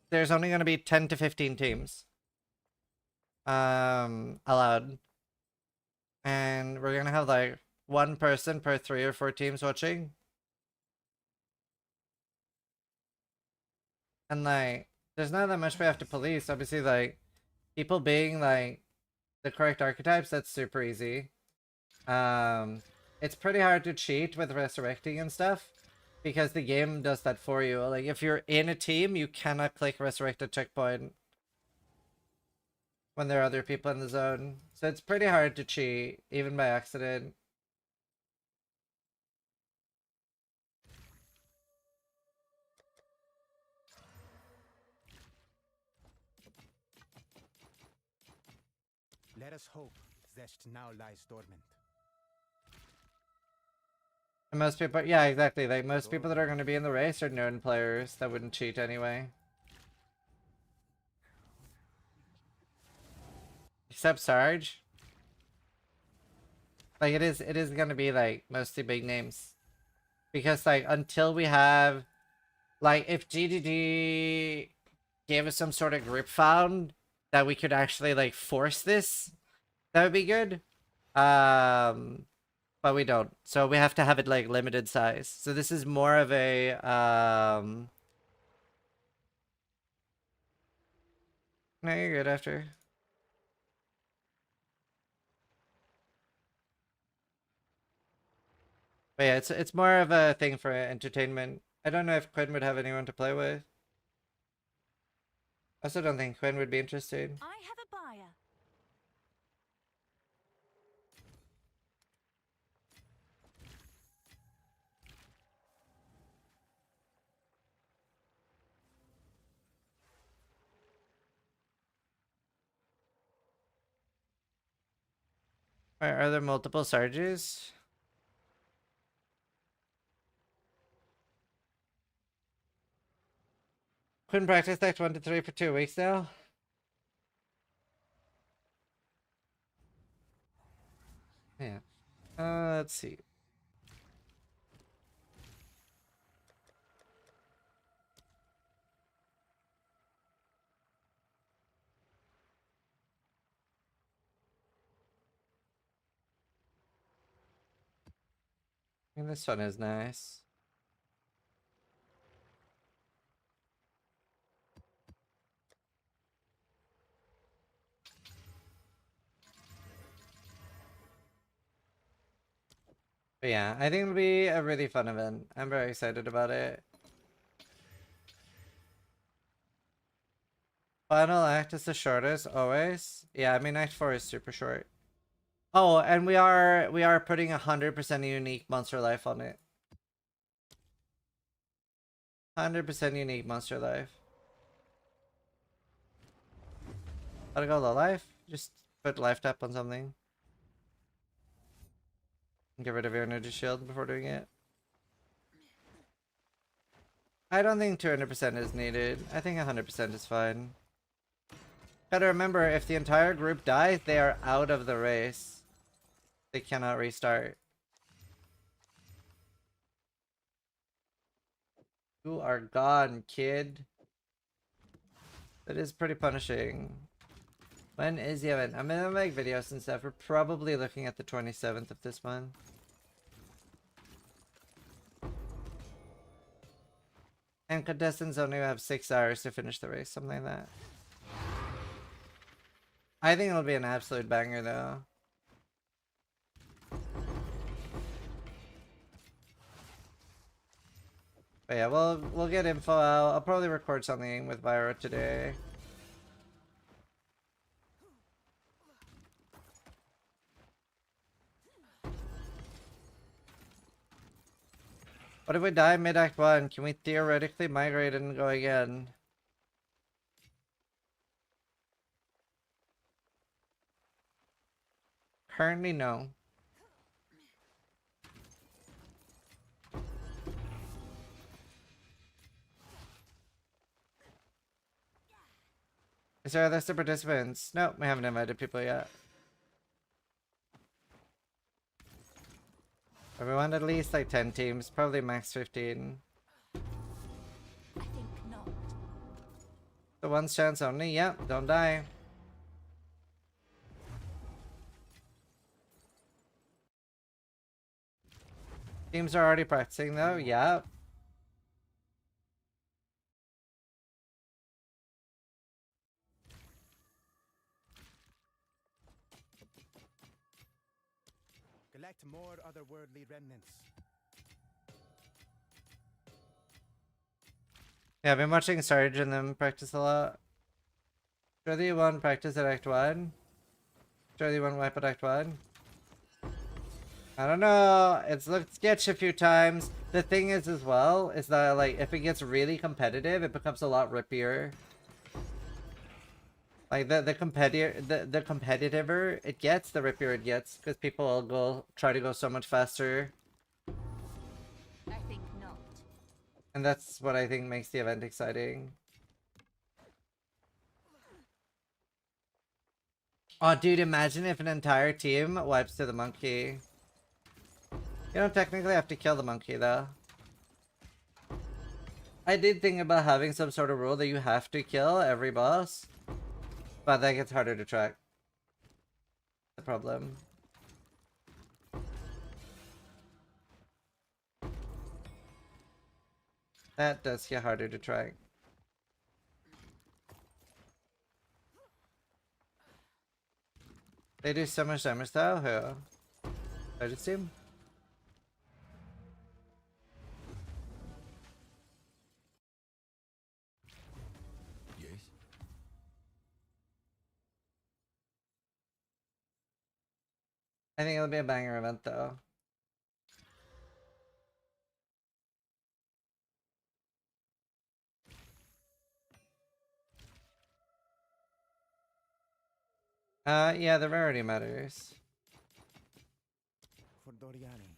there's only going to be 10 to 15 teams. Allowed. And we're going to have like one person per 3 or 4 teams watching. And like, there's not that much we have to police. Obviously, like, people being like the correct archetypes, that's super easy. It's pretty hard to cheat with resurrecting and stuff because the game does that for you. Like, if you're in a team, you cannot click resurrect at checkpoint when there are other people in the zone. So it's pretty hard to cheat, even by accident. Let us hope Zest now lies dormant. And most people, yeah, exactly. Like, most people that are going to be in the race are known players that wouldn't cheat anyway. Except Sarge. Like, it is going to be, like, mostly big names. Because, like, until we have... Like, if GDD gave us some sort of group found that we could actually, like, force this, that would be good. But we don't. So we have to have it, like, limited size. So this is more of a, No, you're good after. But yeah, it's more of a thing for entertainment. I don't know if Quinn would have anyone to play with. I also don't think Quinn would be interested. I have a buyer. Are there multiple Sarges? Quinn practiced Act 1 to 3 for 2 weeks now. Yeah. Let's see. I mean, this one is nice. But yeah, I think it'll be a really fun event. I'm very excited about it. Final act is the shortest, always. Yeah, I mean, Act 4 is super short. Oh, and we are putting 100% unique monster life on it. 100% unique monster life. How to go low life? Just put life tap on something. Get rid of your energy shield before doing it. I don't think 200% is needed. I think 100% is fine. Gotta remember, if the entire group dies, they are out of the race. They cannot restart. You are gone, kid. That is pretty punishing. When is the event? I'm gonna make videos and stuff. We're probably looking at the 27th of this month. And contestants only have 6 hours to finish the race, something like that. I think it'll be an absolute banger though. But yeah, we'll get info out. I'll probably record something with Vyro today. What if we die mid-act 1? Can we theoretically migrate and go again? Currently, no. Is there other participants? Nope, we haven't invited people yet. Everyone at least like 10 teams, probably max 15. I think not. The one chance only, yep, don't die. Teams are already practicing though, yep. Collect more otherworldly remnants. Yeah, I've been watching Sarge and them practice a lot. Sure that you won practice at Act 1? Sure that you won wipe at Act 1? I don't know, it's looked sketch a few times. The thing is as well, is that like, if it gets really competitive, it becomes a lot rippier. Like the competitiver it gets, the rippier it gets, because people will try to go so much faster. I think not. And that's what I think makes the event exciting. Oh dude, imagine if an entire team wipes to the monkey. You don't technically have to kill the monkey though. I did think about having some sort of rule that you have to kill every boss, but that gets harder to track. The problem. That does get harder to track. They do so much damage though. Who? I just team. I think it'll be a banger event though. Yeah, the rarity matters. For Doriani.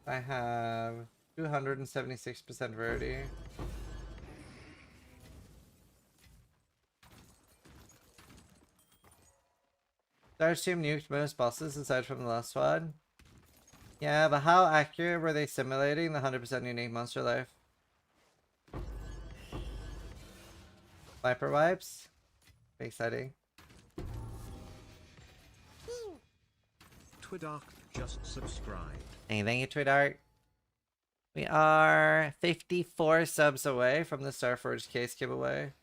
I have 276% rarity. Dark team nuked most bosses aside from the last one. Yeah, but how accurate were they simulating the 100% unique monster life? Viper wipes? Very exciting. Twidark just subscribed. Hey, thank you, Twidark. We are 54 subs away from the Starforge case giveaway.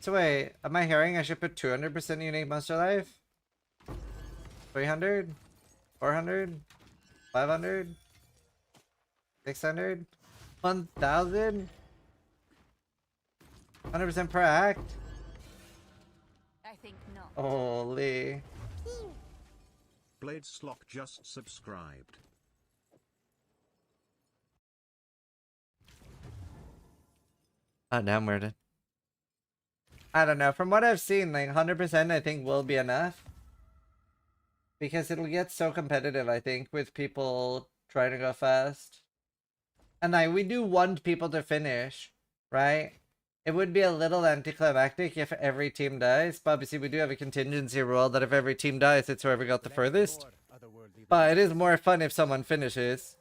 So wait, am I hearing I should put 200% unique monster life? 300? 400? 500? 600? 1000? 100% per act? I think not. Holy. Bladeslock just subscribed. Oh, damn, where did... I don't know. From what I've seen, like 100% I think will be enough. Because it'll get so competitive, I think, with people trying to go fast. And like, we do want people to finish, right? It would be a little anticlimactic if every team dies, but obviously we do have a contingency rule that if every team dies, it's whoever got the furthest. But it is more fun if someone finishes.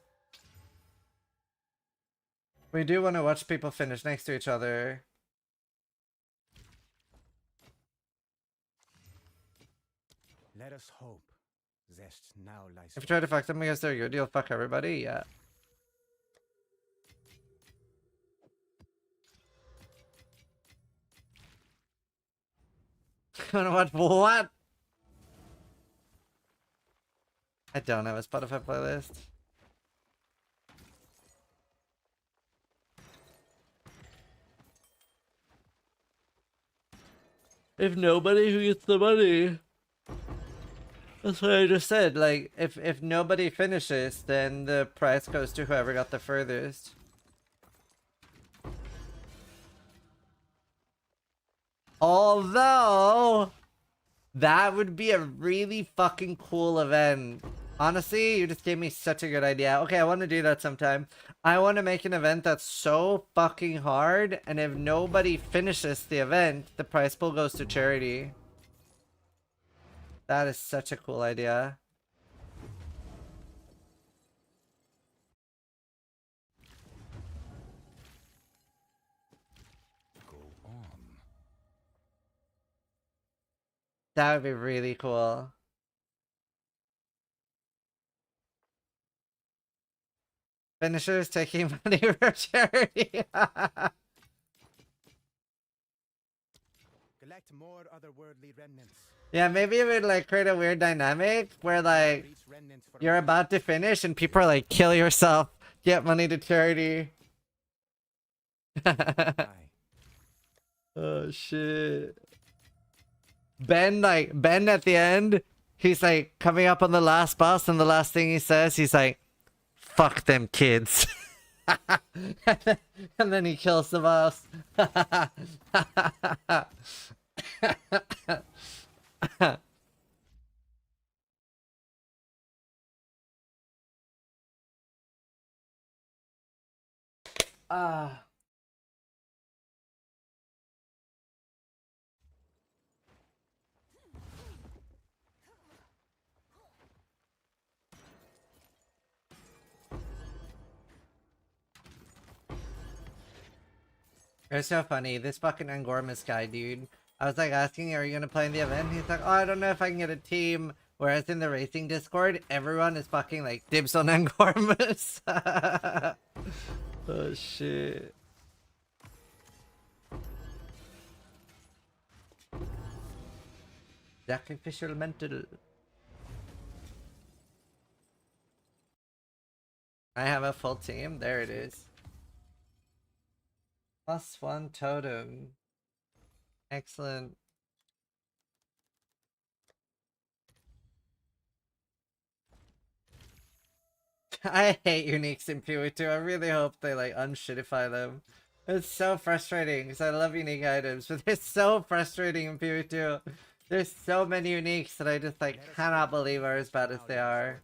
We do want to watch people finish next to each other. Let us hope. Zest now lies. If you try to fuck them because they're good, you'll fuck everybody, yeah. Gonna watch what? I don't have a Spotify playlist. If nobody, who gets the money? That's what I just said. Like, if nobody finishes, then the prize goes to whoever got the furthest. Although, that would be a really fucking cool event. Honestly, you just gave me such a good idea. Okay, I want to do that sometime. I want to make an event that's so fucking hard, and if nobody finishes the event, the prize pool goes to charity. That is such a cool idea. Go on. That would be really cool. Finishers taking money from charity. Collect more otherworldly remnants. Yeah, maybe it would like create a weird dynamic where like you're about to finish and people are like, kill yourself, get money to charity. Oh shit. Ben at the end, he's like coming up on the last boss, and the last thing he says, he's like, fuck them kids. And then he kills the boss. Ah. It's so funny. This fucking Angormus guy, dude. I was like asking, are you gonna play in the event? He's like, oh, I don't know if I can get a team. Whereas in the racing Discord, everyone is fucking like dibs on Angormus. Oh shit. Sacrificial mental. I have a full team. There it is. +1 totem. Excellent. I hate uniques in PoE2. I really hope they like unshitify them. It's so frustrating because I love unique items, but they're so frustrating in PoE2. There's so many uniques that I just like cannot believe are as bad as they are.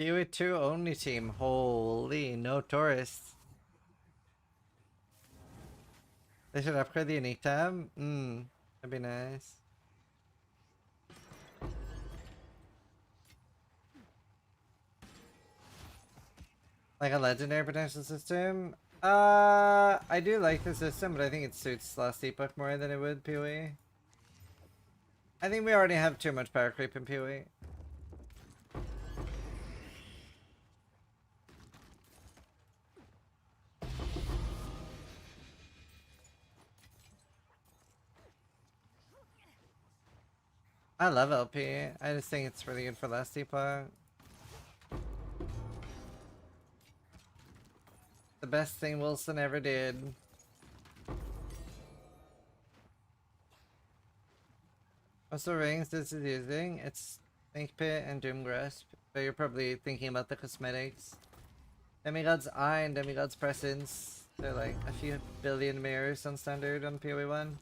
PoE2 only team. Holy, no tourists. They should upgrade the unique tab? That'd be nice. Like a legendary potential system? I do like the system, but I think it suits Last Epoch more than it would PoE. I think we already have too much power creep in PoE. I love LP. I just think it's really good for Last Epoch. The best thing Wilson ever did. What's the rings this is using? It's Snake Pit and Doom Grasp, but you're probably thinking about the cosmetics. Demigod's Eye and Demigod's Presence. They're like a few billion mirrors on standard on PoE 1.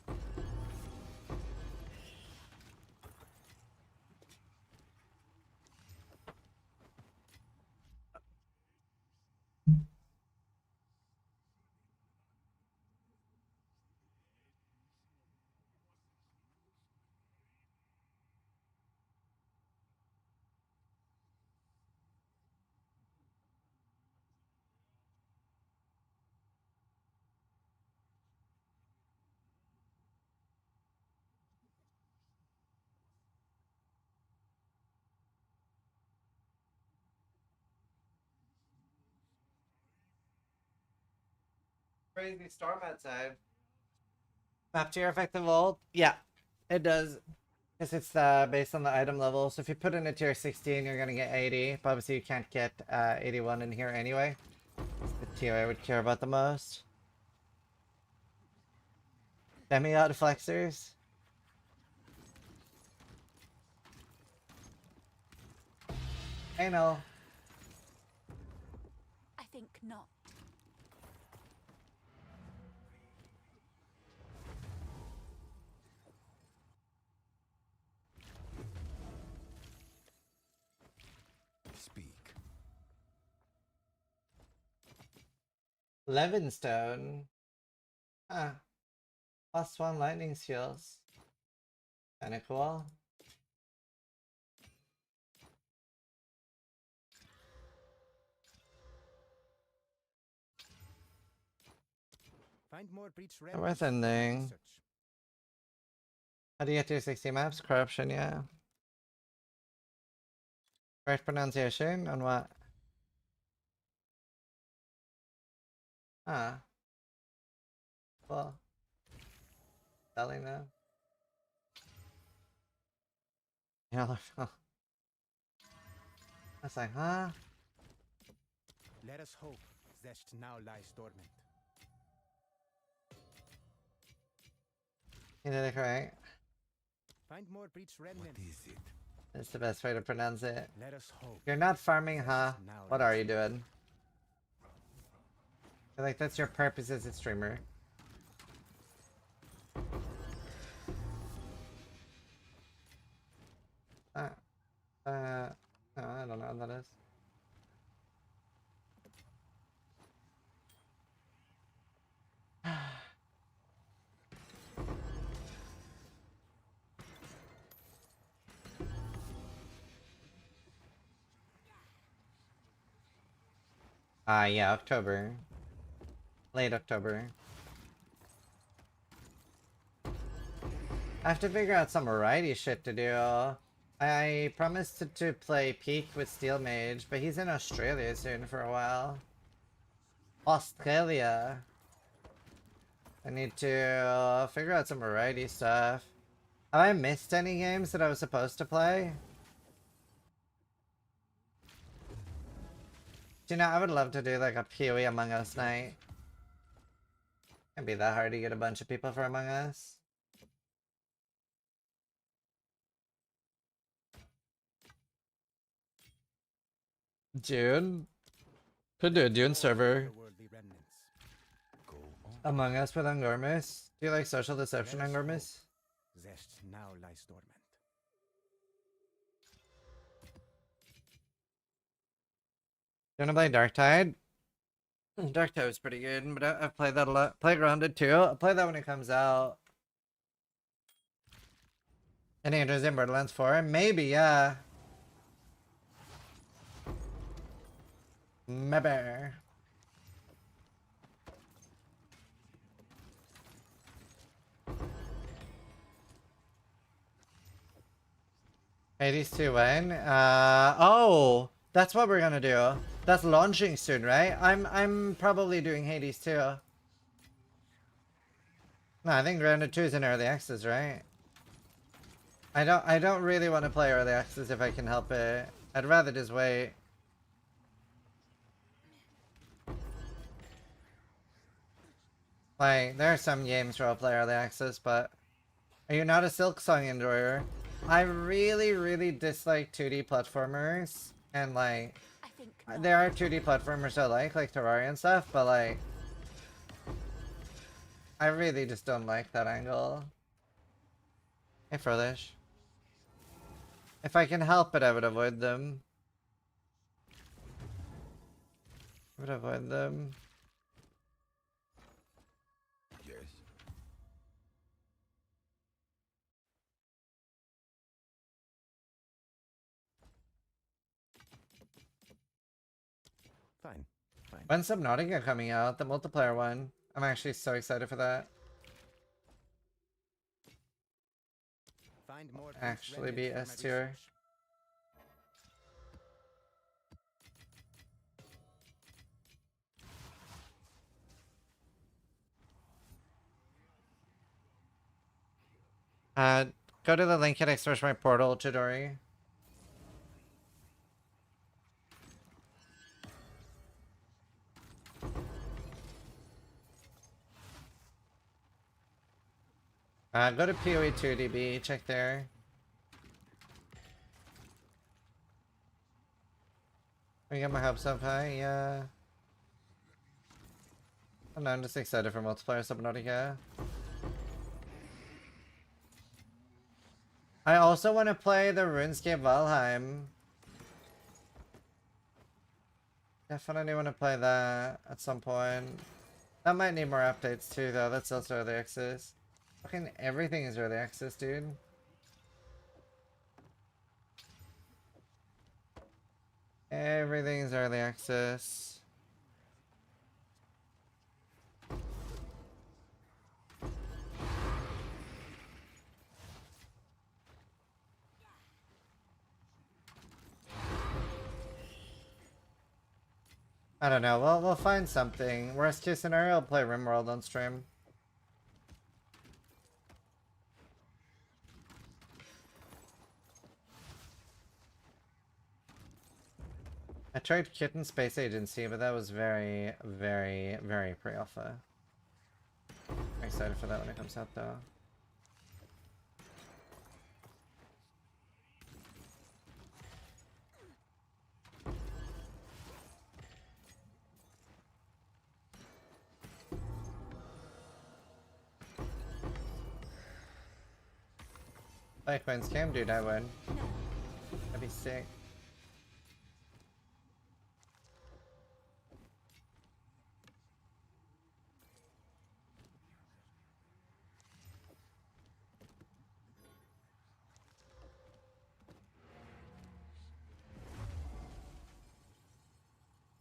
Crazy storm outside. Map to your effective ult? Yeah, it does. Because it's based on the item level. So if you put in a tier 16, you're going to get 80. But obviously you can't get 81 in here anyway. It's the tier I would care about the most. Demigod flexors. I know. I think not. Speak. Levinstone. Ah. +1 lightning skills. Kinda cool. Find more breach Worth ending. How do you get to 60 maps? Corruption, yeah. Correct pronunciation on what? Ah. Well. Selling them. Yeah, I was like, huh? Let us hope Zest now lies dormant. You did it correct. Find more breach remnants. What is it? That's the best way to pronounce it. Let us hope. You're not farming, huh? What are you doing? I feel like that's your purpose as a streamer. No, I don't know what that is. Yeah, October. Late October. I have to figure out some variety shit to do. I promised to play Peak with Steel Mage, but he's in Australia soon for a while. Australia. I need to figure out some variety stuff. Have I missed any games that I was supposed to play? Do you know, I would love to do like a PoE Among Us night. Can't be that hard to get a bunch of people for Among Us. June? Could do a Dune server. Among Us with Angormus? Do you like social deception, Angormus? Zest now lies dormant. You wanna play Darktide? Darktide was pretty good, but I've played that a lot. Play Grounded too. I'll play that when it comes out. Any interest in Borderlands 4? Maybe, yeah. Maybe. Hades 2 when? Oh! That's what we're gonna do. That's launching soon, right? I'm probably doing Hades 2. No, I think Grounded 2 is in early access, right? I don't really want to play early access if I can help it. I'd rather just wait. Like, there are some games where I'll play early access, but are you not a Silk Song enjoyer? I really dislike 2D platformers, and like, there are 2D platformers I like Terraria and stuff, but like, I really just don't like that angle. Hey, Furlish. If I can help it, I would avoid them. I would avoid them. Yes. Fine. When's Subnautica coming out? The multiplayer one. I'm actually so excited for that. Find more Actually be S tier. Go to the link and express my portal, Chidori. Go to PoE 2DB, check there. I get my hopes up high, yeah. I don't know, I'm just excited for multiplayer Subnautica. I also want to play the RuneScape Valheim. Definitely want to play that at some point. That might need more updates too, though. That's also early access. Fucking everything is early access, dude. Everything is early access. I don't know. We'll find something. Worst case scenario, I'll play RimWorld on stream. I tried Kitten Space Agency, but that was very, very, very pre-alpha. I'm excited for that when it comes out, though. Like Quinn's Cam, dude, I would. That'd be sick.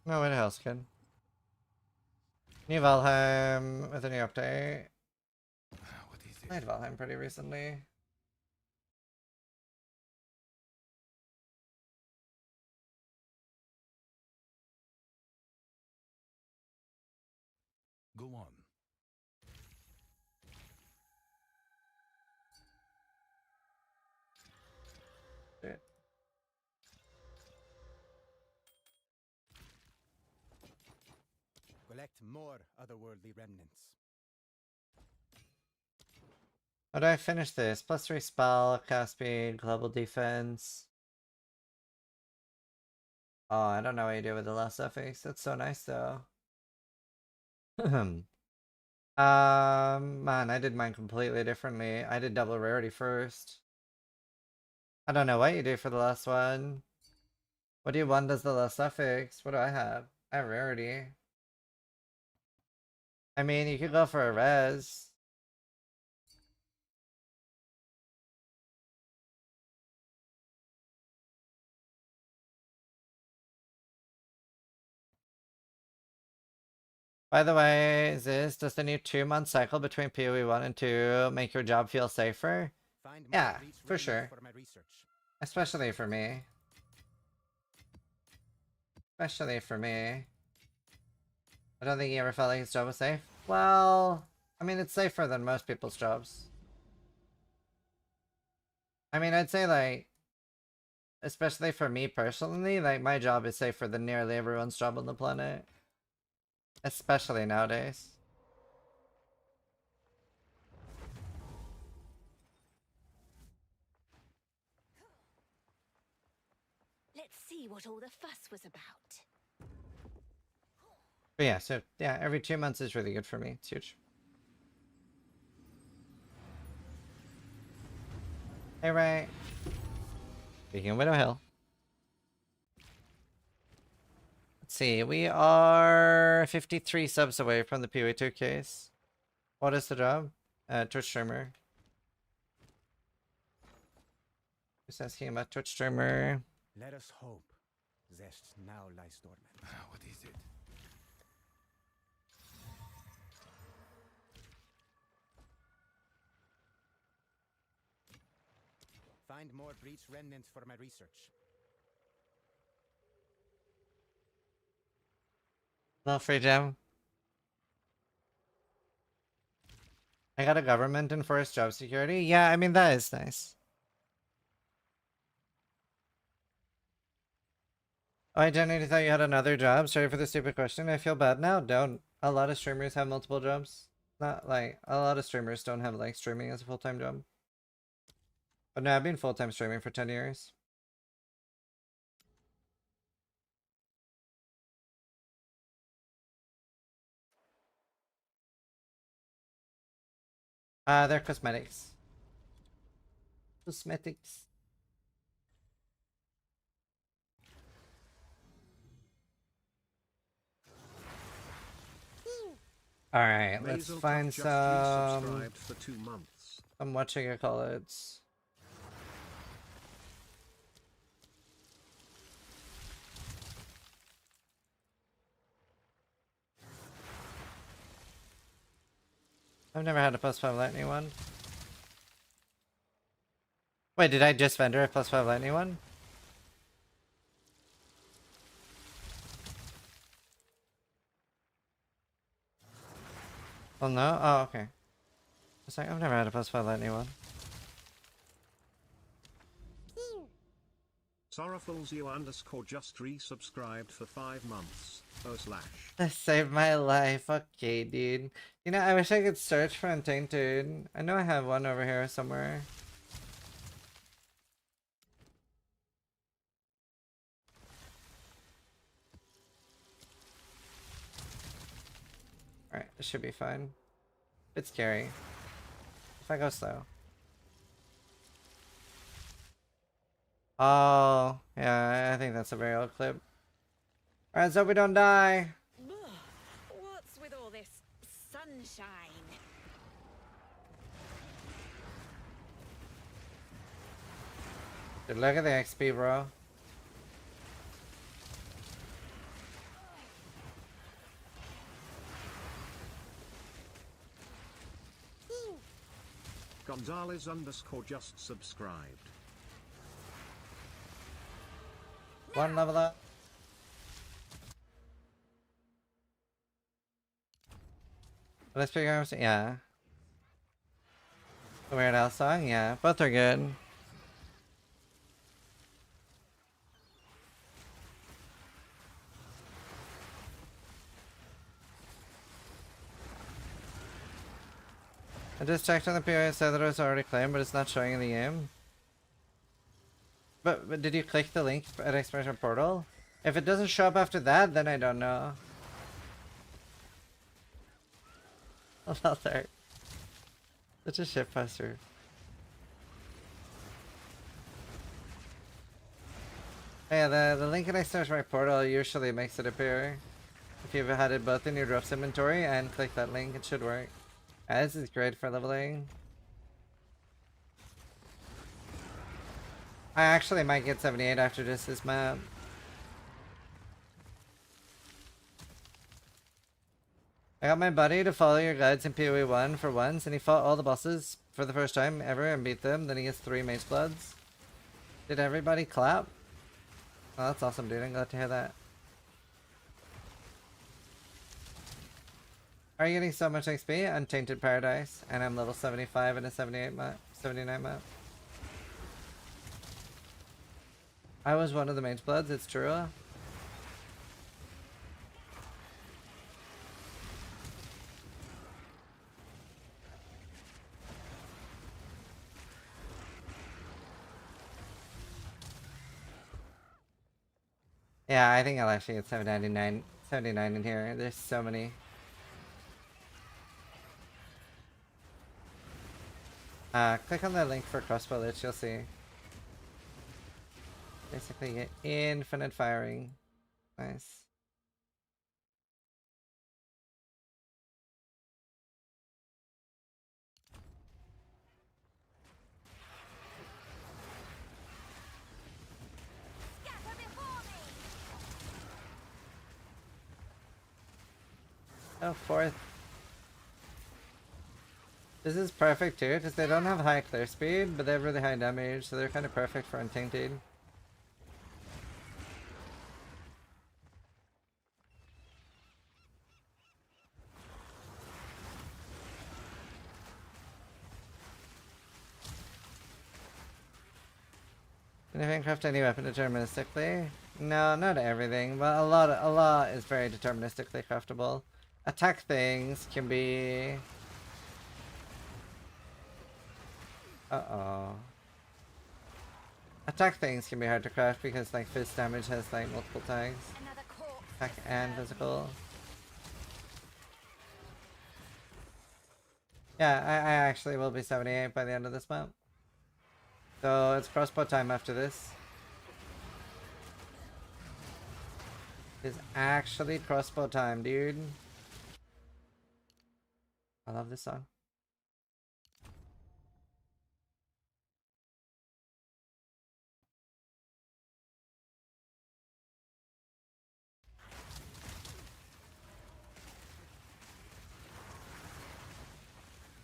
No, what else, kid? New Valheim with a new update. I played Valheim pretty recently. Go on. Shit. Collect more otherworldly remnants. How do I finish this? +3 spell, cast speed, global defense. Oh, I don't know what you do with the last suffix. That's so nice though. Man, I did mine completely differently. I did double rarity first. I don't know what you do for the last one. What do you want as the last suffix? What do I have? I have rarity. I mean, you could go for a res. By the way, is this does the new 2-month cycle between PoE 1 and 2 make your job feel safer? Yeah, for sure. Especially for me. Especially for me. I don't think he ever felt like his job was safe. Well, I mean, it's safer than most people's jobs. I mean, I'd say, like, especially for me personally, like, my job is safer than nearly everyone's job on the planet. Especially nowadays. Let's see what all the fuss was about. But yeah, so, yeah, every 2 months is really good for me. It's huge. Hey, Ray. Speaking of Widow Hill. Let's see, we are 53 subs away from the PoE2 case. What is the job? Twitch streamer. Who's asking about Twitch streamer? Let us hope Zest now lies dormant. What is it? Find more breach remnants for my research. No free gem. I got a government enforced job security. Yeah, I mean, that is nice. Oh, I genuinely thought you had another job. Sorry for the stupid question. I feel bad now. Don't. A lot of streamers have multiple jobs. Not like, a lot of streamers don't have like streaming as a full-time job. But no, I've been full-time streaming for 10 years. They're cosmetics. Cosmetics. Alright, let's find some... for 2 months. I'm watching your college. I've never had a +5 lightning one. Wait, did I just vendor a +5 lightning one? Oh no? Oh, okay. It's like, I've never had a +5 lightning one. Sorrowfuls you _ just resubscribed for 5 months. / That saved my life. Okay, dude. You know, I wish I could search for Untainted. I know I have one over here somewhere. Alright, this should be fine. It's scary. If I go slow. Oh, yeah, I think that's a very old clip. Alright, so we don't die. What's with all this sunshine? Dude, look at the XP, bro. Gonzalez _ just subscribed. One level up. Let's figure out. Yeah. The Weird Al song? Yeah. Both are good. I just checked on the POS, said that it was already claimed, but it's not showing in the game. But did you click the link at Expansion Portal? If it doesn't show up after that, then I don't know. Oh, not there. Such a shitposter. Yeah, the link in Expansion Portal usually makes it appear. If you've had it both in your drops inventory and click that link, it should work. This is great for leveling. I actually might get 78 after just this map. I got my buddy to follow your guides in PoE 1 for once, and he fought all the bosses for the first time ever and beat them. Then he gets 3 Mage Bloods. Did everybody clap? Oh, that's awesome, dude. I'm glad to hear that. Are you getting so much XP? Untainted Paradise, and I'm level 75 in a 78 map, 79 map. I was one of the Mage Bloods, it's true. Yeah, I think I'll actually get 79 in here. There's so many. Click on the link for Crossbow Lich, you'll see. Basically get infinite firing. Nice. Oh, 4th. This is perfect too, because they don't have high clear speed, but they have really high damage, so they're kind of perfect for Untainted. Can you craft any weapon deterministically? No, not everything, but a lot is very deterministically craftable. Attack things can be... Uh-oh. Attack things can be hard to craft because like fist damage has like multiple tags. Attack and physical. Yeah, I actually will be 78 by the end of this month. So it's crossbow time after this. It's actually crossbow time, dude. I love this song.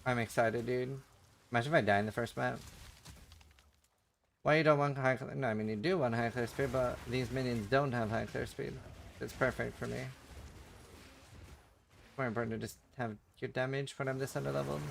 I'm excited, dude. Imagine if I die in the first map. Why you don't want high clear? No, I mean you do want high clear speed, but these minions don't have high clear speed. It's perfect for me. More important to just have good damage when I'm this under leveled.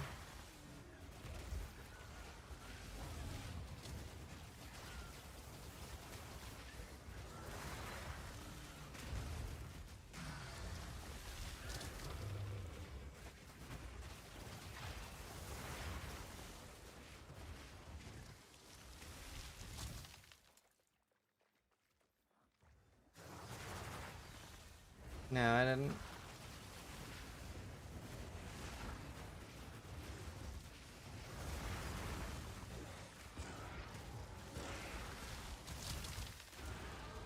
No, I didn't.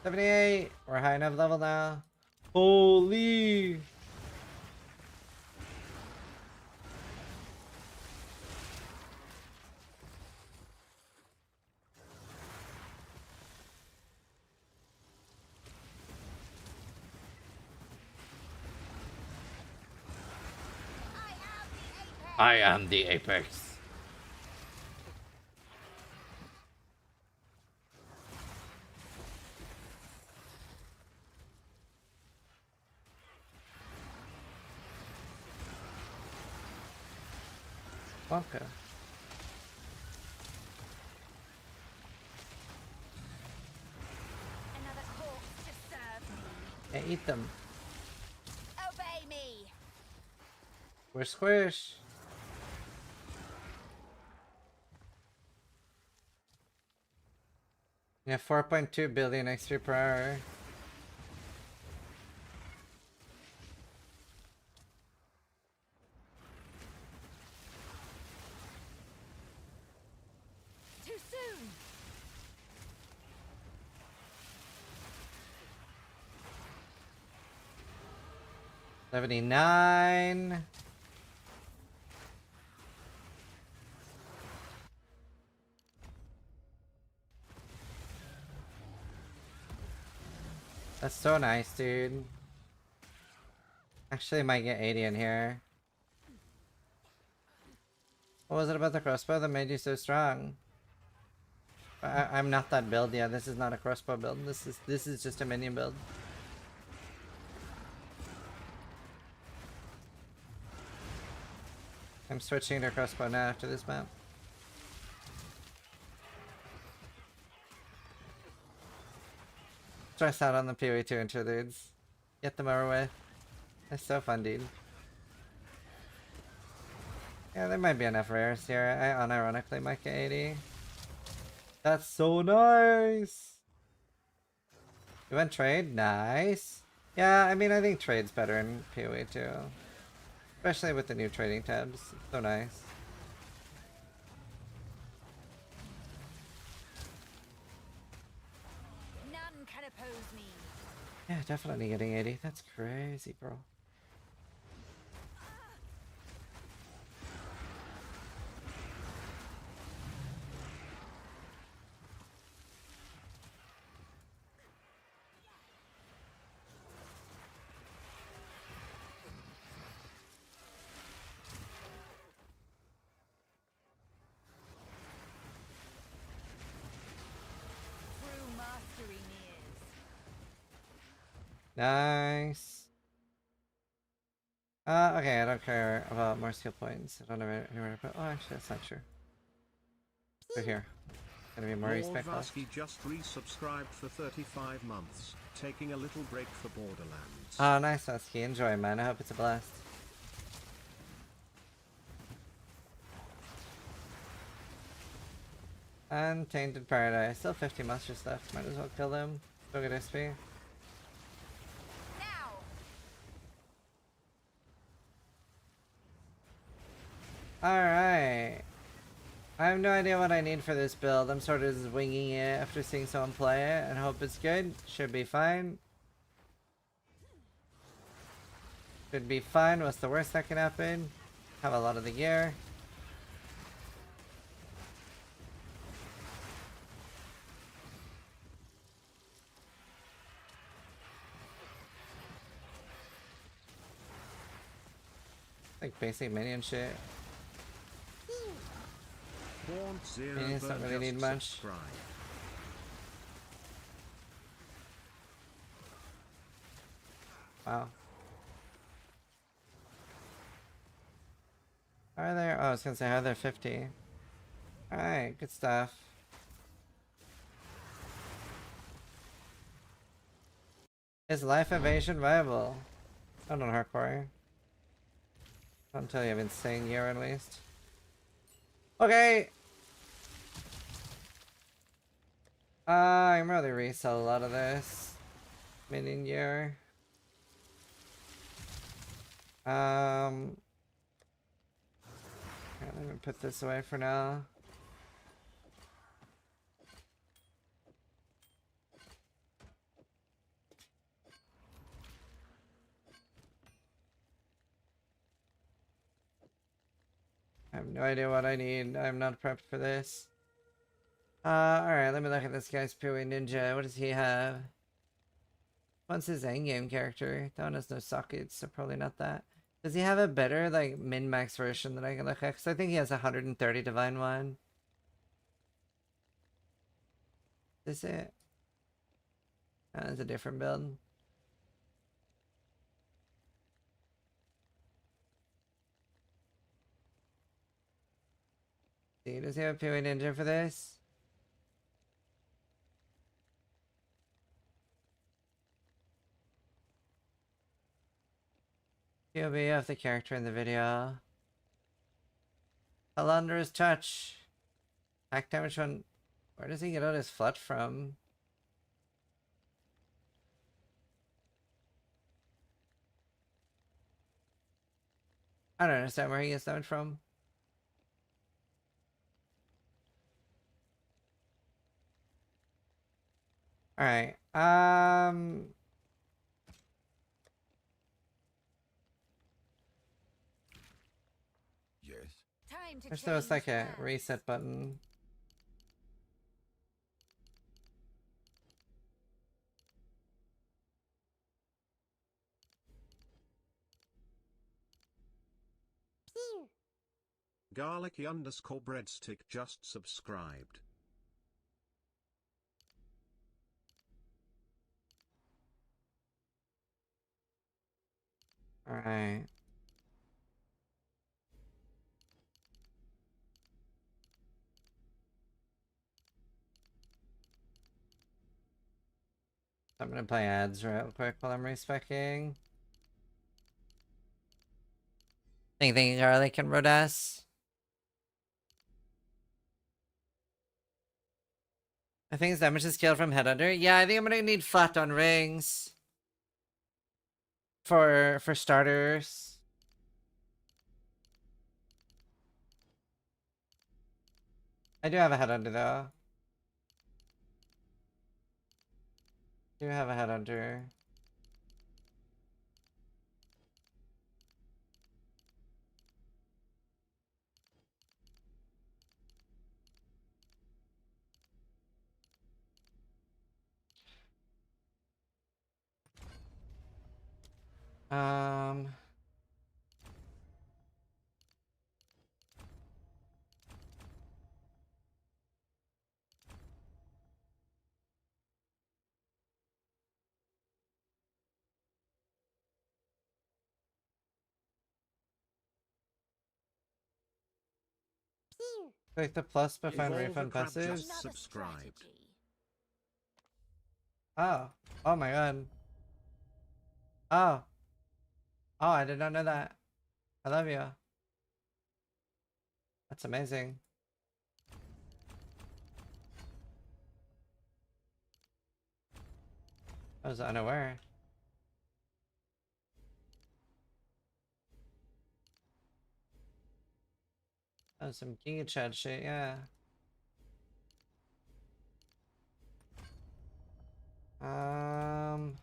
$78. We're high enough level now. Holy! I am the apex. Okay. Another corpse to serve me. Yeah, eat them. Obey me. We're squish. Yeah, 4.2 billion XP per hour. Too soon. $79. That's so nice, dude. Actually, might get 80 in here. What was it about the crossbow that made you so strong? I'm not that build. Yeah, this is not a crossbow build. This is just a minion build. I'm switching to crossbow now after this map. Stress out on the PoE2 interludes. Get them over with. They're so fun, dude. Yeah, there might be enough rares here. I unironically might get 80. That's so nice! You went trade? Nice! Yeah, I mean, I think trade's better in PoE too. Especially with the new trading tabs. It's so nice. None can oppose me. Yeah, definitely getting 80. That's crazy, bro. True mastery nears. Nice. Okay, I don't care about more skill points. I don't know anywhere to put. Oh, actually, that's not true. So here. Gonna be more Lord respect left. Vasky just resubscribed for 35 months, taking a little break for Borderlands. Oh, nice, Husky. Enjoy, man. I hope it's a blast. And Tainted Paradise. Still 50 monsters left. Might as well kill them. Still get XP. Alright. I have no idea what I need for this build. I'm sort of just winging it after seeing someone play it and hope it's good. Should be fine. Should be fine. What's the worst that can happen? Have a lot of the gear. Like basic minion shit. Minions don't really need much. Wow. Are there? Oh, I was gonna say, are there 50? Alright, good stuff. Is life evasion viable? Not on hardcore. Not until you have insane gear at least. Okay! I'm rather resell a lot of this. Minion gear. Okay, let me put this away for now. I have no idea what I need. I'm not prepped for this. Alright, let me look at this guy's Pui Ninja. What does he have? What's his endgame character? That one has no sockets, so probably not that. Does he have a better, like, min-max version that I can look at? Because I think he has 130 Divine One. Is this it? Oh, that's a different build. See, does he have a Pui Ninja for this? POV of the character in the video. Alandra's touch. Hack damage on. Where does he get all his flut from? I don't understand where he gets damage from. Alright, Yes. wish there was like a reset button. Garlicky _ breadstick just subscribed. Alright. I'm gonna play ads real quick while I'm respecking. Anything garlic and Rodas? I think his damage is scaled from Headhunter. Yeah, I think I'm gonna need flat on rings. For starters. I do have a Headhunter though. Do have a Headhunter. Um... Click the plus to find refund passives. Subscribed. Oh. Oh my god. Oh. Oh, I did not know that. I love you. That's amazing. I was unaware. Oh, some Giga Chad shit, yeah. Um...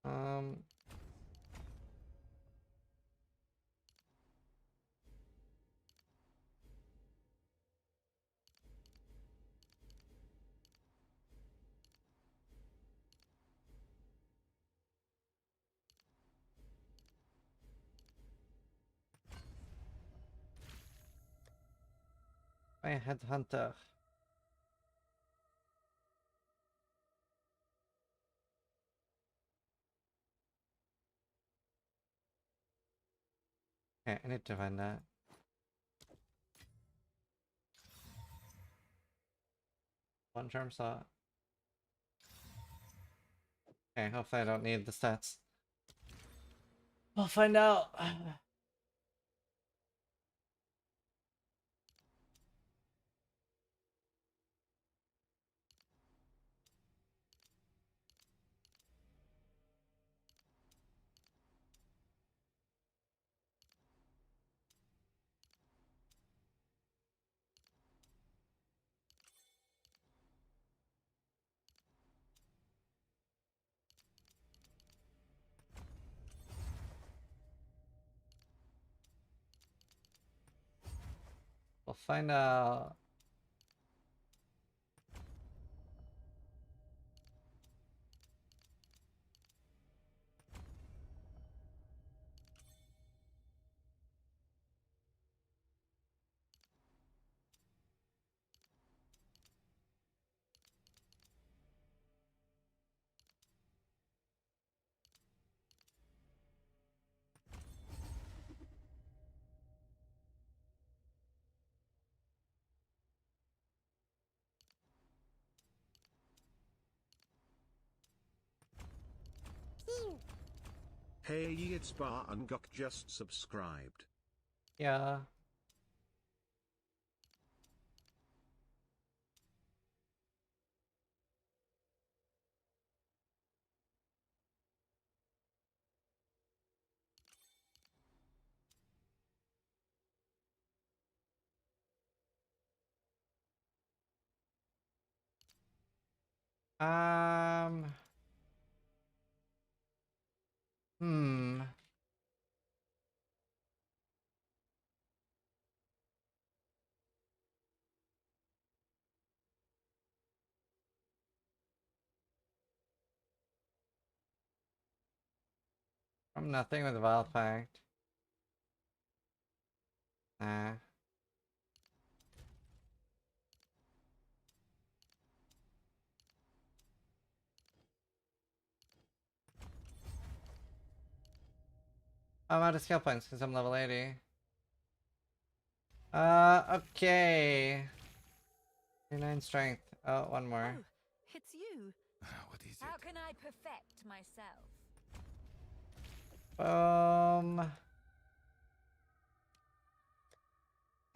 Um... My headhunter. Okay, I need to find that. One charm saw. Okay, hopefully I don't need the stats. We'll find out. We'll find out. Hey, it's Bar and Gok just subscribed. Yeah. Um... Hmm. I'm nothing with Vile Pact. Nah. I'm out of skill points because I'm level 80. Okay. 39 strength. Oh, one more. Oh, it's you. What is How it? can I perfect myself?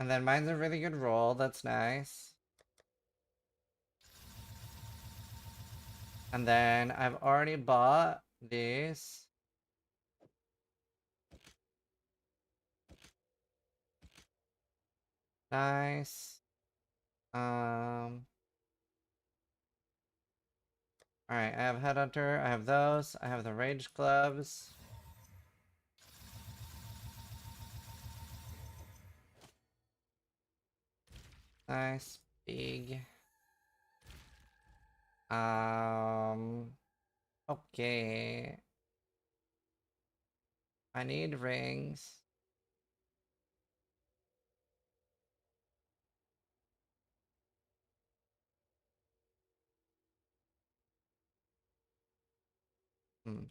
And then mine's a really good roll. That's nice. And then I've already bought these. Nice. Alright, I have Headhunter, I have those, I have the Rage Gloves. Nice, big. Okay. I need rings. Hmm.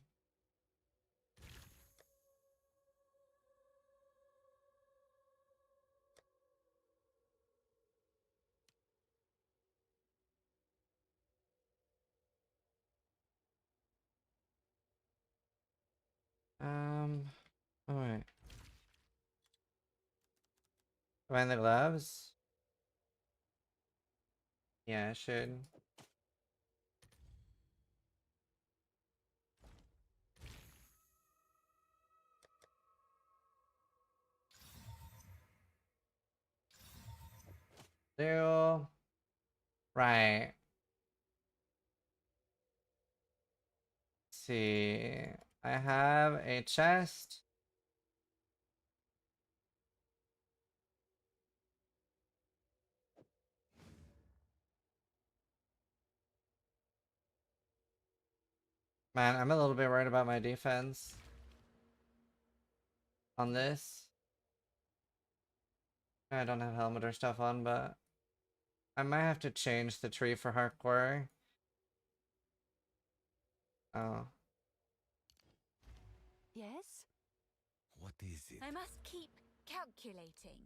Alright. Find the gloves? Yeah, I should. Do. Right. Let's see. I have a chest. Man, I'm a little bit worried about my defense on this. I don't have helmet or stuff on, but I might have to change the tree for hardcore. Oh. Yes? What is it? I must keep calculating.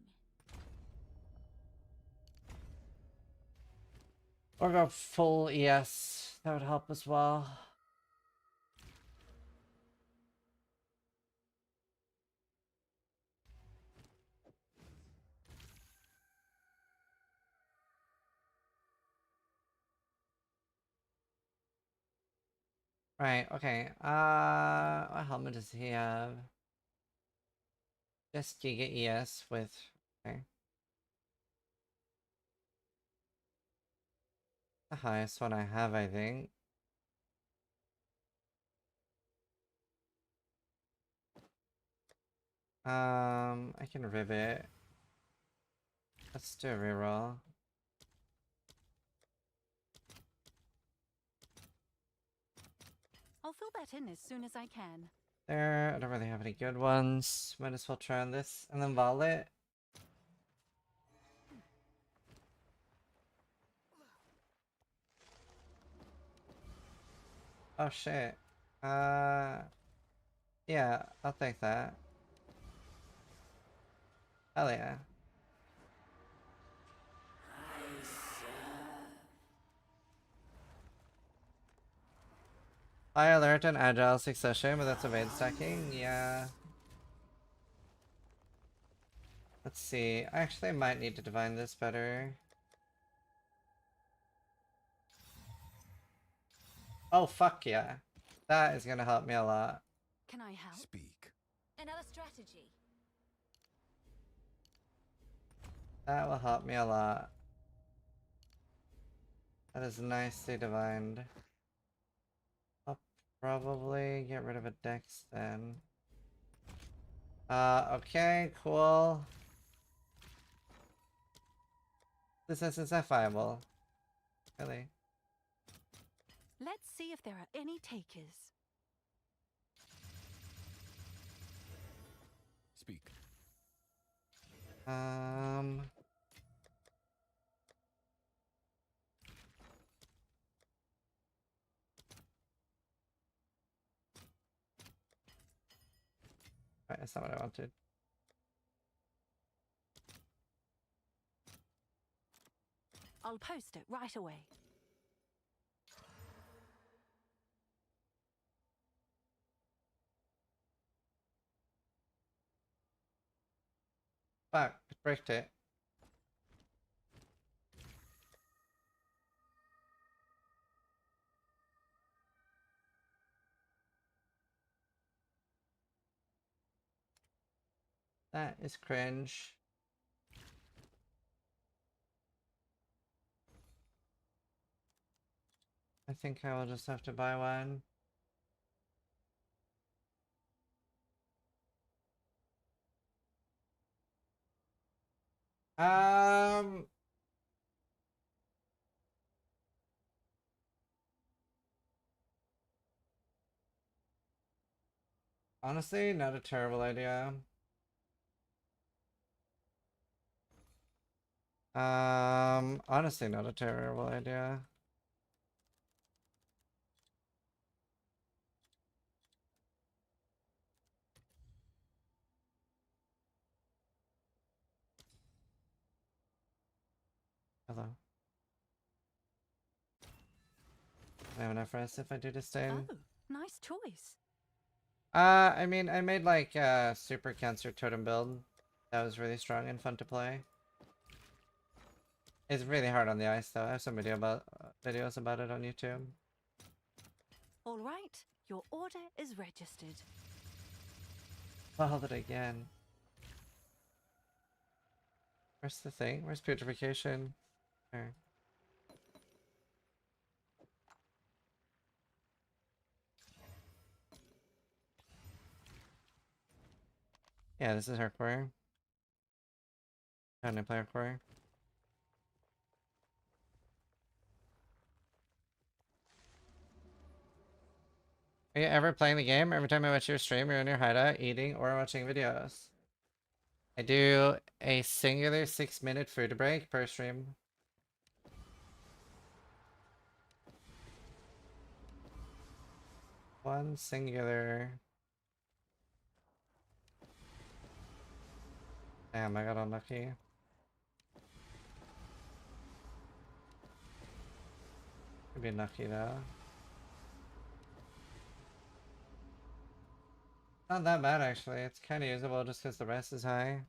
Or go full ES. That would help as well. Right, okay. What helmet does he have? Just Giga ES with... Okay. The highest one I have, I think. I can rivet. Let's do a reroll. I'll fill that in as soon as I can. There, I don't really have any good ones. Might as well try on this. And then Violet. Oh shit. Yeah, I'll take that. Hell yeah. High alert and agile succession, but that's evade stacking. Yeah. Let's see. I actually might need to divine this better. Oh fuck yeah. That is gonna help me a lot. Can I help? Speak. Another strategy. That will help me a lot. That is nicely divined. I'll probably get rid of a dex then. Okay, cool. This is viable. Really. Let's see if there are any takers. Speak. Right, that's not what I wanted. I'll post it right away. Fuck, it bricked it. That is cringe. I think I will just have to buy one. Honestly, not a terrible idea. Honestly, not a terrible idea. Hello. I have enough rest if I do Disdain. Oh, nice choice. I mean, I made like a super cancer totem build that was really strong and fun to play. It's really hard on the ice though. I have some videos about it on YouTube. All right, your order is registered. Followed it again. Where's the thing? Where's putrefaction? There. Yeah, this is hardcore. How do I play hardcore? Are you ever playing the game? Every time I watch your stream, you're in your hideout, eating, or watching videos. I do a singular 6-minute food break per stream. One singular. Damn, I got unlucky. Could be lucky though. Not that bad actually. It's kind of usable just because the rest is high.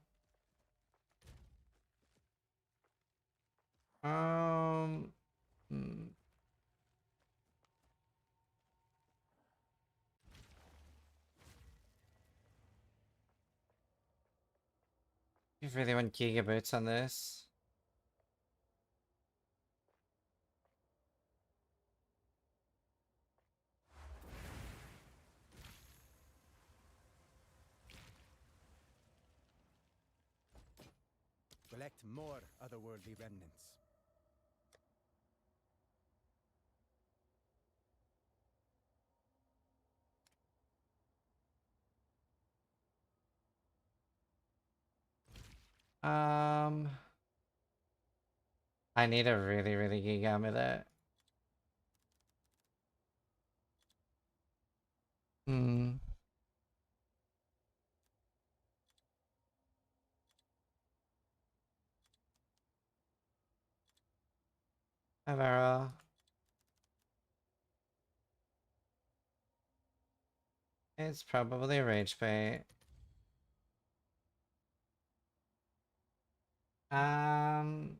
Hmm. You really want gigaboots on this? Collect more otherworldly remnants. I need a really giga with it. Hmm. Avera. It's probably rage bait. Um.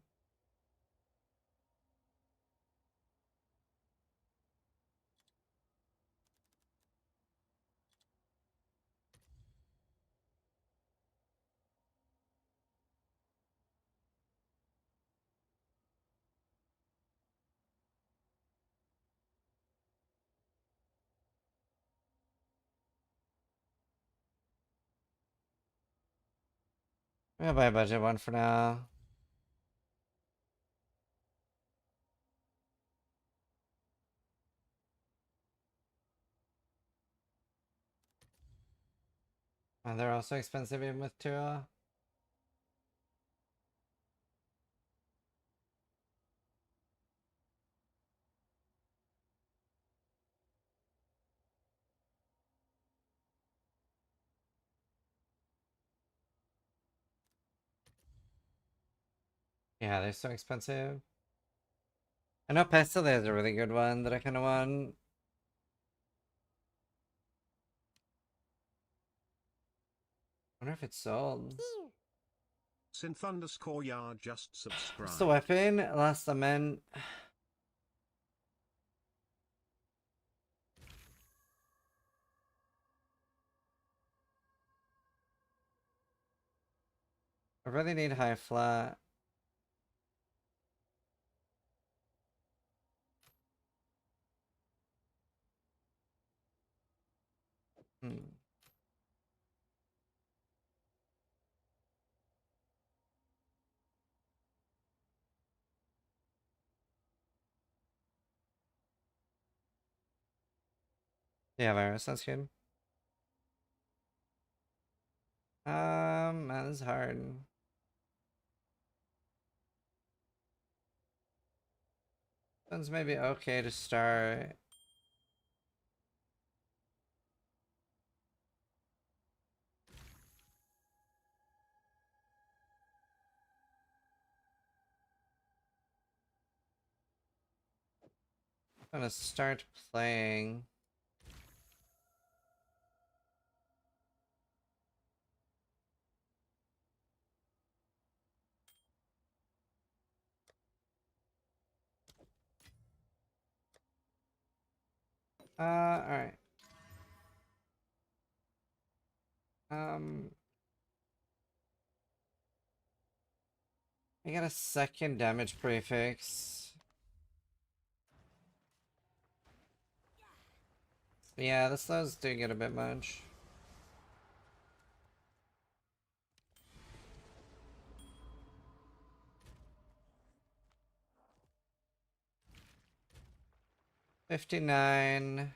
We'll buy a budget one for now. And they're also expensive even with two. Yeah, they're so expensive. I know Pestle is a really good one that I kind of want. I wonder if it's sold. Synth_yard just What's the subscribed. weapon? Last Lament. I really need high flat. Hmm. Yeah, virus, that's good. Man, this is hard. One's maybe okay to start. I'm gonna start playing. Alright. I got a second damage prefix. Yeah, the slows do get a bit much. $59.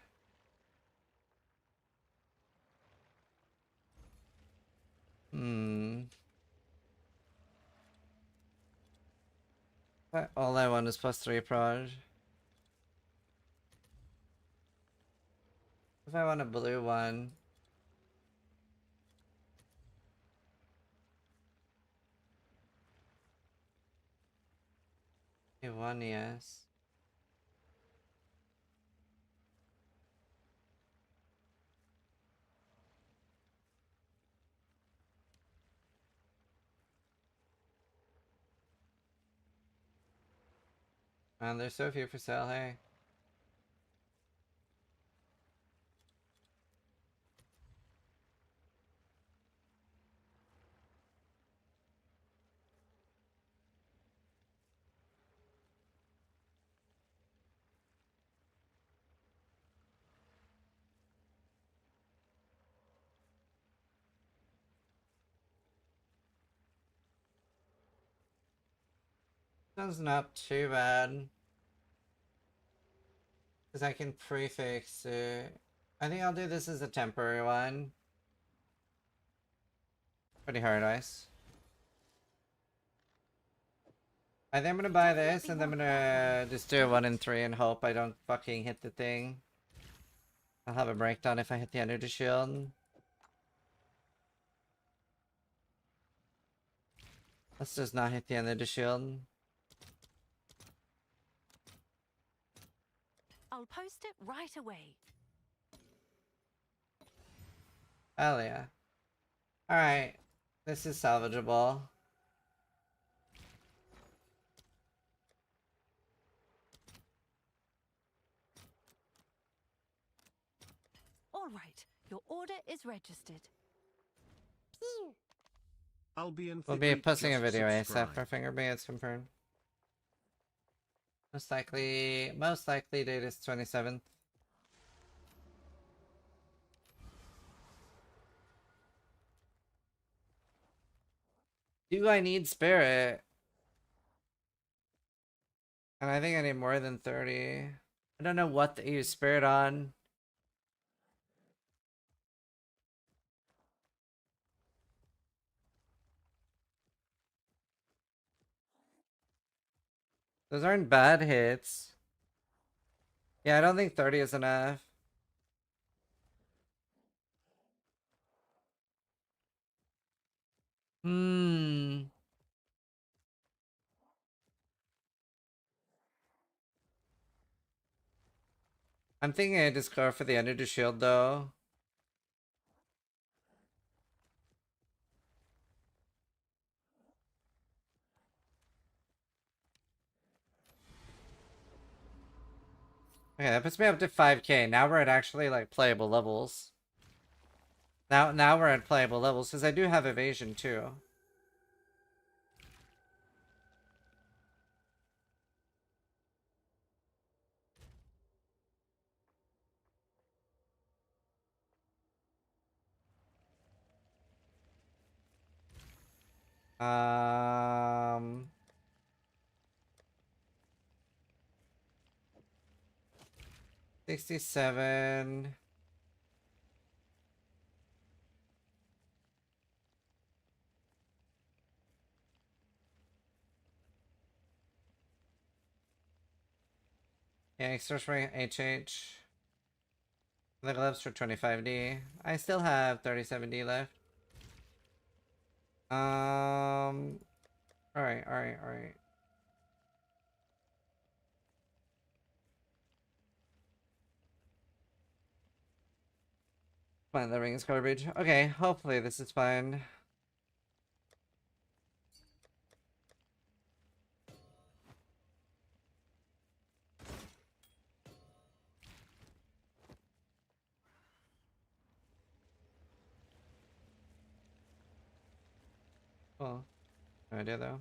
All I want is +3 prod. If I want a blue one. A1, yes. And there's so few for sale, hey. That's not too bad. Because I can prefix it. I think I'll do this as a temporary one. Pretty hard ice. I think I'm gonna buy this and then I'm gonna just do a 1 in 3 and hope I don't fucking hit the thing. I'll have a breakdown if I hit the energy shield. Let's just not hit the energy shield. I'll post it right away. Hell yeah. Alright. This is salvageable. All right, your order is registered. We'll be posting a video ASAP for Fingerbeat, it's confirmed. Most likely date is 27th. Do I need spirit? And I think I need more than 30. I don't know what to use spirit on. Those aren't bad hits. Yeah, I don't think 30 is enough. I'm thinking I just go for the energy shield though. Okay, that puts me up to 5k. Now we're at actually like playable levels. Now we're at playable levels because I do have evasion too. Um 67. Yeah, extortion HH. The gloves for 25D. I still have 37D left. Alright. Fine, the ring is garbage. Okay, hopefully this is fine. Cool. No idea though.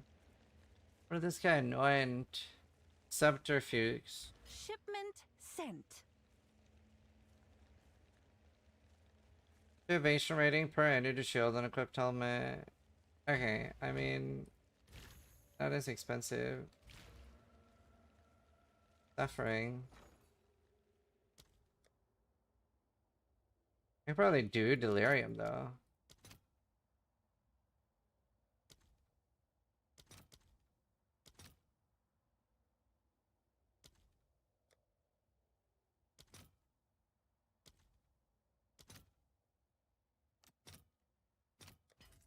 What is this guy anoint? Subterfuge. Shipment sent. Evasion rating per energy shield and equipped helmet. Okay, I mean, that is expensive. Suffering. I could probably do delirium though.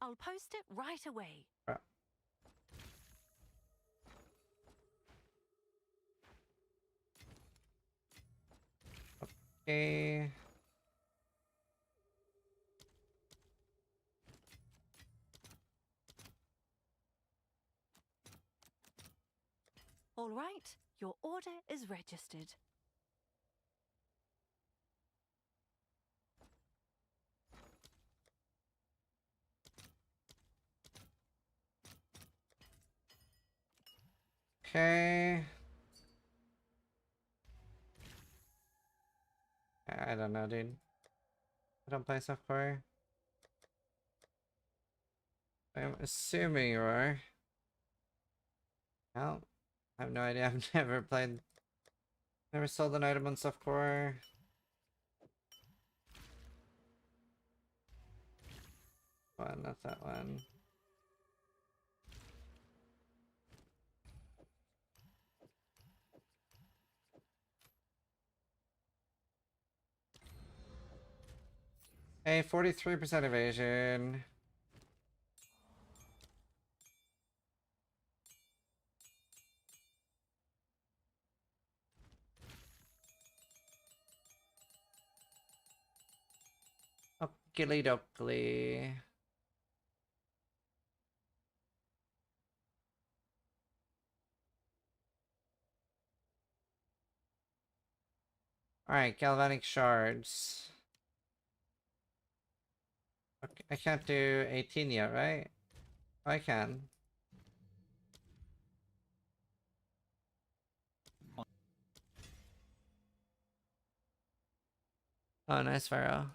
I'll post it right away. Okay. All right, your order is registered. Okay. I don't know, dude. I don't play softcore. I'm assuming you are. No, I have no idea. I've never played. Never sold an item on softcore. One, not that one. Hey, 43% evasion. Oakley dokley. Alright, galvanic shards. Okay, I can't do 18 yet, right? I can. Oh, nice Pharaoh.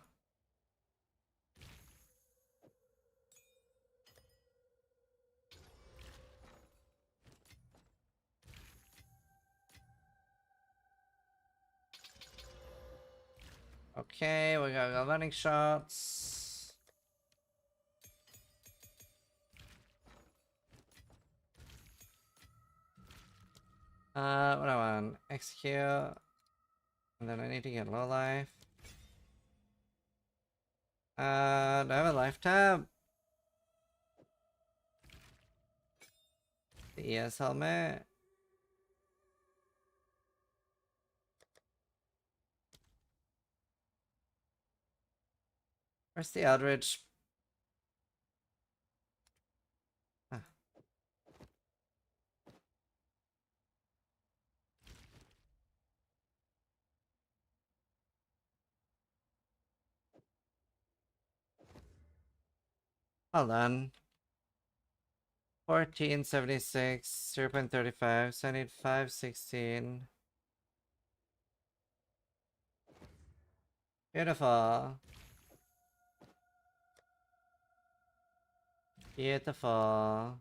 Okay, we got galvanic shots. What I want? Execute. And then I need to get low life. Do I have a life tab? The ES helmet. Where's the Eldritch? Huh. Hold on. 1476, 0.35, so I need 516. Beautiful. Beautiful.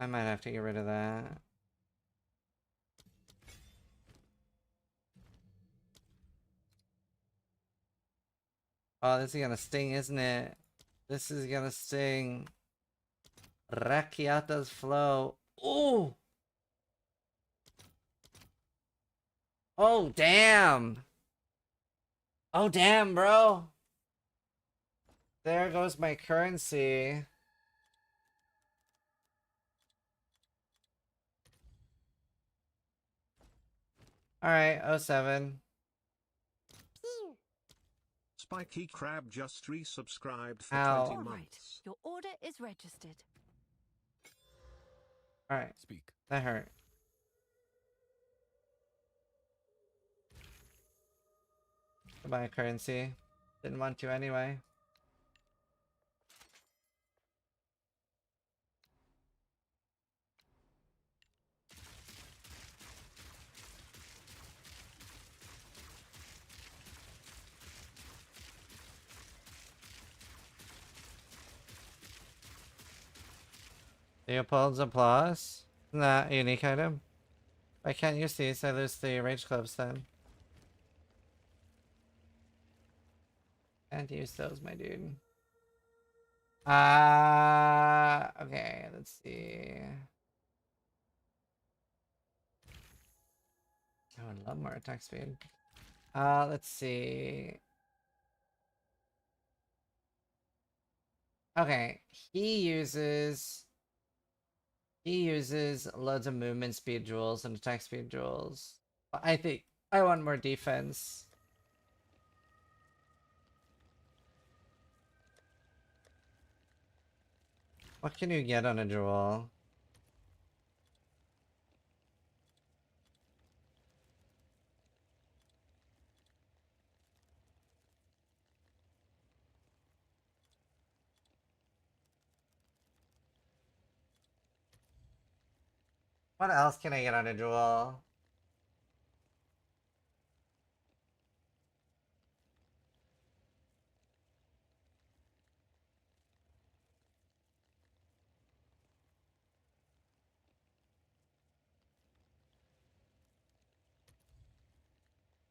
I might have to get rid of that. Oh, this is gonna sting, isn't it? This is gonna sting. Rakiata's flow. Ooh! Oh, damn! Oh, damn, bro! There goes my currency. Alright, 07. Spiky Crab just resubscribed for Ow. 20 All right, months. your order is registered. Alright. Speak. That hurt. Goodbye, currency. Didn't want to anyway. Leopold's applause. Isn't that a unique item? I can't use these, I lose the rage clubs then. Can't use those, my dude. Okay, let's see. I would love more attack speed. Let's see. Okay, he uses loads of movement speed jewels and attack speed jewels. I think I want more defense. What can you get on a jewel? What else can I get on a jewel?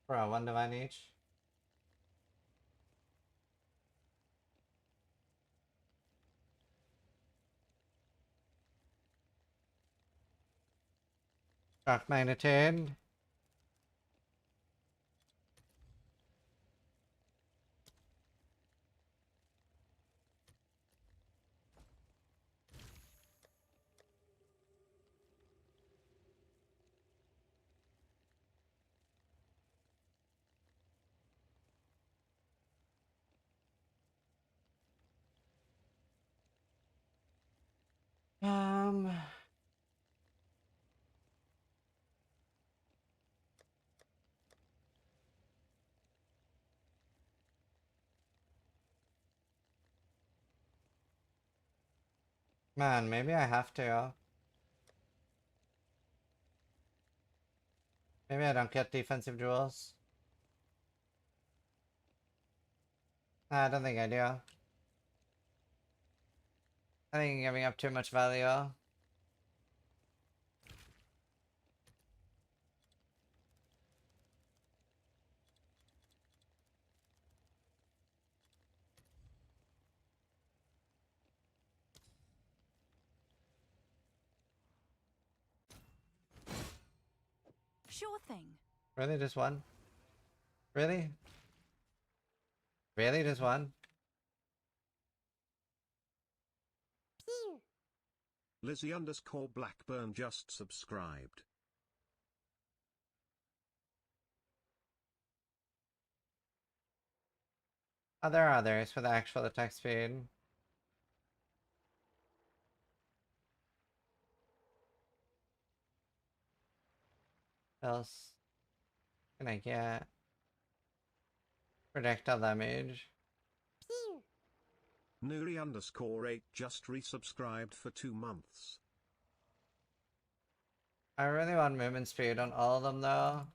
Bro, one divine each. Shock magnitude. Um, Man, maybe I have to. Maybe I don't get defensive jewels. Nah, I don't think I do. I think I'm giving up too much value. Sure thing. Really, just one? Really? Really, just one? Lizzie _ Blackburn just subscribed. Oh, there are others for the actual attack speed. What else can I get? Projectile damage. Nuri _ 8 just resubscribed for 2 months. I really want movement speed on all of them though.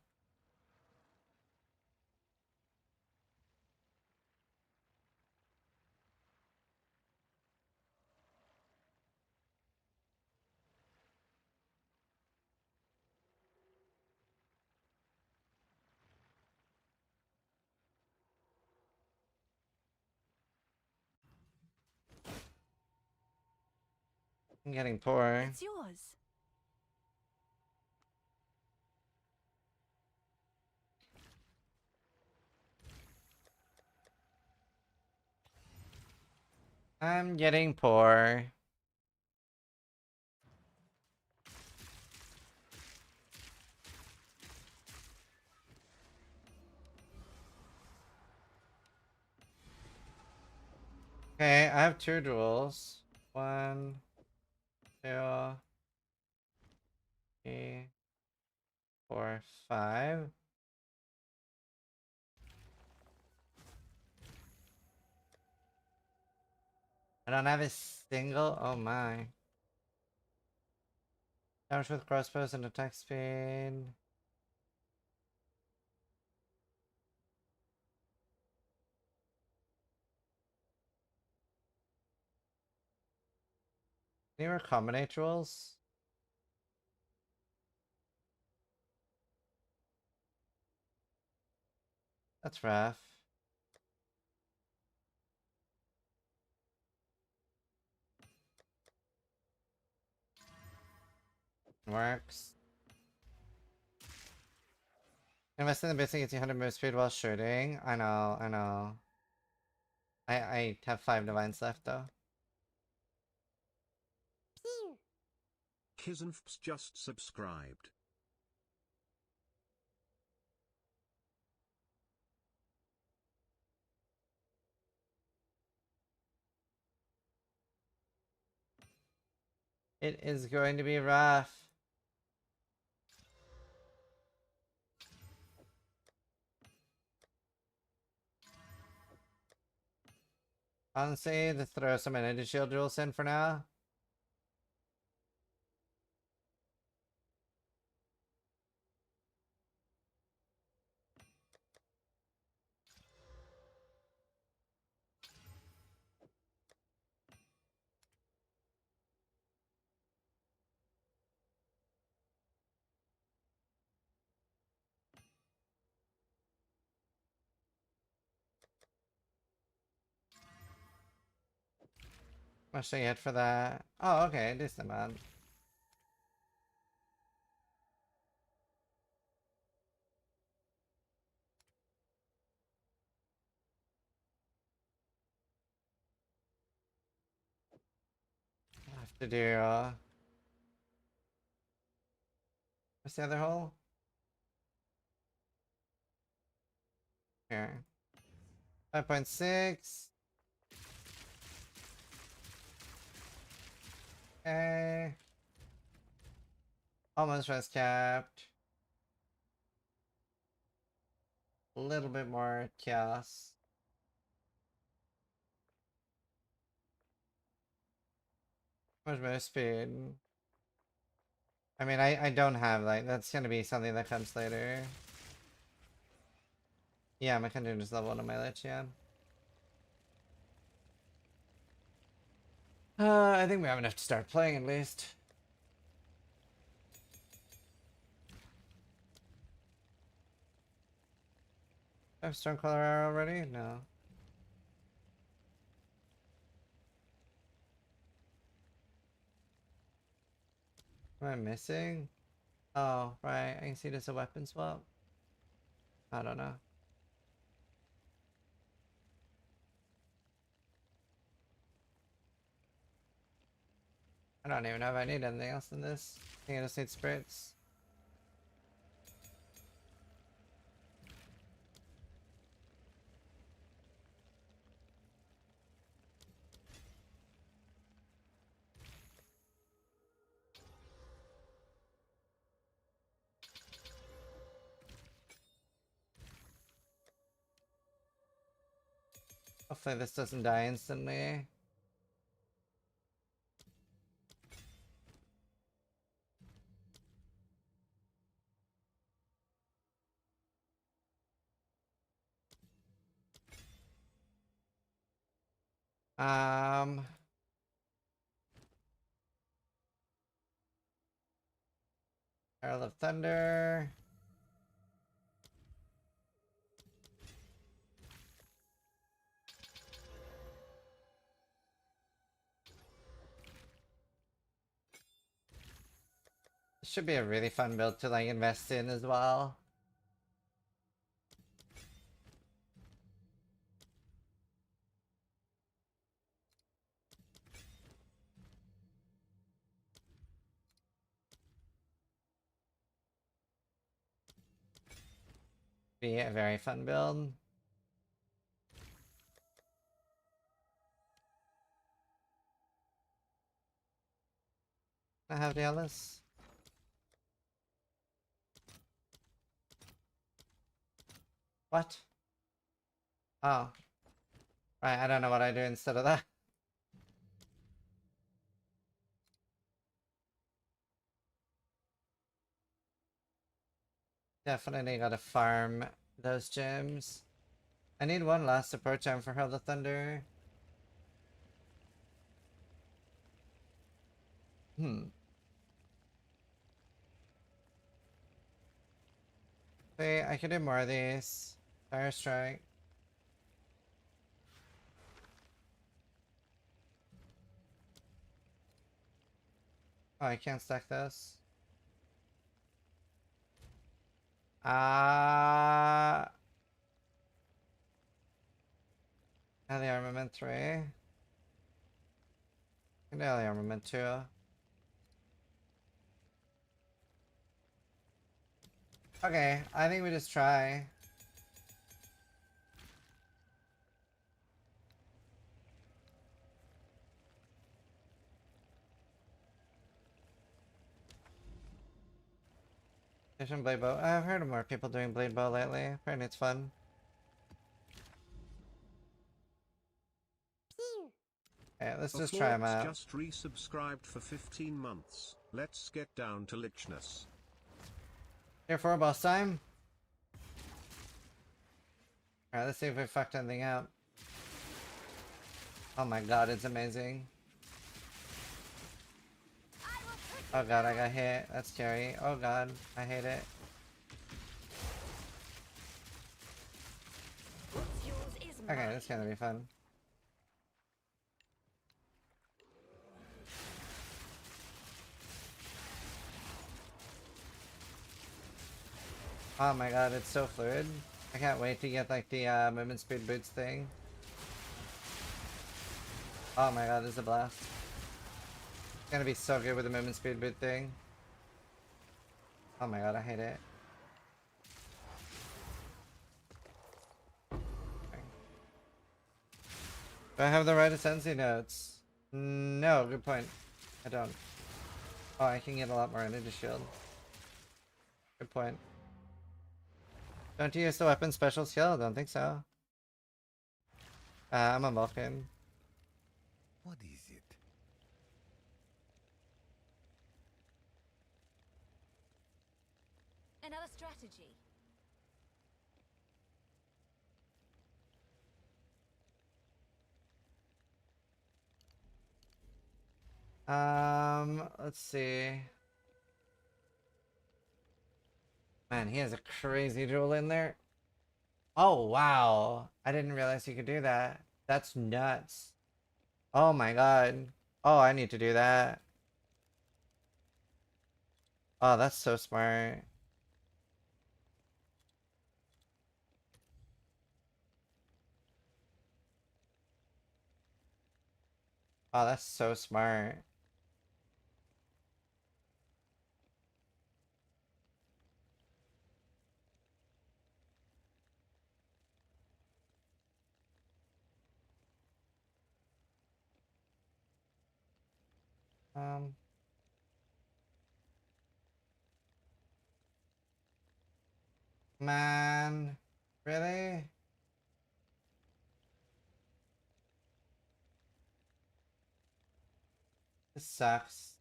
I'm getting poor. It's yours. I'm getting poor. Okay, I have 2 jewels. 1, 2. 3, 4, 5. I don't have a single. Oh my. Damage with crossbows and attack speed. Any recombinate rules? That's rough. Works. Invest in the basic gets you 100 move speed while shooting. I know, I know. I have 5 divines left though. Kizenf's just subscribed. It is going to be rough. Honestly, to throw some energy shield rules in for now. What should I get for that? Oh, okay, decent amount. I have to do, what's the other hole? Here. 5.6. Okay. Almost res capped. A little bit more chaos. Much more speed. I mean, I don't have, like, that's gonna be something that comes later. Yeah, my content just level 1 on my Lich, yeah. I think we have enough to start playing at least. I have Stormcaller Arrow already? No. Am I missing? Oh, right. I can see there's a weapon swap. I don't know. I don't even know if I need anything else than this. I think I just need spirits. Hopefully this doesn't die instantly. Arrow of Thunder. This should be a really fun build to like invest in as well. Be a very fun build. I have the Alice. What? Oh. Right, I don't know what I do instead of that. Definitely gotta farm those gems. I need one last support gem for Herald of Thunder. Wait, I could do more of these. Fire Strike. Oh, I can't stack this. Alley Armament 3. And Alley Armament 2. Okay, I think we just try. Different Blade Bow. I've heard of more people doing Blade Bow lately. Apparently it's fun. Yeah, let's just try them out. Just resubscribed for 15 months. Let's get down to lichness. Here for a boss time. Alright, let's see if we fucked anything up. Oh my god, it's amazing. Oh god, I got hit. That's scary. Oh god, I hate it. Okay, that's gonna be fun. Oh my god, it's so fluid. I can't wait to get like the movement speed boots thing. Oh my god, this is a blast. It's gonna be so good with the movement speed boot thing. Oh my god, I hate it. Okay. Do I have the right ascendancy notes? No, good point. I don't. Oh, I can get a lot more energy shield. Good point. Don't you use the weapon special skill? Don't think so. I'm a Vulcan. What is it? Another strategy. Let's see. Man, he has a crazy jewel in there. Oh, wow. I didn't realize you could do that. That's nuts. Oh my god. Oh, I need to do that. Oh, that's so smart. Oh, that's so smart. Um. Man. Really? This sucks.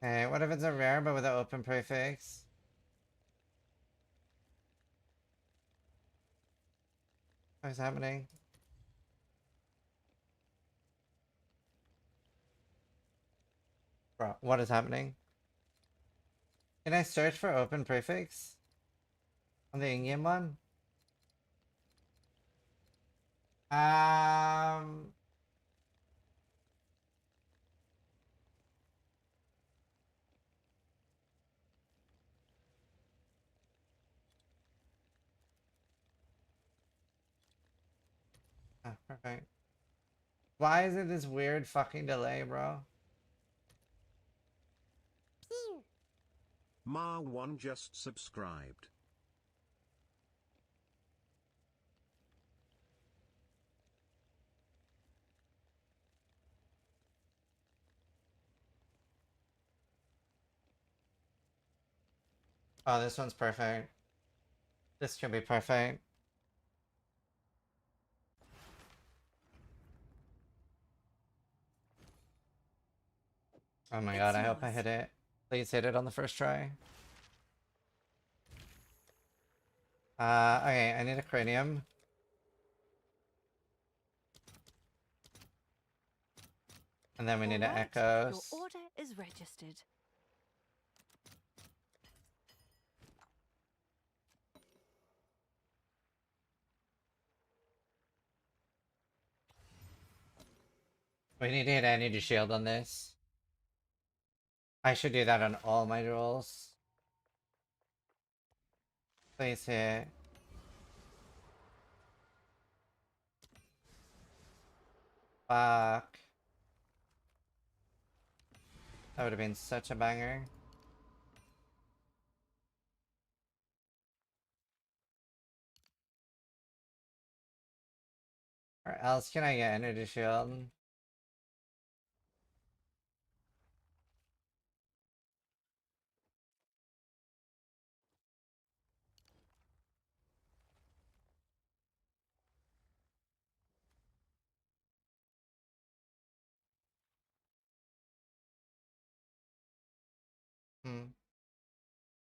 Hey, what if it's a rare but with an open prefix? What is happening? Bro, what is happening? Can I search for open prefix? On the in-game one? Oh, perfect. Why is it this weird fucking delay, bro? Ma1 just subscribed. Oh, this one's perfect. This should be perfect. Oh my god, I hope I hit it. Please hit it on the first try. Okay, I need a cranium. And then we need an echoes. Your order is registered. We need to hit energy shield on this. I should do that on all my rolls. Please hit. Fuck. That would have been such a banger. Or else can I get energy shield?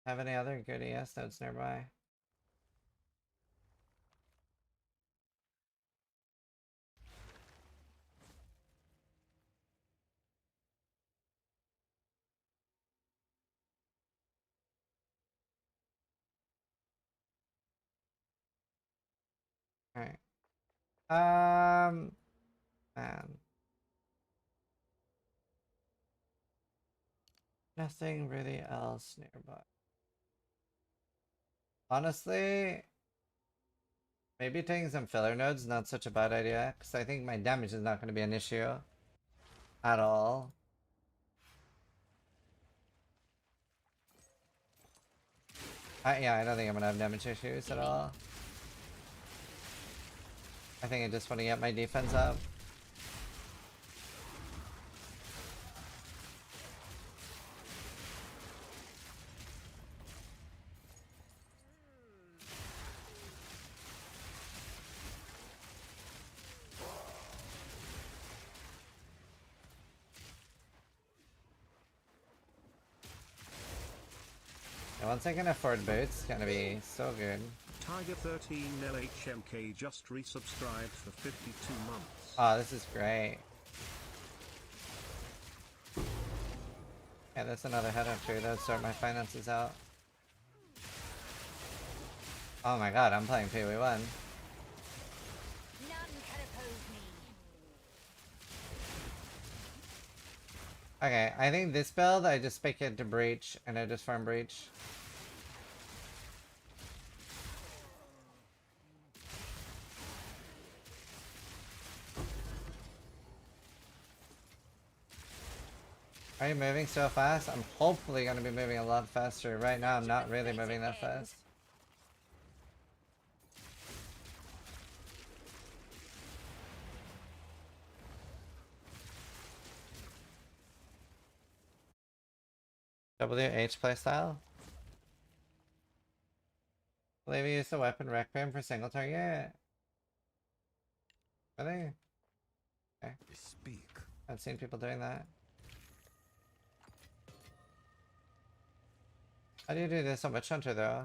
Have any other good ES nodes nearby? Alright. Man. Nothing really else nearby. Honestly, maybe taking some filler nodes is not such a bad idea, because I think my damage is not going to be an issue at all. Yeah, I don't think I'm going to have damage issues at all. I think I just want to get my defense up. And once I can afford boots, it's gonna be so good. Tiger13 LHMK just resubscribed for 52 months. Oh, this is great. Yeah, that's another head up tree. That would sort my finances out. Oh my god, I'm playing PoE1. None can oppose me. Okay, I think this build, I just pick it to breach, and I just farm breach. Are you moving so fast? I'm hopefully gonna be moving a lot faster. Right now, I'm not really moving that fast. WH playstyle? I believe you use the weapon Requiem for single target. Really? Okay. Speak. I've seen people doing that. How do you do this on Witch Hunter though?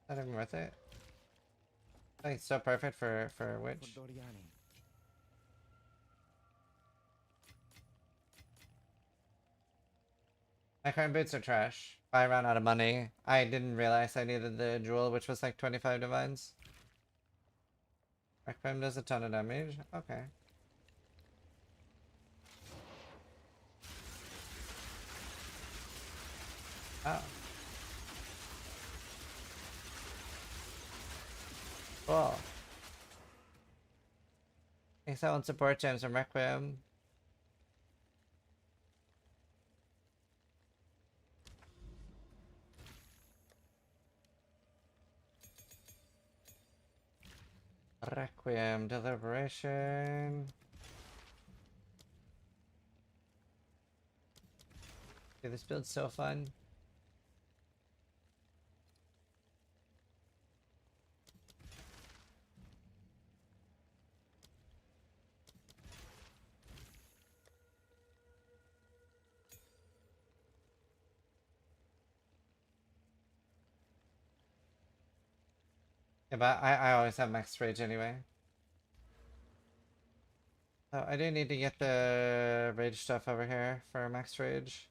Not even worth it. I think it's so perfect for Witch. My current boots are trash. I ran out of money. I didn't realize I needed the jewel, which was like 25 divines. Requiem does a ton of damage. Okay. Oh. Cool. Thanks I want support gems from Requiem. Requiem, Deliberation. Okay, this build's so fun. Yeah, but I always have max rage anyway. So I do need to get the rage stuff over here for max rage.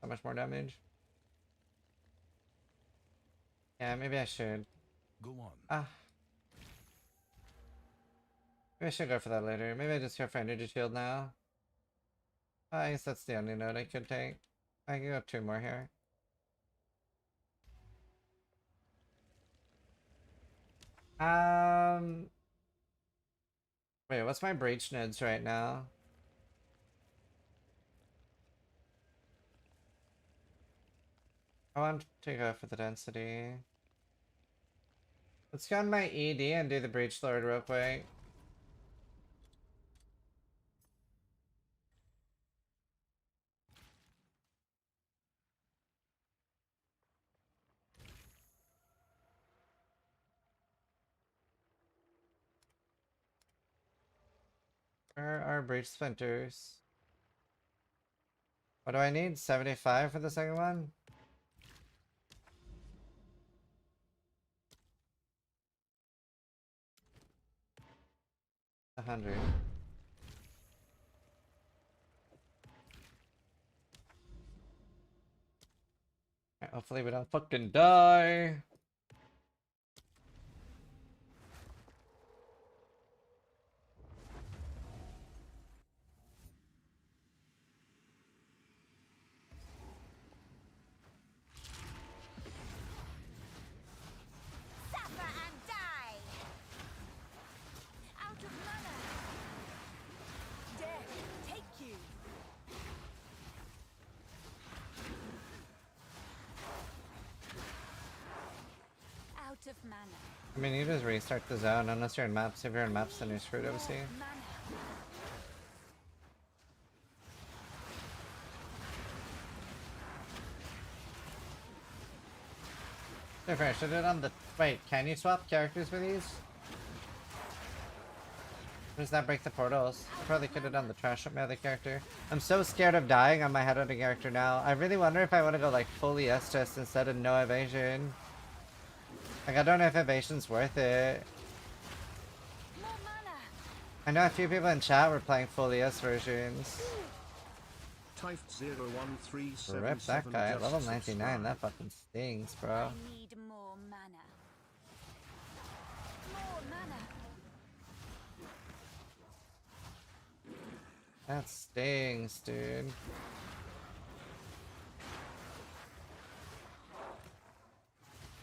How much more damage? Yeah, maybe I should. Go on. Ah. Maybe I should go for that later. Maybe I just go for energy shield now. I guess that's the only note I could take. I can go 2 more here. Wait, what's my breach nodes right now? I want to go for the density. Let's go on my ED and do the breach lord real quick. Where are breach splinters? What do I need? 75 for the second one? $100. Alright, hopefully we don't fucking die. Suffer and die! Out of mana! Death, take you! Out of mana. I mean, you just restart the zone unless you're in maps. If you're in maps, then you're screwed, obviously. Different. Should it on the. Wait, can you swap characters for these? Or does that break the portals? I probably could have done the trash up my other character. I'm so scared of dying on my head on a character now. I really wonder if I want to go like fully S-chest instead of no evasion. Like, I don't know if evasion's worth it. I know a few people in chat were playing fully S versions. Rip that guy at level 99, that fucking stings, bro. I need more mana. More mana. That stings, dude.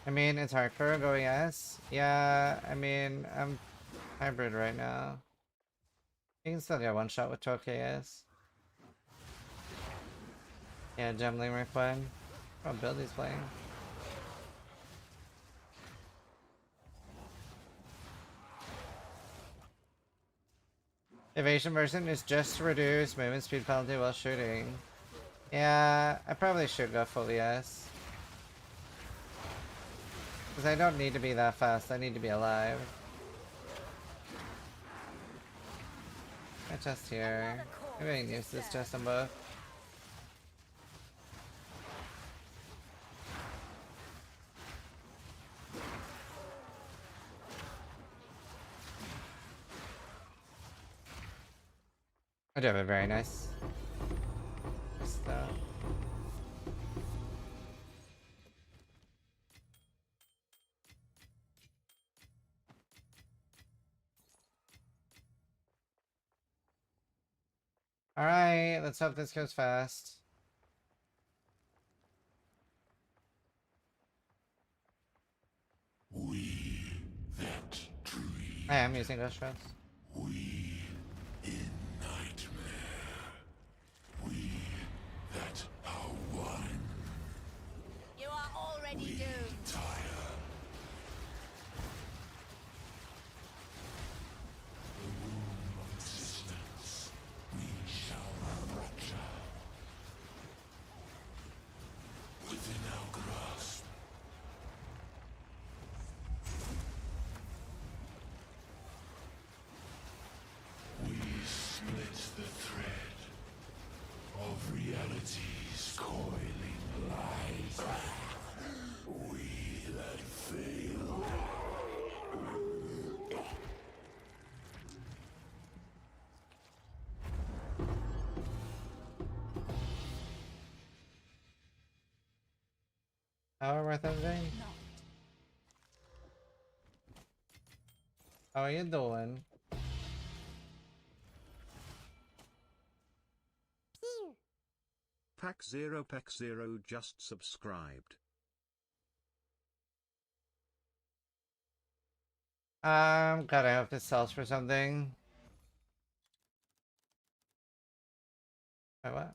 I mean, it's hardcore going S. Yeah, I mean, I'm hybrid right now. You can still get one shot with 12KS. Yeah, Gemling we're playing. What build he's playing? Evasion version is just to reduce movement speed penalty while shooting. Yeah, I probably should go fully S. Because I don't need to be that fast, I need to be alive. My chest here. Maybe I can use this chest on both. I do have a very nice stuff. Alright, let's hope this goes fast. I am using Ghost Shreds. You are already doomed. Power worth anything? How are you doing? Pack 0 just subscribed. God, I hope this sells for something. Wait, what?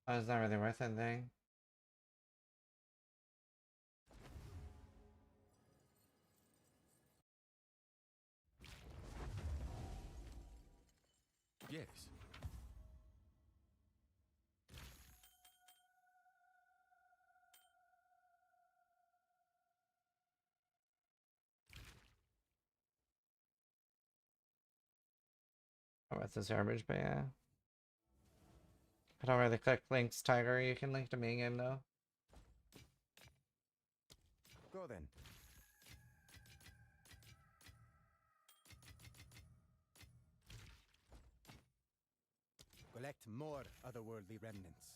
Oh, it's not really worth anything. Yes. Oh, it's this garbage, but yeah. I don't really click links, Tiger. You can link to me again, though. Go then. Collect more otherworldly remnants.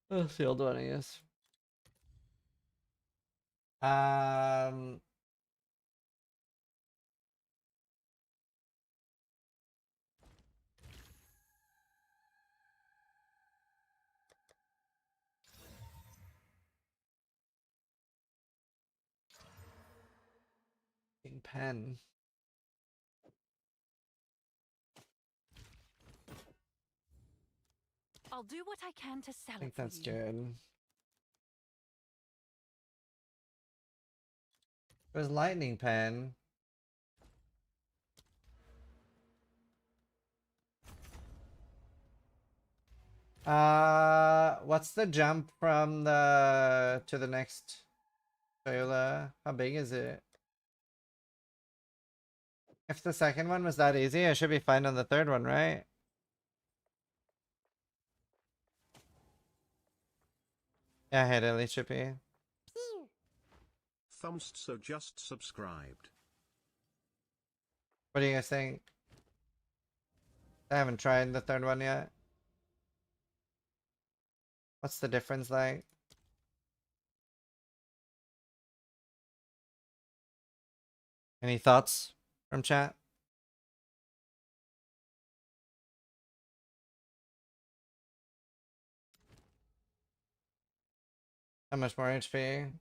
That's the old one, I guess. Um, Pen. I'll do what I can to sell I think it for that's you. good. There's lightning pen. What's the jump from the to the next trailer? How big is it? If the second one was that easy, I should be fine on the third one, right? Yeah, I hit it, Lich should be. Thumbs just subscribed. What do you guys think? I haven't tried the third one yet. What's the difference like? Any thoughts from chat? How much more HP?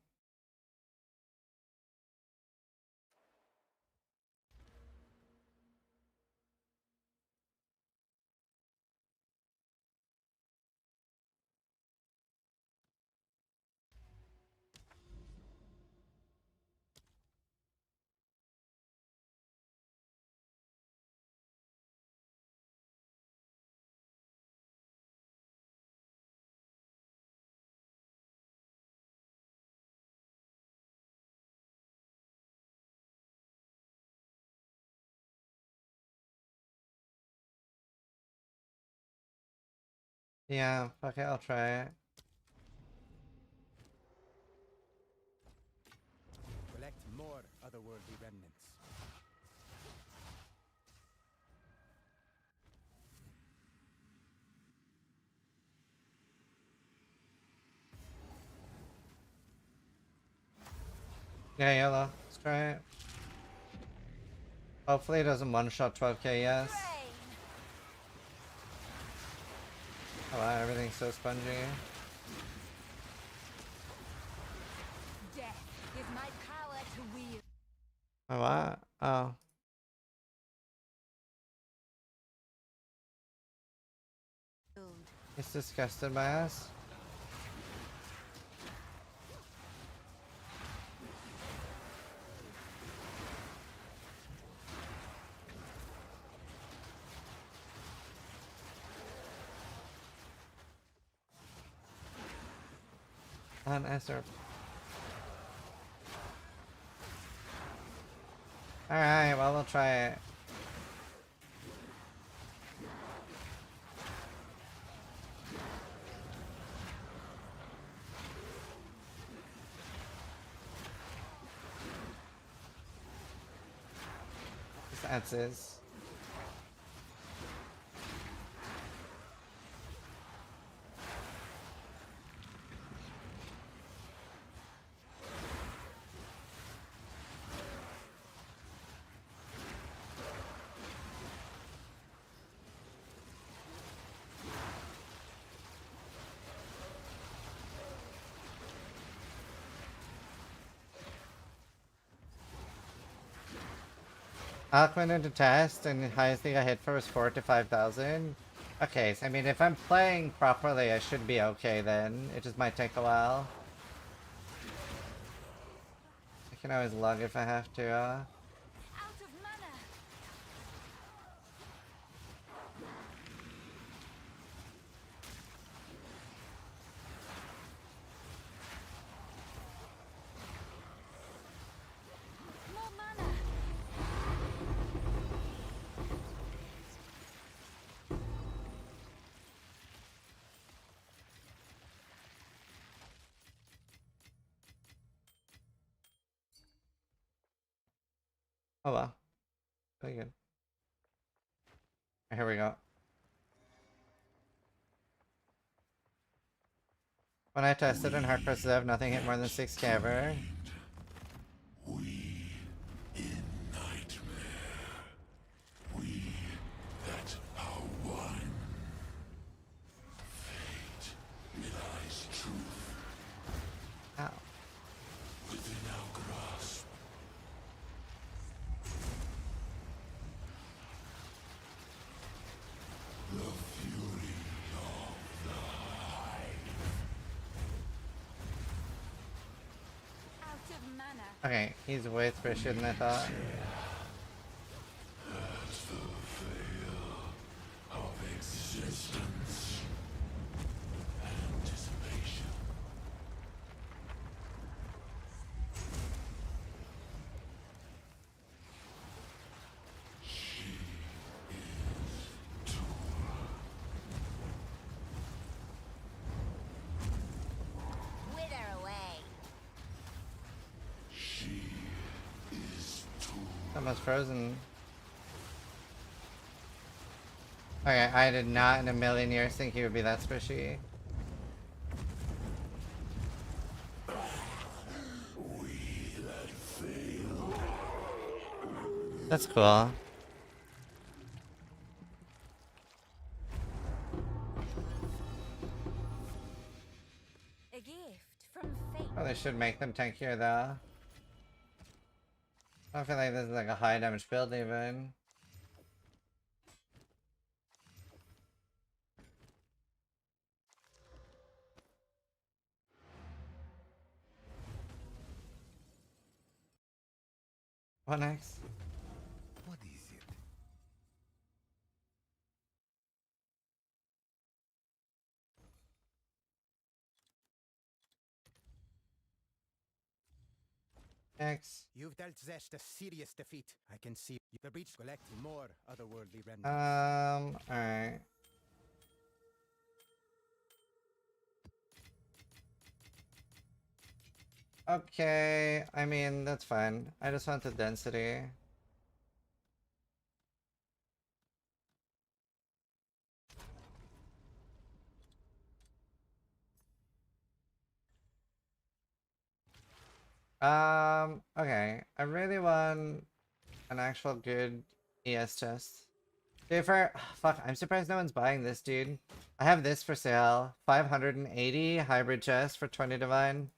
Yeah, okay, I'll try it. Collect more otherworldly remnants. Yeah, yellow. Let's try it. Hopefully it doesn't one-shot 12k, yes. Oh wow, everything's so spongy. Death is my power to wield. Oh wow. Oh. It's disgusted by us. On Esser. Alright, well, we'll try it. Just answers. Alk went into test and the highest thing I hit for was 4 to 5,000. Okay, so I mean if I'm playing properly I should be okay then. It just might take a while. I can always log if I have to. Out of mana. More mana. Oh well. Pretty good. Here we go. When I tested in Hard Press Zev, nothing hit more than 6k ever. We in nightmare. We that are one. Fate relies truth. Ow. Within our grasp. The fury of the hive. Out of mana. Okay, he's way squishier than I thought. As the veil of existence. Anticipation. She is Tura. Wither away. She is Tura. Almost frozen. Okay, I did not in a million years think he would be that squishy. We that fail. That's cool. A gift from fate. Probably should make them tankier though. I feel like this is like a high damage build even. What next? What is it? Next. You've dealt Zesh a serious defeat. I can see the breach collecting more otherworldly remnants. Alright. Okay, I mean, that's fine. I just want the density. Okay. I really want an actual good ES chest. Dude, fuck, I'm surprised no one's buying this, dude. I have this for sale. 580 hybrid chest for 20 divine.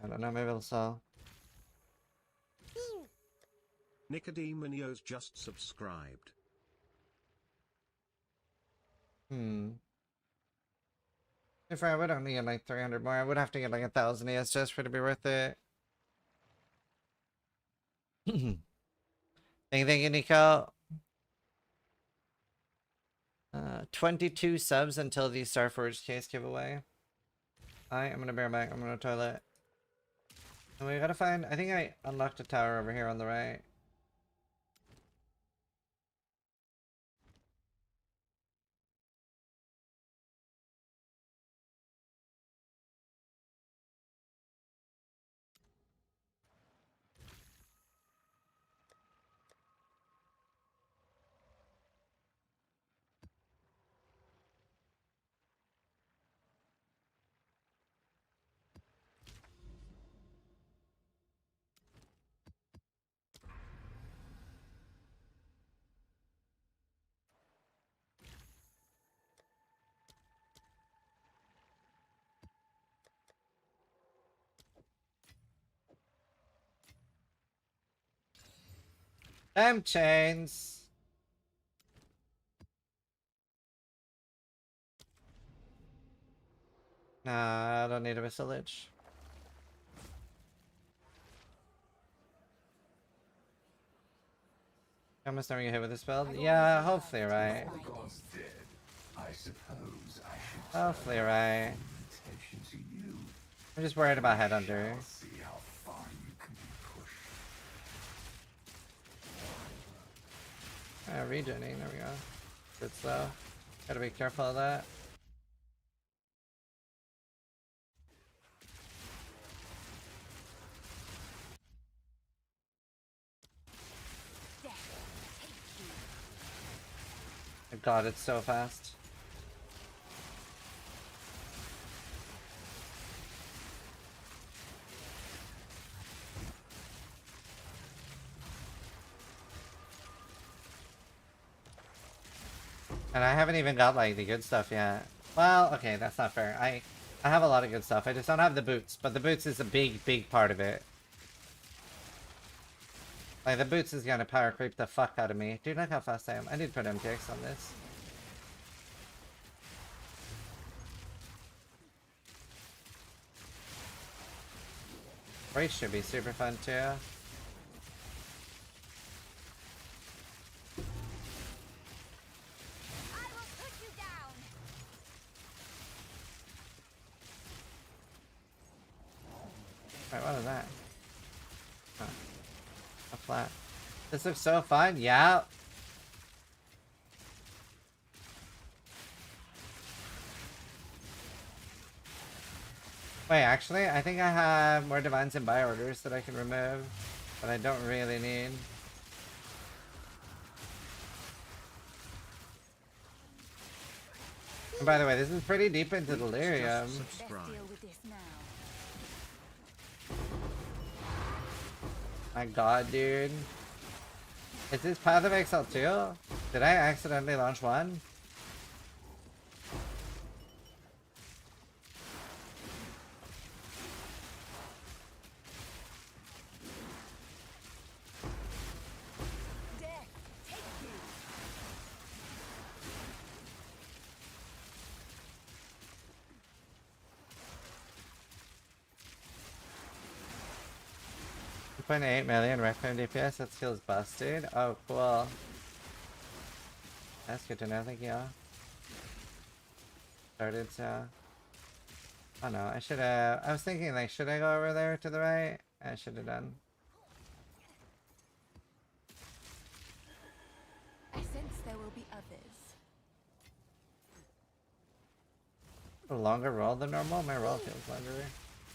I don't know, maybe I'll sell. Nicodemunio's just subscribed. If I would only get like 300 more, I would have to get like 1,000 ES just for it to be worth it. Thank you, Nico. 22 subs until the Starforge case giveaway. I am gonna bear back. I'm gonna toilet. And we gotta find. I think I unlocked a tower over here on the right. Damn chains. Nah, I don't need a Lich. I'm just never get hit with this spell. Yeah, hopefully right. Hopefully right. I'm just worried about Headhunter. Regening, there we go. Good stuff. Gotta be careful of that. Oh god, it's so fast. And I haven't even got like the good stuff yet. Well, okay, that's not fair. I have a lot of good stuff. I just don't have the boots, but the boots is a big part of it. Like the boots is gonna power creep the fuck out of me. Dude, look how fast I am. I need to put MTX on this. Race should be super fun too. Alright, what is that? Huh. A flat. This looks so fun. Yeah. Wait, actually, I think I have more divines and buy orders that I can remove, but I don't really need. And by the way, this is pretty deep into Delirium. My god, dude. Is this Path of Exile 2? Did I accidentally launch one? .8 million Requiem DPS, that skill's busted. Oh, cool. That's good to know, thank you. Started to... Oh no, I should have... I was thinking, like, should I go over there to the right? I should have done. I sense there will be others. A longer roll than normal? My roll feels longer.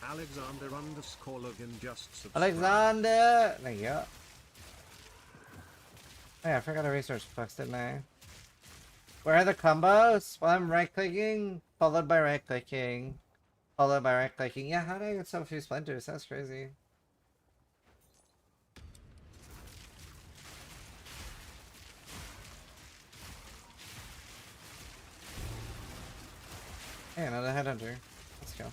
Alexander_Logan just subscribed. Alexander! There you go. Oh yeah, I forgot to research books, didn't I? Where are the combos? Well, I'm right-clicking, followed by right-clicking, followed by right-clicking. Yeah, how did I get so few splinters? That's crazy. Hey, another headhunter. Let's go.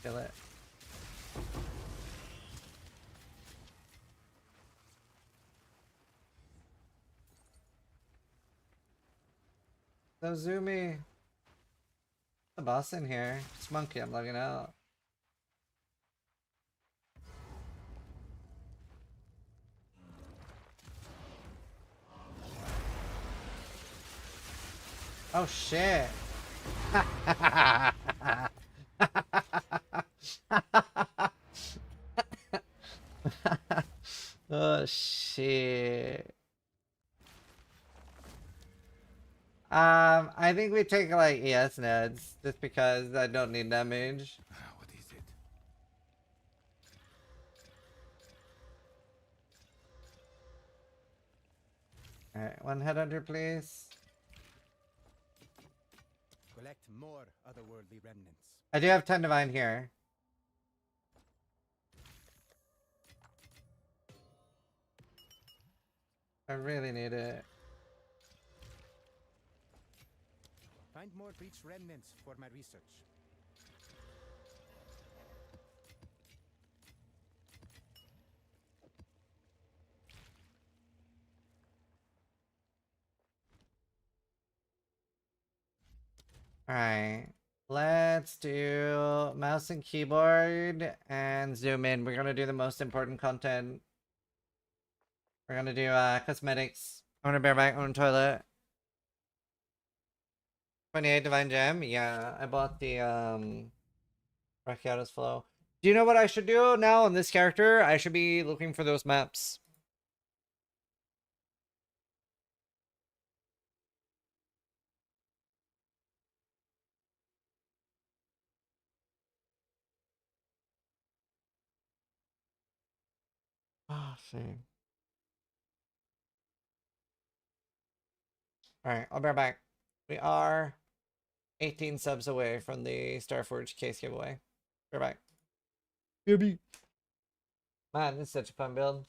Kill it. So zoomy. The boss in here. It's monkey, I'm logging out. Oh shit. Oh shit. I think we take like ES neds just because I don't need damage. What is it? Alright, one headhunter, please. Collect more otherworldly remnants. I do have 10 divine here. I really need it. Find more breach remnants for my research. Alright. Let's do mouse and keyboard and zoom in. We're gonna do the most important content. We're gonna do cosmetics. I'm gonna bear back on toilet. 28 divine gem. Yeah, I bought the Rakiata's flow. Do you know what I should do now on this character? I should be looking for those maps. Oh, shame. Alright, I'll be right back. We are 18 subs away from the Starforge case giveaway. Be right back. Gibby. Man, this is such a fun build.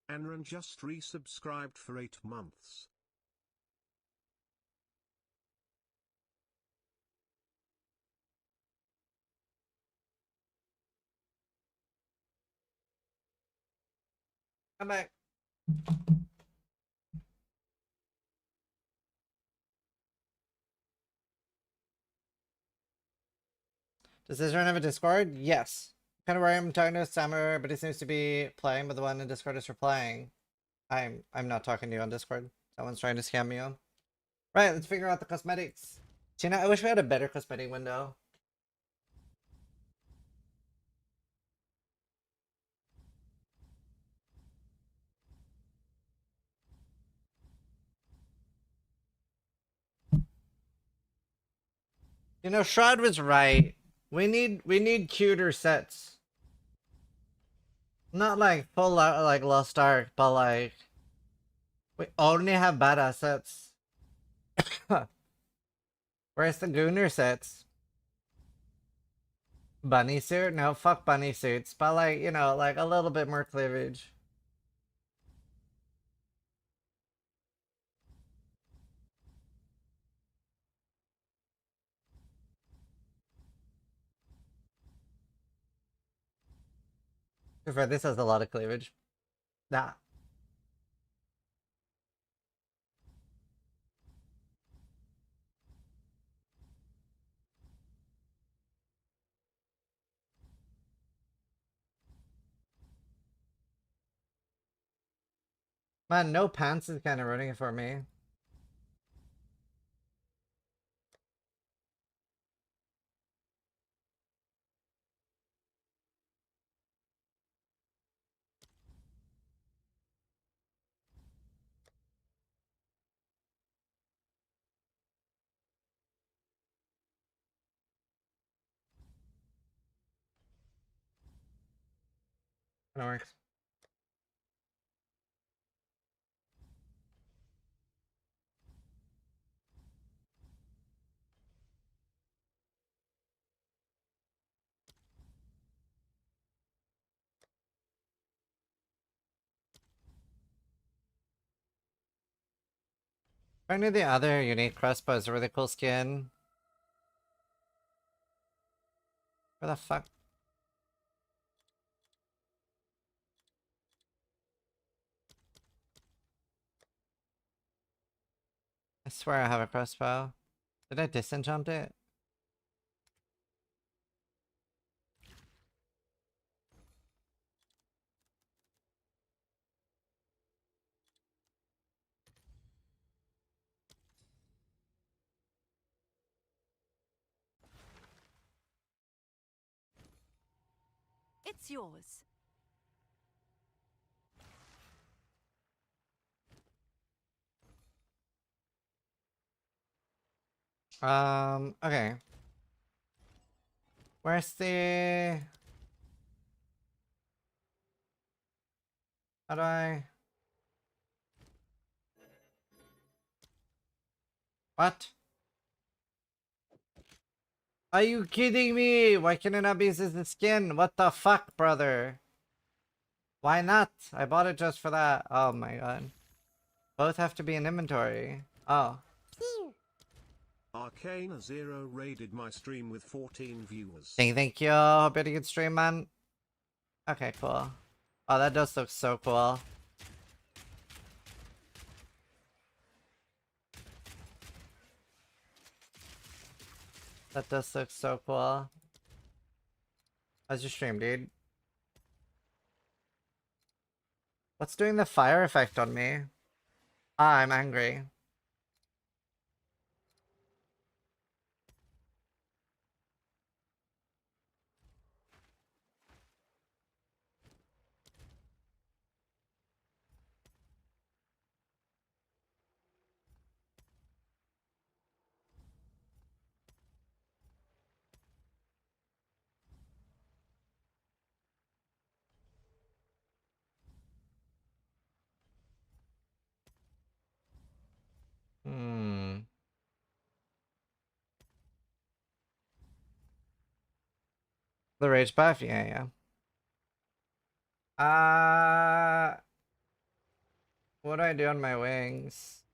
Anran just resubscribed for 8 months. Come back. Does this run have a Discord? Yes. Kind of where I'm talking to a Summer, but he seems to be playing, but the one in Discord is replying. I'm not talking to you on Discord. Someone's trying to scam me on. Right, let's figure out the cosmetics. Tina, I wish we had a better cosmetic window. You know, Shroud was right. We need cuter sets. Not like full out like Lost Ark, but like we only have badass sets. Where's the Gooner sets? Bunny suit? No, fuck bunny suits. But like, you know, like a little bit more cleavage. Prefer this has a lot of cleavage. Nah. Man, no pants is kind of ruining it for me. That works. Apparently the other unique crossbow is a really cool skin. Where the fuck? I swear I have a crossbow. Did I disenchant it? It's yours. Okay. Where's the... How do I... What? Are you kidding me? Why can it not be the skin? What the fuck, brother? Why not? I bought it just for that. Oh my god. Both have to be in inventory. Oh. Arcana Zero raided my stream with 14 viewers. Thank you. Hope you had a good stream, man. Okay, cool. Oh, that does look so cool. That does look so cool. How's your stream, dude? What's doing the fire effect on me? Ah, I'm angry. Hmm. The rage buff? Yeah. What do I do on my wings?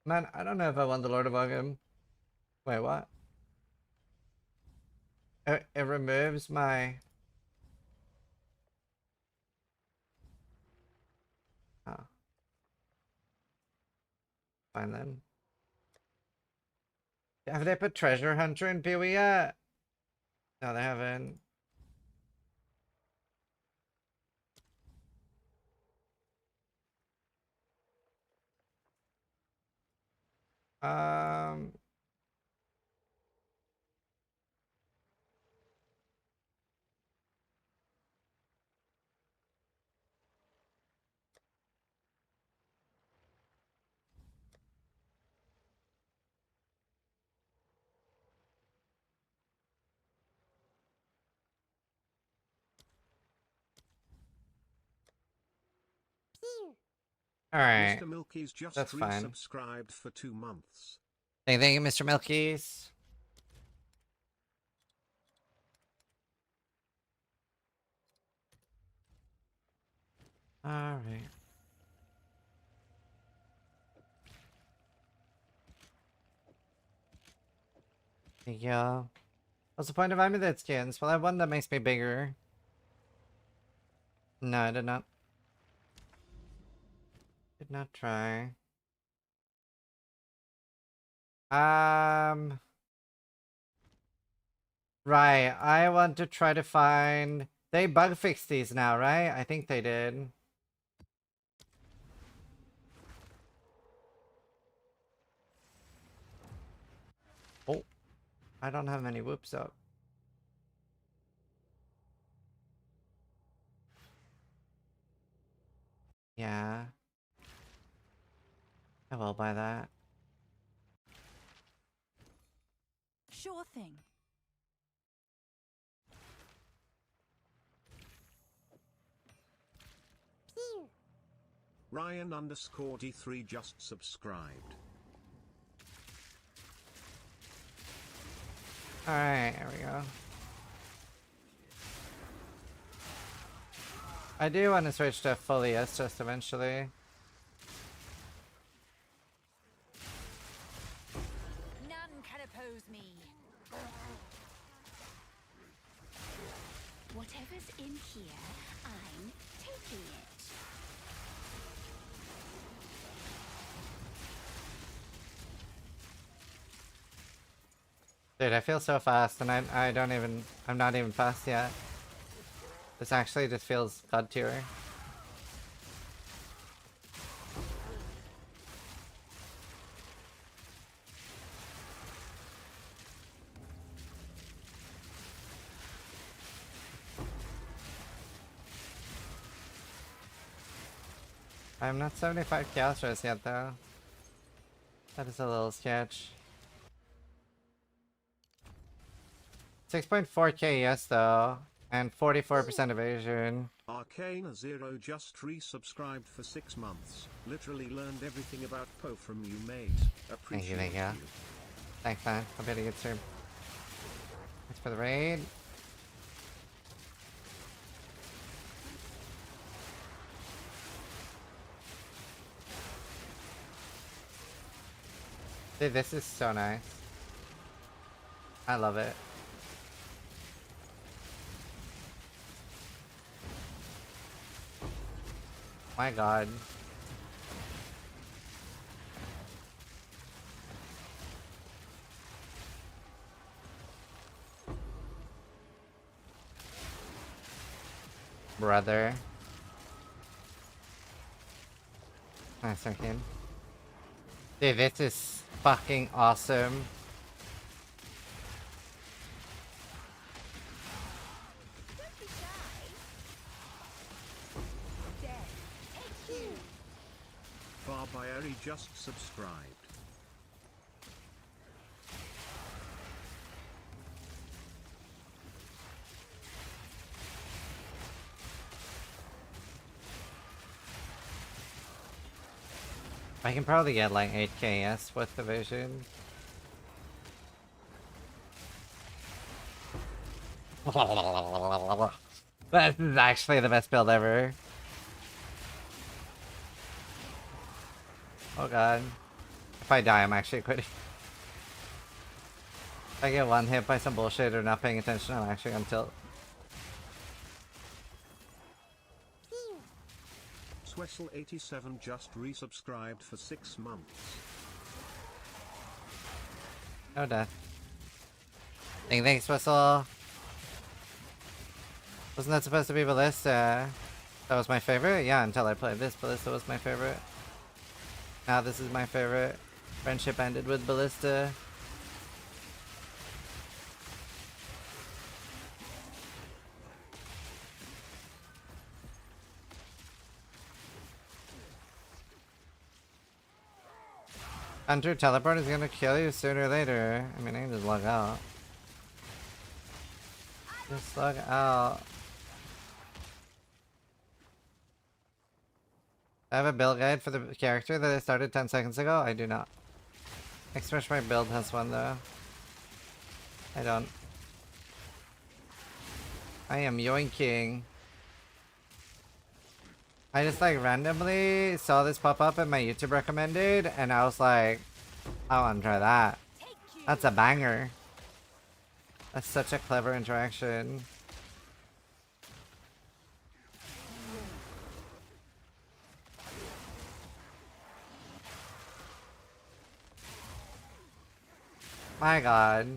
Man, I don't know if I want the Lord of Ogum. Wait, what? It removes my... Oh. Fine then. Have they put Treasure Hunter in PoE yet? No, they haven't. Um... Alright. Mr. Milky's just That's fine. resubscribed for 2 months. Thank you, Mr. Milkies. Alright. Yeah. What's the point of amulet skins? Well, I have one that makes me bigger. No, I did not. Did not try. Right, I want to try to find... They bug fixed these now, right? I think they did. Oh, I don't have many whoops up. Yeah. I will buy that. Sure thing. Ryan underscore D3 just subscribed. Alright, there we go. I do want to switch to fully S just eventually. None can oppose me. Whatever's in here, I'm taking it. Dude, I feel so fast and I don't even... I'm not even fast yet. This actually just feels god tier. I'm not 75 chaos res yet though. That is a little sketch. 6.4k yes though. And 44% evasion. Arcana0 just resubscribed for 6 months. Literally learned everything about Poe from you, mate. Appreciate Thank you. Thanks, man. Hope you had a good stream. Thanks for the raid. Dude, this is so nice. I love it. My god. Brother. Nice second. Dude, this is fucking awesome. Barbieri just subscribed. I can probably get like 8k yes with the vision. This is actually the best build ever. Oh god. If I die, I'm actually quitting. If I get one hit by some bullshit or not paying attention, I'm actually gonna tilt. Swessel87 just resubscribed for 6 months. No death. Thanks, Whistle. Wasn't that supposed to be Ballista? That was my favorite? Yeah, until I played this, Ballista was my favorite. Now this is my favorite. Friendship ended with Ballista. Hunter teleport is gonna kill you sooner or later. I mean, I can just log out. Just log out. I have a build guide for the character that I started 10 seconds ago. I do not. Express my build has one though. I don't. I am yoinking. I just like randomly saw this pop up in my YouTube recommended and I was like, I want to try that. That's a banger. That's such a clever interaction. My god.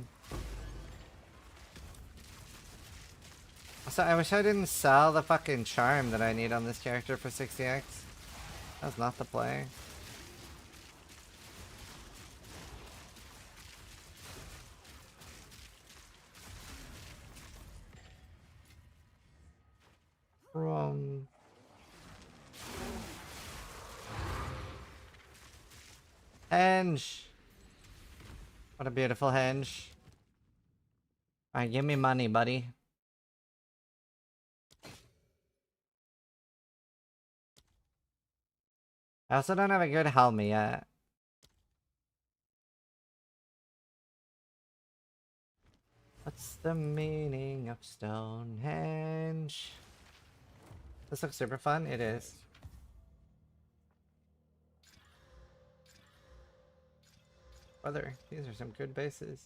Also, I wish I didn't sell the fucking charm that I need on this character for 60x. That's not the play. Henge! What a beautiful henge. Alright, give me money, buddy. I also don't have a good helmet yet. What's the meaning of Stonehenge? This looks super fun. It is. Brother, these are some good bases.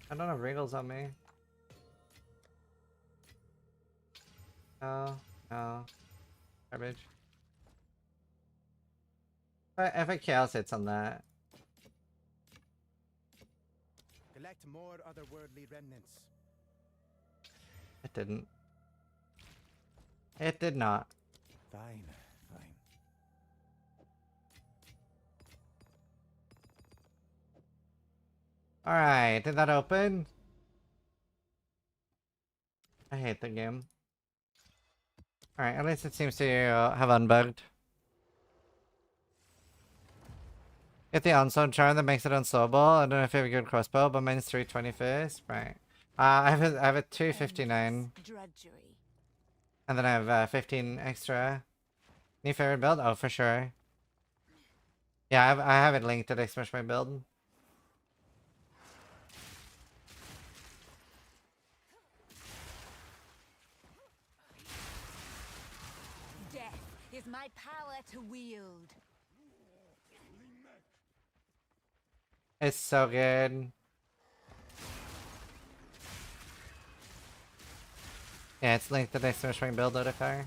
I don't have wrinkles on me. No, no. Garbage. If a chaos hits on that. Collect more otherworldly remnants. It didn't. It did not. Fine, fine. Alright, did that open? I hate the game. Alright, at least it seems to have unbugged. Get the onslaught charm that makes it unsellable. I don't know if you have a good crossbow, but mine's 325th. Right. I have a 259. And then I have 15 extra. New favorite build? Oh, for sure. Yeah, I have it linked to Smash my build. Death is my power to wield. It's so good. Yeah, it's linked to the Smash my build notifier.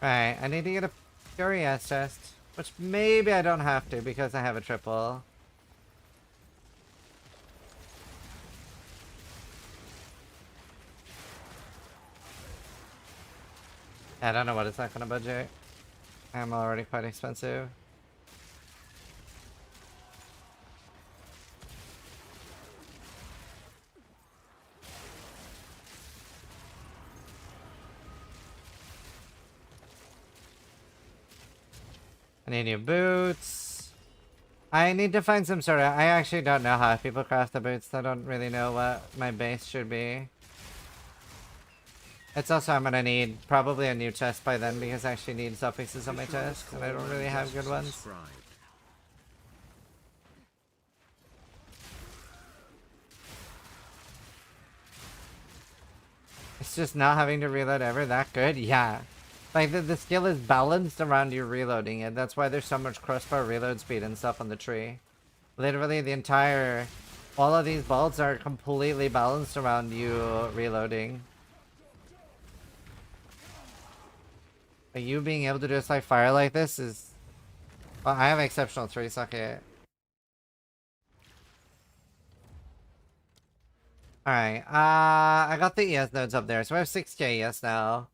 Alright, I need to get a Curious chest, which maybe I don't have to because I have a triple. I don't know what it's not gonna budget. I'm already quite expensive. I need new boots. I need to find some sort of... I actually don't know how people craft the boots. I don't really know what my base should be. It's also I'm gonna need probably a new chest by then because I actually need suffixes on my chest and I don't really have good ones. It's just not having to reload ever that good? Yeah. Like the skill is balanced around you reloading it. That's why there's so much crossbow reload speed and stuff on the tree. Literally the entire... all of these bolts are completely balanced around you reloading. Like you being able to just like fire like this is... well, I have exceptional 3, suck it. Alright, I got the ES nodes up there, so I have 6k ES now.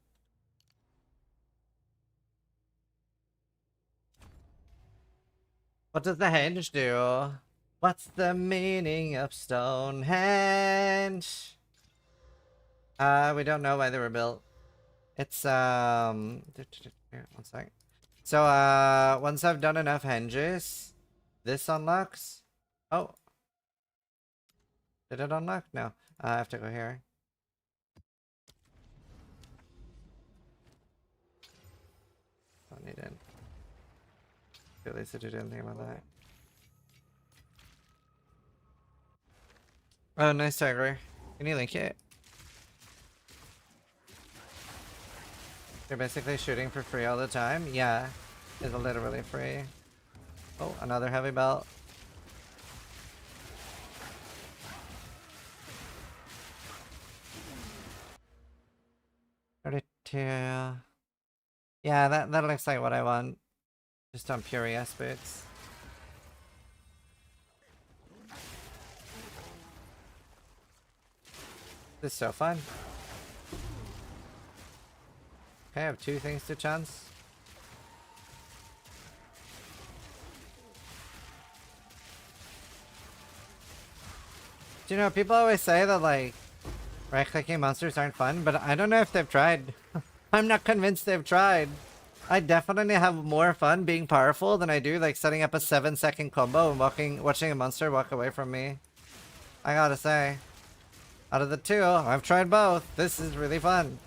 What does the henge do? What's the meaning of Stonehenge? We don't know why they were built. It's, here, one sec. So, once I've done enough henges, this unlocks. Oh. Did it unlock? No. I have to go here. Don't need it. At least I did anything about that. Oh, nice tiger. Can you link it? You're basically shooting for free all the time? Yeah. It's literally free. Oh, another heavy belt. 2. Yeah, that looks like what I want. Just on pure ES boots. This is so fun. Okay, I have 2 things to chance. Do you know, people always say that, like, right-clicking monsters aren't fun, but I don't know if they've tried. I'm not convinced they've tried. I definitely have more fun being powerful than I do, like, setting up a 7-second combo and watching a monster walk away from me. I gotta say. Out of the 2, I've tried both. This is really fun.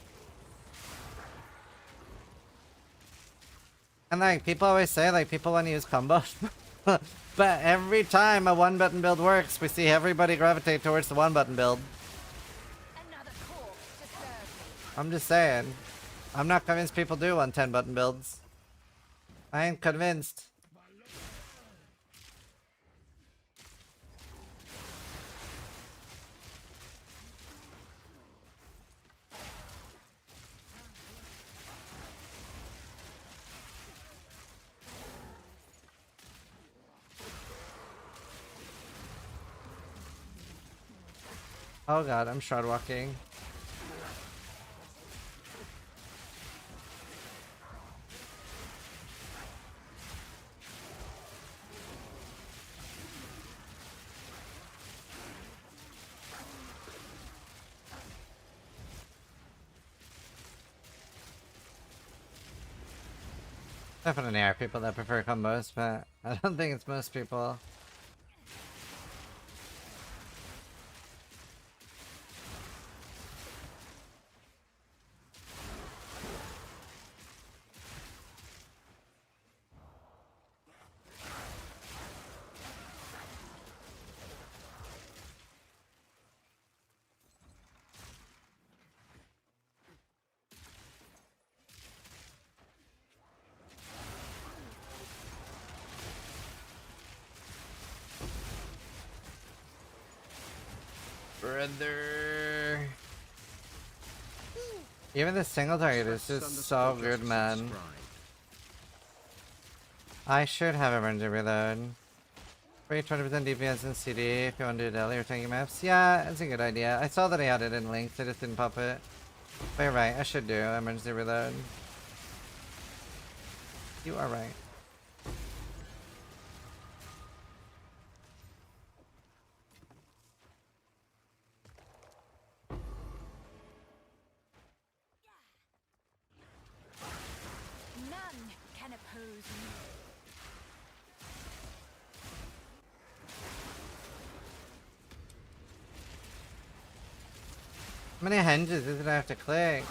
And, like, people always say, like, people want to use combos. But every time a one-button build works, we see everybody gravitate towards the one-button build. I'm just saying. I'm not convinced people do want 10-button builds. I ain't convinced. Oh god, I'm shard walking. Definitely are people that prefer combos, but I don't think it's most people. Brother. Even the single target is just so good, man. I should have emergency reload. Free 20% DPS in CD if you want to do daily or tanky maps. Yeah, that's a good idea. I saw that I had it in links, I just didn't pop it. But you're right, I should do emergency reload. You are right. None can oppose me. How many hinges did I have to click?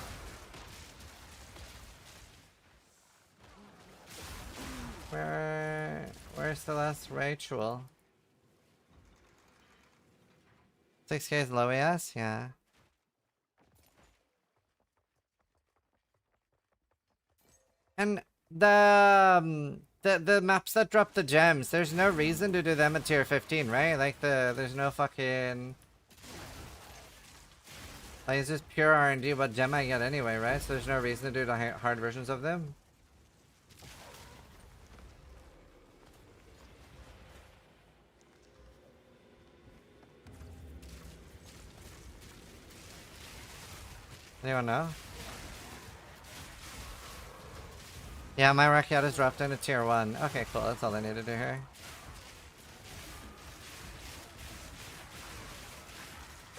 Where's the last ritual? 6k is low AS? Yeah. And the maps that drop the gems, there's no reason to do them at tier 15, right? Like there's no fucking, like it's just pure R&D what gem I get anyway, right? So there's no reason to do the hard versions of them. Anyone know? Yeah, my Rakiata's dropped into tier 1. Okay, cool. That's all I need to do here.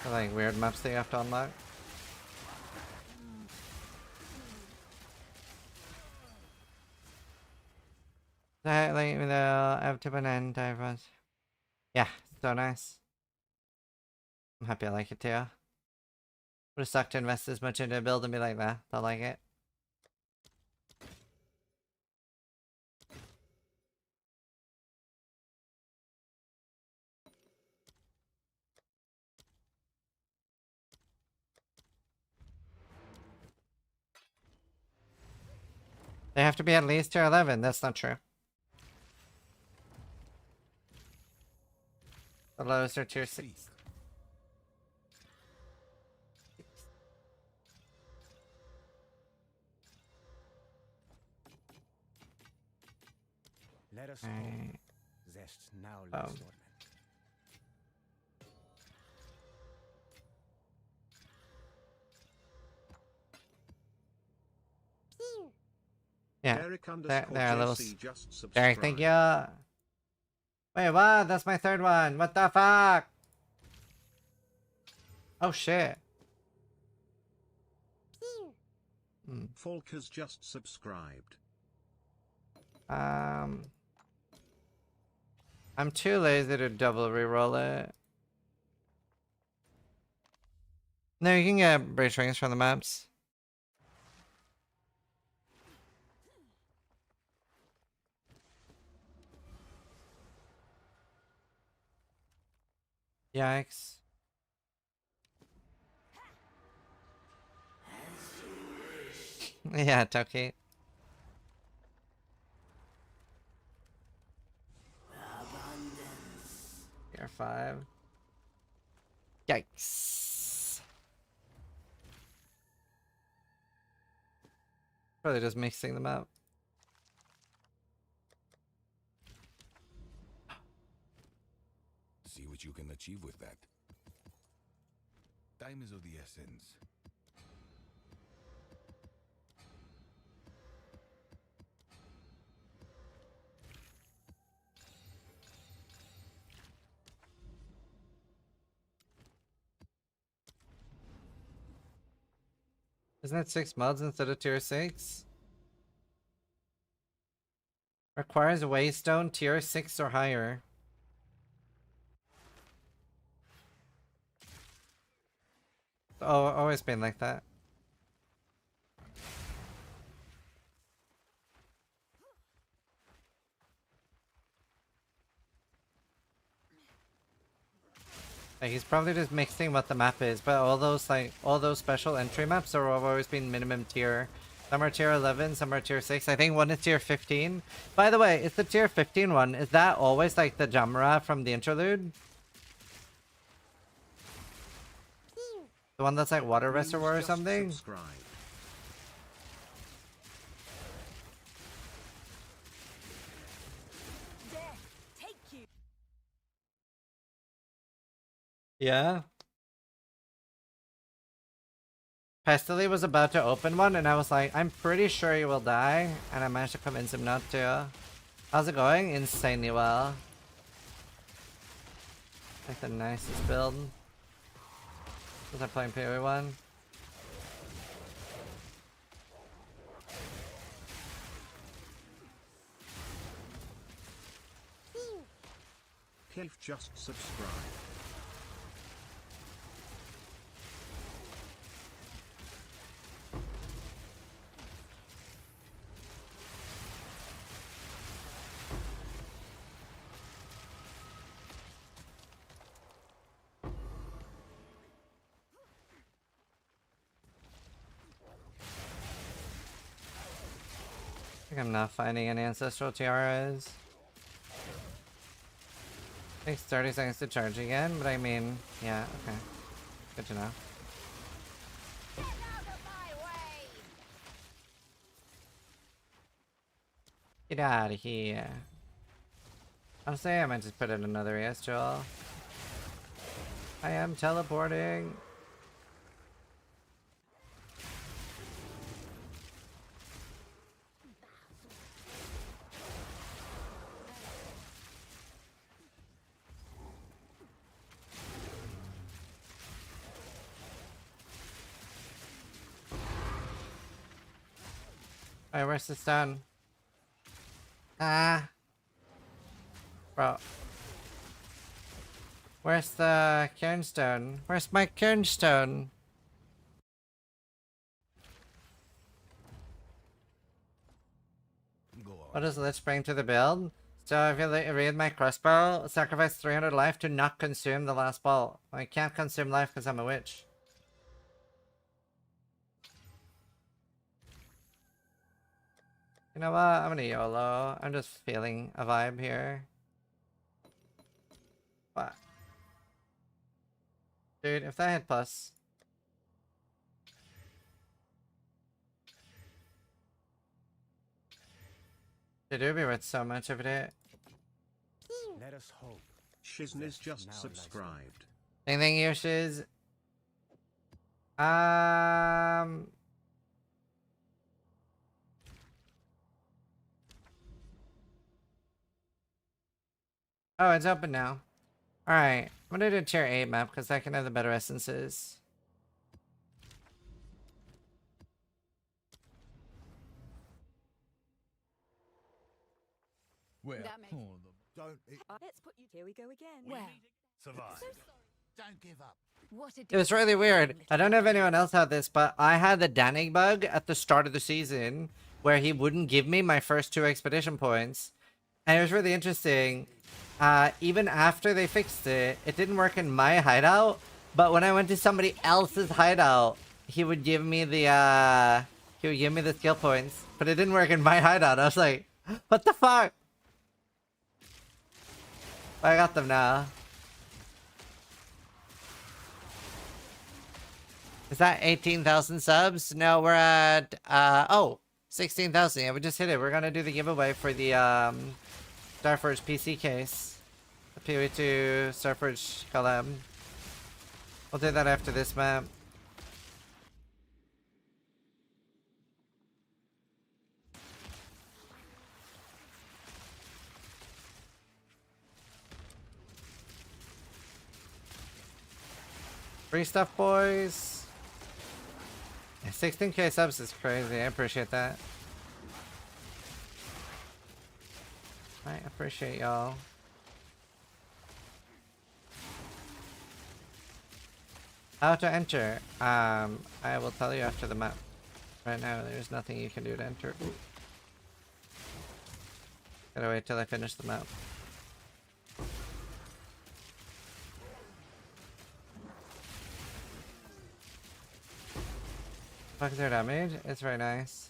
So, like weird maps that you have to unlock. Like, even though I have 2.9 dive runs. Yeah, so nice. I'm happy I like it too. Would have sucked to invest as much into a build and be like that. I like it. They have to be at least tier 11. That's not true. The lowest are tier 6. Let us Alright. hope Zest now lies dormant. Yeah, Derek they're a little. JC just Derek, thank subscribed. you. Wait, what? That's my third one. What the fuck? Oh shit. Falk has just subscribed. I'm too lazy to double reroll it. No, you can get brace rings from the maps. Yikes. Yeah, Toki. Tier 5. Yikes. Probably just mixing them up. See what you can achieve with that. Time is of the essence. Isn't it 6 mods instead of tier 6? Requires waystone tier 6 or higher. Oh, always been like that. Like, he's probably just mixing what the map is, but all those special entry maps are always been minimum tier. Some are tier 11, some are tier 6. I think one is tier 15. By the way, it's the tier 15 one. Is that always like the Jamra from the interlude? The one that's like Water Reservoir or something? Subscribe. Yeah. Pestily was about to open one and I was like, I'm pretty sure you will die. And I managed to convince him not to. How's it going? Insanely well. Like the nicest build. Was I playing PoE 1? Kelf just subscribed. I think I'm not finding any ancestral tiaras. Takes 30 seconds to charge again, but I mean, yeah, okay. Good to know. Get out of here. Honestly, I might just put in another ES Joel. I am teleporting. Alright, where's the stun? Ah! Bro. Where's the cairnstone? Where's my cairnstone? What does Lich bring to the build? So if you read my crossbow, sacrifice 300 life to not consume the last bolt. I can't consume life because I'm a witch. You know what? I'm gonna YOLO. I'm just feeling a vibe here. What? Dude, if that hit plus. It would be worth so much if it hit. Let us hope. Shizniz just subscribed. Thank you, Shiz. Oh, it's open now. Alright, I'm gonna do a tier 8 map because that can have the better essences. Well, That makes- don't Let's put you. Here we go again. Well, So survive. sorry. Don't give up. What a It was really weird. I don't know if anyone else had this, but I had the Danig bug at the start of the season where he wouldn't give me my first 2 expedition points. And it was really interesting. Even after they fixed it, it didn't work in my hideout. But when I went to somebody else's hideout, he would give me the skill points. But it didn't work in my hideout. I was like, what the fuck? I got them now. Is that 18,000 subs? No, we're at, 16,000. Yeah, we just hit it. We're gonna do the giveaway for the, Starforge PC case. The PoE2 Starforge collab. We'll do that after this map. Free stuff, boys. 16k subs is crazy. I appreciate that. I appreciate y'all. How to enter? I will tell you after the map. Right now, there's nothing you can do to enter. Ooh. Gotta wait till I finish the map. Fuck their damage. It's very nice.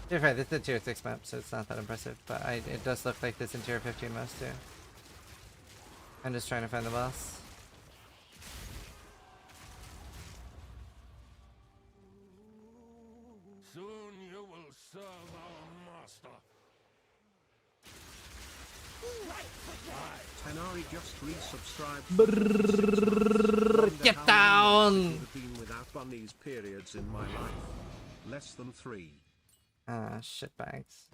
To be fair, this is a tier 6 map, so it's not that impressive, but it does look like this in tier 15 maps too. I'm just trying to find the boss. Soon you will serve our master. Tenari just resubscribed. Get down! Been without bunnies periods in my life. Less than 3. Ah, shitbags.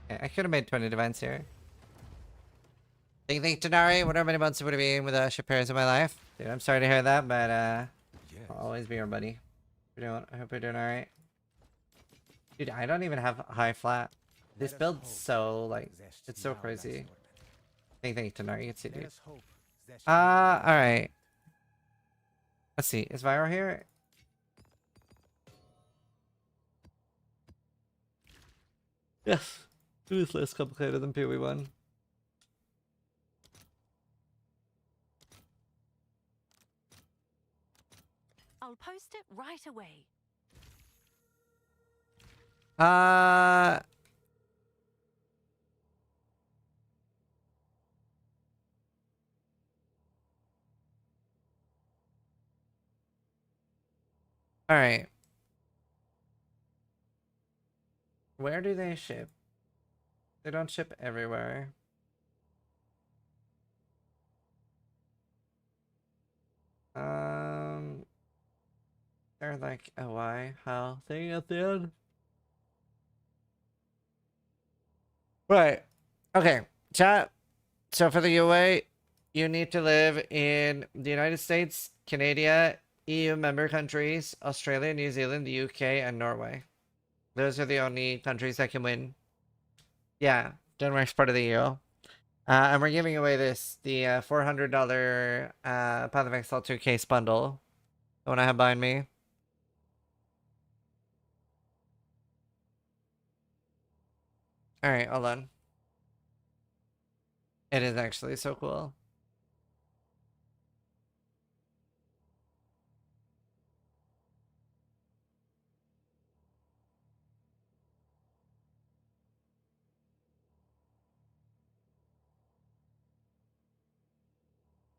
Okay, I could have made 20 divines here. Thank Tenari, whatever many months it would have been with ship pairs in my life. Dude, I'm sorry to hear that, but I'll always be your buddy. I hope you're doing alright. Dude, I don't even have high flat. This build's so, like, it's so crazy. Thank Tenari, you can see, dude. Alright. Let's see, is Vyro here? Yes. It is less complicated than PoE1. I'll post it right away. Alright. Where do they ship? They don't ship everywhere. They're like a Y how thing at the end. Right. Okay. Chat. So for the UA, you need to live in the United States, Canada, EU member countries, Australia, New Zealand, the UK, and Norway. Those are the only countries that can win. Yeah, Denmark's part of the EU. And we're giving away the $400 Path of Exile 2 case bundle. The one I have behind me. Alright, hold on. It is actually so cool.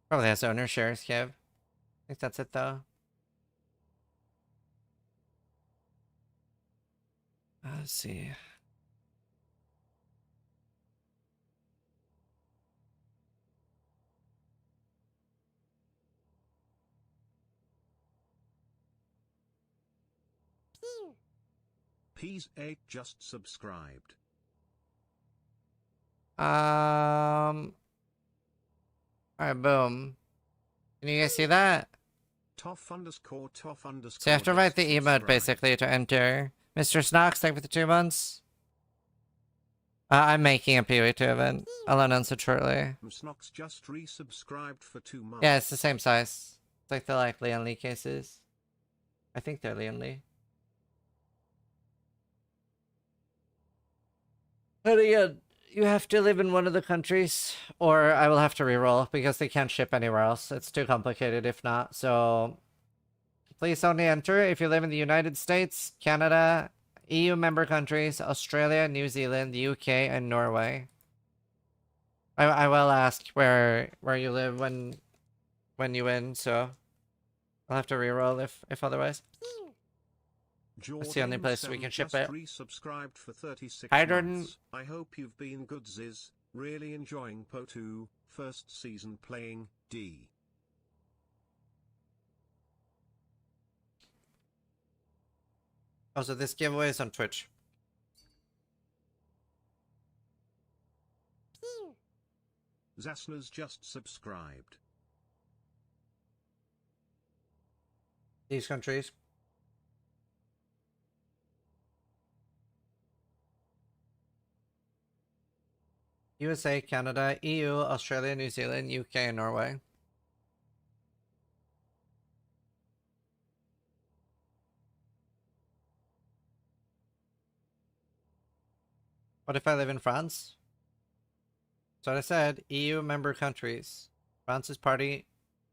Probably has owner shares, Kev. I think that's it though. Let's see. Peas 8 just subscribed. Alright, boom. Can you guys see that? Toff underscore toff underscore. So you have to write the emote subscribed. basically to enter. Mr. Snox, thank you for the 2 months. I'm making a PoE2 event. I'll announce it shortly. Snox just resubscribed for 2 months. Yeah, it's the same size. It's like the Leon Lee cases. I think they're Leon Lee. But again, you have to live in one of the countries, or I will have to reroll because they can't ship anywhere else. It's too complicated if not. So please only enter if you live in the United States, Canada, EU member countries, Australia, New Zealand, the UK, and Norway. I will ask where you live when you win, so I'll have to reroll if otherwise. That's the only place we can ship it. Resubscribed for 36 Hi, Jordan. months. I hope you've been good, Ziz. Really enjoying Po2, first season playing D. Also, this giveaway is on Twitch. Zasna's just subscribed. These countries. USA, Canada, EU, Australia, New Zealand, UK, and Norway. What if I live in France? So I said EU member countries. France is part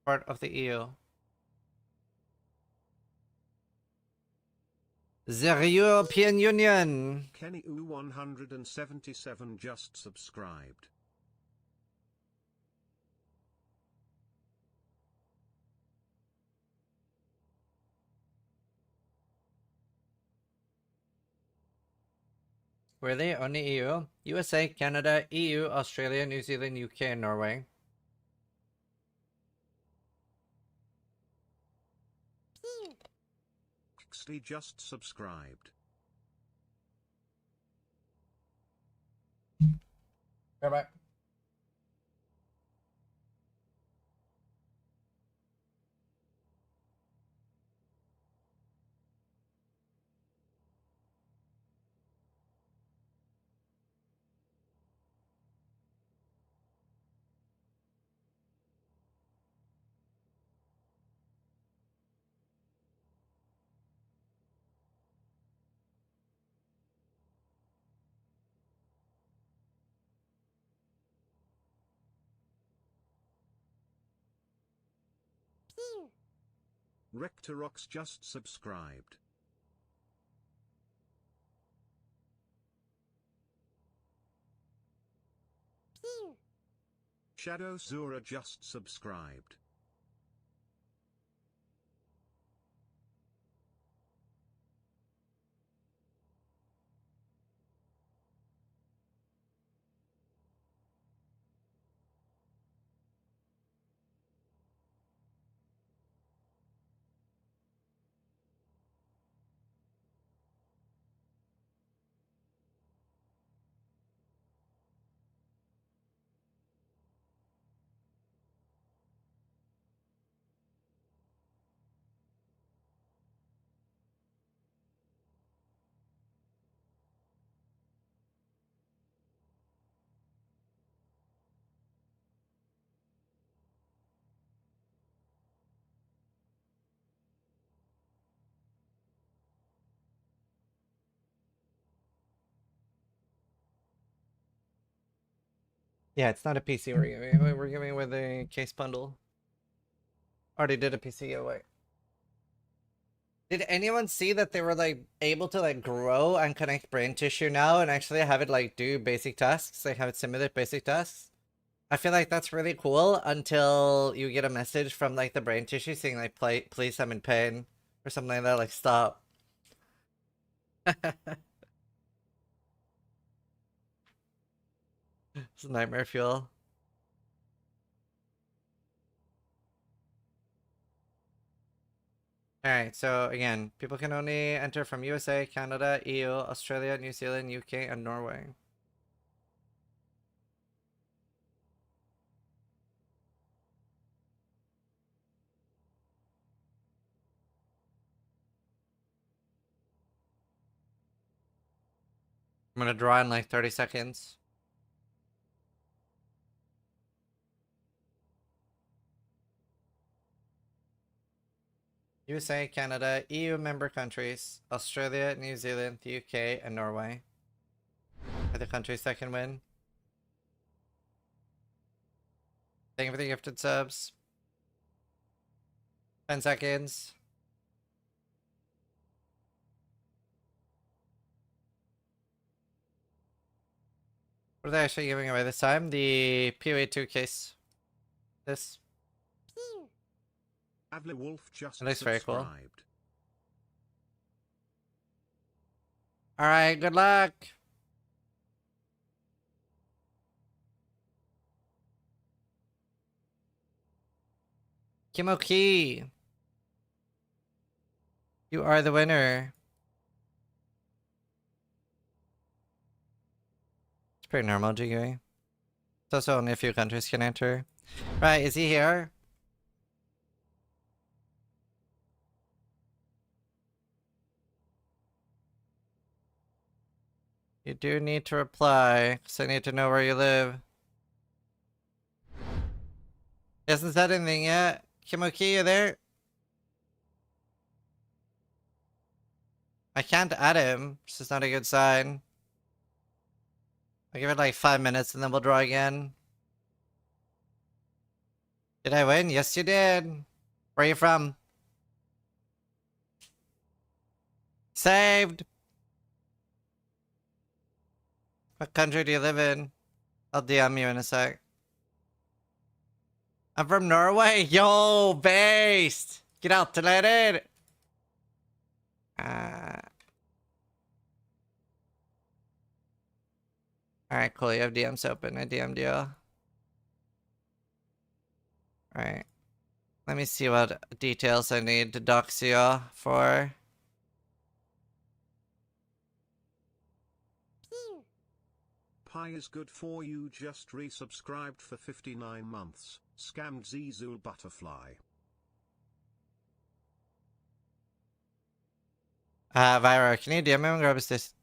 of the EU. The European Union. Kenny U 177 just subscribed. Were they only EU? USA, Canada, EU, Australia, New Zealand, UK, and Norway. Kixley just subscribed. Bye-bye. Rectorox just subscribed. Shadow Zura just subscribed. Yeah, it's not a PC we're giving. We're giving with a case bundle. Already did a PC giveaway. Did anyone see that they were like able to like grow and connect brain tissue now and actually have it like do basic tasks? Like have it simulate basic tasks? I feel like that's really cool until you get a message from like the brain tissue saying like please I'm in pain or something like that, like stop. It's nightmare fuel. Alright, so again, people can only enter from USA, Canada, EU, Australia, New Zealand, UK, and Norway. I'm gonna draw in like 30 seconds. USA, Canada, EU member countries, Australia, New Zealand, the UK, and Norway are the countries that can win. Thank you for the gifted subs. 10 seconds. What are they actually giving away this time? The PoE2 case. This. Avli Wolf just It looks very cool. subscribed. Alright, good luck. Kimoki. You are the winner. It's pretty normal, Jigui. It's also only a few countries can enter. Right, is he here? You do need to reply, because I need to know where you live. He hasn't said anything yet. Kimoki, you there? I can't add him. This is not a good sign. I'll give it like 5 minutes and then we'll draw again. Did I win? Yes, you did. Where are you from? Saved! What country do you live in? I'll DM you in a sec. I'm from Norway. Yo, based! Get out to let it! Alright, cool. You have DMs open. I DM'd you. Alright. Let me see what details I need to dox you for. Pi is good for you, just resubscribed for 59 months. Scammed Zizul Butterfly. Vyra, can you DM me and grab us this?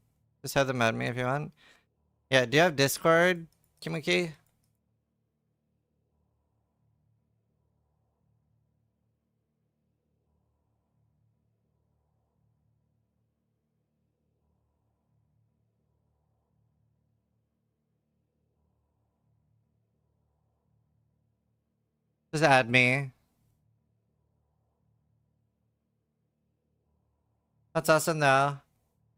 Just have them add me if you want. Yeah, do you have Discord, Kimoki? Just add me. That's awesome though.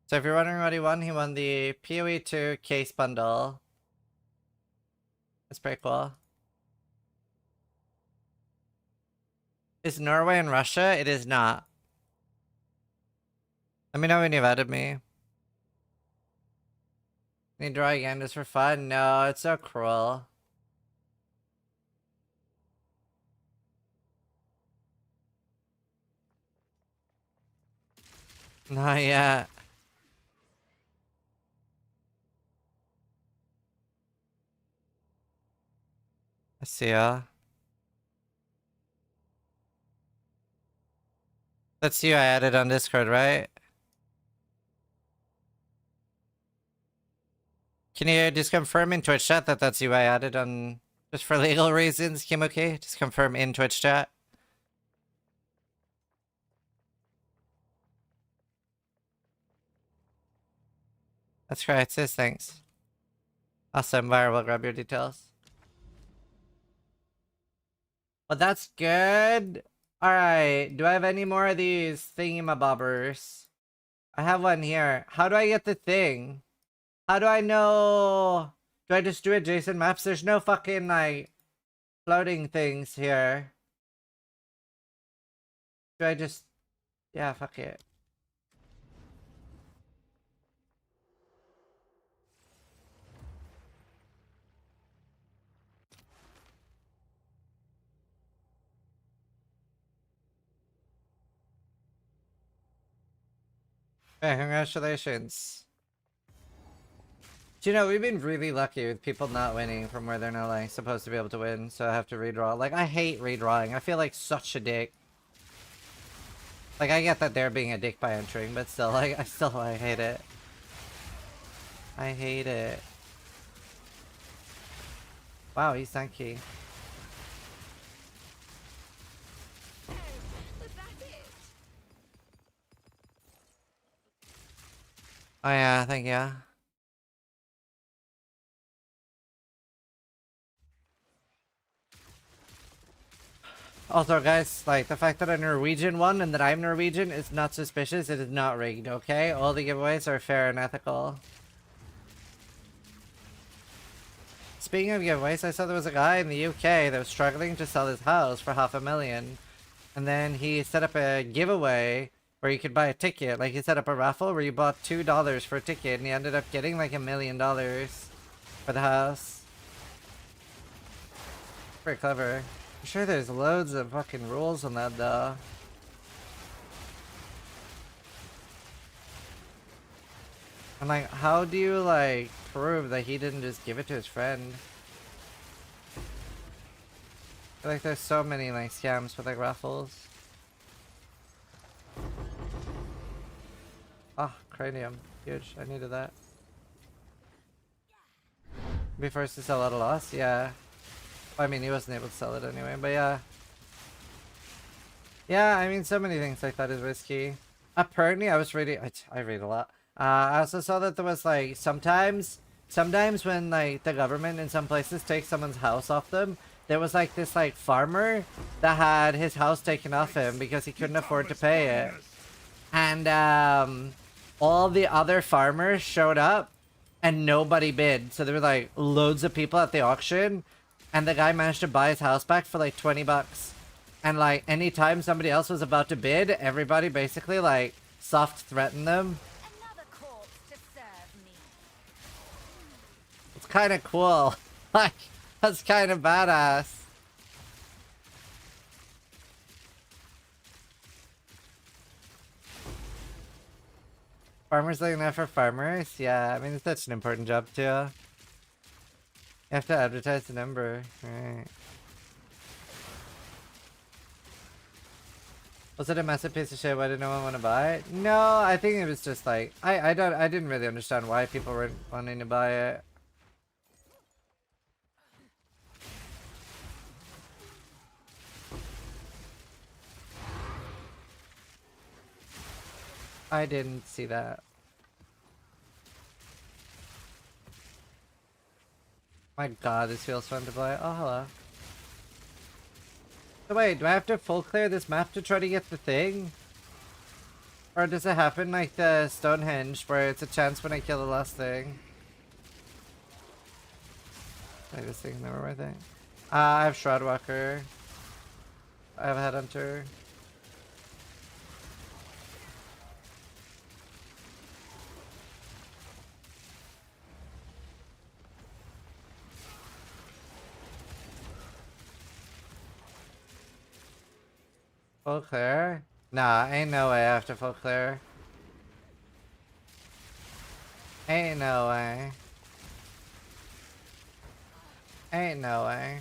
So if you're wondering what he won the PoE2 case bundle. That's pretty cool. Is Norway and Russia? It is not. Let me know when you've added me. Can you draw again just for fun? No, it's so cruel. Not yet. I see ya. That's you I added on Discord, right? Can you just confirm in Twitch chat that that's you I added on... Just for legal reasons, Kim, okay? Just confirm in Twitch chat. That's right, it says thanks. Awesome, Vire will grab your details. Well, that's good. Alright, do I have any more of these thingamabobbers? I have one here. How do I get the thing? How do I know? Do I just do adjacent maps? There's no fucking, like, floating things here. Do I just... Yeah, fuck it. Yeah, congratulations. Do you know, we've been really lucky with people not winning from where they're not like supposed to be able to win, so I have to redraw. Like, I hate redrawing. I feel like such a dick. Like, I get that they're being a dick by entering, but still, like, I hate it. I hate it. Wow, he's tanky. Oh yeah, thank you. Also, guys, like, the fact that a Norwegian won and that I'm Norwegian is not suspicious. It is not rigged, okay? All the giveaways are fair and ethical. Speaking of giveaways, I saw there was a guy in the UK that was struggling to sell his house for $500,000. And then he set up a giveaway where you could buy a ticket. Like, he set up a raffle where you bought $2 for a ticket, and he ended up getting like $1 million for the house. Pretty clever. I'm sure there's loads of fucking rules on that, though. And like, how do you like prove that he didn't just give it to his friend? I feel like there's so many like scams with like raffles. Ah, cranium. Huge. I needed that. Be first to sell at a loss? Yeah. I mean, he wasn't able to sell it anyway, but yeah. Yeah, I mean, so many things like that is risky. Apparently, I was reading... I read a lot. I also saw that there was, like, sometimes when, like, the government in some places takes someone's house off them, there was, like, this, like, farmer that had his house taken off him because he couldn't afford to pay it. And, all the other farmers showed up and nobody bid. So there were, like, loads of people at the auction, and the guy managed to buy his house back for, like, 20 bucks. And, like, anytime somebody else was about to bid, everybody basically, like, soft threatened them. It's kind of cool. Like, that's kind of badass. Farmers looking out for farmers? Yeah, I mean, it's such an important job, too. You have to advertise the number. Right. Was it a massive piece of shit? Why did no one want to buy it? No, I think it was just like I didn't really understand why people were wanting to buy it. I didn't see that. My god, this feels fun to play. Oh, hello. So wait, do I have to full clear this map to try to get the thing? Or does it happen like the Stonehenge, where it's a chance when I kill the last thing? Like this thing, never mind thing. I have Shroudwalker. I have a Headhunter. Full clear? Nah, ain't no way I have to full clear. Ain't no way. Ain't no way.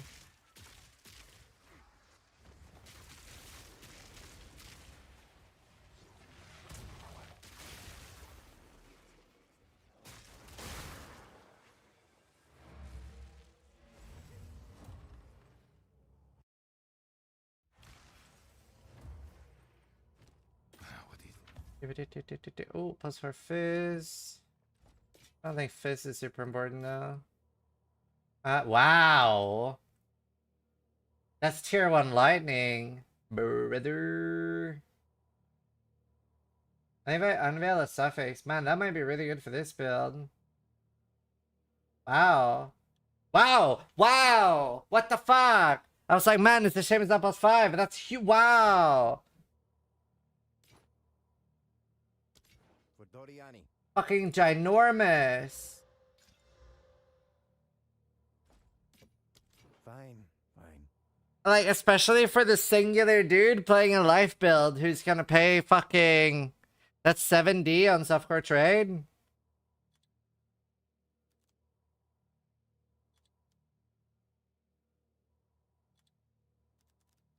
Oh, plus for Fizz. I don't think Fizz is super important though. Wow. That's tier 1 lightning, brother. I think if I unveil a suffix, man, that might be really good for this build. Wow. Wow! Wow! What the fuck? I was like, man, it's a shame it's not +5, but that's huge. Wow! Fucking ginormous. Fine, fine. Like, especially for the singular dude playing a life build who's gonna pay fucking... That's 7D on softcore trade.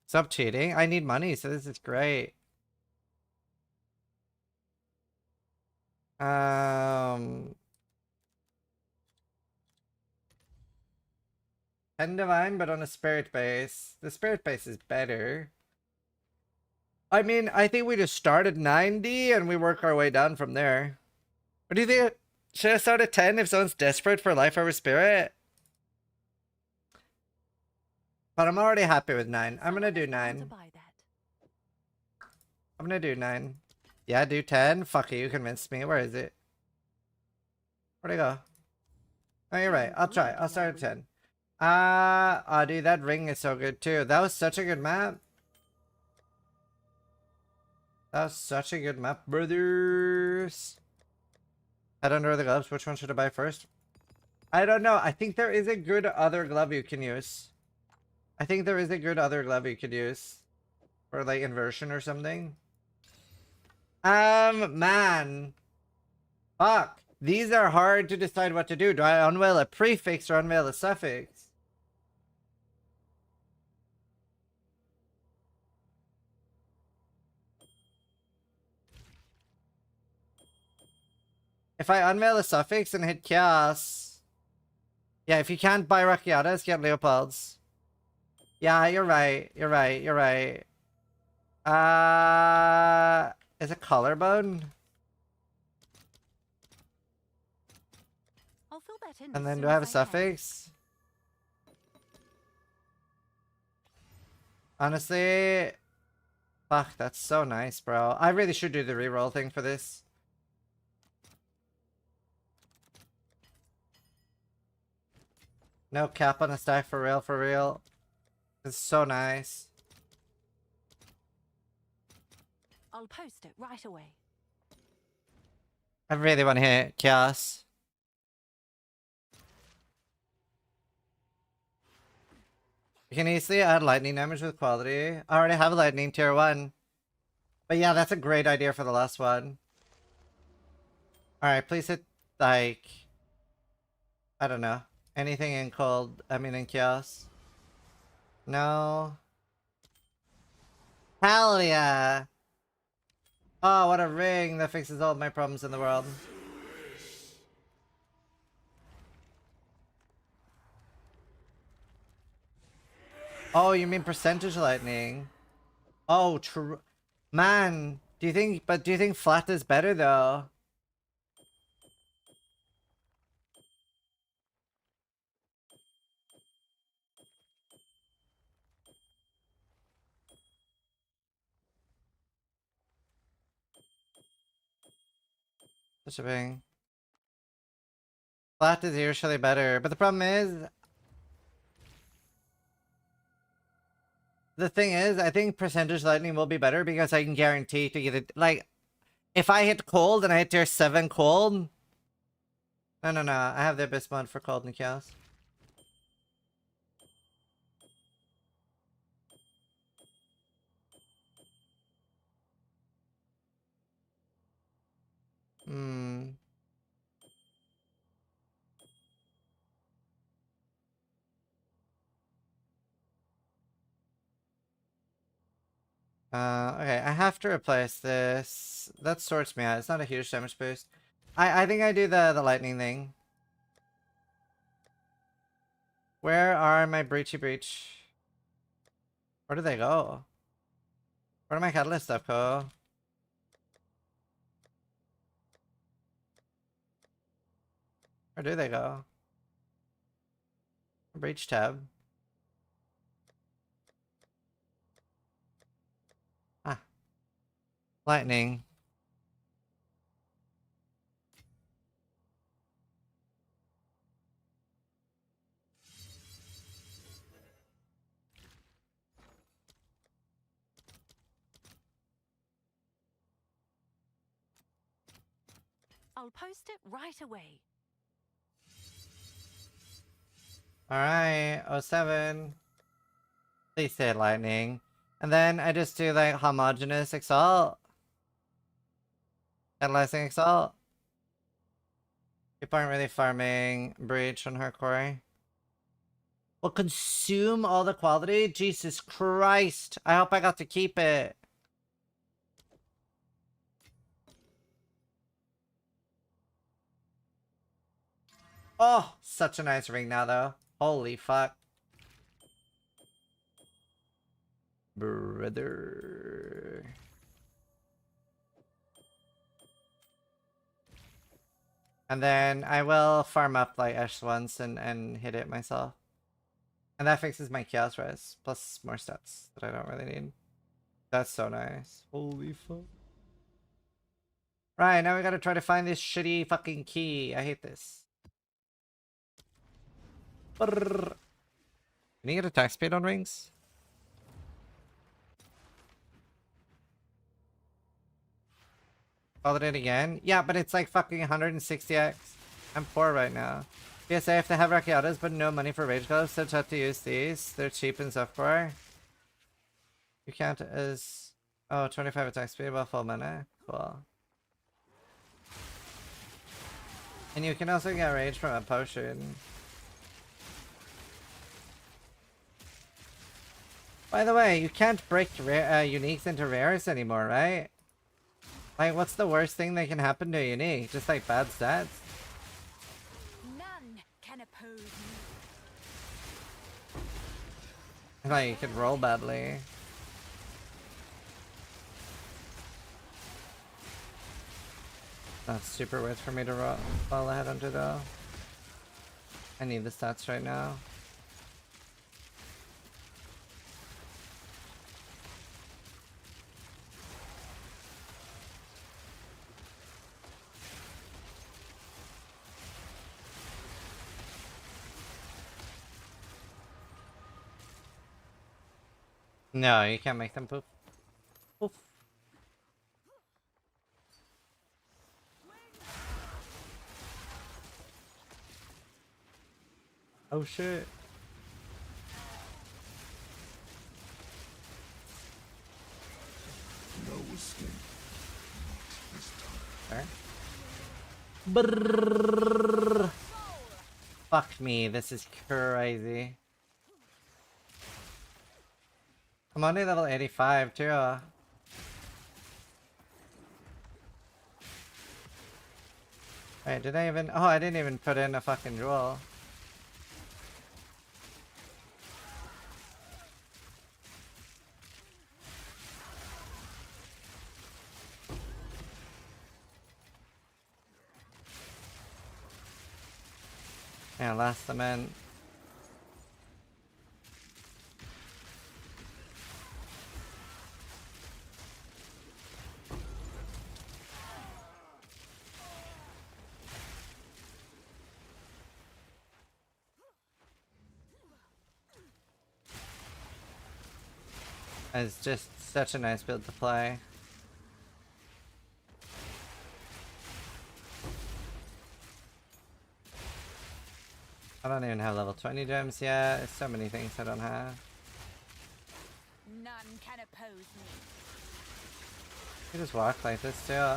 Stop cheating. I need money, so this is great. Pen Divine, but on a spirit base. The spirit base is better. I mean, I think we just start at 90 and we work our way down from there. What do you think? Should I start at 10 if someone's desperate for life over spirit? But I'm already happy with 9. I'm gonna do 9. I'm gonna do 9. Yeah, do 10. Fuck it, you convinced me. Where is it? Where'd I go? Oh, you're right. I'll try. I'll start at 10. Oh, dude, that ring is so good too. That was such a good map. That was such a good map, brothers. Head under the gloves. Which one should I buy first? I don't know. I think there is a good other glove you can use. I think there is a good other glove you could use. For like inversion or something. Man. Fuck. These are hard to decide what to do. Do I unveil a prefix or unveil a suffix? If I unveil a suffix and hit chaos. Yeah, if you can't buy Rakiatas, get Leopolds. Yeah, you're right. You're right. You're right. Is it collarbone? I'll fill that in. And then do I have a suffix? Honestly, fuck, that's so nice, bro. I really should do the reroll thing for this. No cap on a stack for real, for real. It's so nice. I'll post it right away. I really want to hit chaos. You can easily add lightning damage with quality. I already have lightning tier 1. But yeah, that's a great idea for the last one. Alright, please hit, like... I don't know. Anything in cold, I mean in chaos. No. Hell yeah! Oh, what a ring that fixes all of my problems in the world. Oh, you mean percentage lightning? Oh, true. Man, do you think flat is better though? Shipping. Flat is usually better, but the problem is... The thing is, I think percentage lightning will be better because I can guarantee to get it... Like, if I hit cold and I hit tier 7 cold... No. I have the abyss mod for cold and chaos. Okay, I have to replace this. That sorts me out. It's not a huge damage boost. I think I do the lightning thing. Where are my breach? Where do they go? Where do my catalyst stuff go? Where do they go? Breach tab. Ah. Lightning. I'll post it right away. Alright, 07. Please say lightning. And then I just do like homogeneous exalt. Finalizing Exalt. People aren't really farming Breach on her quarry. Will consume all the quality? Jesus Christ. I hope I got to keep it. Oh, such a nice ring now, though. Holy fuck. Brother. And then I will farm up like Ash once and hit it myself. And that fixes my chaos res, plus more stats that I don't really need. That's so nice. Holy fuck. Right, now we gotta try to find this shitty fucking key. I hate this. Brrr. Can you get attack speed on rings? Called it again? Yeah, but it's like fucking 160x. I'm poor right now. PSA, if they have Rakiatas but no money for Rage Gloves, so tough to use these. They're cheap in software. You count as... Oh, 25 attack speed while full mana. Cool. And you can also get Rage from a potion. By the way, you can't break uniques into rares anymore, right? Like, what's the worst thing that can happen to a unique? Just like bad stats? None can oppose me. Like, you could roll badly. That's super weird for me to fall ahead onto though. I need the stats right now. No, you can't make them poop. Poof. Oh shit. No escape. There. Brrrr. Fuck me, this is crazy. I'm only level 85 too. Wait, did I even... Oh, I didn't even put in a fucking jewel. Yeah, last cement. It's just such a nice build to play. I don't even have level 20 gems yet. There's so many things I don't have. None can oppose me. You just walk like this too.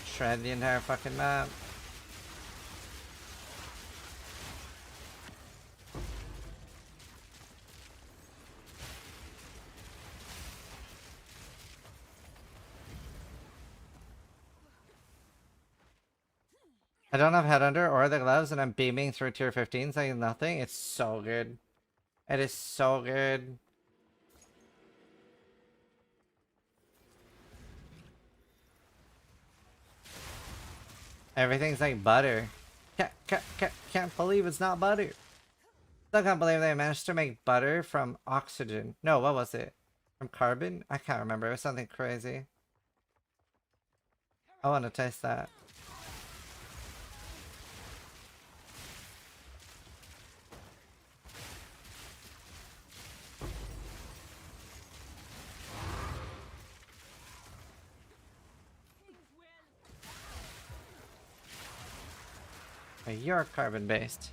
Shred the entire fucking map. I don't have Headhunter or the gloves and I'm beaming through tier 15s like nothing. It's so good. It is so good. Everything's like butter. Can't believe it's not butter. Still can't believe they managed to make butter from oxygen. No, what was it? From carbon? I can't remember. It was something crazy. I want to taste that. You're carbon based.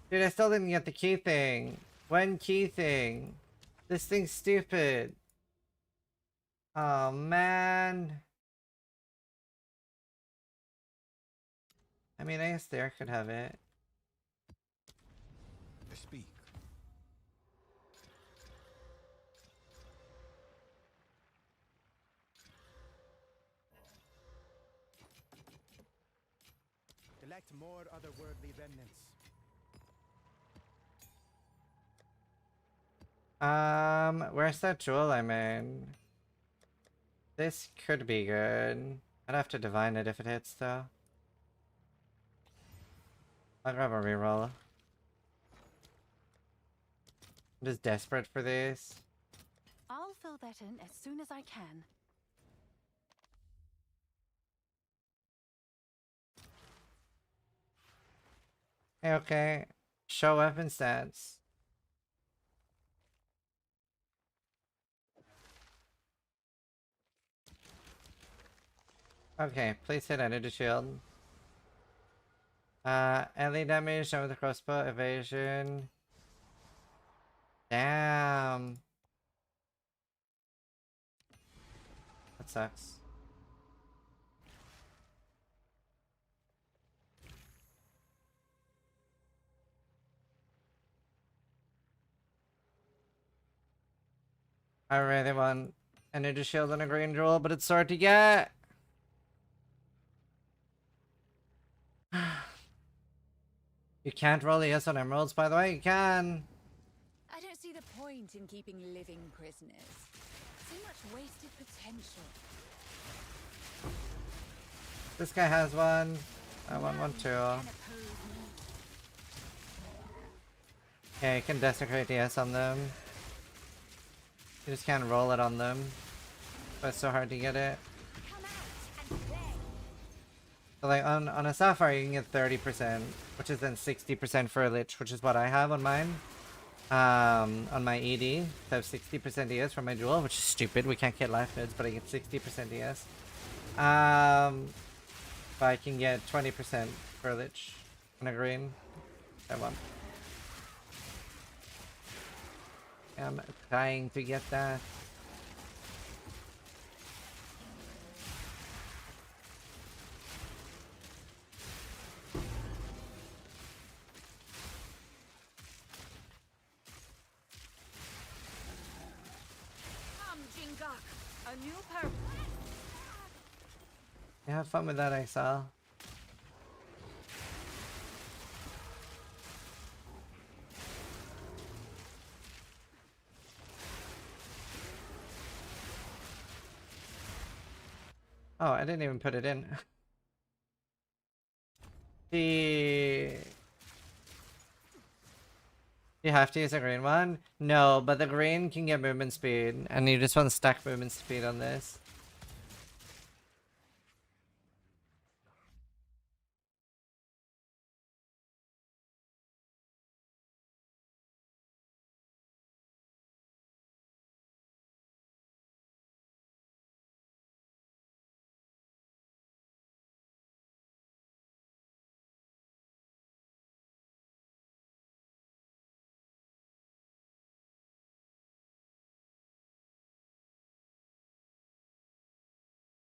Dude, I still didn't get the key thing. One key thing. This thing's stupid. Oh man. I mean, I guess there could have it. Speak. Collect more otherworldly remnants. Where's that jewel I made? This could be good. I'd have to divine it if it hits though. I'll grab a reroll. I'm just desperate for this. I'll fill that in as soon as I can. Okay. Show weapon stats. Okay, please hit energy shield. Melee damage done with the crossbow, evasion. Damn. That sucks. I really want energy shield and a green jewel, but it's hard to get. You can't roll ES on emeralds, by the way. You can. I don't see the point in keeping living prisoners. So much wasted potential. This guy has one. I want one too. Yeah, you can desecrate ES on them. You just can't roll it on them. But it's so hard to get it. So like on a Sapphire you can get 30%, which is then 60% for a Lich, which is what I have on mine. On my ED, I have 60% ES for my jewel, which is stupid. We can't get life nodes, but I get 60% ES. But I can get 20% for a Lich on a green. I want. I'm trying to get that. A new purpose. Yeah, have fun with that, Exile. Oh, I didn't even put it in. You have to use a green one? No, but the green can get movement speed, and you just want to stack movement speed on this.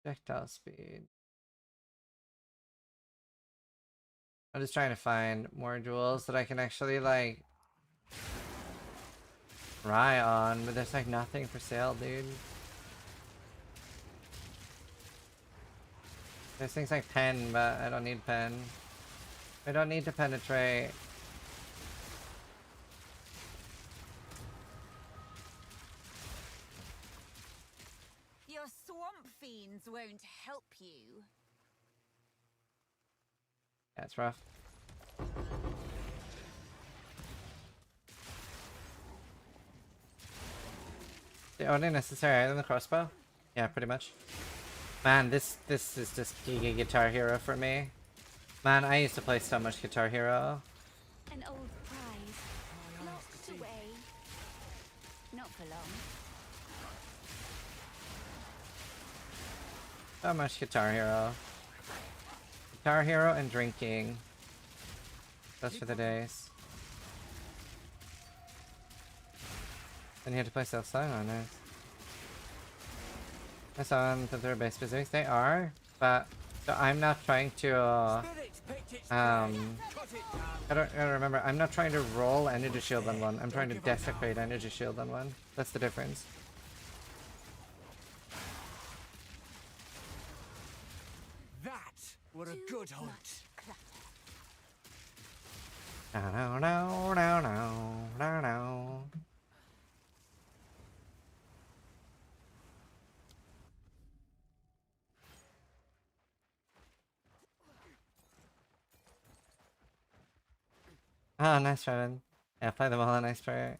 Projectile speed. I'm just trying to find more jewels that I can actually, like, try on, but there's, like, nothing for sale, dude. There's things like pen, but I don't need pen. I don't need to penetrate. Your swamp fiends won't help you. Yeah, it's rough. The only necessary item, the crossbow? Yeah, pretty much. Man, this is just Giga Guitar Hero for me. Man, I used to play so much Guitar Hero. An old prize, locked away. Not for long. So much Guitar Hero. Guitar Hero and drinking. Those for the days. Then you had to play Stealth Song on it. I saw on the third base specifics. They are, but so I'm not trying to. I don't remember. I'm not trying to roll energy shield on one. I'm trying to desecrate energy shield on one. That's the difference. That were a good hunt. No, no, no, no, no, no. Oh, nice Revan. Yeah, play them all on expert.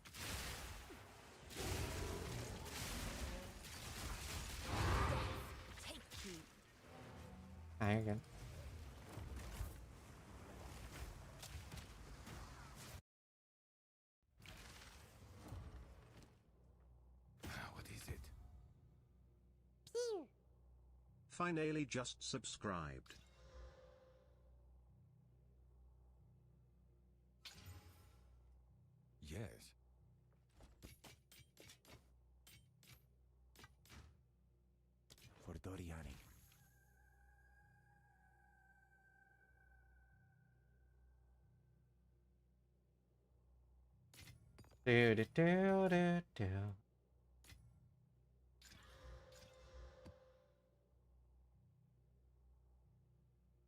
Ah, you're good. What is it? Finally just subscribed. Yes. For Doriani. Do do do do do.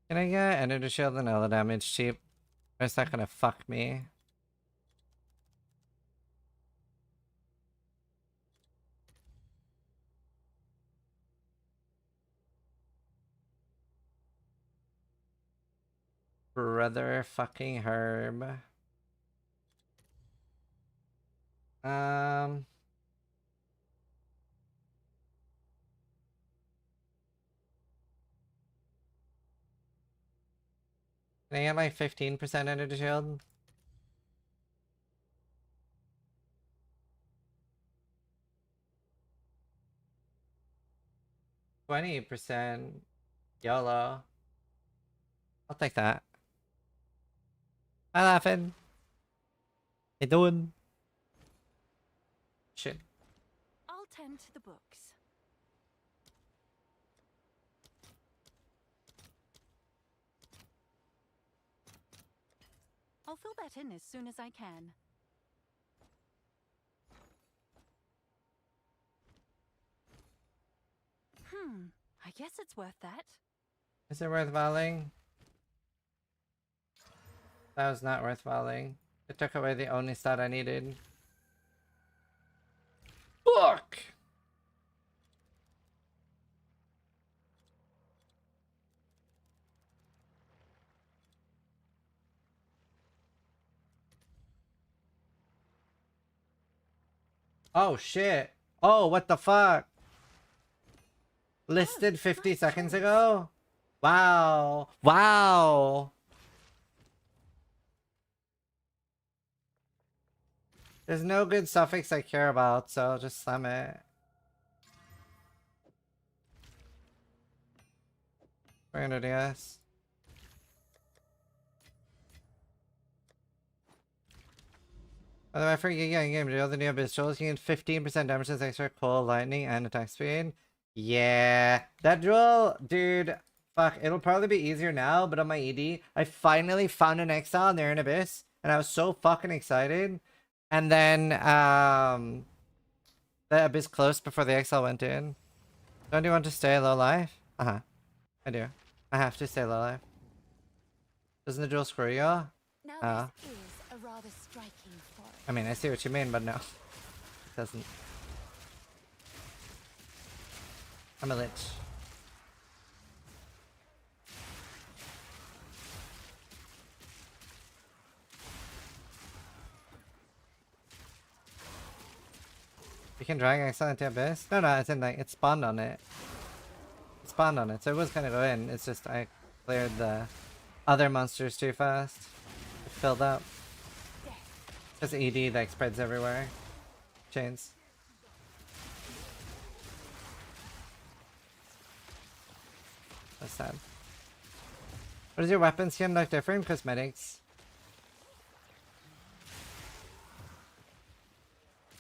Can I get energy shield and other damage cheap? Or is that gonna fuck me? Brother fucking Herb. Can I get like 15% energy shield? %. YOLO. I'll take that. Hi, laughing. Hey, doing? Shit. I'll tend to the books. I'll fill that in as soon as I can. I guess it's worth that. Is it worth volleying? That was not worth volleying. It took away the only stat I needed. Fuck! Oh shit! Oh, what the fuck? Listed 50 seconds ago? Wow! Wow! There's no good suffix I care about, so I'll just slam it. $300 DS. By the way, for Giga in game, do all the new abyss trolls can get 15% damage as extra cold, lightning, and attack speed. Yeah, that drill, dude. Fuck, it'll probably be easier now, but on my ED, I finally found an exile and they're in abyss, and I was so fucking excited. And then, the abyss closed before the exile went in. Don't you want to stay low life? Uh-huh. I do. I have to stay low life. Doesn't the drill screw you? Now this is a rather striking forest. I mean, I see what you mean, but no. It doesn't. I'm a lich. You can drag exile into abyss? No, no, it's in like, it spawned on it. It spawned on it, so it was gonna go in. It's just I cleared the other monsters too fast. It filled up. Because ED like spreads everywhere. Chains. That's sad. What does your weapon skin look different? Cosmetics.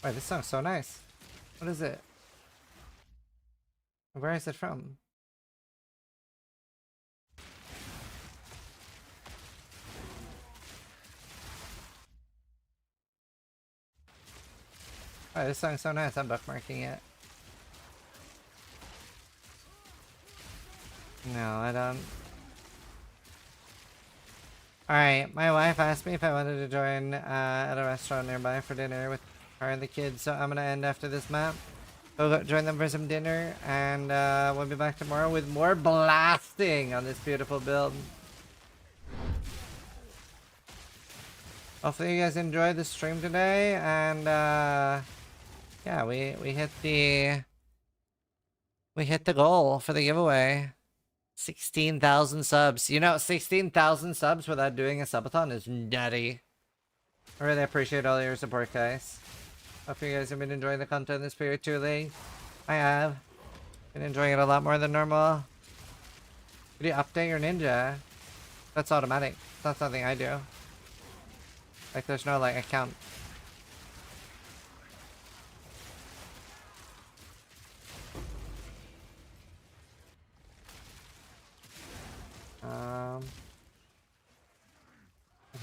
Wait, this song's so nice. What is it? Where is it from? Oh, this song's so nice. I'm bookmarking it. No, I don't. Alright, my wife asked me if I wanted to join at a restaurant nearby for dinner with her and the kids, so I'm gonna end after this map. Go join them for some dinner, and we'll be back tomorrow with more blasting on this beautiful build. Hopefully you guys enjoyed the stream today, and yeah, we hit the goal for the giveaway. 16,000 subs. You know, 16,000 subs without doing a subathon is nutty. I really appreciate all your support, guys. Hope you guys have been enjoying the content this period truly. I have. Been enjoying it a lot more than normal. Could you update your ninja? That's automatic. That's something I do. Like, there's no, like, account.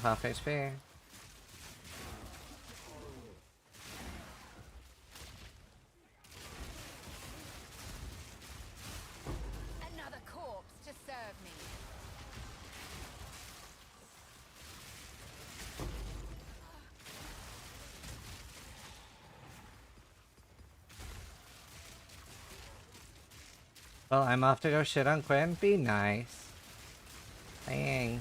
Half HP. Another corpse to serve me. Well, I'm off to go shit on Quinn. Be nice. Dang.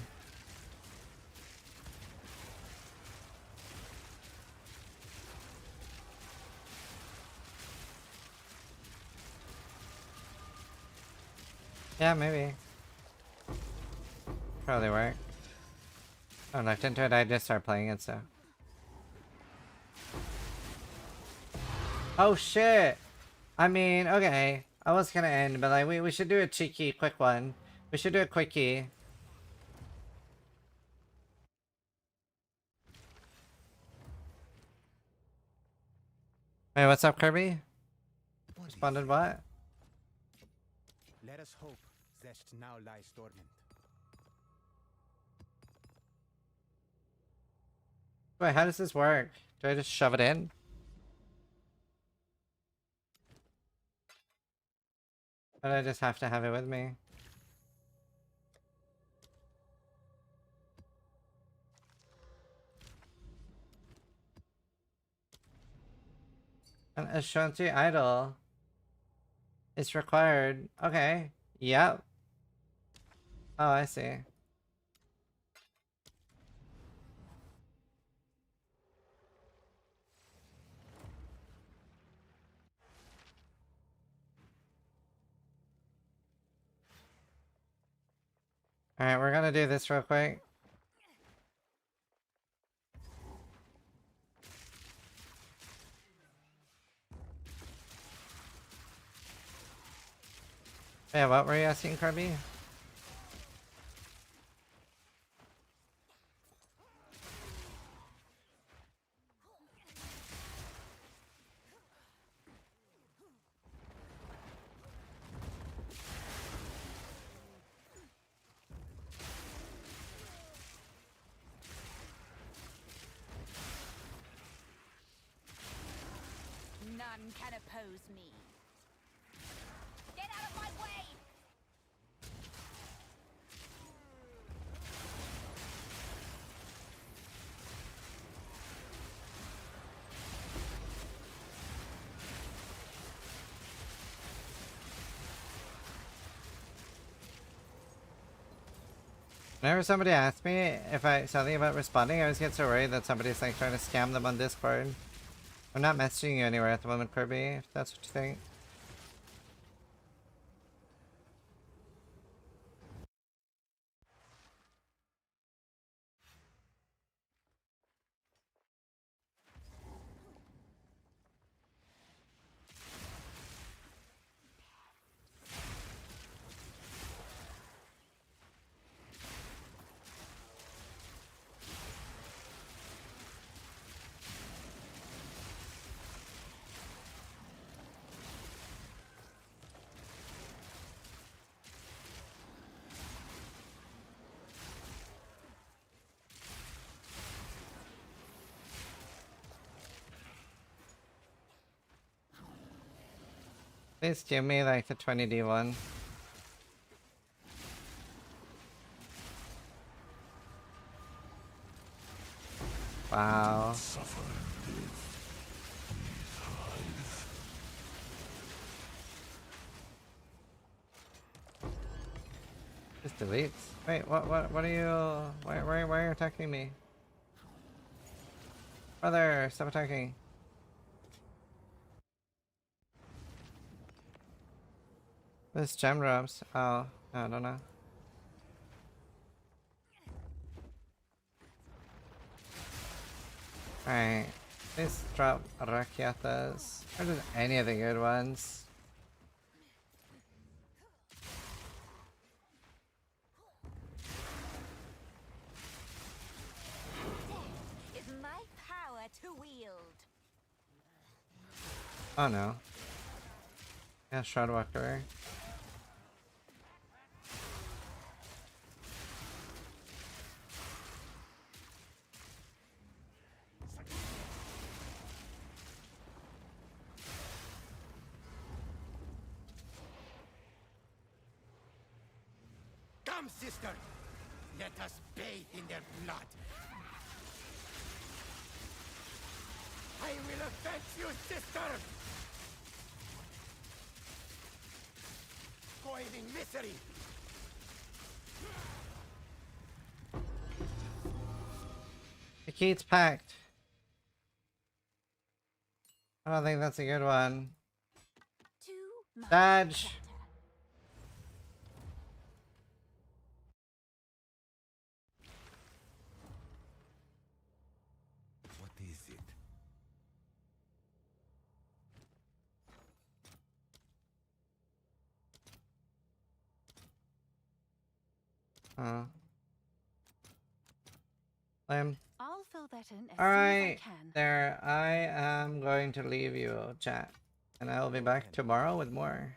Yeah, maybe. Probably work. I looked into it, I just started playing it, so. Oh shit! I mean, okay. I was gonna end, but like, we should do a cheeky, quick one. We should do a quickie. Hey, what's up, Kirby? Responded what? Let us hope Zest now lies dormant. Wait, how does this work? Do I just shove it in? Or do I just have to have it with me? An Ashanti idol is required. Okay. Yep. Oh, I see. Alright, we're gonna do this real quick. Yeah, what were you asking, Kirby? None can oppose me. Get out of my way! Whenever somebody asks me if something about responding, I always get so worried that somebody's like trying to scam them on Discord. I'm not messaging you anywhere at the moment, Kirby, if that's what you think. Please give me like the 20D one. Wow. Just deletes. Wait, what are you? Why are you attacking me? Brother, stop attacking. This gem drops. Oh, I don't know. Alright. Please drop Rakiatas. Or just any of the good ones. Is my power to wield. Oh no. Yeah, Shroudwalker. Come, sister! Let us bathe in their blood! I will avenge you, sister! Coiling misery! The key's packed. I don't think that's a good one. Dodge. What is it? Lamb. I'll fill that in as Alright, soon as I can. there. I am going to leave you, chat. And I will be back tomorrow with more.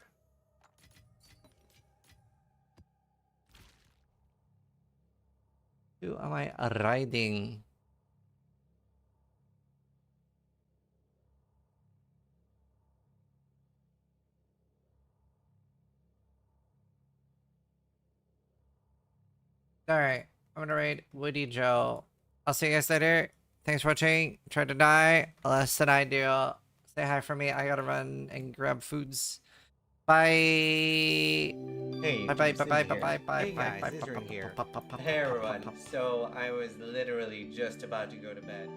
Who am I riding? Alright, I'm gonna raid Woody Joe. I'll see you guys later. Thanks for watching. Try to die less than I do. Say hi for me. I gotta run and grab foods. Bye. Hey, Bye. Hey guys, Israel here. Hey everyone. So I was literally just about to go to bed.